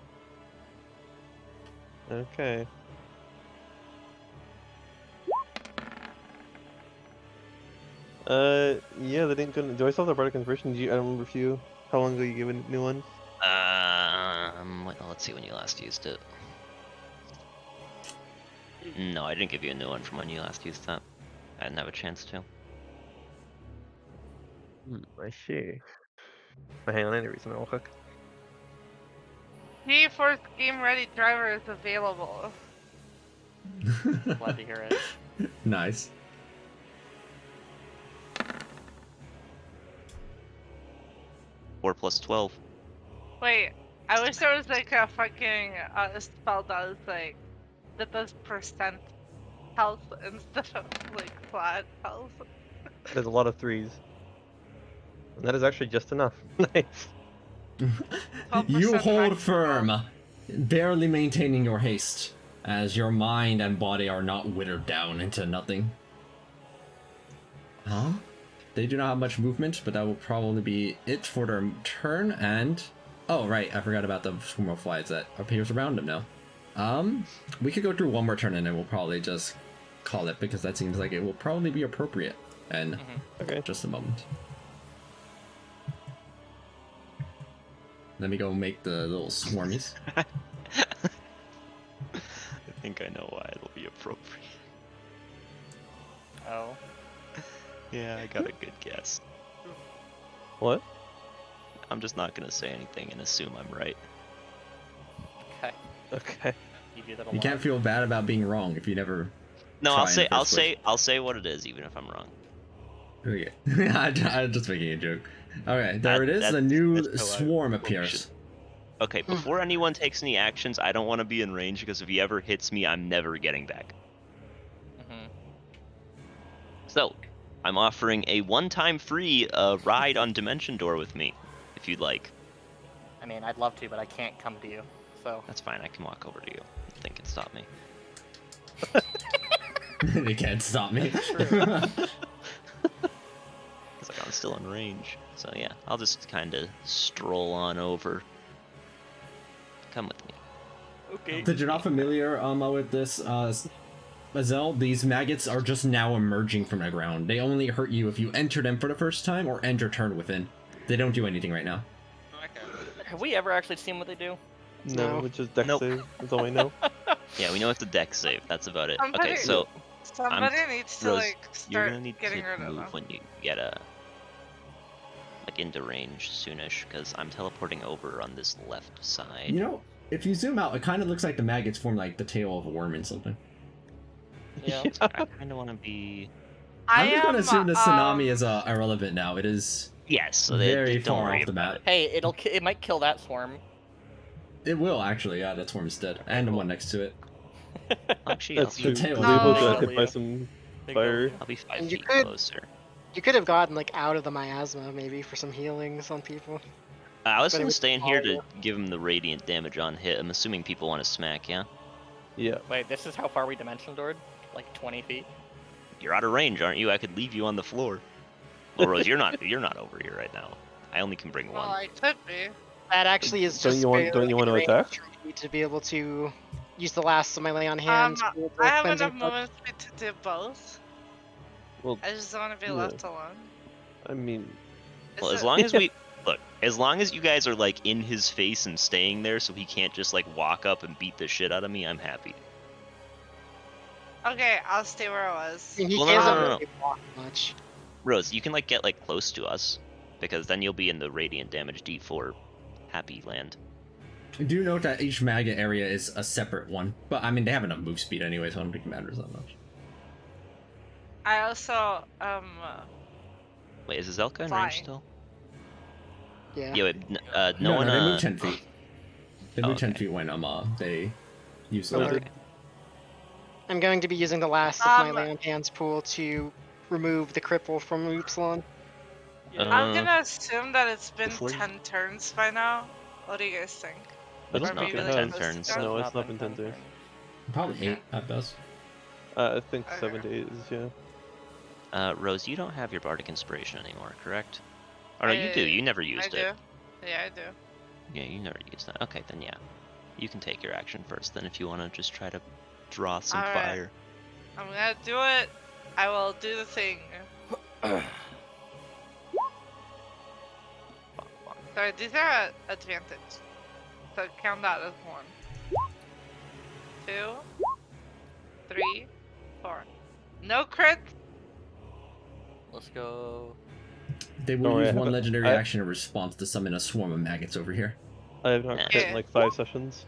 Okay. Yeah, they didn't go. Do I still have the Bardic Inspiration? I don't remember if you. How long ago you gave a new one? Let's see when you last used it. No, I didn't give you a new one from when you last used that. I didn't have a chance to. I see. Hang on, I need to read something real quick. GeForce Game Ready driver is available. Glad to hear it. Nice. Four plus 12. Wait, I wish there was like a fucking spell that was like that does percent health instead of like flat health. There's a lot of 3s. And that is actually just enough. Nice. You 12% hold max firm, health. barely maintaining your haste, as your mind and body are not withered down into nothing. Huh? They do not have much movement, but that will probably be it for their turn, and... Oh, right, I forgot about the swarm of flies that appears around them now. We could go through one more turn and then we'll probably just call it, because that seems like it will probably be appropriate. And Okay. just a moment. Let me go make the little swarmies. I think I know why it'll be appropriate. Oh. Yeah, I got a good guess. What? I'm just not gonna say anything and assume I'm right. Okay. Okay. You do that a You lot. can't feel bad about being wrong if you never. No, Try I'll in say the first place. I'll say what it is, even if I'm wrong. Okay. I'm just making a joke. Alright, there it is. A That's new how I swarm approach appears. it. Okay, before anyone takes any actions, I don't want to be in range because if he ever hits me, I'm never getting back. So, I'm offering a one-time free ride on Dimension Door with me, if you'd like. I mean, I'd love to, but I can't come to you. So That's fine. I can walk over to you. Nothing can stop me. They can't stop me. It's like I'm still in range. So yeah, I'll just kind of stroll on over. Come with me. okay. Did you're not familiar with this, Azel, these maggots are just now emerging from the ground. They only hurt you if you enter them for the first time or end your turn within. They don't do anything right now. Okay. Have we ever actually seen what they do? No, No. it's just deck Nope. save. That's all we know. Yeah, we know it's a deck save. That's about it. Somebody- Okay, so Somebody needs to Rose, like you're start gonna need getting to rid of move them. when you get like into range soonish, because I'm teleporting over on this left side. You know, if you zoom out, it kind of looks like the maggots form like the tail of a worm and something. Yeah. I kind of want to be. I'm just gonna assume the tsunami um, is irrelevant now. It is Yes, so very don't far worry off the about map. Hey, it might kill that swarm. It will actually, yeah, that swarm's dead. And the one next to it. it. Actually, That's I'll true. be, tail. We'll be able to No. get hit by some fire. I'll be 5 And you feet could- closer. You could have gotten like out of the miasma maybe for some healings on people. I was But it gonna would stay in here to follow. give him the radiant damage on hit. I'm assuming people want to smack, yeah? Yeah. Wait, this is how far we dimension doored? Like 20 feet? You're out of range, aren't you? I could leave you on the floor. Well, Rose, you're not over here right now. I only can bring Well, one. I could be. That actually is Don't just you want- barely don't you like want to a range attack? trophy to be able to use the last of my lay on hands. for the I have cleansing enough touch. movement speed to do both. Well, I just don't want to be yeah. left alone. I mean, Well, Is as it- long as we look, as long as you guys are like in his face and staying there, so he can't just like walk up and beat the shit out of me, I'm happy. Okay, I'll stay where I was. I mean, he Well, can't no. really block much. Rose, you can like get like close to us, because then you'll be in the radiant damage D4 happy land. Do note that each maggot area is a separate one. But I mean, they have enough move speed anyway, so I don't think it matters that much. I also Wait, is Zelka in Fine. range still? Yeah. Yeah, wait, no No, one. they move 10 feet. They Oh, move 10 okay. feet when they use the Okay. Okay. I'm going to be using the last of my Um, lay on hands pool to remove the cripple from Oopsilon. I'm gonna assume that it's been before you- 10 turns by now. What do you guys think? I don't It's not think been it 10 has. turns. No, it's not been 10 turns. Probably 8 at best. I think Okay. 7 to 8 is, yeah. Rose, you don't have your bardic inspiration anymore, correct? Or no, you do. You never I used do. it. Yeah, I do. Yeah, you never used that. Okay, then yeah, you can take your action first. Then, if you want to just try to draw some Alright. fire. I'm gonna do it. I will do the thing. Sorry, these are advantage. So count that as 1. 2, 3, 4. No crit. Let's go. They will Don't worry, use I one haven't- legendary I- action in response to summon a swarm of maggots over here. I have not Yeah. crit in like 5 sessions.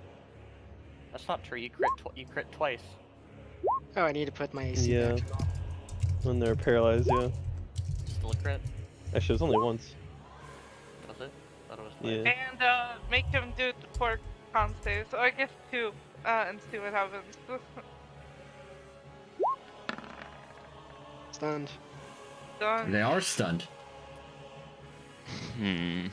That's not true. You crit twice. Oh, I need to put my AC Yeah. back. When they're paralyzed, yeah. Still a crit. Actually, it was only once. Was it? Thought it was Yeah. twice. And make him do the 4 con saves. Or I guess 2. And see what happens. Stunned. Done. They are stunned. Hmm.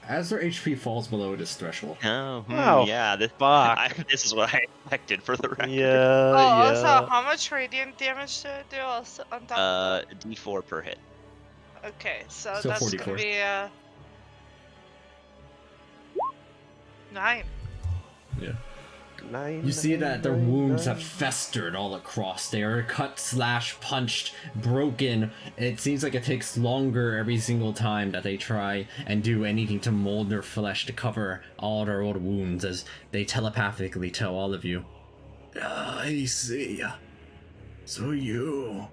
As their HP falls below this threshold. Oh. Wow, Yeah. This, fuck. this is what I expected for the record. Yeah, Oh, yeah. also, how much radiant damage do I do also on top of D4 per hit. that? Okay, so, So that's 44. gonna be 9. 9. You see that their wounds have 9. festered all across. They are cut, slashed, punched, broken. It seems like it takes longer every single time that they try and do anything to mold their flesh to cover all their old wounds as they telepathically tell all of you. I see. So you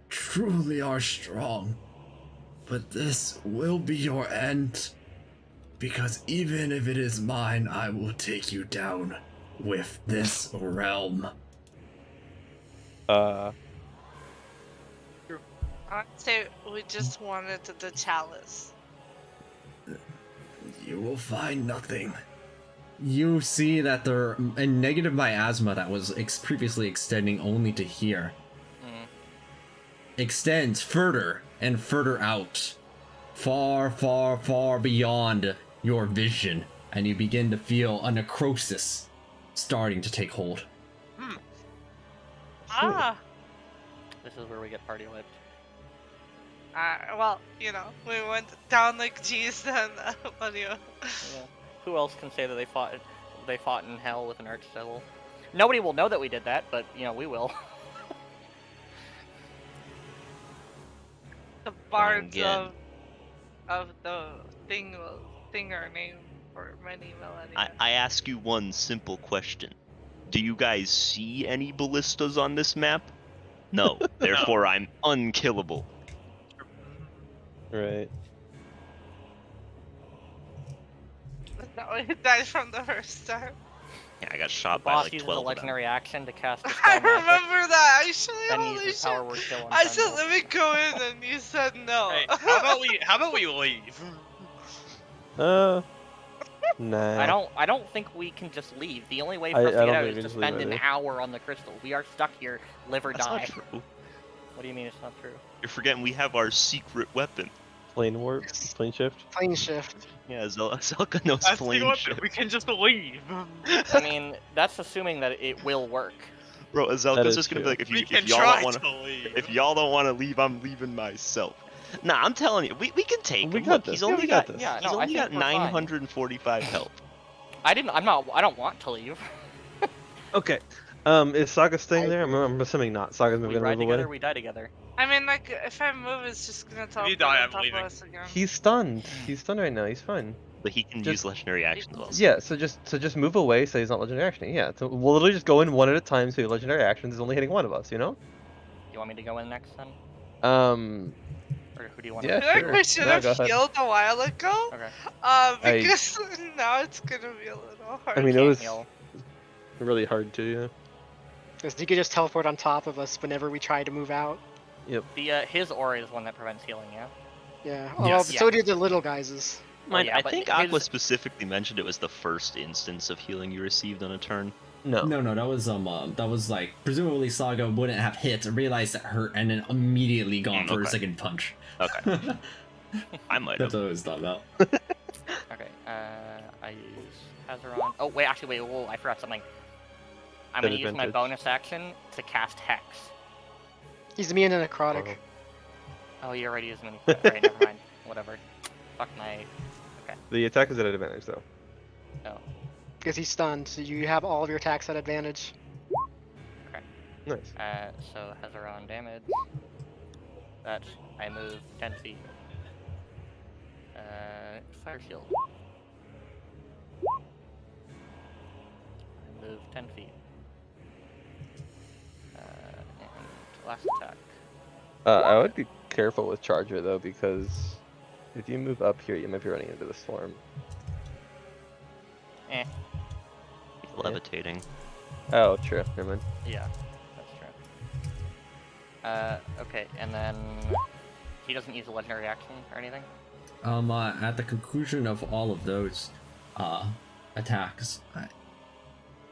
truly are strong. But this will be your end. Because even if it is mine, I will take you down with this realm. I'd say we just wanted the chalice. You will find nothing. You see that there a negative miasma that was previously extending only to here extends further and further out, far, far, far beyond your vision, and you begin to feel a necrosis starting to take hold. Ah. This is where we get party wiped. Well, you know, we went down like G's then. What do you? Yeah. Who else can say that they fought in hell with an archdevil? Nobody will know that we did that, but you know we will. The bards again. of the thing will sing our name for many millennia. I ask you one simple question. Do you guys see any ballistas on this map? No. Therefore, I'm unkillable. Right. No, it died from the first start. Yeah, I got shot The by boss like uses a 12 of them. legendary action to cast I dispel magic. remember that. Actually, Then he holy uses shit! power word kill on I said Tundra. let me go in, and you said no. Hey, how about we leave? Nah. I don't think we can just leave. The only way I for us to don't get out think is we to just leave spend an either. hour on the crystal. We are stuck here, live or That's die. not true. What do you mean it's not true? You're forgetting we have our secret weapon. Plane warp, plane shift. Plane shift. Yeah, Zelka knows That's plane the one shift. we can just leave. I mean, that's assuming that it will work. Bro, That Azelka's is just gonna be true. like, We if can y'all try don't wanna, to leave. if y'all don't wanna leave, I'm leaving myself. Nah, I'm telling you, we can take We him. got Look, this. he's Yeah, only we got got, this. Yeah, he's no, I only think got we're fine. 945 health. I don't want to leave. Okay. Is Saga staying I there? agree. I'm assuming not. Saga's We gonna ride move together, away. we die together. I mean, like, if I move, it's just gonna teleport die, on I'm top of leaving. us again. He's stunned. He's stunned right now. He's fine. But he can Just- use legendary actions also. Yeah. So just move away. So he's not legendary actioning. Yeah. So we'll literally just go in one at a time. So your legendary actions is only hitting one of us. You know. You want me to go in next then? Yeah. Or who do you want Yeah, to I feel sure. like we should Yeah, have go ahead. healed a while ago. Okay. Because now it's gonna be a little hard. I mean, it Can't was heal. really hard to. Yeah. Because he could just teleport on top of us whenever we try to move out. Yep. The his aura is one that prevents healing, yeah? Yeah. Yes. Well, so do the little guys's. Well, yeah, I but think his- Aqua specifically mentioned it was the first instance of healing you received on a turn. No. No, that was like presumably Saga wouldn't have hit, realized it hurt, and then immediately gone for a Okay. second punch. Okay. I might That's have. what I was thought about. Okay, I use Hazaron. Oh, wait, actually, wait, whoa, I forgot something. I'm gonna use my Advantage. bonus action to cast Hex. He's immune to necrotic. Oh, you already used many. Alright, never mind. Whatever. Fuck my. The attack is at advantage though. Oh. Because he's stunned, so you have all of your attacks at advantage. Nice. So Hazaron damage. That I move 10 feet. Fire shield. I move 10 feet. And last attack. I would be careful with Charger though, because if you move up here, you might be running into the storm. Eh. Levitating. Oh, true. Never mind. Yeah, that's true. Okay, and then he doesn't use a legendary action or anything. At the conclusion of all of those attacks,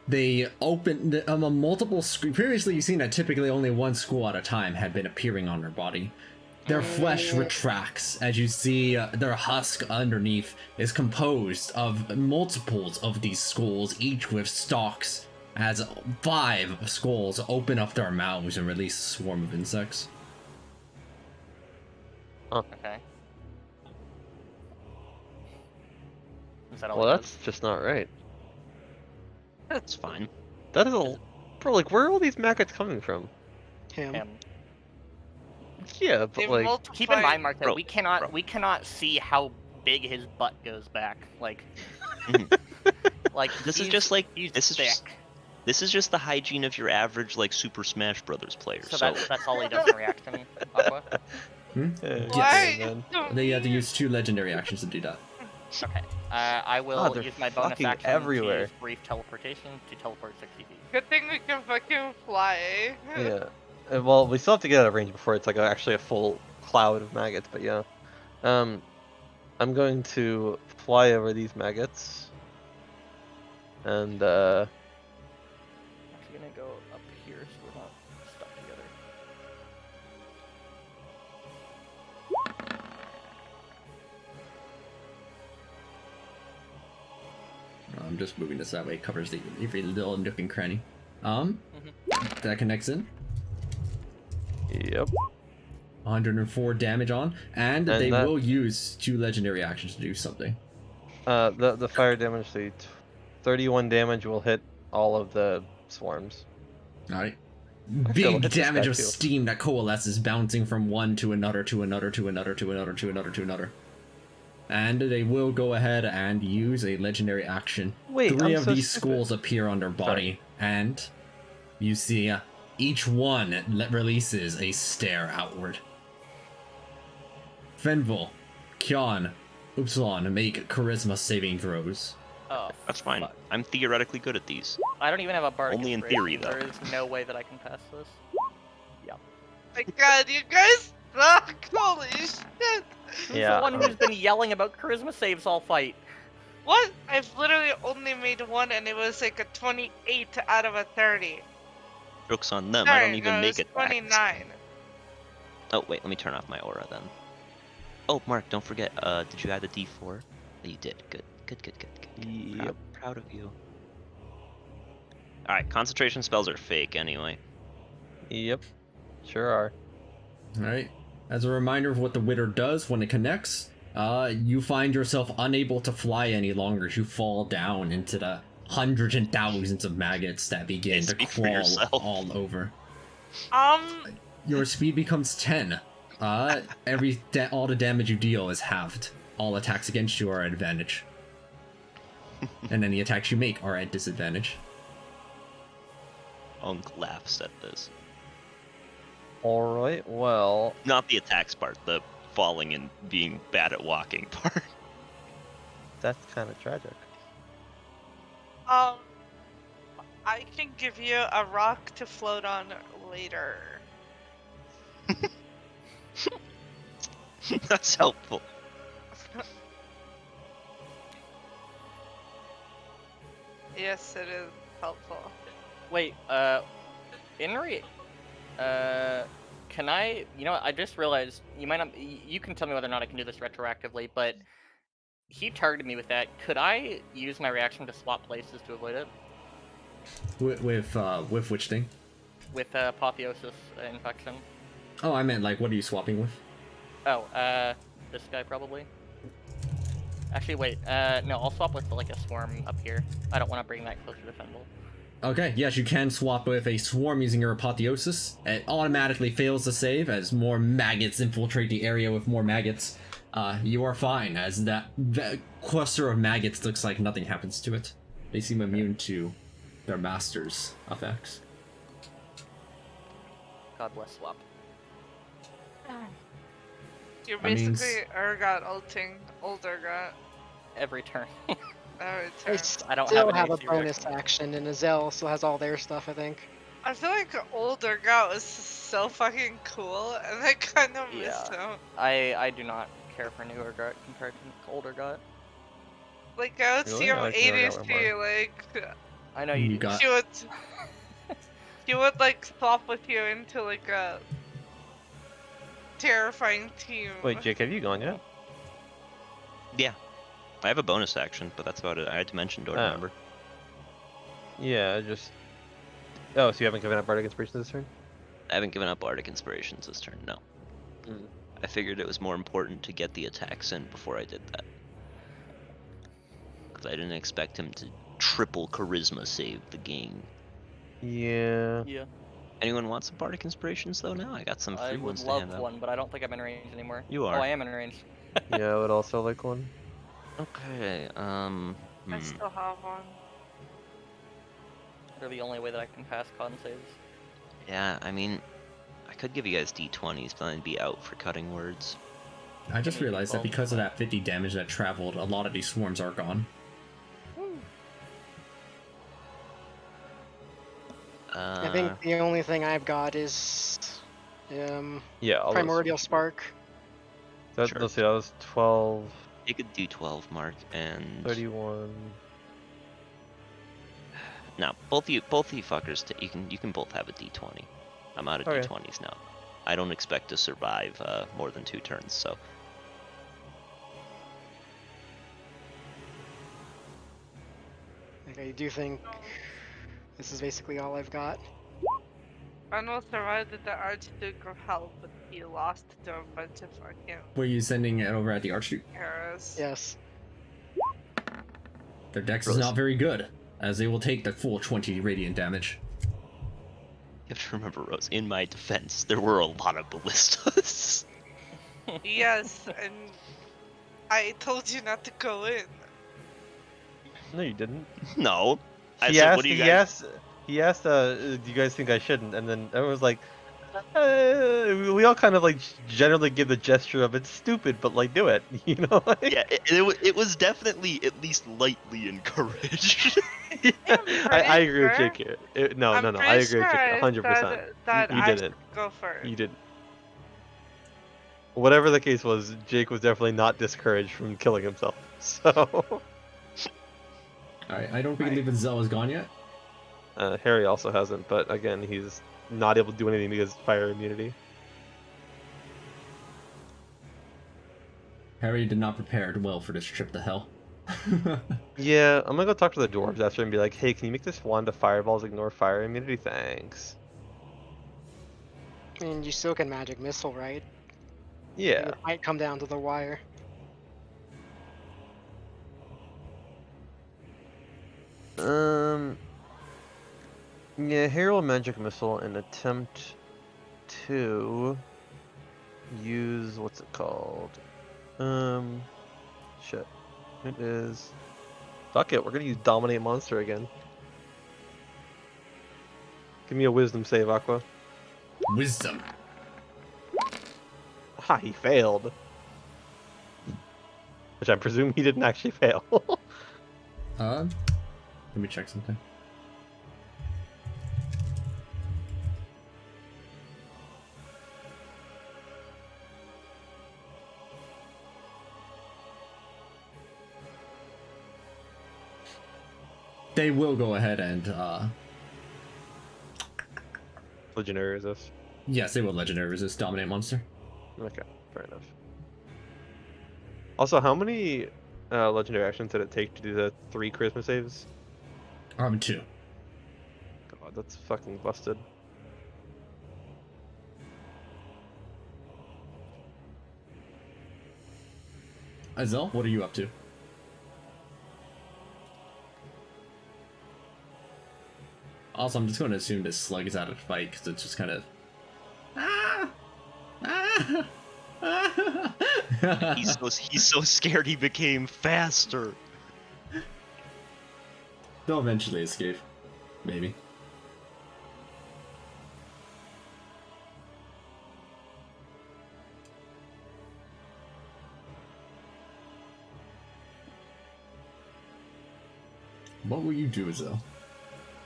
they opened multiple previously you've seen that typically only one skull at a time had been appearing on their body. Their flesh retracts as you see their husk underneath is composed of multiples of these skulls, each with stalks, as 5 skulls open up their mouths and release a swarm of insects. Okay. Is that all Well, he that's just not right. It's fine. That is a bro. Like, where are all these maggots coming from? Him. does? Him. Yeah, They but like, multiply. Keep in mind, Mark, that Bro, we bro. cannot see how big his butt goes back. Like, Mhm. like This is he's- just like he's this is thick. just this is just the hygiene of your average like Super Smash Brothers player. So So that's all he does in reaction. Aqua. Why? man. They have to use 2 legendary actions to do that. Okay. I will they're use my bonus fucking action everywhere. to use brief teleportation to teleport 60 feet. Good thing we can fucking fly. Yeah. Well, we still have to get out of range before it's like actually a full cloud of maggots. But yeah. I'm going to fly over these maggots. And I'm actually gonna go up here so we're not stuck together. just moving this that way. It covers every little nook and cranny. Mm-hmm. That connects in. Yep. 104 damage on, and they will use 2 legendary actions to do something. The fire damage, 31 damage will hit all of the swarms. Alright. We'll Big hit this damage guy of too. steam that coalesces, bouncing from one to another, to another, to another, to another, to another, to another. And they will go ahead and use a legendary action. Wait, 3 I'm of so these stupid. skulls appear on their body, and you see each one releases a stare outward. Fenvil, Kyon, Upsilon make charisma saving throws. Oh, That's fine. fuck. I'm theoretically good at these. I don't even have a bardic Only in inspiration. theory, though. There is no way that I can pass this. My God, you guys suck! Holy shit! Who's Yeah, the one who's been yelling about charisma saves all fight? What? I've literally only made one, and it was like a 28 out of a 30. Joke's on them. Sorry, I don't even no, make it it. was 29. Oh wait, let me turn off my aura then. Oh, Mark, don't forget. Did you add a D4? Oh, you did. Good. Good. Yep. Proud of you. All right, concentration spells are fake anyway. Yep. Sure are. Alright. As a reminder of what the Witter does when it connects, you find yourself unable to fly any longer as you fall down into the hundreds and thousands of maggots that begin to Speak for crawl yourself. all over. Um, Your speed becomes 10. All the damage you deal is halved. All attacks against you are at advantage. And any attacks you make are at disadvantage. Unk laughs at this. Alright, well, Not the attacks part, the falling and being bad at walking part. that's kind of tragic. I can give you a rock to float on later. That's helpful. Yes, it is helpful. Wait, Inri, can I? You know, what, I just realized you might not. You can tell me whether or not I can do this retroactively, but he targeted me with that. Could I use my reaction to swap places to avoid it With which thing? with apotheosis infection? Oh, I meant like, what are you swapping with? Oh, this guy probably. Actually, wait. No, I'll swap with like a swarm up here. I don't want to bring that closer to Fendel. Okay, yes, you can swap with a swarm using your apotheosis. It automatically fails to save as more maggots infiltrate the area with more maggots. You are fine, as that cluster of maggots looks like nothing happens to it. They seem immune to their master's effects. God bless swap. You're That means- basically Urgot ulting old Urgot Every turn. every I turn. I don't still have have an a AC bonus reaction. action, and Azel still has all their stuff, I think. I feel like old Urgot was so fucking cool, and I kind of miss Yeah. him. I do not care for newer gut compared to older gut. Like, I would Really? see him I like newer Urgot ADC, like, I know You you. got- she would like swap with you into like a terrifying team. Wait, Jake, have you gone yet? Yeah. I have a bonus action, but that's about it. I had to mention Door, Oh. remember? Yeah, just... Oh, so you haven't given up Bardic Inspiration this turn? I haven't given up Bardic Inspirations this turn, no. Mm. I figured it was more important to get the attacks in before I did that. Because I didn't expect him to triple charisma save the game. Yeah. Yeah. Anyone want some Bardic Inspirations though now? I got some I free would ones to love hand out. one, but I don't think I'm in range anymore. You Oh, are. I am in range. Yeah, I would also like one. Okay, I still have one. They're the only way that I can pass con saves. Yeah, I mean, I could give you guys D20s, but I'd be out for cutting words. I just Maybe realized that both. because of that 50 damage that traveled, a lot of these swarms are gone. I think the only thing I've got is Yeah, all those Primordial should be- Spark. That, Sure. Let's see, that was 12, You could D12, Mark, and 31... now both of you fuckers, you can both have a D20. I'm out of Okay. D20s now. I don't expect to survive more than 2 turns, so I do think this is basically all I've got. Manuel survived the Archduke of Hell, but he lost to a bunch of fucking Were you sending it over at the Archduke? heroes. Yes. Their dex is Really? not very good, as they will take the full 20 radiant damage. You have to remember, Rose, in my defense, there were a lot of ballistas. Yes, and I told you not to go in. No, you didn't. No. I He said, asked. what do you He guys... asked. He asked. Do you guys think I shouldn't? And then everyone was like, we all kind of like generally give the gesture of it's stupid, but like do it. You know? Like, Yeah, it was definitely at least lightly encouraged. yeah, I pretty agree with sure- Jake here. No, I'm no, no. I pretty agree with sure Jake 100%. that You I didn't. should go first. You didn't. Whatever the case was, Jake was definitely not discouraged from killing himself. So Alright, I don't believe Zell is gone yet. Harry also hasn't, but again, he's not able to do anything because of fire immunity. Harry did not prepare well for this trip to hell. Yeah, I'm gonna go talk to the dwarves after and be like, hey, can you make this wand of fireballs ignore fire immunity? Thanks. I mean, you still can magic missile, right? Yeah. It might come down to the wire. Yeah, Herald Magic Missile and attempt to use what's it called? Shit. It is. Fuck it, we're gonna use Dominate Monster again. Give me a Wisdom save, Aqua. Wisdom. Ha, he failed. Which I presume he didn't actually fail. Let me check something. They will go ahead and, Legendary resist. yes, they will legendary resist Dominate Monster. Okay, fair enough. Also, how many legendary actions did it take to do the 3 charisma saves? 2. God, that's fucking busted. Azel, what are you up to? Also, I'm just going to assume this slug is out of fight because it's just kind of. He's so scared he became faster. They'll eventually escape. Maybe. What will you do, Azel?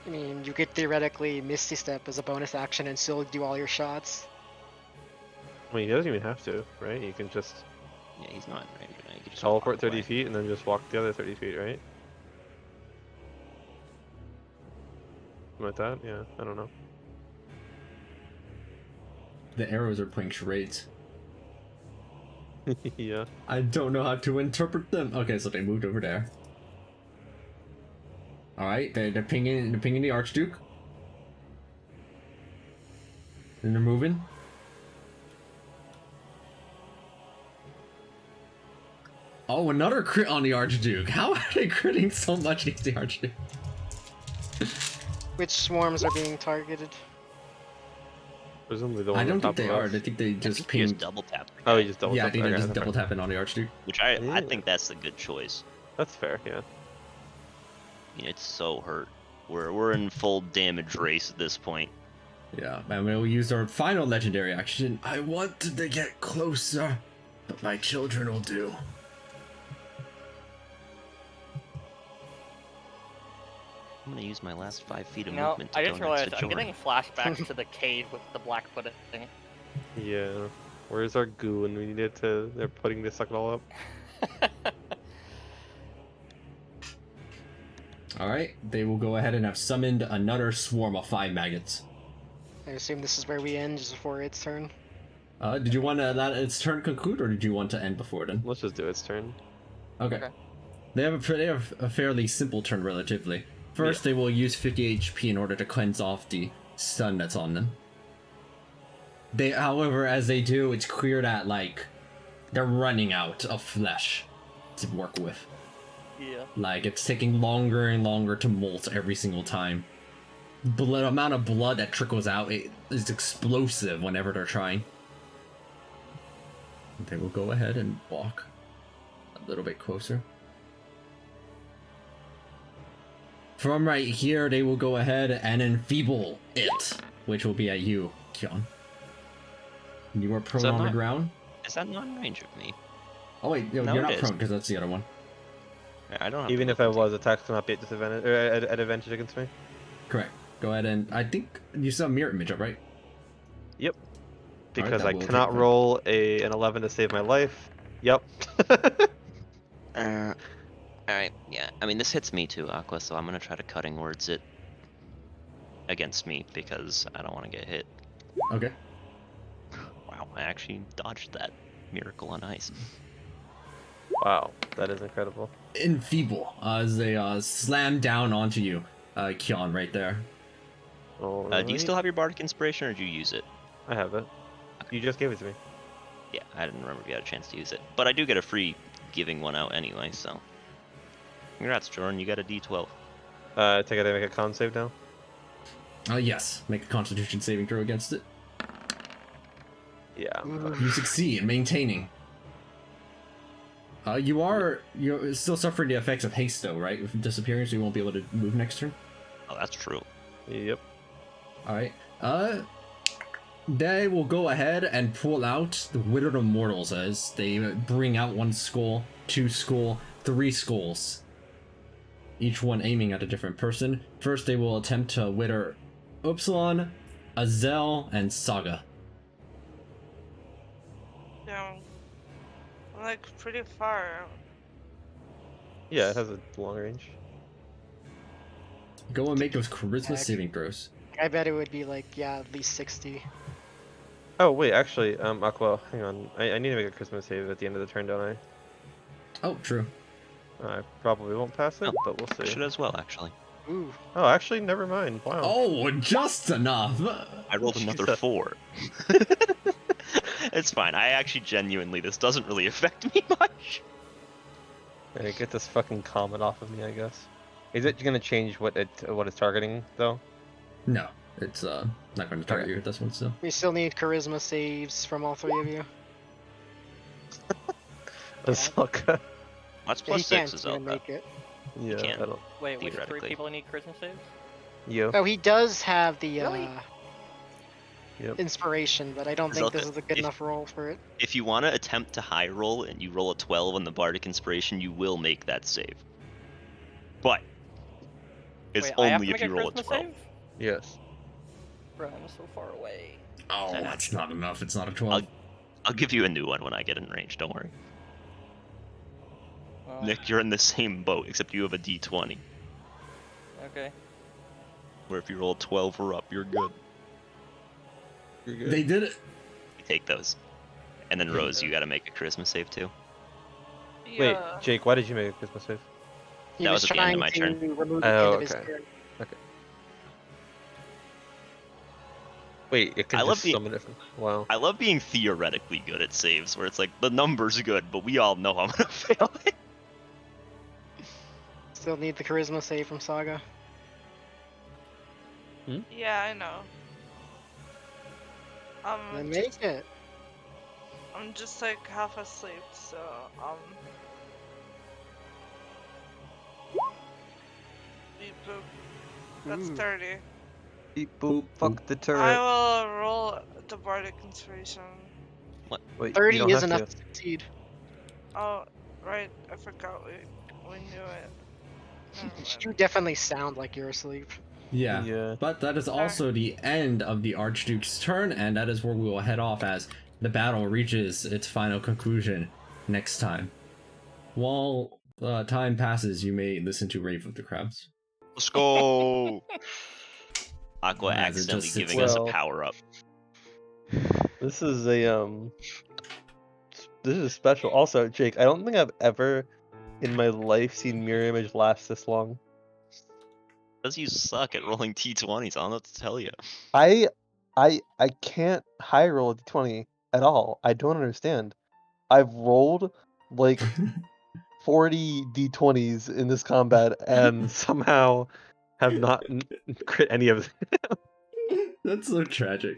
I mean, you could theoretically Misty Step as a bonus action and still do all your shots. I mean, he doesn't even have to, right? You can just Yeah, he's not right. You can just teleport walk 30 away. feet and then just walk the other 30 feet, right? Something like that? Yeah, I don't know. The arrows are playing charades. Yeah. I don't know how to interpret them. Okay, so they moved over there. All right, they're pinging the Archduke, and they're moving. Oh, another crit on the Archduke. How are they critting so much against the Archduke? Which swarms are being targeted? Presumably the one I don't on top think they of are. us. I think they I just think he just pinged. double tapped. the Oh, guy, he just double Yeah, I tapped. think they're Okay, just that's double fair. tapping on the Archduke. which I Yeah. think that's the good choice. That's fair, yeah. I mean, it's so hurt. We're in full damage race at this point. Yeah, and we'll use our final legendary action. I wanted to get closer, but my children will do. I'm gonna use my last 5 feet of No, movement to I go just next realized to I'm Jordan. getting flashbacks to the cave with the black pudding. Yeah. Where's our goo when we need it to... They're putting this suck it all up. Alright, they will go ahead and have summoned another swarm of 5 maggots. I assume this is where we end just before its turn. Did you want to let its turn conclude, or did you want to end before then? Let's just do its turn. Okay. Okay. They have a fairly simple turn, relatively. First, they will use 50 HP in order to cleanse off the stun that's on them. However, as they do, it's clear that, like, they're running out of flesh to work with. Yeah. Like, it's taking longer and longer to molt every single time. The amount of blood that trickles out is explosive whenever they're trying. They will go ahead and walk a little bit closer. From right here, they will go ahead and enfeeble it, which will be at you, Kion. You are prone on the ground. Is that not in range of me? Oh wait, no, No, you're it not is. prone because that's the other one. I don't have Even to if I look. was, attacks cannot be at disadvantage or at advantage against me. Correct. Go ahead and I think you saw mirror image up, right? Yep. Alright, Because that I will take cannot effect. roll an 11 to save my life. Yep. Alright, yeah. I mean, this hits me too, Aqua, so I'm gonna try to cutting words it against me because I don't want to get hit. Okay. Wow, I actually dodged that miracle on ice. Wow, that is incredible. Enfeeble as they slam down onto you, Kion, right there. Oh, Do you still have your bardic inspiration, or did you use it? I have it. You just gave it to me. Yeah, I didn't remember if you had a chance to use it, but I do get a free giving one out anyway. So, congrats, Jordan. You got a D12. Take it. I make a con save now. Yes. Make a Constitution saving throw against it. Yeah. I'm Ooh. fine. You succeed, maintaining. You're still suffering the effects of haste, though, right? With disappearing, so you won't be able to move next turn. Oh, that's true. Yep. All right. They will go ahead and pull out the Withered Immortals as they bring out 1 skull, 2 skull, 3 skulls. Each one aiming at a different person. First, they will attempt to wither Upsilon, Azel, and Saga. Yeah, I'm like pretty far. Yeah, it has a long range. Go and make those charisma Yeah, saving throws. I bet it would be like, yeah, at least 60. Oh wait, actually, Aqua, hang on. I need to make a Christmas save at the end of the turn, don't I? Oh, true. I probably won't pass it, Oh, but we'll I see. should as well, actually. Ooh. Oh, actually, never mind. Wow. Oh, just enough. I rolled another Jesus. 4. It's fine. I actually genuinely, this doesn't really affect me much. Hey, get this fucking comment off of me, I guess. Is it gonna change what it's targeting though? No, it's not going to target Okay. you with this one still. We still need charisma saves from all 3 of you. Ahsoka. That's He plus 6 can't is even okay. make it. Yeah, can't. I don't. Wait, which 3 Theoretically. people need Christmas saves? You. Oh, he does have the Really? Yep. inspiration, but I don't think this Zelka, is a good if- enough roll for it. If you want to attempt to high roll and you roll a 12 on the bardic inspiration, you will make that save. But it's Wait, I have only to if make you a roll a Christmas 12. save? Yes. Bro, I'm so far away. Oh, Uh, that's not enough. It's not a 12. I'll give you a new one when I get in range. Don't worry. Oh, Nick, you're in the same boat, except you have a D20. okay. Where if you roll a 12 or up, you're good. You're good. They did it. You take those. And then Rose, you gotta make a charisma save too. Wait, Yeah. Jake, why did you make a Christmas save? He That was was at the end of trying my to turn. remove the Oh, end of his okay. turn. Wait, it can I love just the- summon it from... Wow. I love being theoretically good at saves, where it's like, the number's good, but we all know I'm gonna fail it. Still need the charisma save from Saga. Yeah, I know. Then make it. I'm just like half asleep, so beep boop. That's Ooh. 30. Beep boop. Fuck the turret. I will roll the bardic inspiration. Wait, 30 you don't is have enough to. to succeed. Oh, right. I forgot we knew it. Never mind. You definitely sound like you're asleep. Yeah. Yeah. But that is also the end of the Archduke's turn, and that is where we will head off as the battle reaches its final conclusion next time. While time passes, you may listen to Rave of the Crowds. Let's go! Aqua As it accidentally just sits giving us a well. power up. This is a This is special. Also, Jake, I don't think I've ever in my life seen mirror image last this long. Because you suck at rolling d20s. I don't know what to tell you. I can't high roll a d20 at all. I don't understand. I've rolled like 40 d20s in this combat and somehow have not crit any of them. That's so tragic.